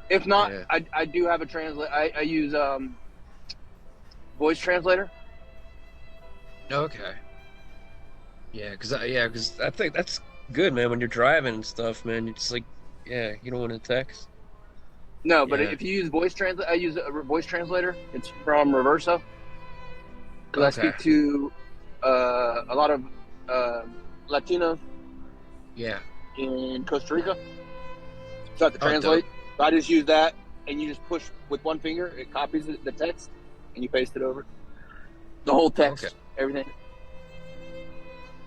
If not, Yeah. I do have a translate. I use voice translator. Okay. Yeah, because I think that's good, man. When you're driving and stuff, man, it's like, yeah, you don't want to text. No, but Yeah. if you use voice translate, I use a voice translator. It's from Reverso. Because I Okay. speak to a lot of Latinos Yeah. in Costa Rica, so I have to Oh, translate. So I just use that, and you just push with one finger. It copies the text, and you paste it over. The whole text, Okay. everything.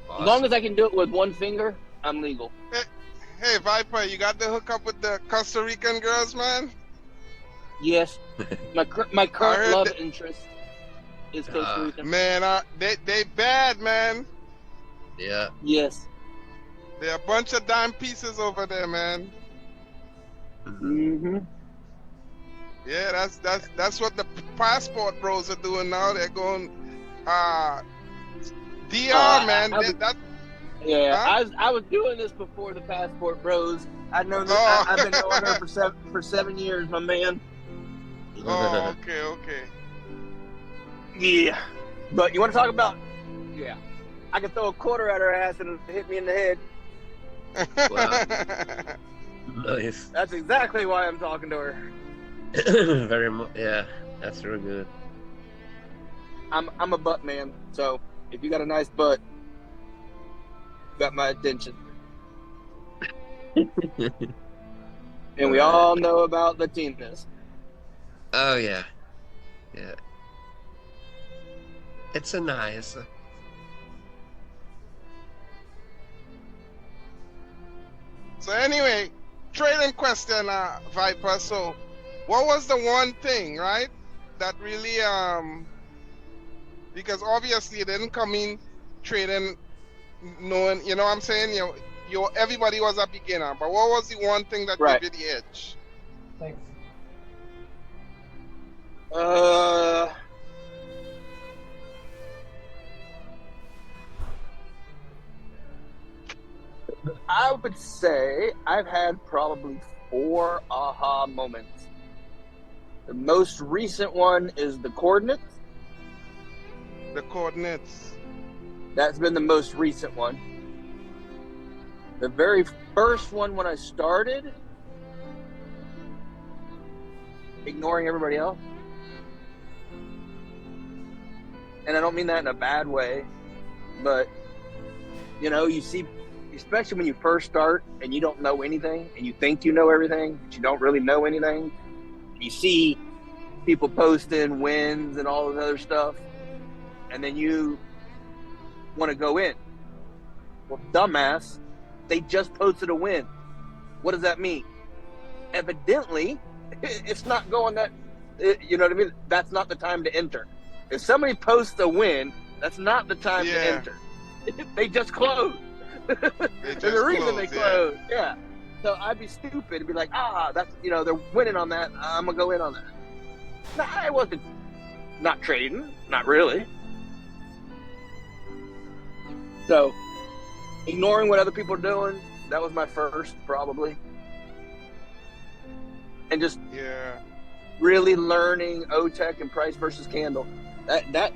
Awesome. As long as I can do it with one finger, I'm legal. Hey, Viper, you got the hookup with the Costa Rican girls, man? Yes, my I current heard love that- interest is Costa Rican. Man, they bad, man. Yeah. Yes. They're a bunch of dime pieces over there, man. Mm-hmm. Yeah, that's what the passport bros are doing now. They're going, DR, man. Yeah, I was doing this before the passport bros. I've known this. Oh. I've been knowing her for 7 years, my man. Oh, okay. Yeah, but you want to talk about? Yeah, I can throw a quarter at her ass and it'll hit me in the head. Nice. That's exactly why I'm talking to her. Very much. Yeah, that's real good. I'm a butt man, so if you got a nice butt, you got my attention. And we all know about Latinas. Oh yeah, yeah. It's a nice. So anyway, trading question, Viper. So, what was the one thing, right, that really because obviously you didn't come in trading knowing, you know what I'm saying? You everybody was a beginner, but what was the one thing that Right. gave you the edge? Thanks. I would say I've had probably 4 aha moments. The most recent one is the coordinates. The coordinates. That's been the most recent one. The very first one when I started, ignoring everybody else. And I don't mean that in a bad way, but you see, especially when you first start and you don't know anything and you think you know everything, but you don't really know anything. You see people posting wins and all this other stuff, and then you want to go in. Well, dumbass, they just posted a win. What does that mean? Evidently, it's not going that, you know what I mean? That's not the time to enter. If somebody posts a win, that's not the time to enter. They just closed. There's a reason they closed. Yeah. So I'd be stupid and be like, that's, they're winning on that. I'm going to go in on that. No, I wasn't not trading. Not really. So ignoring what other people are doing, that was my first probably. And just really learning OTech and price versus candle. That's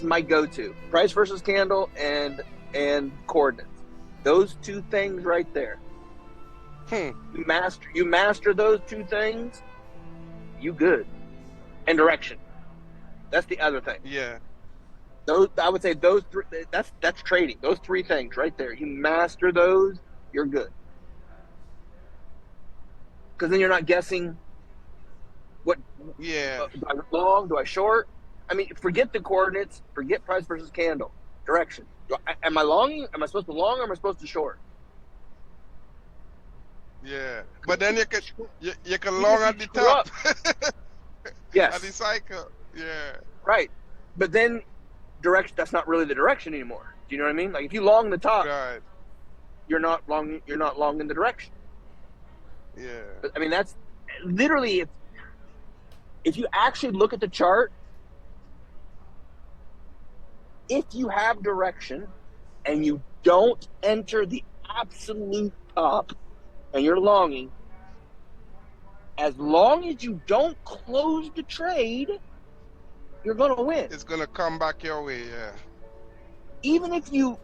my go-to. Price versus candle and coordinates. Those two things right there. You master those two things, you good. And direction. That's the other thing. Yeah. I would say those three. That's trading. Those three things right there. You master those, you're good. Because then you're not guessing. What? Yeah. Do I long? Do I short? I mean, forget the coordinates. Forget price versus candle. Direction. Am I longing? Am I supposed to long or am I supposed to short? Yeah, but then you can long at the top. Yes. At the cycle. Yeah. Right, but then direction. That's not really the direction anymore. Do you know what I mean? Like if you long the top, right. You're not long in the direction. Yeah. But, I mean, that's literally if you actually look at the chart, if you have direction and you don't enter the absolute top and you're longing, as long as you don't close the trade, you're going to win. It's going to come back your way, yeah. Even if you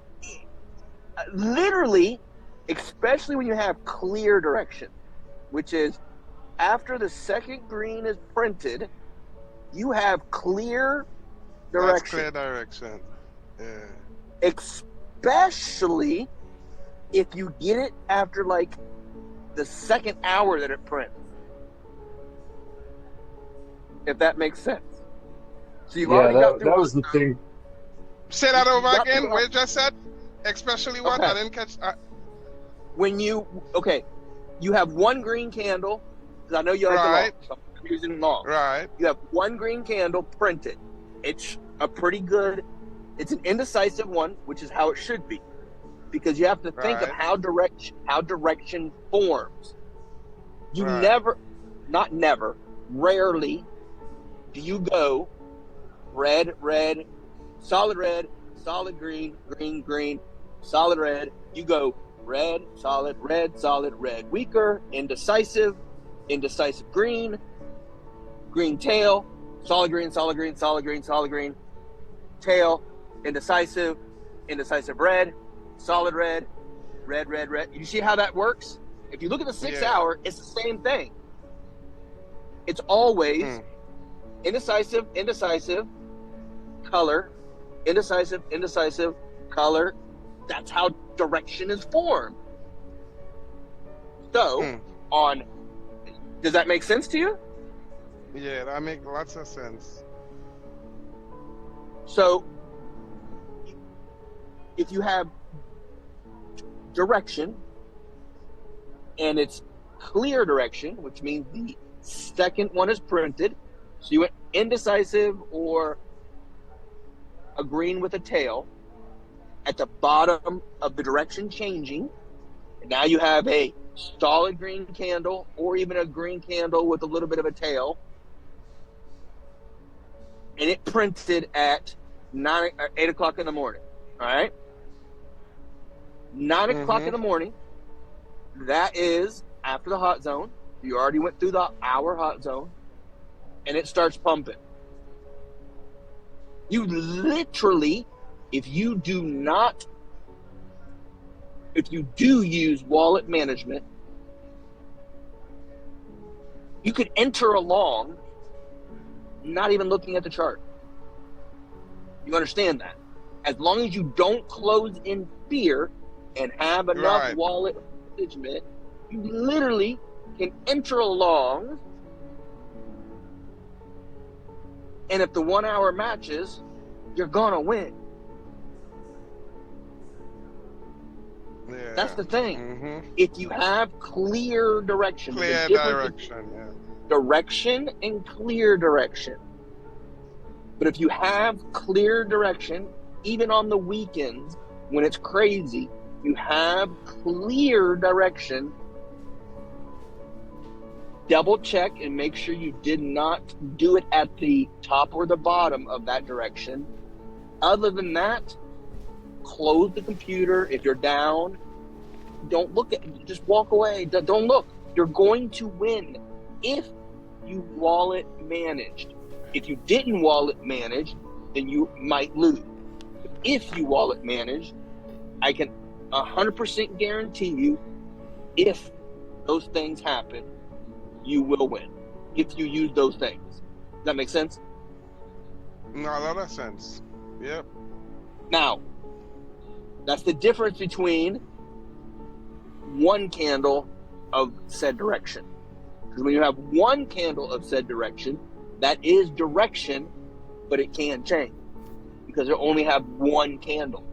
literally, especially when you have clear direction, which is after the second green is printed, you have clear direction. That's clear direction. Yeah. Especially if you get it after like the second hour that it prints. If that makes sense. So you've already got through. That was the thing. Say that over again. What you just said? Especially what? Okay. I didn't catch. When you have one green candle, because I know you like the long, so I'm using long. Right. You have one green candle printed. It's a pretty good. It's an indecisive one, which is how it should be, because you have to think of how direction forms. You rarely do you go red, solid green, green, solid red. You go red, solid, red, weaker, indecisive green, green tail, solid green, tail, indecisive red, solid red. You see how that works? If you look at the 6 hour, it's the same thing. It's always indecisive, color, indecisive, color. That's how direction is formed. So, does that make sense to you? Yeah, that makes lots of sense. So, if you have direction, and it's clear direction, which means the second one is printed, so you went indecisive or a green with a tail at the bottom of the direction changing, and now you have a solid green candle or even a green candle with a little bit of a tail, and it printed at 8 o'clock in the morning. All right, 9 o'clock in the morning. That is after the hot zone. You already went through the hour hot zone, and it starts pumping. You literally, if you do use wallet management, you could enter along not even looking at the chart. You understand that? As long as you don't close in fear and have enough wallet management, you literally can enter along, and if the 1 hour matches, you're gonna win. Yeah. That's the thing. If you have clear direction, direction and clear direction. But if you have clear direction, even on the weekends, when it's crazy, you have clear direction, double check and make sure you did not do it at the top or the bottom of that direction. Other than that, close the computer. If you're down, don't look at it. Just walk away. Don't look. You're going to win if you wallet managed. If you didn't wallet manage, then you might lose. If you wallet manage, I can 100% guarantee you, if those things happen, you will win. If you use those things. Does that make sense? No, a lot of sense. Yep. Now, that's the difference between one candle of said direction. Because when you have one candle of said direction, that is direction, but it can change because they only have one candle.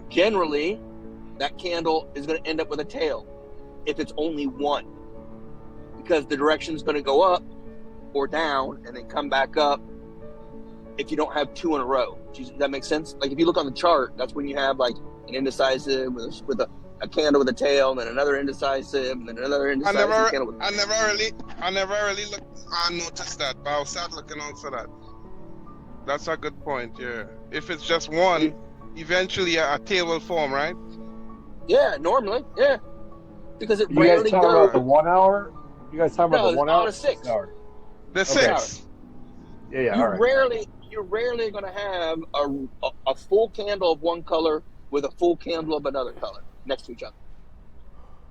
Generally, that candle is going to end up with a tail if it's only one, because the direction is going to go up or down and then come back up if you don't have two in a row. Does that make sense? Like if you look on the chart, that's when you have like an indecisive with a candle with a tail, and then another indecisive, and then another indecisive candle with... I never really noticed that, but I'll start looking out for that. That's a good point. Yeah, if it's just one, eventually a tail will form, right? Yeah, normally, yeah, because it You rarely guys talking goes. about the 1 hour? You guys talking about the 1 hour? On a 6 hour. The 6. Yeah, You're rarely going to have a full candle of one color with a full candle of another color next to each other.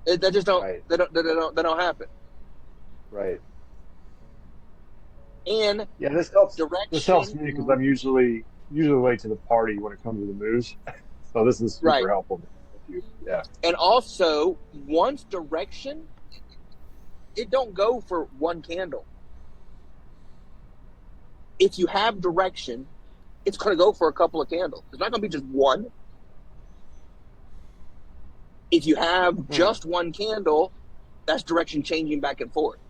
They just don't. Right. They don't happen. Right. And yeah, this helps. Direction, this helps me because I'm usually late to the party when it comes to the moves. So this is super helpful. Yeah. And also, once direction, it don't go for one candle. If you have direction, it's going to go for a couple of candles. It's not going to be just one. If you have just one candle, that's direction changing back and forth.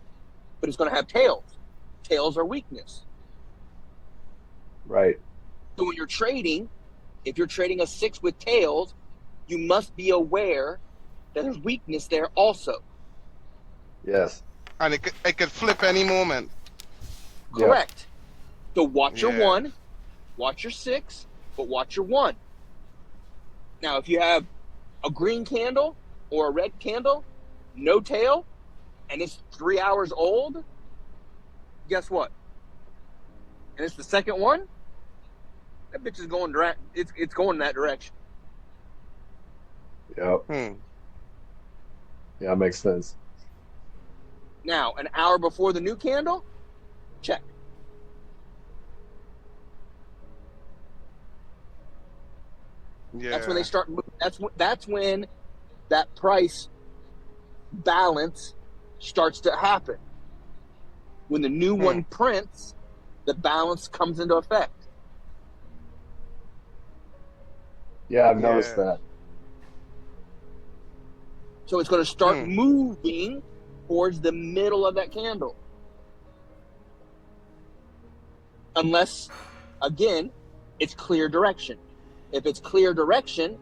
But it's going to have tails. Tails are weakness. Right. So when you're trading, if you're trading a 6 with tails, you must be aware that there's weakness there also. Yes. And it could flip any moment. Correct. So watch your 1, watch your 6, but watch your 1. Now, if you have a green candle or a red candle, no tail, and it's 3 hours old, guess what? And it's the second one, that bitch is going direct. It's going in that direction. Yep. Yeah, makes sense. Now, an hour before the new candle, check. Yeah. That's when they start. That's when that price balance starts to happen. When the new one prints, the balance comes into effect. Yeah, I've noticed that. So it's going to start moving towards the middle of that candle. Unless, again, it's clear direction. If it's clear direction,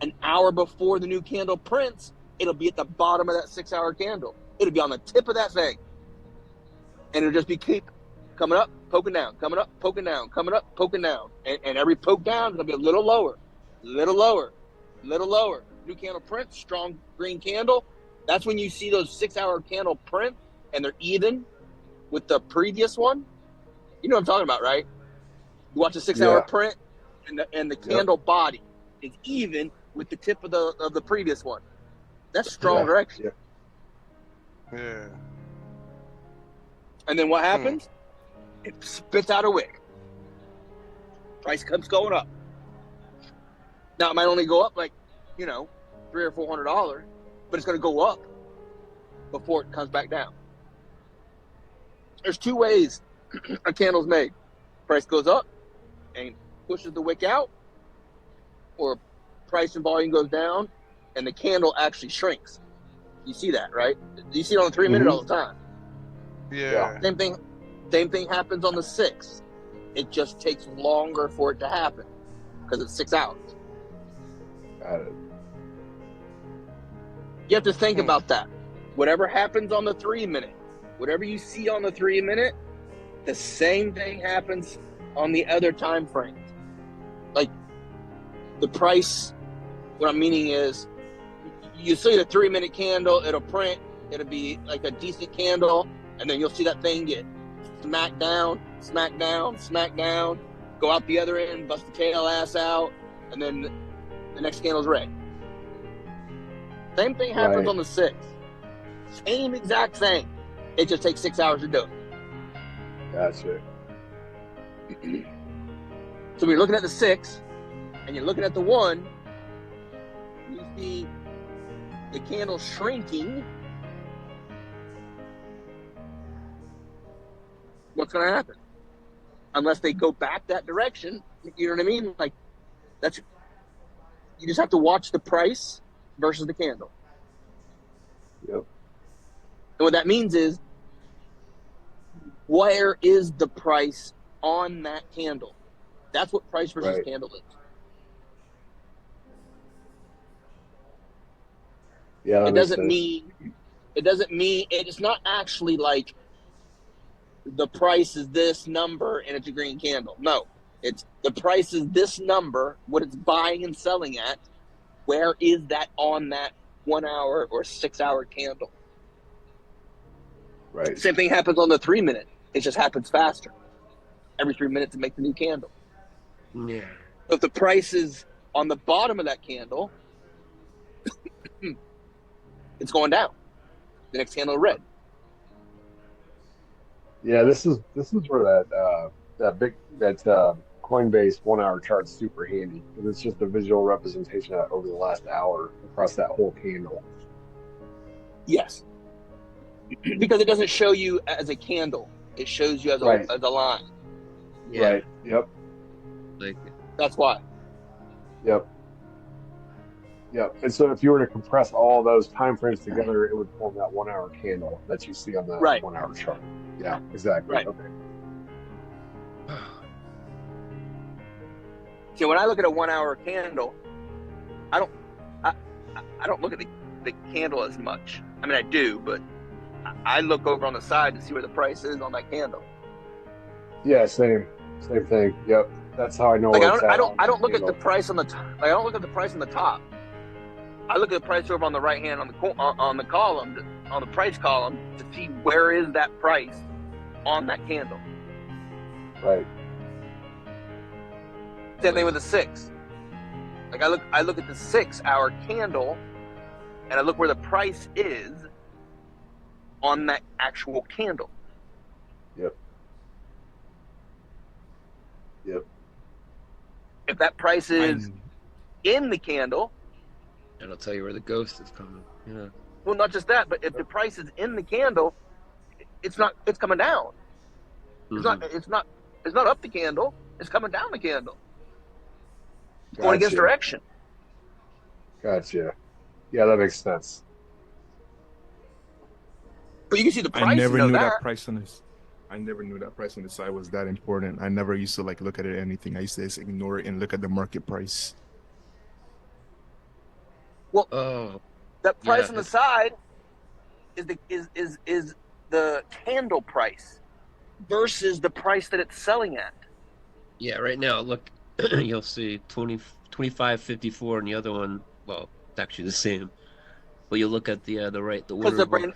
an hour before the new candle prints, it'll be at the bottom of that 6 hour candle. It'll be on the tip of that thing. And it'll just be keep coming up, poking down, coming up, poking down, coming up, poking down. And every poke down is going to be a little lower, little lower, little lower. New candle print, strong green candle. That's when you see those 6 hour candle print and they're even with the previous one. You know what I'm talking about, right? You watch a 6 hour print and the candle body is even with the tip of the previous one. That's strong direction. Yeah. And then what happens? It spits out a wick. Price comes going up. Now it might only go up like, $300 or $400, but it's going to go up before it comes back down. There's two ways a candle's made. Price goes up and pushes the wick out, or price and volume goes down and the candle actually shrinks. You see that, right? You see it on the 3 minute all the time. Yeah. Same thing happens on the 6. It just takes longer for it to happen because it's 6 hours. Got it. You have to think about that. Whatever happens on the 3 minute, whatever you see on the 3 minute, the same thing happens on the other time frames. Like the price, what I'm meaning is, you see the 3 minute candle, it'll print, it'll be like a decent candle, and then you'll see that thing get smacked down, smacked down, smacked down, go out the other end, bust the tail ass out, and then the next candle's red. Same thing happens on the 6th. Same exact thing. It just takes 6 hours to do it. Gotcha. So when you're looking at the 6 and you're looking at the 1, you see the candle shrinking. What's going to happen? Unless they go back that direction, you know what I mean? Like, that's, you just have to watch the price versus the candle. Yep. And what that means is, where is the price on that candle? That's what price versus candle is. Yeah, it doesn't mean it's not actually like the price is this number and it's a green candle. No, it's the price is this number, what it's buying and selling at. Where is that on that 1 hour or 6 hour candle? Right. Same thing happens on the 3 minute. It just happens faster. Every 3 minutes it makes a new candle. Yeah. So if the price is on the bottom of that candle, it's going down. The next candle red. Yeah, this is where that Coinbase 1 hour chart's super handy, because it's just a visual representation of over the last hour across that whole candle. Yes. Because it doesn't show you as a candle. It shows you as a line. Yeah. Right. Yep. Like, that's why. Yep. Yep. And so if you were to compress all those time frames together, it would form that 1 hour candle that you see on the 1 hour chart. Yeah, exactly. Right. Okay. See, when I look at a 1 hour candle, I don't look at the candle as much. I mean, I do, but I look over on the side to see where the price is on that candle. Yeah, same thing. Yep, that's how I know. Like I don't look at the price on the top. Like, I don't look at the price on the top. I look at the price over on the right hand on the column, on the price column, to see where is that price on that candle. Right. Same thing with the 6. Like I look at the 6 hour candle, and I look where the price is on that actual candle. Yep. Yep. If that price is in the candle, it'll tell you where the ghost is coming. Yeah. Well, not just that, but if the price is in the candle, it's coming down. Mm-hmm. It's not up the candle. It's coming down the candle. It's going against direction. Gotcha. Yeah, that makes sense. But you can see the price. I never knew that price on this. I never knew that price on the side was that important. I never used to look at it anything. I used to just ignore it and look at the market price. Well, that price on the side is the candle price versus the price that it's selling at. Yeah, right now, look, you'll see 25.54, and the other one, well, it's actually the same. But you look at the order book.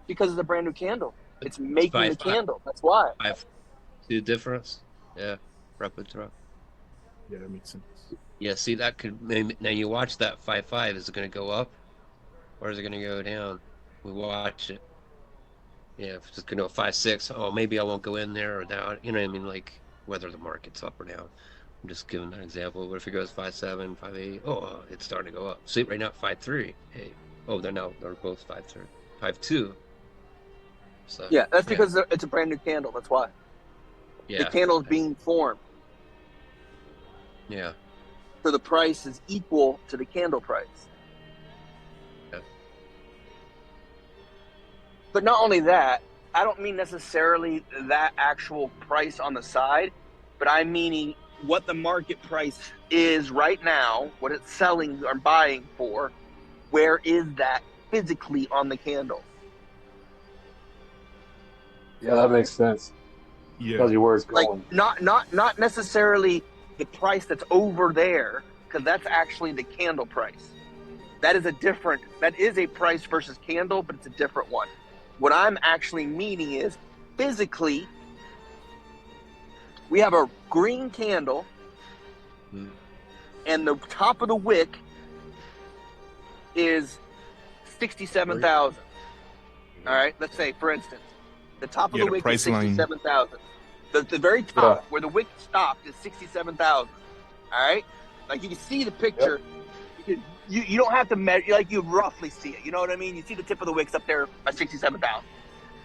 Because it's a brand new candle. It's making the candle. That's why. 5.2 difference. Yeah, repertoire. Yeah, that makes sense. Yeah, see, that could maybe, now you watch that 5.5. Is it going to go up, or is it going to go down? We watch it. Yeah, if it's going to go 5.6, oh, maybe I won't go in there or down. You know what I mean? Like whether the market's up or down. I'm just giving an example. What if it goes 5.7, 5.8? Oh, it's starting to go up. See, right now 5.3. Hey, oh, they're both 5.3, 5.2. So, yeah, that's because it's a brand new candle. That's why. Yeah. The candle is being formed. Yeah. So the price is equal to the candle price. Yeah. But not only that, I don't mean necessarily that actual price on the side. but I'm meaning what the market price is right now, what it's selling or buying for. Where is that physically on the candle? Yeah, that makes sense. Yeah. Tells you where it's Like going. not necessarily the price that's over there, because that's actually the candle price. That is a price versus candle, but it's a different one. What I'm actually meaning is physically, we have a green candle, and the top of the wick is 67,000. All right, let's say, for instance, the top of the wick is 67,000. The very top where the wick stopped is 67,000. All right, like you can see the picture. Yep. You don't have to measure, like you roughly see it. You know what I mean? You see the tip of the wicks up there by 67,000.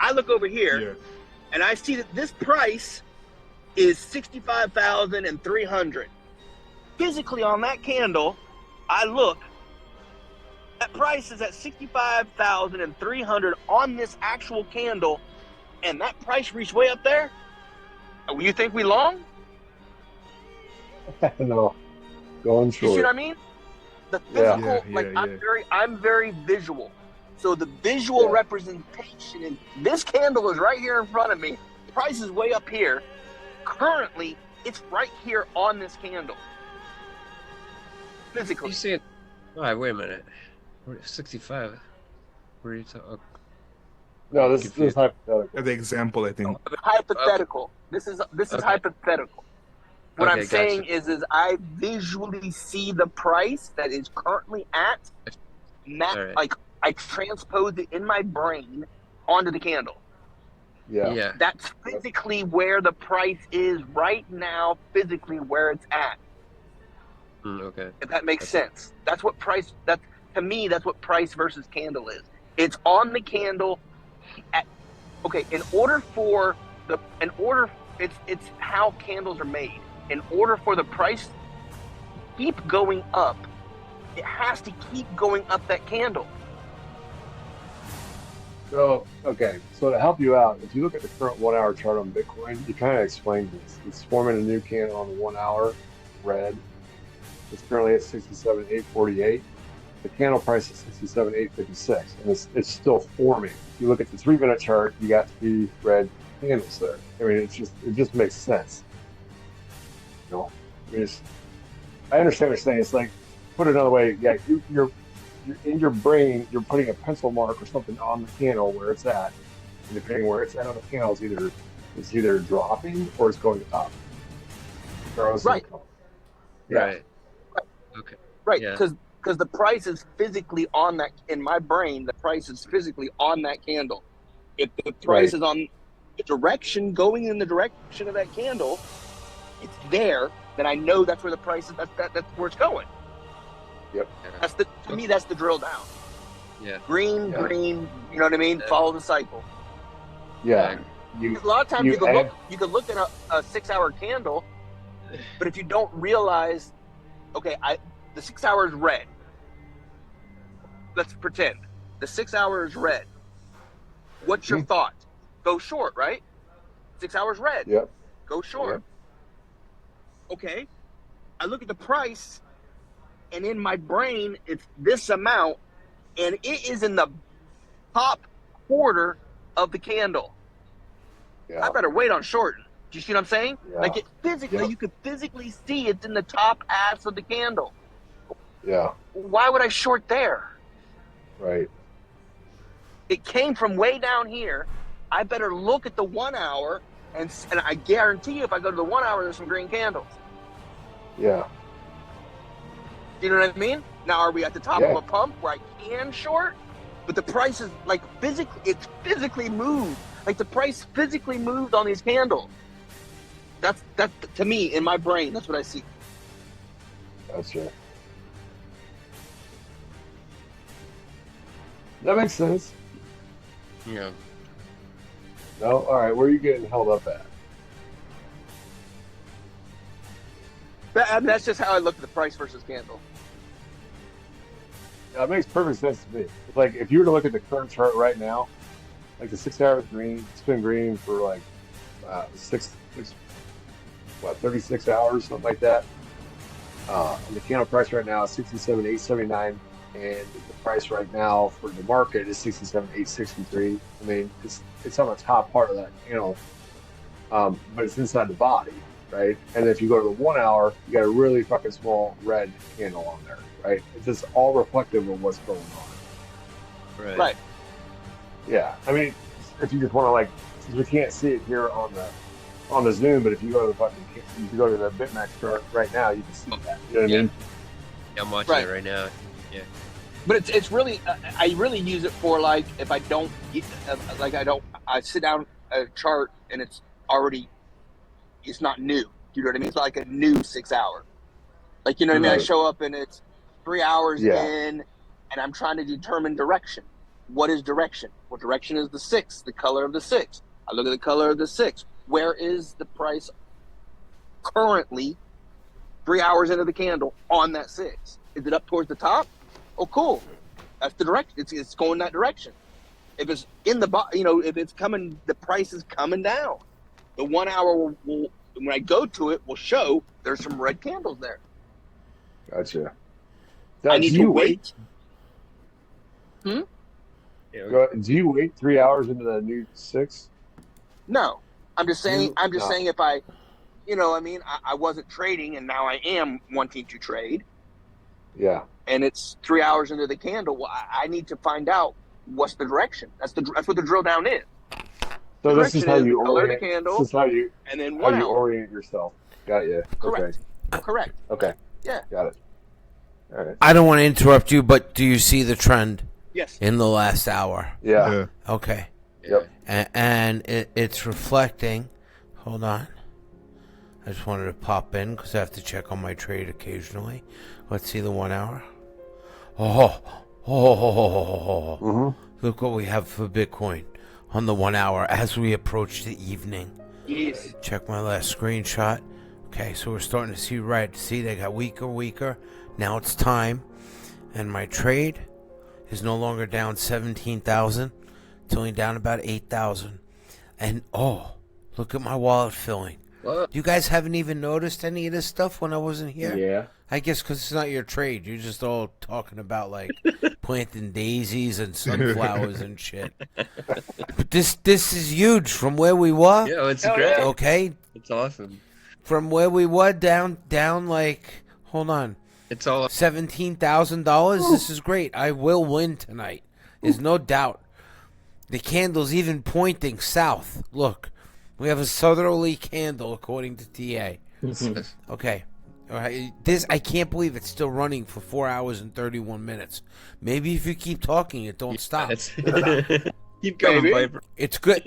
I look over here, and I see that this price is 65,300. Physically on that candle, I look. That price is at 65,300 on this actual candle, and that price reached way up there. You think we long? No, going short. You see what I mean? The physical, I'm very visual. So the visual representation, and this candle is right here in front of me. The price is way up here. Currently, it's right here on this candle. Physically. You see it? Oh, wait a minute. 65. Where are you talking? No, this is hypothetical. The example, I think. Hypothetical. This is hypothetical. What I'm saying is I visually see the price that is currently at, like I transpose it in my brain onto the candle. Yeah. That's physically where the price is right now, physically where it's at. Okay. If that makes sense. That's what price, to me, that's what price versus candle is. It's on the candle it's how candles are made. In order for the price to keep going up, it has to keep going up that candle. So to help you out, if you look at the current 1 hour chart on Bitcoin, you kind of explained this. It's forming a new candle on the 1 hour, red. It's currently at 67,848. The candle price is 67,856, and it's still forming. If you look at the 3 minute chart, you got 3 red candles there. I mean, it just makes sense. You know, I understand what you're saying. It's like, put it another way, you're in your brain, you're putting a pencil mark or something on the candle where it's at, and depending where it's at on the candle, it's either dropping or it's going up. Right. Yeah. Right. Okay. Right. Because the price is physically on that. In my brain, the price is physically on that candle. If the price is on the direction, going in the direction of that candle, it's there. Then I know that's where the price is. That's where it's going. Yep. To me, that's the drill down. Yeah. Green. You know what I mean? Follow the cycle. Yeah. A lot of times you could look at a 6 hour candle, but if you don't realize, the 6 hours red. Let's pretend the 6 hours red. What's your thought? Go short, right? 6 hours red. Yep. Go short. Yep. Okay. I look at the price, and in my brain, it's this amount, and it is in the top quarter of the candle. Yeah. I better wait on shorting. Do you see what I'm saying? Yeah. Like you could physically see it's in the top half of the candle. Yeah. Why would I short there? Right. It came from way down here. I better look at the 1 hour, and I guarantee you, if I go to the 1 hour, there's some green candles. Yeah. You know what I mean? Now, are we at the top of a pump where I can short? But the price is like it's physically moved. Like the price physically moved on these candles. That's to me, in my brain, that's what I see. That's right. That makes sense. Yeah. No? All right. Where are you getting held up at? That's just how I look at the price versus candle. Yeah, it makes perfect sense to me. It's like if you were to look at the current chart right now, like the 6 hours green, it's been green for like what 36 hours, something like that. And the candle price right now is 67,879, and the price right now for the market is 67,863. I mean, it's on the top part of that candle, but it's inside the body, right? And if you go to the 1 hour, you got a really fucking small red candle on there, right? It's just all reflective of what's going on. Right. Yeah, I mean, if you just want to like, since we can't see it here on the Zoom, but if you go to the fucking, if you go to the Bitmax chart right now, you can see that. You know what I mean? Yeah, I'm watching it right now. Yeah. But it's really, I really use it for like, if I don't, like I sit down a chart and it's already, it's not new. You know what I mean? It's like a new 6 hour. Like, you know what I mean? I show up and it's 3 hours in and I'm trying to determine direction. What is direction? What direction is the 6? The color of the 6. I look at the color of the 6. Where is the price currently 3 hours into the candle on that 6? Is it up towards the top? Oh, cool. That's the direction. It's going that direction. If it's in the, if it's coming, the price is coming down. The 1 hour will when I go to it, will show there's some red candles there. Gotcha. I need to wait. Do you wait 3 hours into the new 6? No, I'm just saying. Saying if I, I wasn't trading and now I am wanting to trade. Yeah. And it's 3 hours into the candle. Well, I need to find out what's the direction. That's what the drill down is. So this is how you orient. Candle, this is how you and then how you orient yourself. Got you. Correct. Okay. Correct. Okay. Yeah. Got it. All right. I don't want to interrupt you, but do you see the trend? Yes. In the last hour. Yeah. Okay. Yep. And it's reflecting. Hold on. I just wanted to pop in because I have to check on my trade occasionally. Let's see the 1 hour. Look what we have for Bitcoin on the 1 hour as we approach the evening. Yes. Check my last screenshot. Okay, so we're starting to see red. See, they got weaker. Now it's time. And my trade is no longer down 17,000. It's only down about 8,000. And look at my wallet filling. What? You guys haven't even noticed any of this stuff when I wasn't here? Yeah. I guess because it's not your trade. You're just all talking about, like, planting daisies and sunflowers and shit. But this is huge from where we were. Yeah, it's great. Okay? It's awesome. From where we were down like, hold on. It's all $17,000. This is great. I will win tonight. There's no doubt. The candle's even pointing south. Look, we have a southerly candle according to TA. Okay. All right. This, I can't believe it's still running for 4 hours and 31 minutes. Maybe if you keep talking, it don't stop. Keep going, Viper. It's good.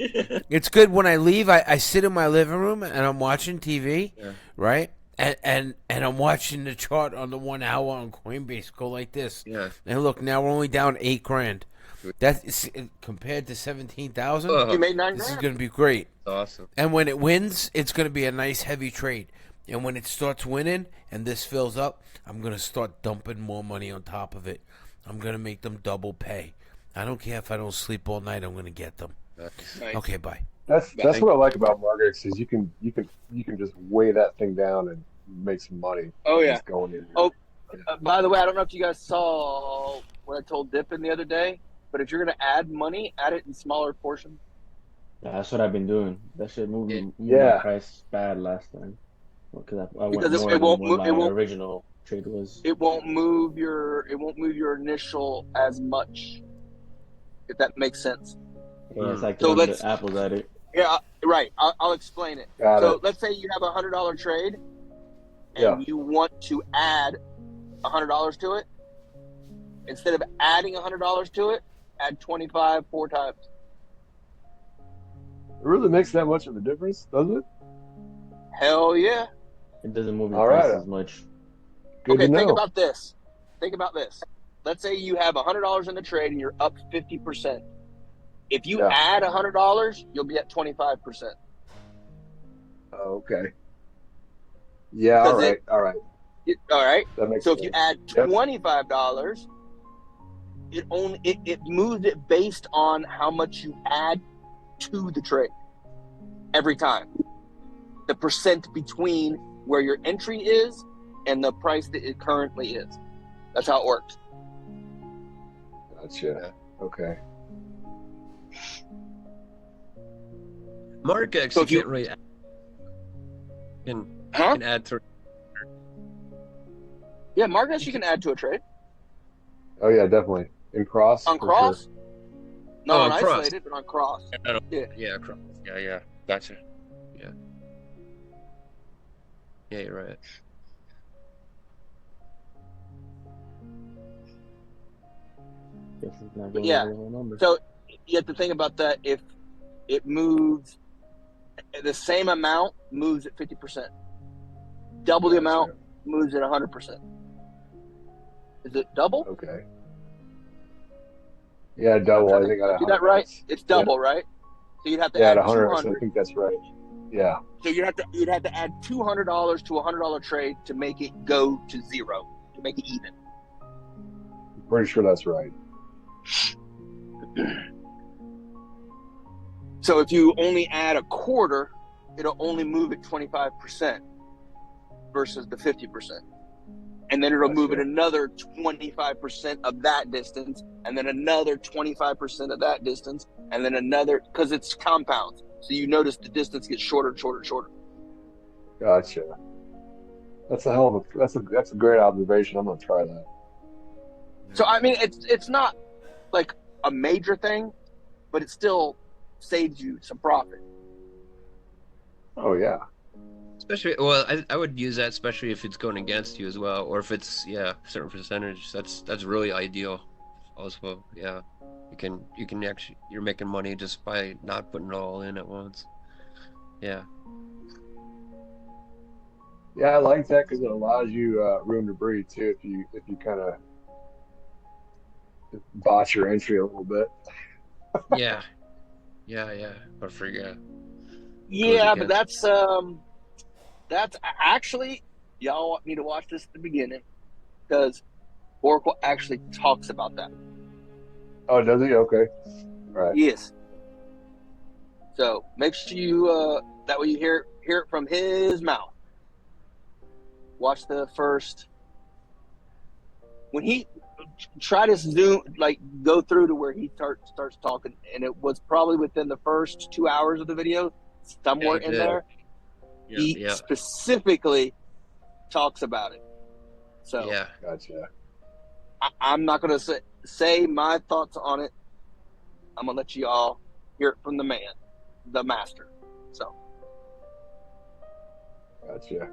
It's good when I leave. I sit in my living room and I'm watching TV, right? And I'm watching the chart on the 1 hour on Coinbase go like this. Yeah. And look, now we're only down $8,000. That is compared to 17,000. You made $9,000. This is going to be great. Awesome. And when it wins, it's going to be a nice heavy trade. And when it starts winning and this fills up, I'm going to start dumping more money on top of it. I'm going to make them double pay. I don't care if I don't sleep all night. I'm going to get them. Nice. Okay, bye. That's what I like about Margex is you can just weigh that thing down and make some money. Oh yeah. Just going in. By the way, I don't know if you guys saw what I told Dippin the other day, but if you're gonna add money, add it in smaller portions. Yeah, that's what I've been doing. That shit moved my price bad last time because I went Because more it won't than move. what It my won't. original trade was. It won't move your. It won't move your initial as much. If that makes sense. Yeah, it's like So throwing let's- the apples at it. Yeah, right. I'll explain it. Got it. Let's say you have $100 trade, and Yeah. you want to add $100 to it. Instead of adding $100 to it, add 25 4 times. It really makes that much of a difference, does it? Hell yeah. It doesn't move your All price right. as much. Good Okay, to know. think about this. Let's say you have $100 in the trade and you're up 50%. If you add $100, you'll be at 25%. Okay. Yeah. All right. All right. All right. That makes So sense. if you add $25, it moves it based on how much you add to the trade every time. the percent between where your entry is and the price that it currently is. That's how it works. Gotcha. Okay. Margex, So you if you- can't really Huh? can add to. Yeah, Margex you can add to a trade. Oh yeah, definitely. In cross. On for cross? sure. Not Oh, on on cross. isolated, but on cross. Yeah. Yeah, yeah, gotcha. Yeah. Yeah, you're right. Guess it's not But going yeah, over the whole number. so you have to think about that. If it moves the same amount, moves at 50%. Double the amount, moves at 100%. Is it double? Okay. Yeah, double. I think at Do that right? 100. It's double, right? So you'd have to Yeah, add at 100. 200. I think that's right. Yeah. So you'd have to add $200 to a $100 trade to make it go to zero, to make it even. I'm pretty sure that's right. So if you only add a quarter, it'll only move at 25% versus the 50%. And then it'll move at another 25% of that distance, and then another 25% of that distance, and then another, because it's compounds. So you notice the distance gets shorter and shorter and shorter. Gotcha. That's a hell of a that's a great observation. I'm gonna try that. So I mean, it's not like a major thing, but it still saves you some profit. Oh yeah. Especially, well, I would use that especially if it's going against you as well, or if it's a certain percentage. That's really ideal. Also, yeah, you can actually you're making money just by not putting it all in at once. Yeah. Yeah, I like that because it allows you room to breathe too. If you kind of botch your entry a little bit. Yeah. Or forget. Yeah, but that's actually, y'all want me to watch this at the beginning because Oracle actually talks about that. Oh, does he? Okay. All right. Yes. So make sure you that way you hear it from his mouth. Watch the first when he try to zoom, like go through to where he starts talking, and it was probably within the first 2 hours of the video, somewhere in there. He specifically talks about it. So yeah, gotcha. I'm not gonna say my thoughts on it. I'm gonna let you all hear it from the man, the master. So gotcha.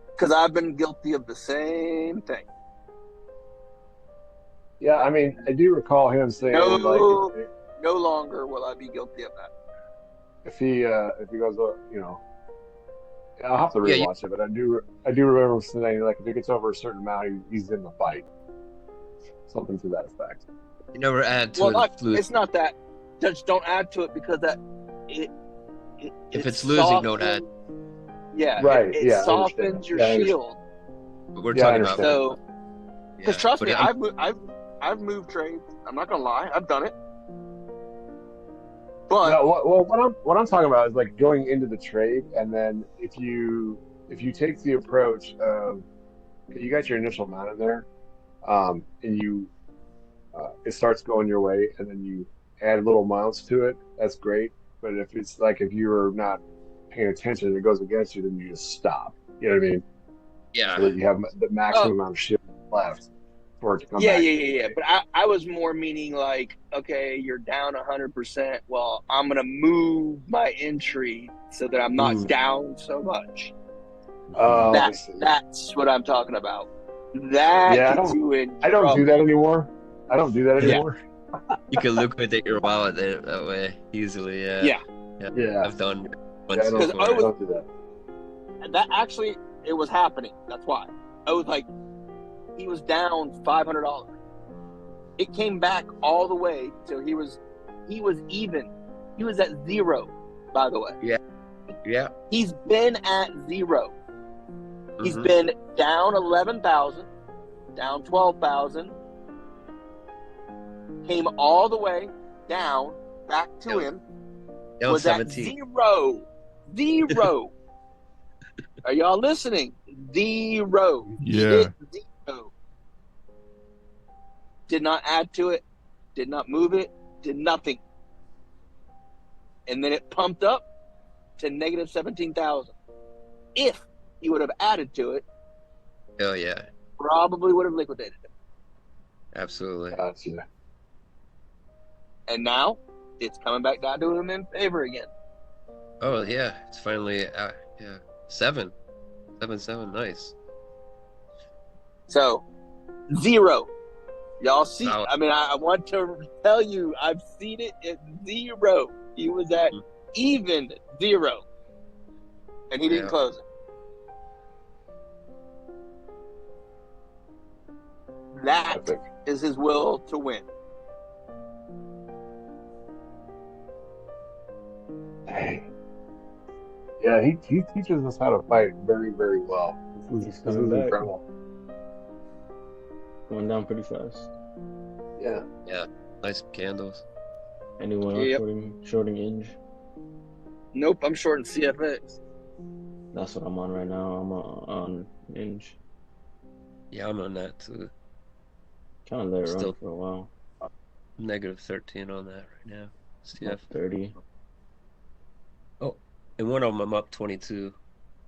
Because I've been guilty of the same thing. Yeah, I mean, I do recall him saying no longer will I be guilty of that. If he goes, I'll have to rewatch it, but I do remember him saying like if it gets over a certain amount, he's in the fight. Something to that effect. You never add to it. It's not that. Just don't add to it because that if it's losing, don't add. Yeah, right. It softens your shield. But we're talking about so. Because trust me, I've moved trades. I'm not gonna lie, I've done it. But no, what I'm talking about is like going into the trade, and then if you take the approach of you got your initial amount in there, and you it starts going your way, and then you add little amounts to it. That's great. But if it's like if you're not paying attention and it goes against you, then you just stop. You know what I mean? Yeah. So that you have the maximum amount of shield left for it to come back. Yeah. But I was more meaning like, okay, you're down 100%. Well, I'm gonna move my entry so that I'm not down so much. That's what I'm talking about. That gets you in trouble. I don't do that anymore. You can liquidate your wallet that way easily. Yeah. I've done once before. I don't do that. That actually, it was happening. That's why. I was like, he was down $500. It came back all the way till he was even. He was at zero, by the way. Yeah. He's been at zero. He's been down 11,000, down 12,000, came all the way down back to him. Down was 17. at zero, Are y'all listening? 0. Yeah. Hit 0. Did not add to it. Did not move it. Did nothing. And then it pumped up to negative 17,000. If you would have added to it, Oh yeah, probably would have liquidated it. absolutely. Gotcha. And now it's coming back down to him in favor again. Oh yeah, it's finally yeah 7. Nice. So 0. Y'all see? Solid. I mean, I want to tell you, I've seen it at 0. He was at even 0, and he didn't Yeah. close it. That Epic. is his will to win. Dang. Yeah, he teaches us how to fight very, very well. He's This coming is back. incredible. Going down pretty fast. Yeah. Nice candles. Anyone else Yep. shorting Inge? Nope, I'm short in CFX. That's what I'm on right now. I'm on Inge. Yeah, I'm on that too. Kind of let it Still- run for a while. Negative 13 on that right now. Up CF. 30. And one of them I'm up 22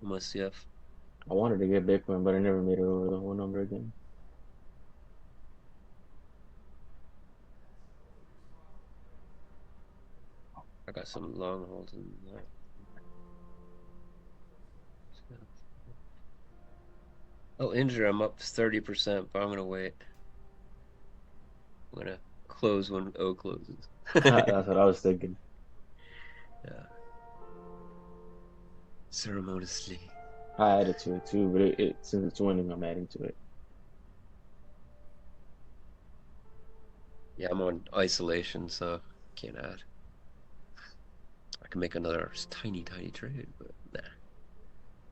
on my CF. I wanted to get Bitcoin, but I never made it over the whole number again. I got some long holds in that. Oh, injure, I'm up 30%, but I'm gonna wait. I'm gonna close when O closes. That's what I was thinking. Yeah. Ceremoniously. I added to it too, but it since it's winning, I'm adding to it. Yeah, I'm on isolation, so can't add. I can make another tiny trade, but nah.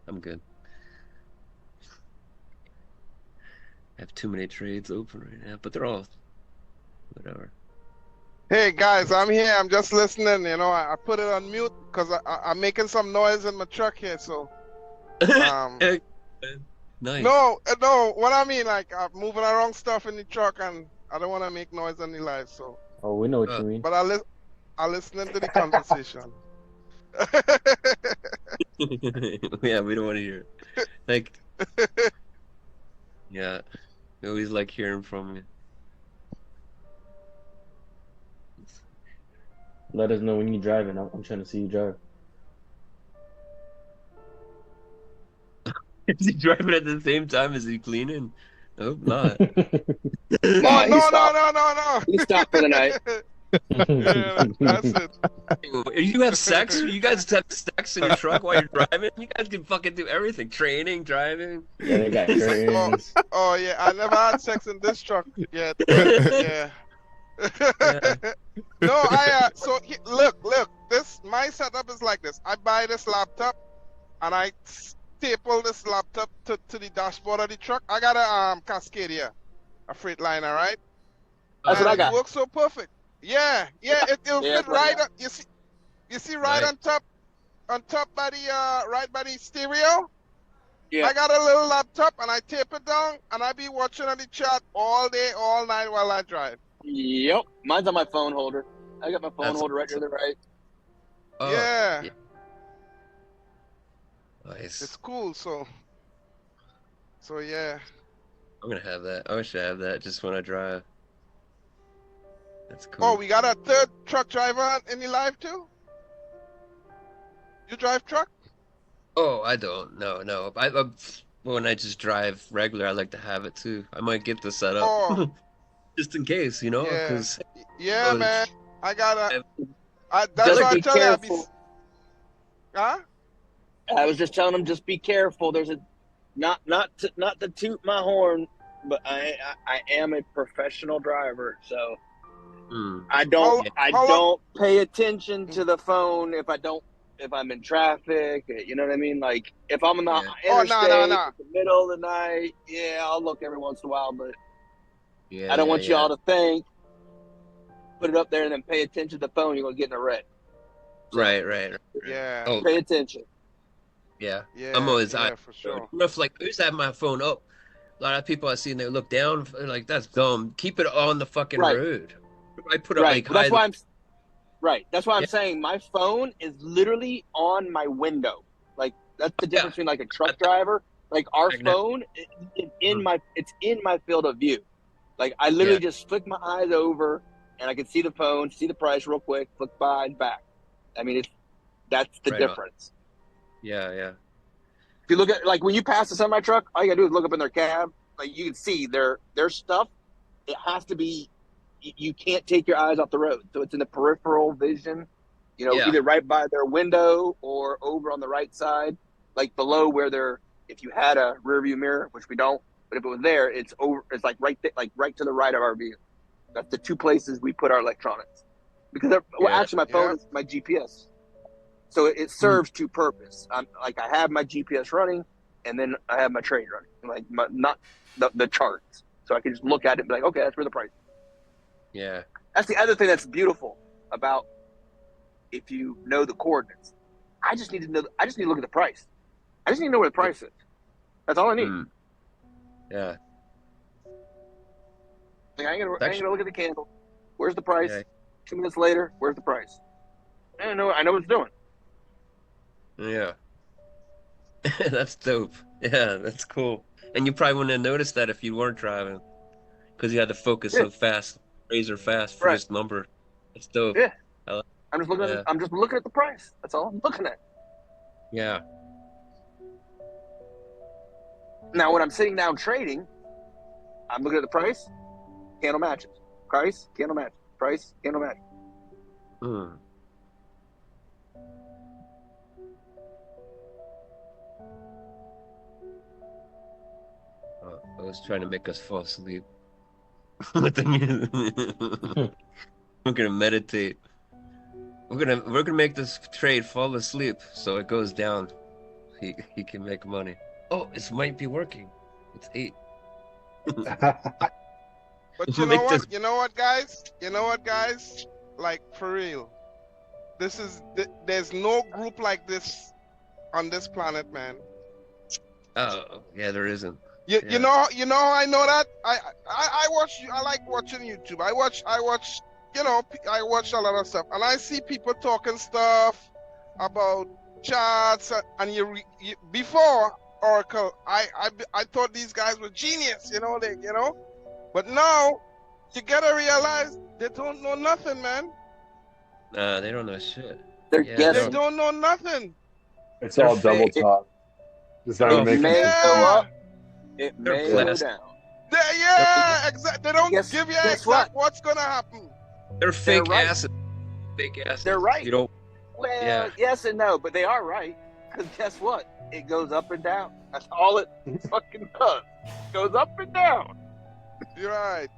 I'm good. I have too many trades open right now, but they're all whatever. Hey guys, I'm here. I'm just listening. You know, I put it on mute because I'm making some noise in my truck here. So, Nice. no. What I mean, like I'm moving around stuff in the truck, and I don't want to make noise on the live. So, Oh, we know what you mean. but I listen to the conversation. Yeah, we don't want to hear it. Like, yeah, we always like hearing from you. Let us know when you're driving. I'm trying to see you drive. Is he driving at the same time as he cleaning? I hope not. No. He stopped for the night. Yeah, that's it. You have sex? You guys have sex in your truck while you're driving? You guys can fucking do everything. Training, driving. Yeah, they got curtains. Oh yeah, I never had sex in this truck yet. Yeah. No, look. This my setup is like this. I buy this laptop, and I staple this laptop to the dashboard of the truck. I got a Cascadia, a Freightliner, right? That's what I got. It works so perfect. Yeah, it'll Yeah, fit right. right. You see right Nice. on top by the right by the stereo. Yeah. I got a little laptop and I tape it down and I be watching on the chat all day, all night while I drive. Yep. Mine's on my phone holder. I got my phone That's holder right to the right. Oh, Yeah. Nice. It's cool. So yeah. I'm gonna have that. I wish I had that just when I drive. That's cool. Oh, we got a third truck driver in the live too. You drive truck? Oh, I don't. No. When I just drive regular, I like to have it too. I might get the setup Oh. just in case, you know, Yeah. because Yeah, man. I gotta. That's Just why I be tell you. careful. Huh? I was just telling him, just be careful. There's a not to toot my horn, but I am a professional driver, so I don't pay attention to the phone if I'm in traffic. You know what I mean? Like if I'm on the interstate, in the middle of the night, yeah, I'll look every once in a while, but I don't want y'all to think. Put it up there and then pay attention to the phone. You're gonna get in a wreck. So, Right. Yeah. Oh, pay attention. Yeah. Yeah, I'm always yeah, for sure. rough. Like I used to have my phone up. A lot of people I see they look down like that's dumb. Keep it on the fucking Right. road. I put it Right. like But that's high. why I'm right. That's why I'm Yeah. saying my phone is literally on my window. Like that's the difference between like a truck driver. Like our phone is in my field of view. Like I literally just flick my eyes over and I can see the phone, see the price real quick, flick by and back. I mean, that's the Right on. difference. Yeah, yeah. If you look at like when you pass a semi truck, all you gotta do is look up in their cab. Like you can see their stuff. It has to be. You can't take your eyes off the road, so it's in the peripheral vision. You know, Yeah. either right by their window or over on the right side, like below where they're. If you had a rear view mirror, which we don't, but if it was there, it's over. It's like right to the right of our view. That's the two places we put our electronics. Because actually, my phone is my GPS. So it serves two purpose. Like I have my GPS running, and then I have my trade running, like not the charts. So I can just look at it and be like, okay, that's where the price is. Yeah. That's the other thing that's beautiful about if you know the coordinates. I just need to look at the price. I just need to know where the price is. That's all I need. Yeah. Like I ain't gonna look at the candle. Where's the price? Yeah. 2 minutes later, where's the price? I know what it's doing. Yeah. That's dope. Yeah, that's cool. And you probably wouldn't have noticed that if you weren't driving, because you had to focus so fast, razor fast for this number. It's dope. Yeah. I'm just looking at the price. That's all I'm looking at. Yeah. Now, when I'm sitting down trading, I'm looking at the price, candle matches. Price, candle matches. Price, candle matches. I was trying to make us fall asleep with the music. We're gonna meditate. We're gonna make this trade fall asleep so it goes down. He can make money. Oh, it might be working. It's 8. But you know what? You know what, guys? You know what, guys? Like for real, there's no group like this on this planet, man. Oh yeah, there isn't. You know I know that I watch I like watching YouTube. I watch I watch a lot of stuff, and I see people talking stuff about charts, and before Oracle, I thought these guys were genius, but now you gotta realize they don't know nothing, man. Nah, they don't know shit. They don't know nothing. It's all double talk. It's not making sense. It may go down. Exactly. They don't give you exact what's gonna happen. They're fake asses. Fake asses. They're right. You don't. Well, yes and no, but they are right. Because guess what? It goes up and down. That's all it fucking does. It goes up and down. You're right.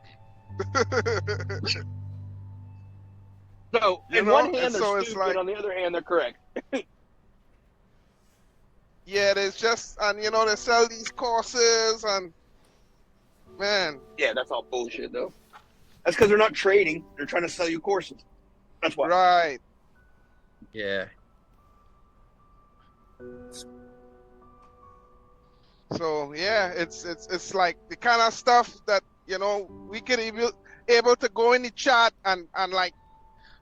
So, in one hand, they're stupid. On the other hand, they're correct. Yeah, there's just, and they sell these courses, and man. Yeah, that's all bullshit, though. That's because they're not trading. They're trying to sell you courses. That's why. Right. Yeah. So yeah, it's like the kind of stuff that we could able to go in the chat and like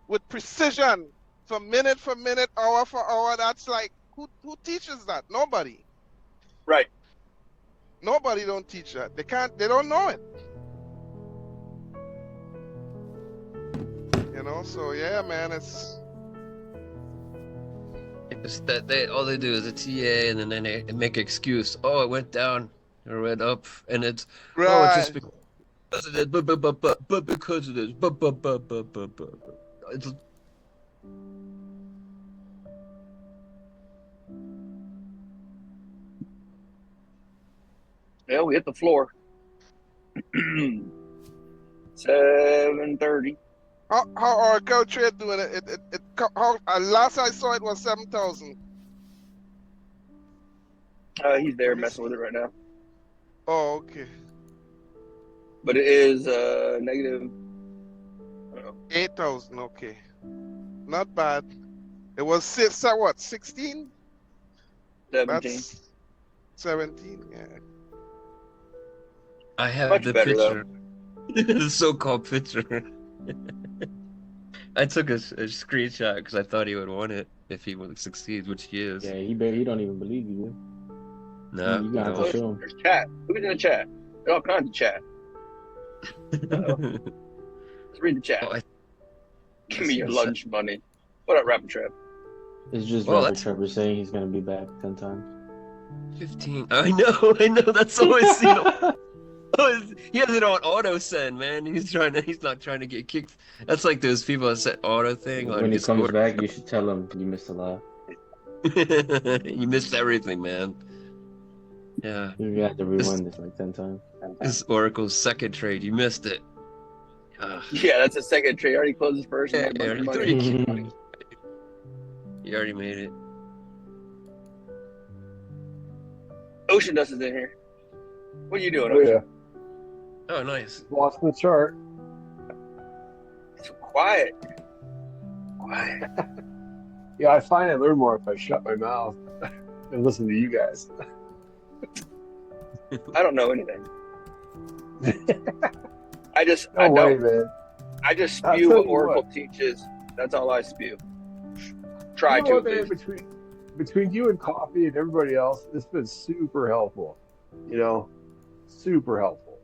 with precision from minute for minute, hour for hour. That's like who teaches that? Nobody. Right. Nobody don't teach that. They don't know it. So yeah, man, it's that all they do is a TA, and then they make an excuse. Oh, it went down or went up, and it's right. Oh, it's just because of this, but because of this, but. It's, yeah, we hit the floor. 7:30. How Oracle trade doing it? How last I saw it was 7,000. He's there messing with it right now. Oh, okay. But it is negative 8,000. Okay, not bad. It was 16. 17. That's 17. Yeah. I have Much the better, picture. The so-called picture. I took a screenshot because I thought he would want it if he would succeed, which he is. Yeah, he don't even believe you. No, You gotta have to show him. There's chat. Who's in the chat? There's all kinds of chat. Let's read the chat. Oh, Give me your lunch money. What up, Rapper Trap? It's just Well, Rapper that's- Trevor saying he's gonna be back 10 times. 15. I know. That's all I see. He has it on auto send, man. He's not trying to get kicked. That's like those people that set auto thing on When he Discord. comes back, you should tell him you missed a lot. You missed everything, man. Yeah. You have to rewind this like 10 times. This Oracle's second trade. You missed it. Yeah, that's a second trade. Already closed his first. Yeah, Made a bunch of money. You already made it. Ocean Dust is in here. What are you doing, Oh, Ocean? yeah. Oh, nice. Lost the chart. It's quiet. Quiet. Yeah, I find I learn more if I shut my mouth and listen to you guys. I don't know anything. I just man. I just I'll spew tell what you Oracle what. teaches. That's all I spew. Try You know to. what, man, at least. between you and Coffee and everybody else, it's been super helpful. You know, super helpful.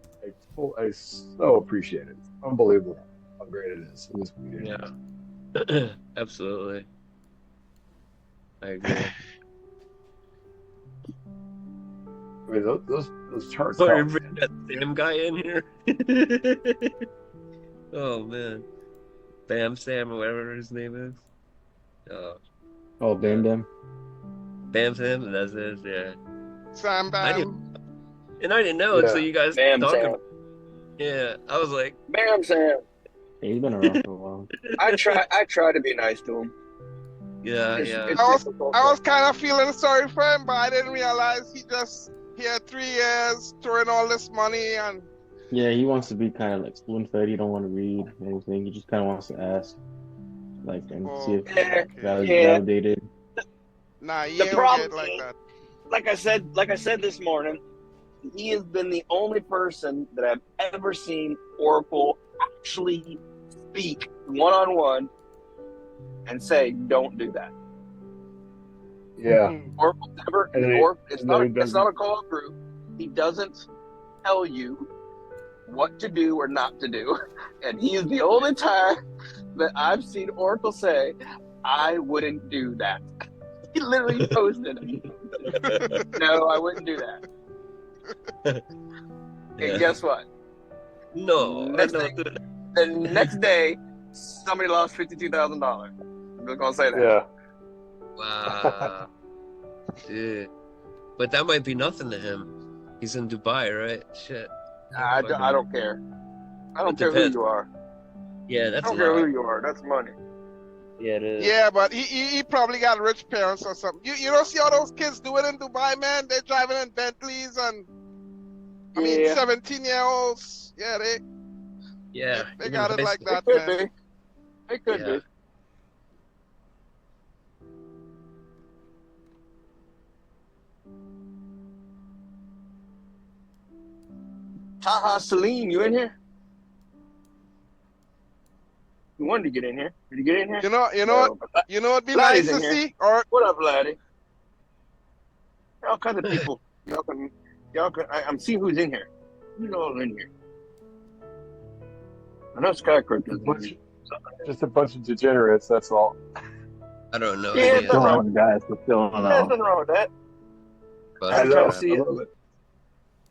I so appreciate it. It's unbelievable how great it is in this community. Yeah. Absolutely. I agree. I mean, those charts. Oh, you help. bring that Sam guy in here? Oh, man. Bam Sam, or whatever his name is. Oh, Bam Bam. Bam Sam, that's it, yeah. Sam I Bam. didn't know until you guys Bam talking. Sam. Yeah, I was like, Bam Sam. Yeah, he's been around for a while. I try to be nice to him. yeah, It's- yeah. it's I was difficult. kind of feeling sorry for him, but I didn't realize he had 3 years throwing all this money and Yeah, he wants to be kind of like spoon-fed. He don't want to read anything. He just kind of wants to ask, like, and see if Yeah. validated. nah, he The ain't problem get like is- that. Like I said this morning, he has been the only person that I've ever seen Oracle actually speak one-on-one and say, "Don't do that." Yeah. Oracle never. And then It's and then he not doesn't- a call group. He doesn't tell you what to do or not to do, and he is the only time that I've seen Oracle say, "I wouldn't do that." He literally posted, "No, I wouldn't do that." Yeah. And guess what? No, Next I thing- don't do that. The next day, somebody lost $52,000. I'm just gonna say that. Yeah. Wow. Dude. But that might be nothing to him. He's in Dubai, right? Shit. I don't care. I don't It care who depends. you are. Yeah, I that's don't a care lot. who you are. That's money. Yeah, it is. Yeah, but he probably got rich parents or something. You don't see all those kids do it in Dubai, man? They're driving in Bentleys and I mean Yeah. 17-year-olds. Yeah, Yeah. they even got it high like school. that, It could man. be. It could Yeah. be. Taha Salim, you in here? You wanted to get in here. Did you get in here? You know No. what'd be Laddie's nice in to here. see? Or What up, laddie? All kinds of people. I'm seeing who's in here. Who's all in here? I know Skycrook is in here. Just a bunch of degenerates. That's all. I don't know. Yeah, any it's of all them, right. Guys, but still don't There's know. nothing wrong with that. but, I'm trying to uh, see I it love it.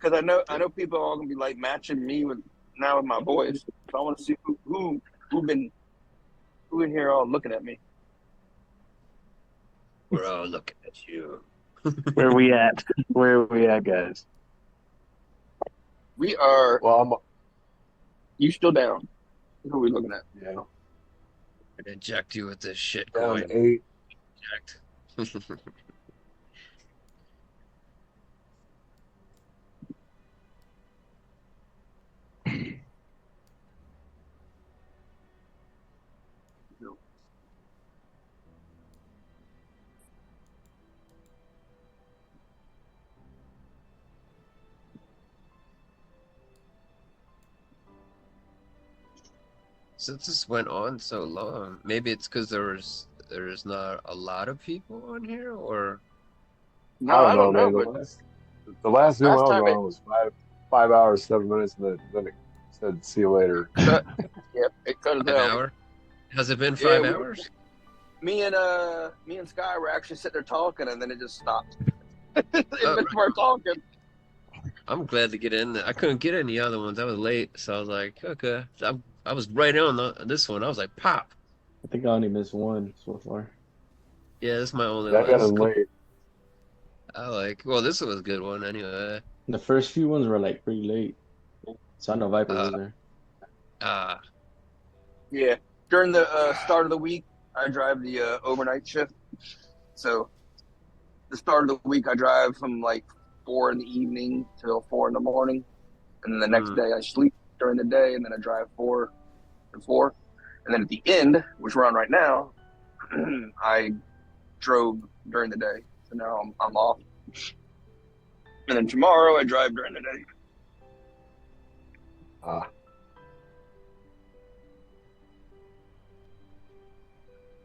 because I know people are all gonna be like matching me with my voice. So I want to see who in here all looking at me. we're all looking at you. Where we at? Where are we at, guys? We are. Well, You still down? Who are we looking at? yeah, I'd inject you with this shit down coin. 8. Inject. Since this went on so long, maybe it's because there's not a lot of people on here, or I don't know, man. The last Zoom I was on was 5 hours, 7 minutes, and then it said, "See you later." Yep, it cut us 5 out. hours. Has it been 5 hours? Me and Sky were actually sitting there talking, and then it just stopped. We're talking. I'm glad to get in there. I couldn't get in the other ones. I was late, so I was like, okay. I was right on this one. I was like, pop. I think I only missed one so far. Yeah, this is my only I one. got in late. Well, this was a good one anyway. The first few ones were like pretty late, so I know Viper was there. Yeah, during the start of the week, I drive the overnight shift. So the start of the week, I drive from like 4 in the evening till 4 in the morning, and then the next day I sleep during the day, and then I drive 4 and 4, and then at the end, which we're on right now, I drove during the day. So now I'm off, and then tomorrow I drive during the day.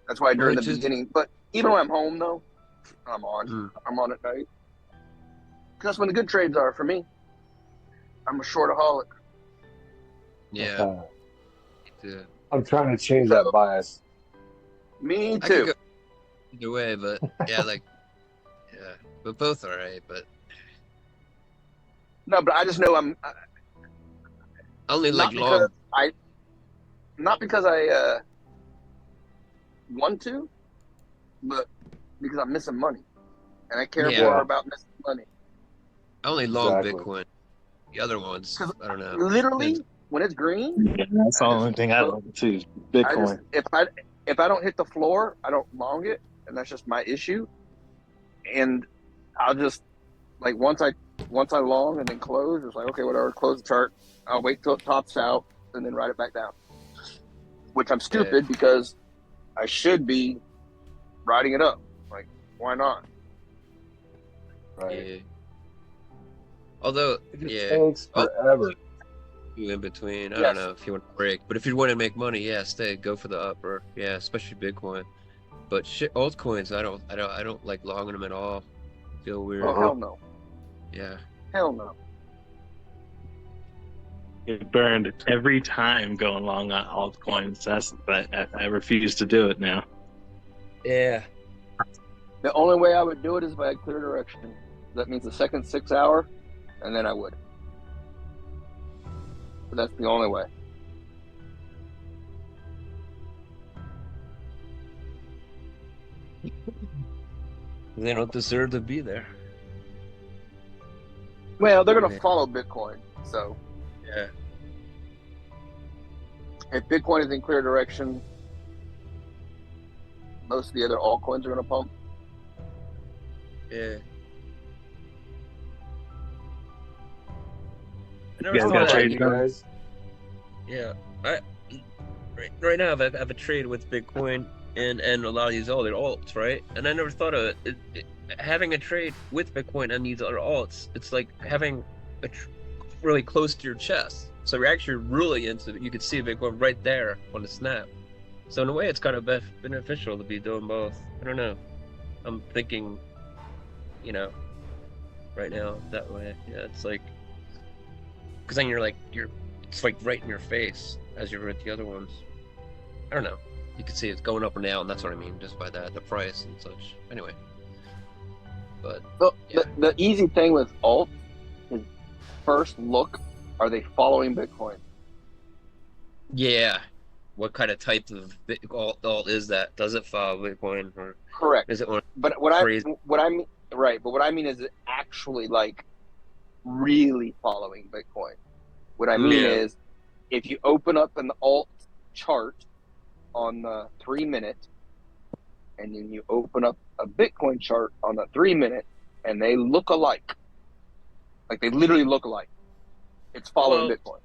That's why during the beginning, but even when I'm home though, I'm on. I'm on at night. Because that's when the good trades are for me. I'm a shortaholic. Yeah. Me too. I'm trying to change that bias. Me too. Either way, but yeah, but both are right. But no, but I just know I'm only like long. Not because I want to, but because I'm missing money, and I care more about missing money. I only long Bitcoin. The other ones, I don't know. Literally, when it's green, that's the only thing I love too. Bitcoin. If I don't hit the floor, I don't long it, and that's just my issue. And I'll just like once I long and then close, it's like okay, whatever. Close the chart. I'll wait till it tops out and then write it back down. Which I'm stupid because I should be writing it up. Like, why not? Right. Yeah. Although, it just takes forever. In between, I don't know if you want to break, but if you want to make money, go for the upper. Yeah, especially Bitcoin. But altcoins, I don't like longing them at all. Feel weird. Oh hell no. Yeah. Hell no. Get burned every time going long on altcoins. I refuse to do it now. Yeah. The only way I would do it is by a clear direction. That means the second 6 hour, and then I would. But that's the only way. They don't deserve to be there. Well, they're going to follow Bitcoin, so. Yeah. If Bitcoin is in clear direction, most of the other altcoins are going to pump. Yeah. You guys got a trade, guys? Yeah. Right now, I have a trade with Bitcoin and a lot of these other alts, right? And I never thought of it. Having a trade with Bitcoin and these other alts, it's like having really close to your chest. So you're actually really into it. You can see Bitcoin right there on the snap. So in a way, it's kind of beneficial to be doing both. I don't know. I'm thinking, right now that way. Yeah, it's like, because then it's like right in your face as you're with the other ones. I don't know. You can see it's going up and down. That's what I mean, just by the price and such. Anyway. But the easy thing with alt is first look, are they following Bitcoin? Yeah. What kind of type of alt is that? Does it follow Bitcoin or correct? Is it one? But what I mean, right? But what I mean is it actually like really following Bitcoin. What I mean is, if you open up an alt chart on the 3 minute, and then you open up a Bitcoin chart on the 3 minute, and they look alike, like they literally look alike, it's following Bitcoin.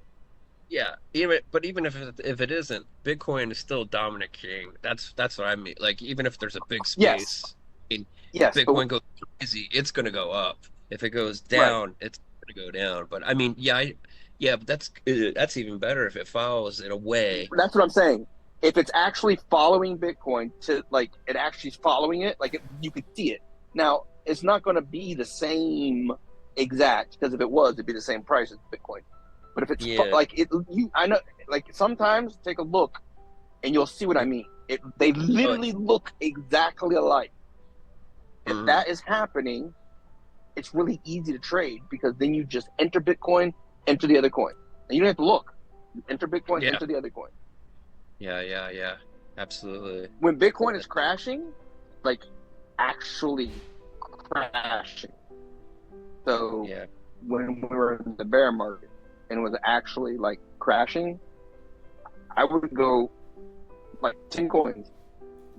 Yeah, even if it isn't, Bitcoin is still dominant king. That's what I mean. Like even if there's a big space, if Bitcoin goes crazy, it's gonna go up. If it goes down, it's gonna go down. But I mean, Yeah, but that's even better if it follows in a way. That's what I'm saying. If it's actually following Bitcoin to like it actually is following it, like you could see it. Now it's not going to be the same exact because if it was, it'd be the same price as Bitcoin. But if it's like it, I know, like sometimes take a look, and you'll see what I mean. They literally look exactly alike. If that is happening, it's really easy to trade because then you just enter Bitcoin, enter the other coin. And you don't have to look. You enter Bitcoin, enter the other coin. Yeah. Absolutely. When Bitcoin is crashing, like actually crashing. So when we were in the bear market and it was actually like crashing, I would go like 10 coins.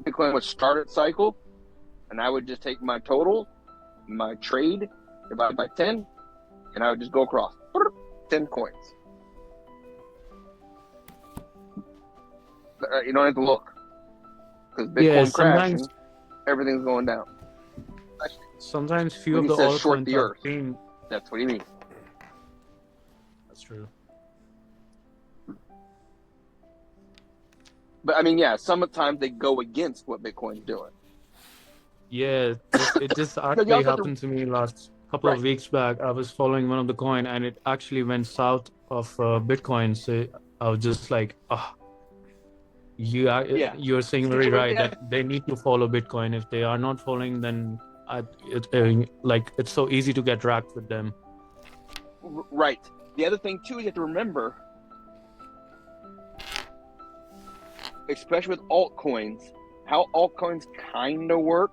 Bitcoin would start its cycle, and I would just take my total, my trade, divided by 10, and I would just go across 10 coins. You don't have to look because Bitcoin crashing, everything's going down. Sometimes few when of the says short altcoins the are earth, being. that's what he means. That's true. But I mean, sometimes they go against what Bitcoin's doing. Yeah, it just actually happened to me last couple of weeks back. I was following one of the coin and it actually went south of Bitcoin. So I was just like, you're saying very right that they need to follow Bitcoin. If they are not following, then it's so easy to get racked with them. Right. The other thing too, you have to remember, especially with altcoins, how altcoins kind of work.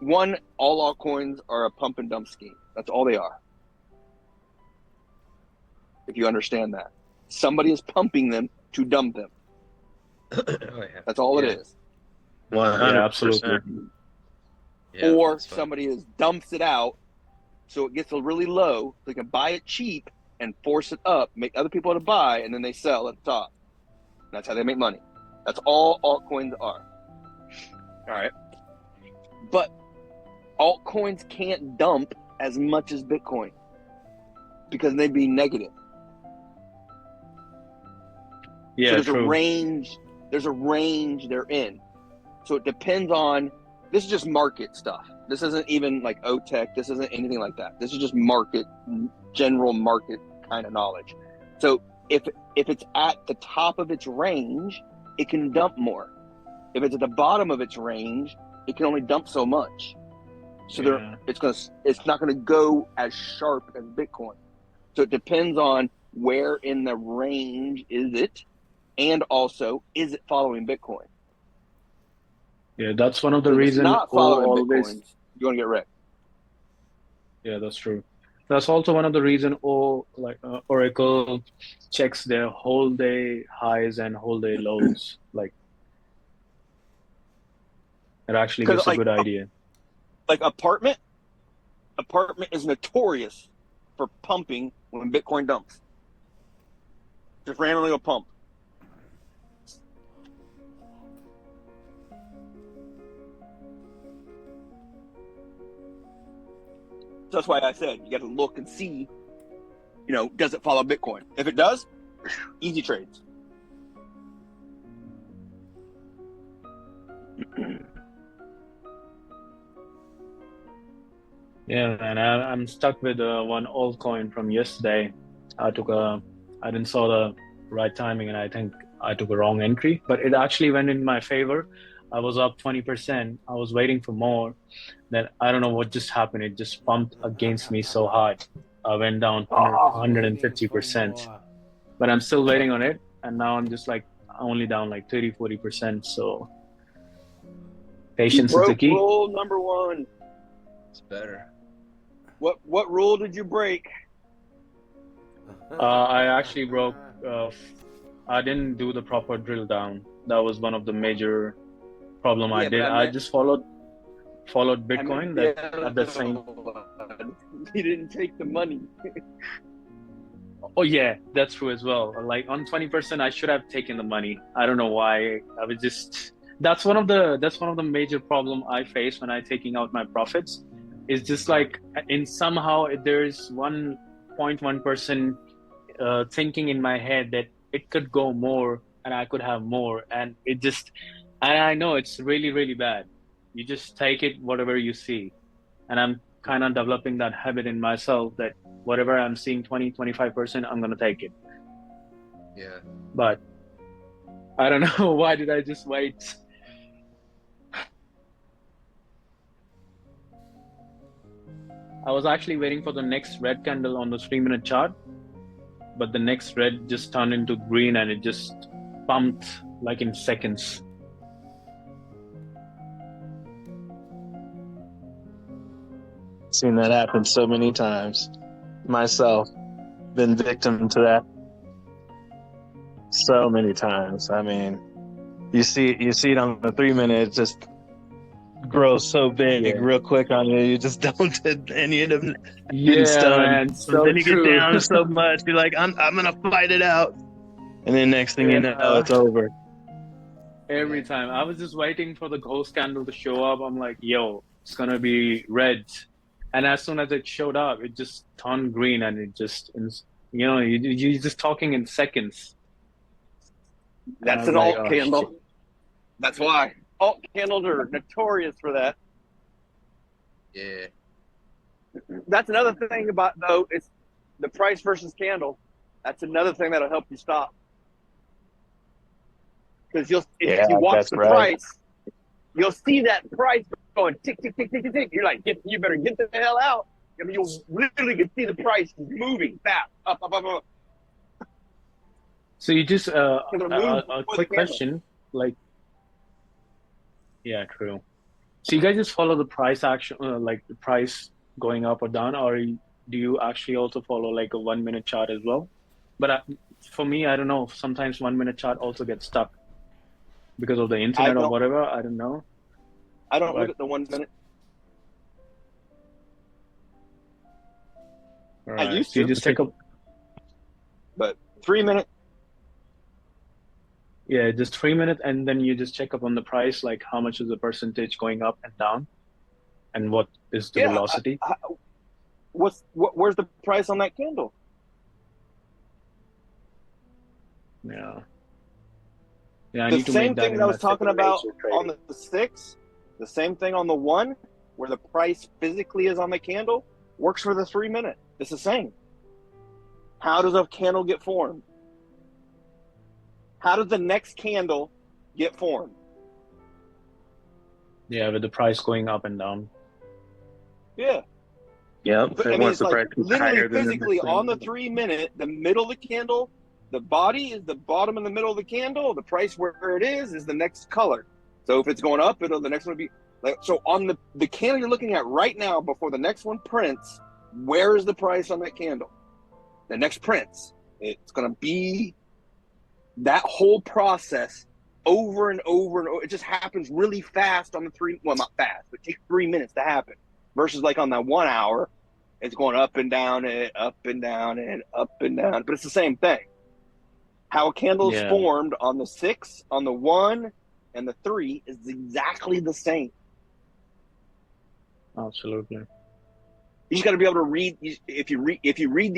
One, all altcoins are a pump and dump scheme. That's all they are. If you understand that. Somebody is pumping them to dump them. That's all it is. 100%. Yeah, absolutely. Yeah, or somebody dumps it out so it gets really low. They can buy it cheap and force it up, make other people to buy, and then they sell at the top. That's how they make money. That's all altcoins are. All right. But altcoins can't dump as much as Bitcoin because they'd be negative. Yeah, so there's true. There's a range they're in. So it depends on, this is just market stuff. This isn't even like OTEC. This isn't anything like that. This is just market, general market kind of knowledge. So if it's at the top of its range, it can dump more. If it's at the bottom of its range, it can only dump so much. So it's not gonna go as sharp as Bitcoin. So it depends on where in the range is it, and also is it following Bitcoin? Yeah, that's one of the reasons. Not following Bitcoin, you're gonna get wrecked. Yeah, that's true. That's also one of the reasons Oracle checks their whole day highs and whole day lows. Like, it actually gives a good idea. Like apartment is notorious for pumping when Bitcoin dumps. Just randomly will pump. So that's why I said you got to look and see, does it follow Bitcoin? If it does, easy trades. Yeah, and I'm stuck with one altcoin from yesterday. I didn't saw the right timing, and I think I took a wrong entry, but it actually went in my favor. I was up 20%. I was waiting for more. Then I don't know what just happened. It just pumped against me so hard. I went down 150%. But I'm still waiting on it, and now I'm just only down 30-40%. So patience is the key. Rule number one. It's better. What rule did you break? I actually broke. I didn't do the proper drill down. That was one of the major problem I did. I just followed Bitcoin. At the same. He didn't take the money. Oh yeah, that's true as well. On 20%, I should have taken the money. I don't know why. I was just. That's one of the major problem I face when I taking out my profits. It's just in somehow there's 1.1% thinking in my head that it could go more and I could have more, and I know it's really, really bad. You just take it, whatever you see. And I'm kind of developing that habit in myself that whatever I'm seeing 20-25%, I'm going to take it. Yeah. But I don't know, why did I just wait? I was actually waiting for the next red candle on the 3-minute chart, but the next red just turned into green and it just pumped like in seconds. Seen that happen so many times. Myself, been victim to that so many times. I mean, you see it on the 3-minute, it just grows so big real quick on you. You just don't, and you end up getting stunned. Man, so then you true. get down so much, you're like, I'm gonna fight it out, and then next thing you know, it's over. Every time. I was just waiting for the ghost candle to show up. I'm like, yo, it's gonna be red. And as soon as it showed up, it just turned green, and it just, you're just talking in seconds. That's an alt candle. Shit. That's why. Alt candles are notorious for that. Yeah. That's another thing about, though, it's the price versus candle. That's another thing that'll help you stop. Because if you watch the price, you'll see that price going tick, tick, tick, tick, tick, tick. You're like, you better get the hell out. I mean, you'll literally can see the price moving fast, up, up, up, up. So you just, a quick question, like, yeah, true. So you guys just follow the price action, like the price going up or down, or do you actually also follow like a 1-minute chart as well? But for me, I don't know. Sometimes 1-minute chart also gets stuck because of the internet or whatever. I don't know. I don't look at the 1 minute. Right. I used so to. You just take up. But 3 minute. Yeah, just 3 minutes, and then you just check up on the price, like how much is the percentage going up and down, and what is the velocity. Where's the price on that candle? Yeah. Yeah, I the need to same make that thing in that I my was talking second about nature on trading. the 6, the same thing on the 1, where the price physically is on the candle, works for the 3 minute. It's the same. How does a candle get formed? How does the next candle get formed? Yeah, with the price going up and down. Yeah. Yeah, But, I mean, it's like literally physically on the 3 minute, the middle of the candle, the body is the bottom in the middle of the candle. The price where it is the next color. So if it's going up, the next one would be like, so on the candle you're looking at right now before the next one prints, where is the price on that candle? The next prints. It's going to be that whole process over and over and over. It just happens really fast on the 3, well, not fast, but it takes 3 minutes to happen. Versus like on that 1 hour, it's going up and down and up and down and up and down. But it's the same thing. How a candle is formed on the 6, on the 1, and the 3 is exactly the same. Absolutely. You just got to be able to read. If you read the